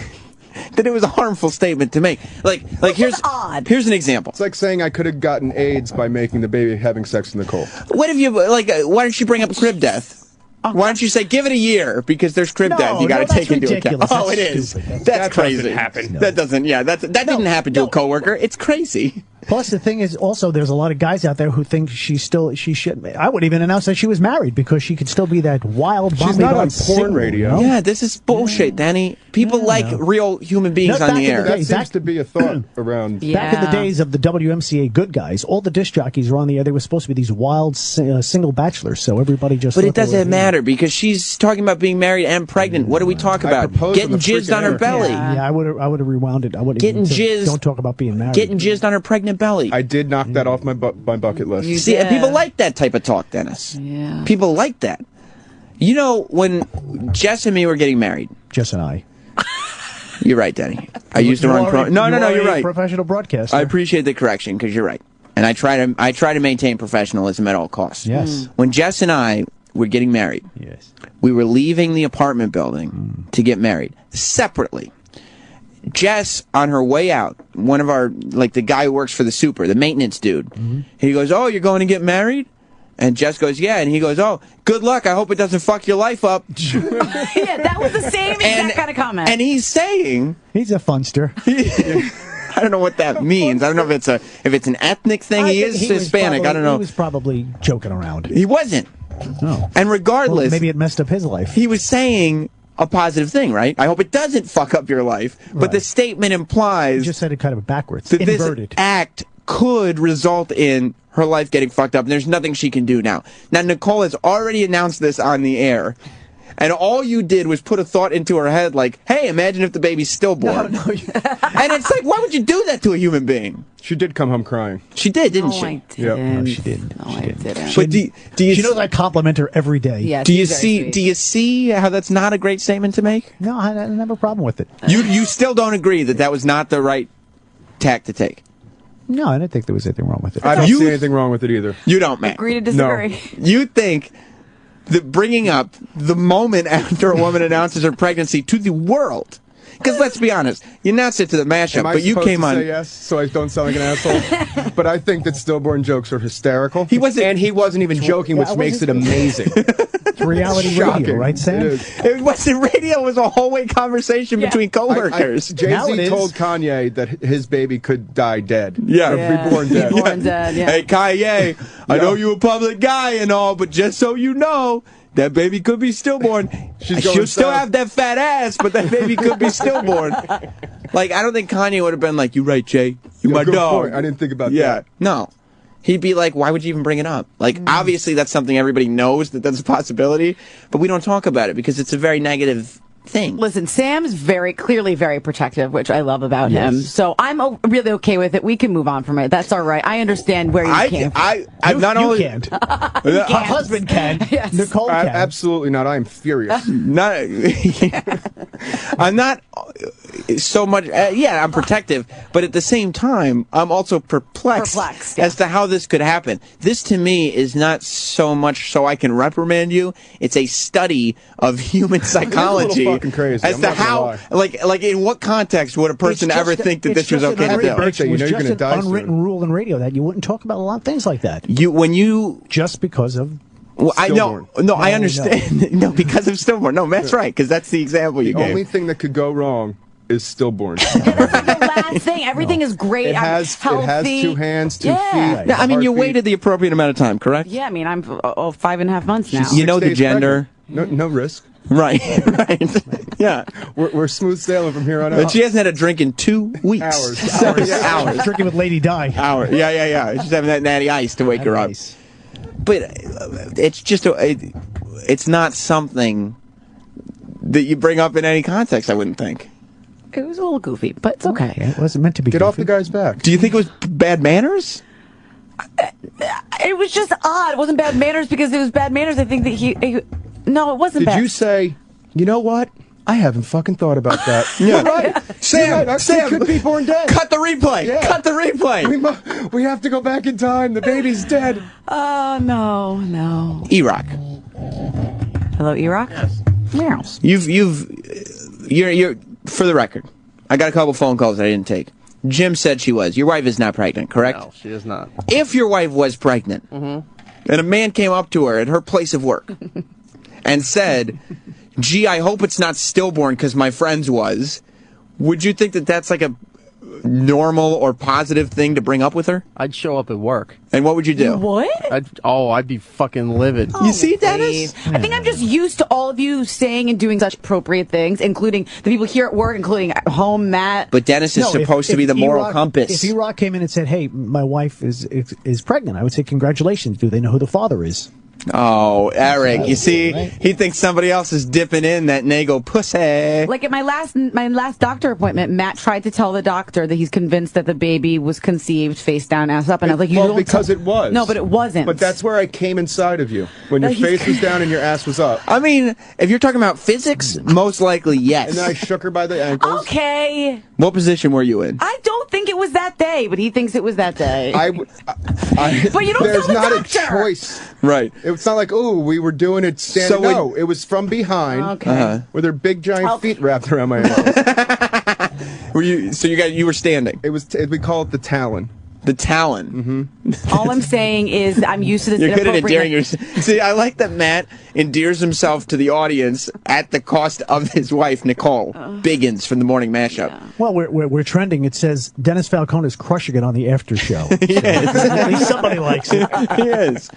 that it was a harmful statement to make. Like here's an example. It's like saying I could have gotten AIDS by making the baby having sex with Nicole. What if you why don't you bring up crib death? Why don't you say give it a year because there's crib death you got to take into account. Oh, it is. That's crazy. That doesn't happen. That doesn't. Yeah, that didn't happen to a coworker. It's crazy. Plus, the thing is, also, there's a lot of guys out there who think she should. I would even announce that she was married because she could still be that wild. She's not on porn radio. Yeah, this is bullshit, Danny. People like real human beings on the air. That seems to be a thought around. Back in the days of the WMCA good guys, all the disc jockeys were on the air. They were supposed to be these wild single bachelors, so everybody just. But it doesn't matter because she's talking about being married and pregnant. What do we talk about? Getting jizzed on her belly. Yeah, I would have rewound it. I would getting jizzed. Don't talk about being married. Getting jizzed on her pregnant belly. I did knock that off my bucket list. You see, and people like that type of talk, Dennis. Yeah. People like that. You know, when Jess and me were getting married. Jess and I. You're right, Danny. I used the wrong pronoun. No, you're right. Professional broadcaster. I appreciate the correction because you're right, and I try to maintain professionalism at all costs. Yes. When Jess and I were getting married, yes, we were leaving the apartment building to get married separately. Jess, on her way out, one of our, like the guy who works for the super, the maintenance dude, he goes, "Oh, you're going to get married?" And Jess goes, "Yeah." And he goes, "Oh, good luck. I hope it doesn't fuck your life up." Yeah, that was the same exact kind of comment. And he's saying... He's a funster. I don't know what that means. I don't know if it's an ethnic thing. He is Hispanic. I don't know. He was probably joking around. He wasn't. No. And regardless... Well, maybe it messed up his life. He was saying a positive thing, right? I hope it doesn't fuck up your life. Right. But the statement implies... You just said it kind of backwards. That inverted. This act could result in her life getting fucked up, and there's nothing she can do now. Now, Nicole has already announced this on the air, and all you did was put a thought into her head like, hey, imagine if the baby's stillborn. No, and it's like, why would you do that to a human being? She did come home crying. She did, didn't she? she? Yep. No, she didn't. No, I didn't. But do you she knows I compliment her every day. Yeah, do you see how that's not a great statement to make? No, I don't have a problem with it. You still don't agree that was not the right tack to take? No, I didn't think there was anything wrong with it. I don't see anything wrong with it either. You don't, man. Agree to disagree. No. You think that bringing up the moment after a woman announces her pregnancy to the world, because let's be honest, you announced it to the mashup, but you came on. Say yes, so I don't sound like an asshole. But I think that stillborn jokes are hysterical. He wasn't even joking, which makes it amazing. It's reality radio, right, Sam? It wasn't radio. It was a whole conversation between coworkers. Jay-Z told Kanye that his baby could die dead. Yeah. Or be born dead. Be born dead, yeah. Hey, Kanye, I know you a public guy and all, but just so you know, that baby could be stillborn. She'll still have that fat ass, but that baby could be stillborn. Like, I don't think Kanye would have been like, "You right, Jay. You my dog." Point. I didn't think about that. Yeah. No. He'd be like, why would you even bring it up? Like, obviously that's something everybody knows that that's a possibility, but we don't talk about it because it's a very negative thing. Listen, Sam's clearly very protective, which I love about him. So I'm really okay with it. We can move on from it. That's all right. I understand where you came from. You can't. Her husband can. Yes. Nicole can. Absolutely not. I am furious. I'm not so much. I'm protective, but at the same time, I'm also perplexed as to how this could happen. This, to me, is not so much so I can reprimand you. It's a study of human psychology. It's a little fucking crazy. As to how, like in what context would a person ever think that this was okay to do? It was just an unwritten rule in radio that you wouldn't talk about a lot of things like that. Just because of. Well, I understand. No, because of stillborn. No, that's right, because that's the example you gave. The only thing that could go wrong is stillborn. The last thing. Everything is great. It has 2 hands, 2 feet. Now, I mean, you waited the appropriate amount of time, correct? Yeah, I mean, I'm 5.5 months now. You know the gender. No risk. Right. Yeah. We're smooth sailing from here on out. But she hasn't had a drink in 2 weeks. Hours. Drinking with Lady Di. Hours. Yeah. She's having that Natty Ice to wake her up. But it's just it's not something that you bring up in any context, I wouldn't think. It was a little goofy, but it's okay. Yeah, it wasn't meant to be. Get off the guy's back. Do you think it was bad manners? It was just odd. It wasn't bad manners because it was bad manners. I think that no, it wasn't bad. Did you say, you know what? I haven't fucking thought about that. Yeah. You're right. Sam could be born dead. Cut the replay. Yeah. Cut the replay. We have to go back in time. The baby's dead. Oh, no. E-Rock. Hello, E-Rock? Yes. You're for the record, I got a couple phone calls that I didn't take. Jim said she was. Your wife is not pregnant, correct? No, she is not. If your wife was pregnant, and a man came up to her at her place of work and said, "Gee, I hope it's not stillborn because my friend's was," would you think that that's like normal or positive thing to bring up with her? I'd show up at work. And what would you do? What? I'd be fucking livid. You see, Dennis? I think I'm just used to all of you saying and doing such appropriate things, including the people here at work, including at home, Matt. But Dennis is supposed to be the moral compass. If E-Rock came in and said, "Hey, my wife is pregnant," I would say, "Congratulations. Do they know who the father is?" Oh, Eric, you see, he thinks somebody else is dipping in that Nago pussy. Like at my last doctor appointment, Matt tried to tell the doctor that he's convinced that the baby was conceived face down, ass up, and I was like, well, because it was. No, but it wasn't. But that's where I came inside of you, when your face was down and your ass was up. I mean, if you're talking about physics, most likely yes. And then I shook her by the ankles. Okay. What position were you in? I don't think it was that day, but he thinks it was that day. But you don't there's tell the not doctor. a choice. Right. It's not like, oh, we were doing it standing. So no, it was from behind, Okay. with her big giant feet wrapped around my ankles. You were standing. It was. We call it the talon. The talon. Mm-hmm. All I'm saying is I'm used to this. You're good at endearing inappropriate- yourself. See, I like that Matt endears himself to the audience at the cost of his wife, Nicole Biggins from the Morning Mashup. Well, we're trending. It says Dennis Falcone is crushing it on the after show. He is. At least somebody likes it. He is.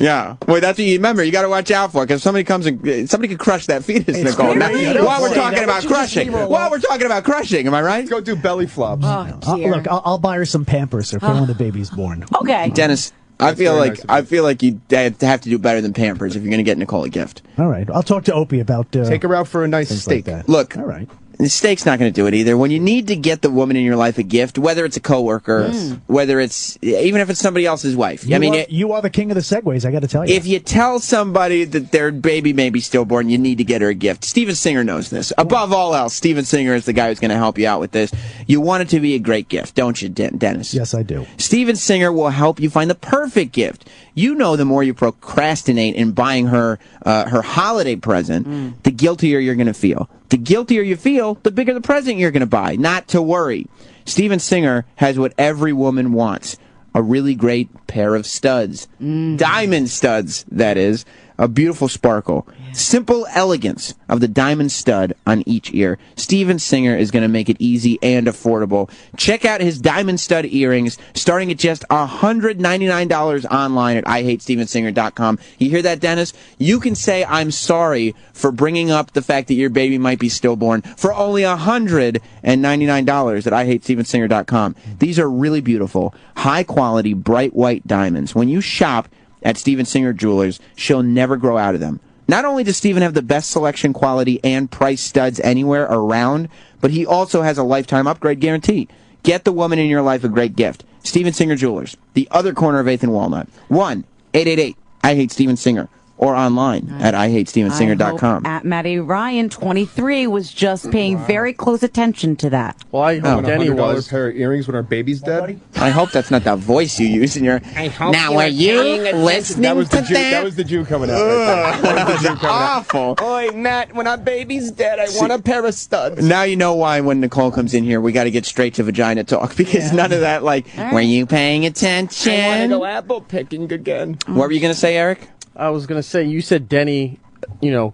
Yeah. Well, that's what you remember. You got to watch out for, because somebody could crush that fetus, Nicole. While we're talking about crushing. While we're talking about crushing, am I right? Go do belly flops. I'll buy her some Pampers for when the baby's born. Okay. Dennis, I feel like you have to do better than Pampers if you're going to get Nicole a gift. All right. I'll talk to Opie about... Take her out for a nice steak. Like Look. All right. The steak's not going to do it either. When you need to get the woman in your life a gift, whether it's a coworker, whether it's even if it's somebody else's wife. You are the king of the segues, I got to tell you. If you tell somebody that their baby may be stillborn, you need to get her a gift. Steven Singer knows this. Above all else, Steven Singer is the guy who's going to help you out with this. You want it to be a great gift, don't you, Dennis? Yes, I do. Steven Singer will help you find the perfect gift. You know, the more you procrastinate in buying her her holiday present, the guiltier you're going to feel. The guiltier you feel, the bigger the present you're going to buy. Not to worry. Steven Singer has what every woman wants. A really great pair of studs. Diamond studs, that is. A beautiful sparkle. Simple elegance of the diamond stud on each ear. Steven Singer is going to make it easy and affordable. Check out his diamond stud earrings starting at just $199 online at IHateStevenSinger.com. You hear that, Dennis? You can say, I'm sorry for bringing up the fact that your baby might be stillborn for only $199 at IHateStevenSinger.com. These are really beautiful, high-quality, bright white diamonds. When you shop at Steven Singer Jewelers, she'll never grow out of them. Not only does Steven have the best selection, quality, and price studs anywhere around, but he also has a lifetime upgrade guarantee. Get the woman in your life a great gift. Steven Singer Jewelers, the other corner of 8th and Walnut. 1-888-I-HATE-STEVEN-SINGER. Or online at IHateStevenSinger.com. At Matty Ryan, 23, was just paying very close attention to that. Well, I hope Denny was. $100 pair of earrings when our baby's dead. I hope that's not the voice you use in your... Now, are you listening that was the to Jew, that? That was the Jew coming out. That was the Jew coming out. Awful. Oi, Matt, when our baby's dead, I want a pair of studs. Now you know why when Nicole comes in here, we got to get straight to vagina talk, because none of that, like, were you paying attention? I want to go apple picking again. What were you going to say, Eric? I was going to say, you said Denny,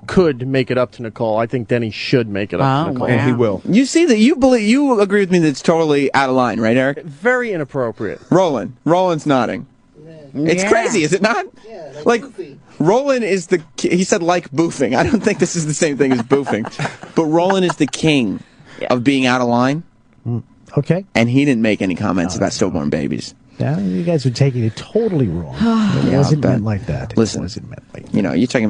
could make it up to Nicole. I think Denny should make it up to Nicole. And he will. You see that you agree with me that it's totally out of line, right, Eric? Very inappropriate. Roland's nodding. It's crazy, is it not? Yeah, like Roland is he said like boofing. I don't think this is the same thing as boofing. But Roland is the king of being out of line. Okay. And he didn't make any comments about stillborn babies. Yeah, you guys are taking it totally wrong. It wasn't meant like that. Listen, it wasn't meant like that. You're talking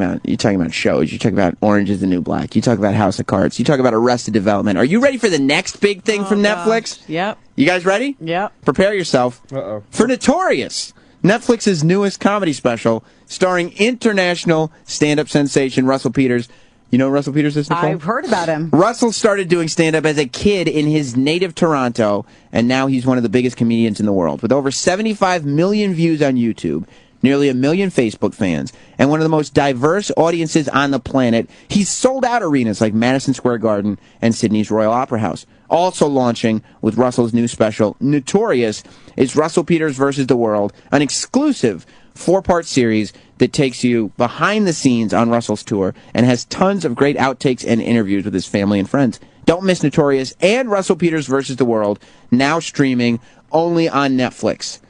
about shows. You talk about Orange is the New Black. You talk about House of Cards. You talk about Arrested Development. Are you ready for the next big thing from Netflix? Yep. You guys ready? Yep. Prepare yourself for Notorious, Netflix's newest comedy special, starring international stand-up sensation Russell Peters. You know who Russell Peters is, Nicole? I've heard about him. Russell started doing stand-up as a kid in his native Toronto, and now he's one of the biggest comedians in the world. With over 75 million views on YouTube, nearly 1 million Facebook fans, and one of the most diverse audiences on the planet, he's sold out arenas like Madison Square Garden and Sydney's Royal Opera House. Also launching with Russell's new special, Notorious, is Russell Peters versus the World, an exclusive 4-part series that takes you behind the scenes on Russell's tour and has tons of great outtakes and interviews with his family and friends. Don't miss Notorious and Russell Peters versus the World, now streaming only on Netflix.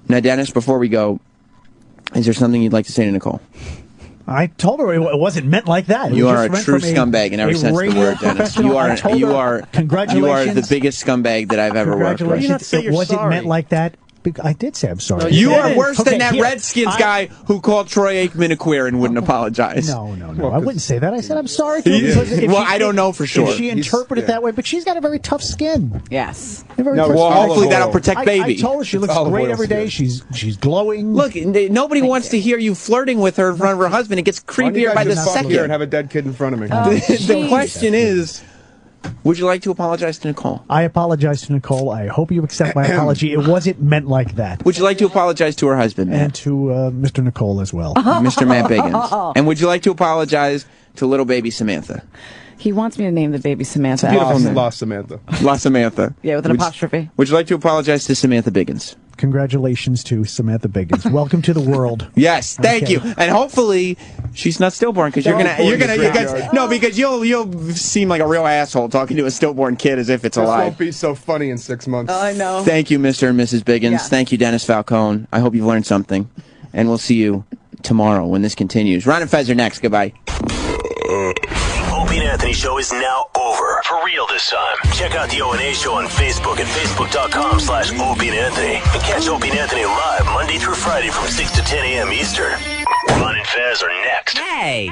Now, Dennis, before we go, is there something you'd like to say to Nicole? I told her it wasn't meant like that. You are a true scumbag in every sense of the word, Dennis. You are the biggest scumbag that I've ever worked with. It wasn't meant like that. I did say I'm sorry. You are worse than that Redskins guy who called Troy Aikman a queer and wouldn't apologize. No. I wouldn't say that. I said I'm sorry. I don't know for sure. If she interpreted it that way, but she's got a very tough skin. Yes. Hopefully that'll protect baby. I told her she looks great every day. She's glowing. Look, nobody wants to hear you flirting with her in front of her husband. It gets creepier by the second. Here and have a dead kid in front of me. The question is, would you like to apologize to Nicole? I apologize to Nicole. I hope you accept my apology. It wasn't meant like that. Would you like to apologize to her husband, Matt? And to Mr. Nicole as well. Mr. Matt Biggins. And would you like to apologize to little baby Samantha? He wants me to name the baby Samantha. Beautiful name. La Samantha. La Samantha. Yeah, with an apostrophe. Would you like to apologize to Samantha Biggins? Congratulations to Samantha Biggins. Welcome to the world. Yes, thank you. And hopefully she's not stillborn because because you'll seem like a real asshole talking to a stillborn kid as if it's alive. This won't be so funny in 6 months. I know. Thank you, Mr. and Mrs. Biggins. Yes. Thank you, Dennis Falcone. I hope you've learned something. And we'll see you tomorrow when this continues. Ron and Fez are next. Goodbye. Opie and Anthony Show is now over. For real this time. Check out the O&A Show on Facebook at facebook.com/Opie and Anthony. And catch Opie and Anthony live Monday through Friday from 6 to 10 a.m. Eastern. Ron and Fez are next. Hey.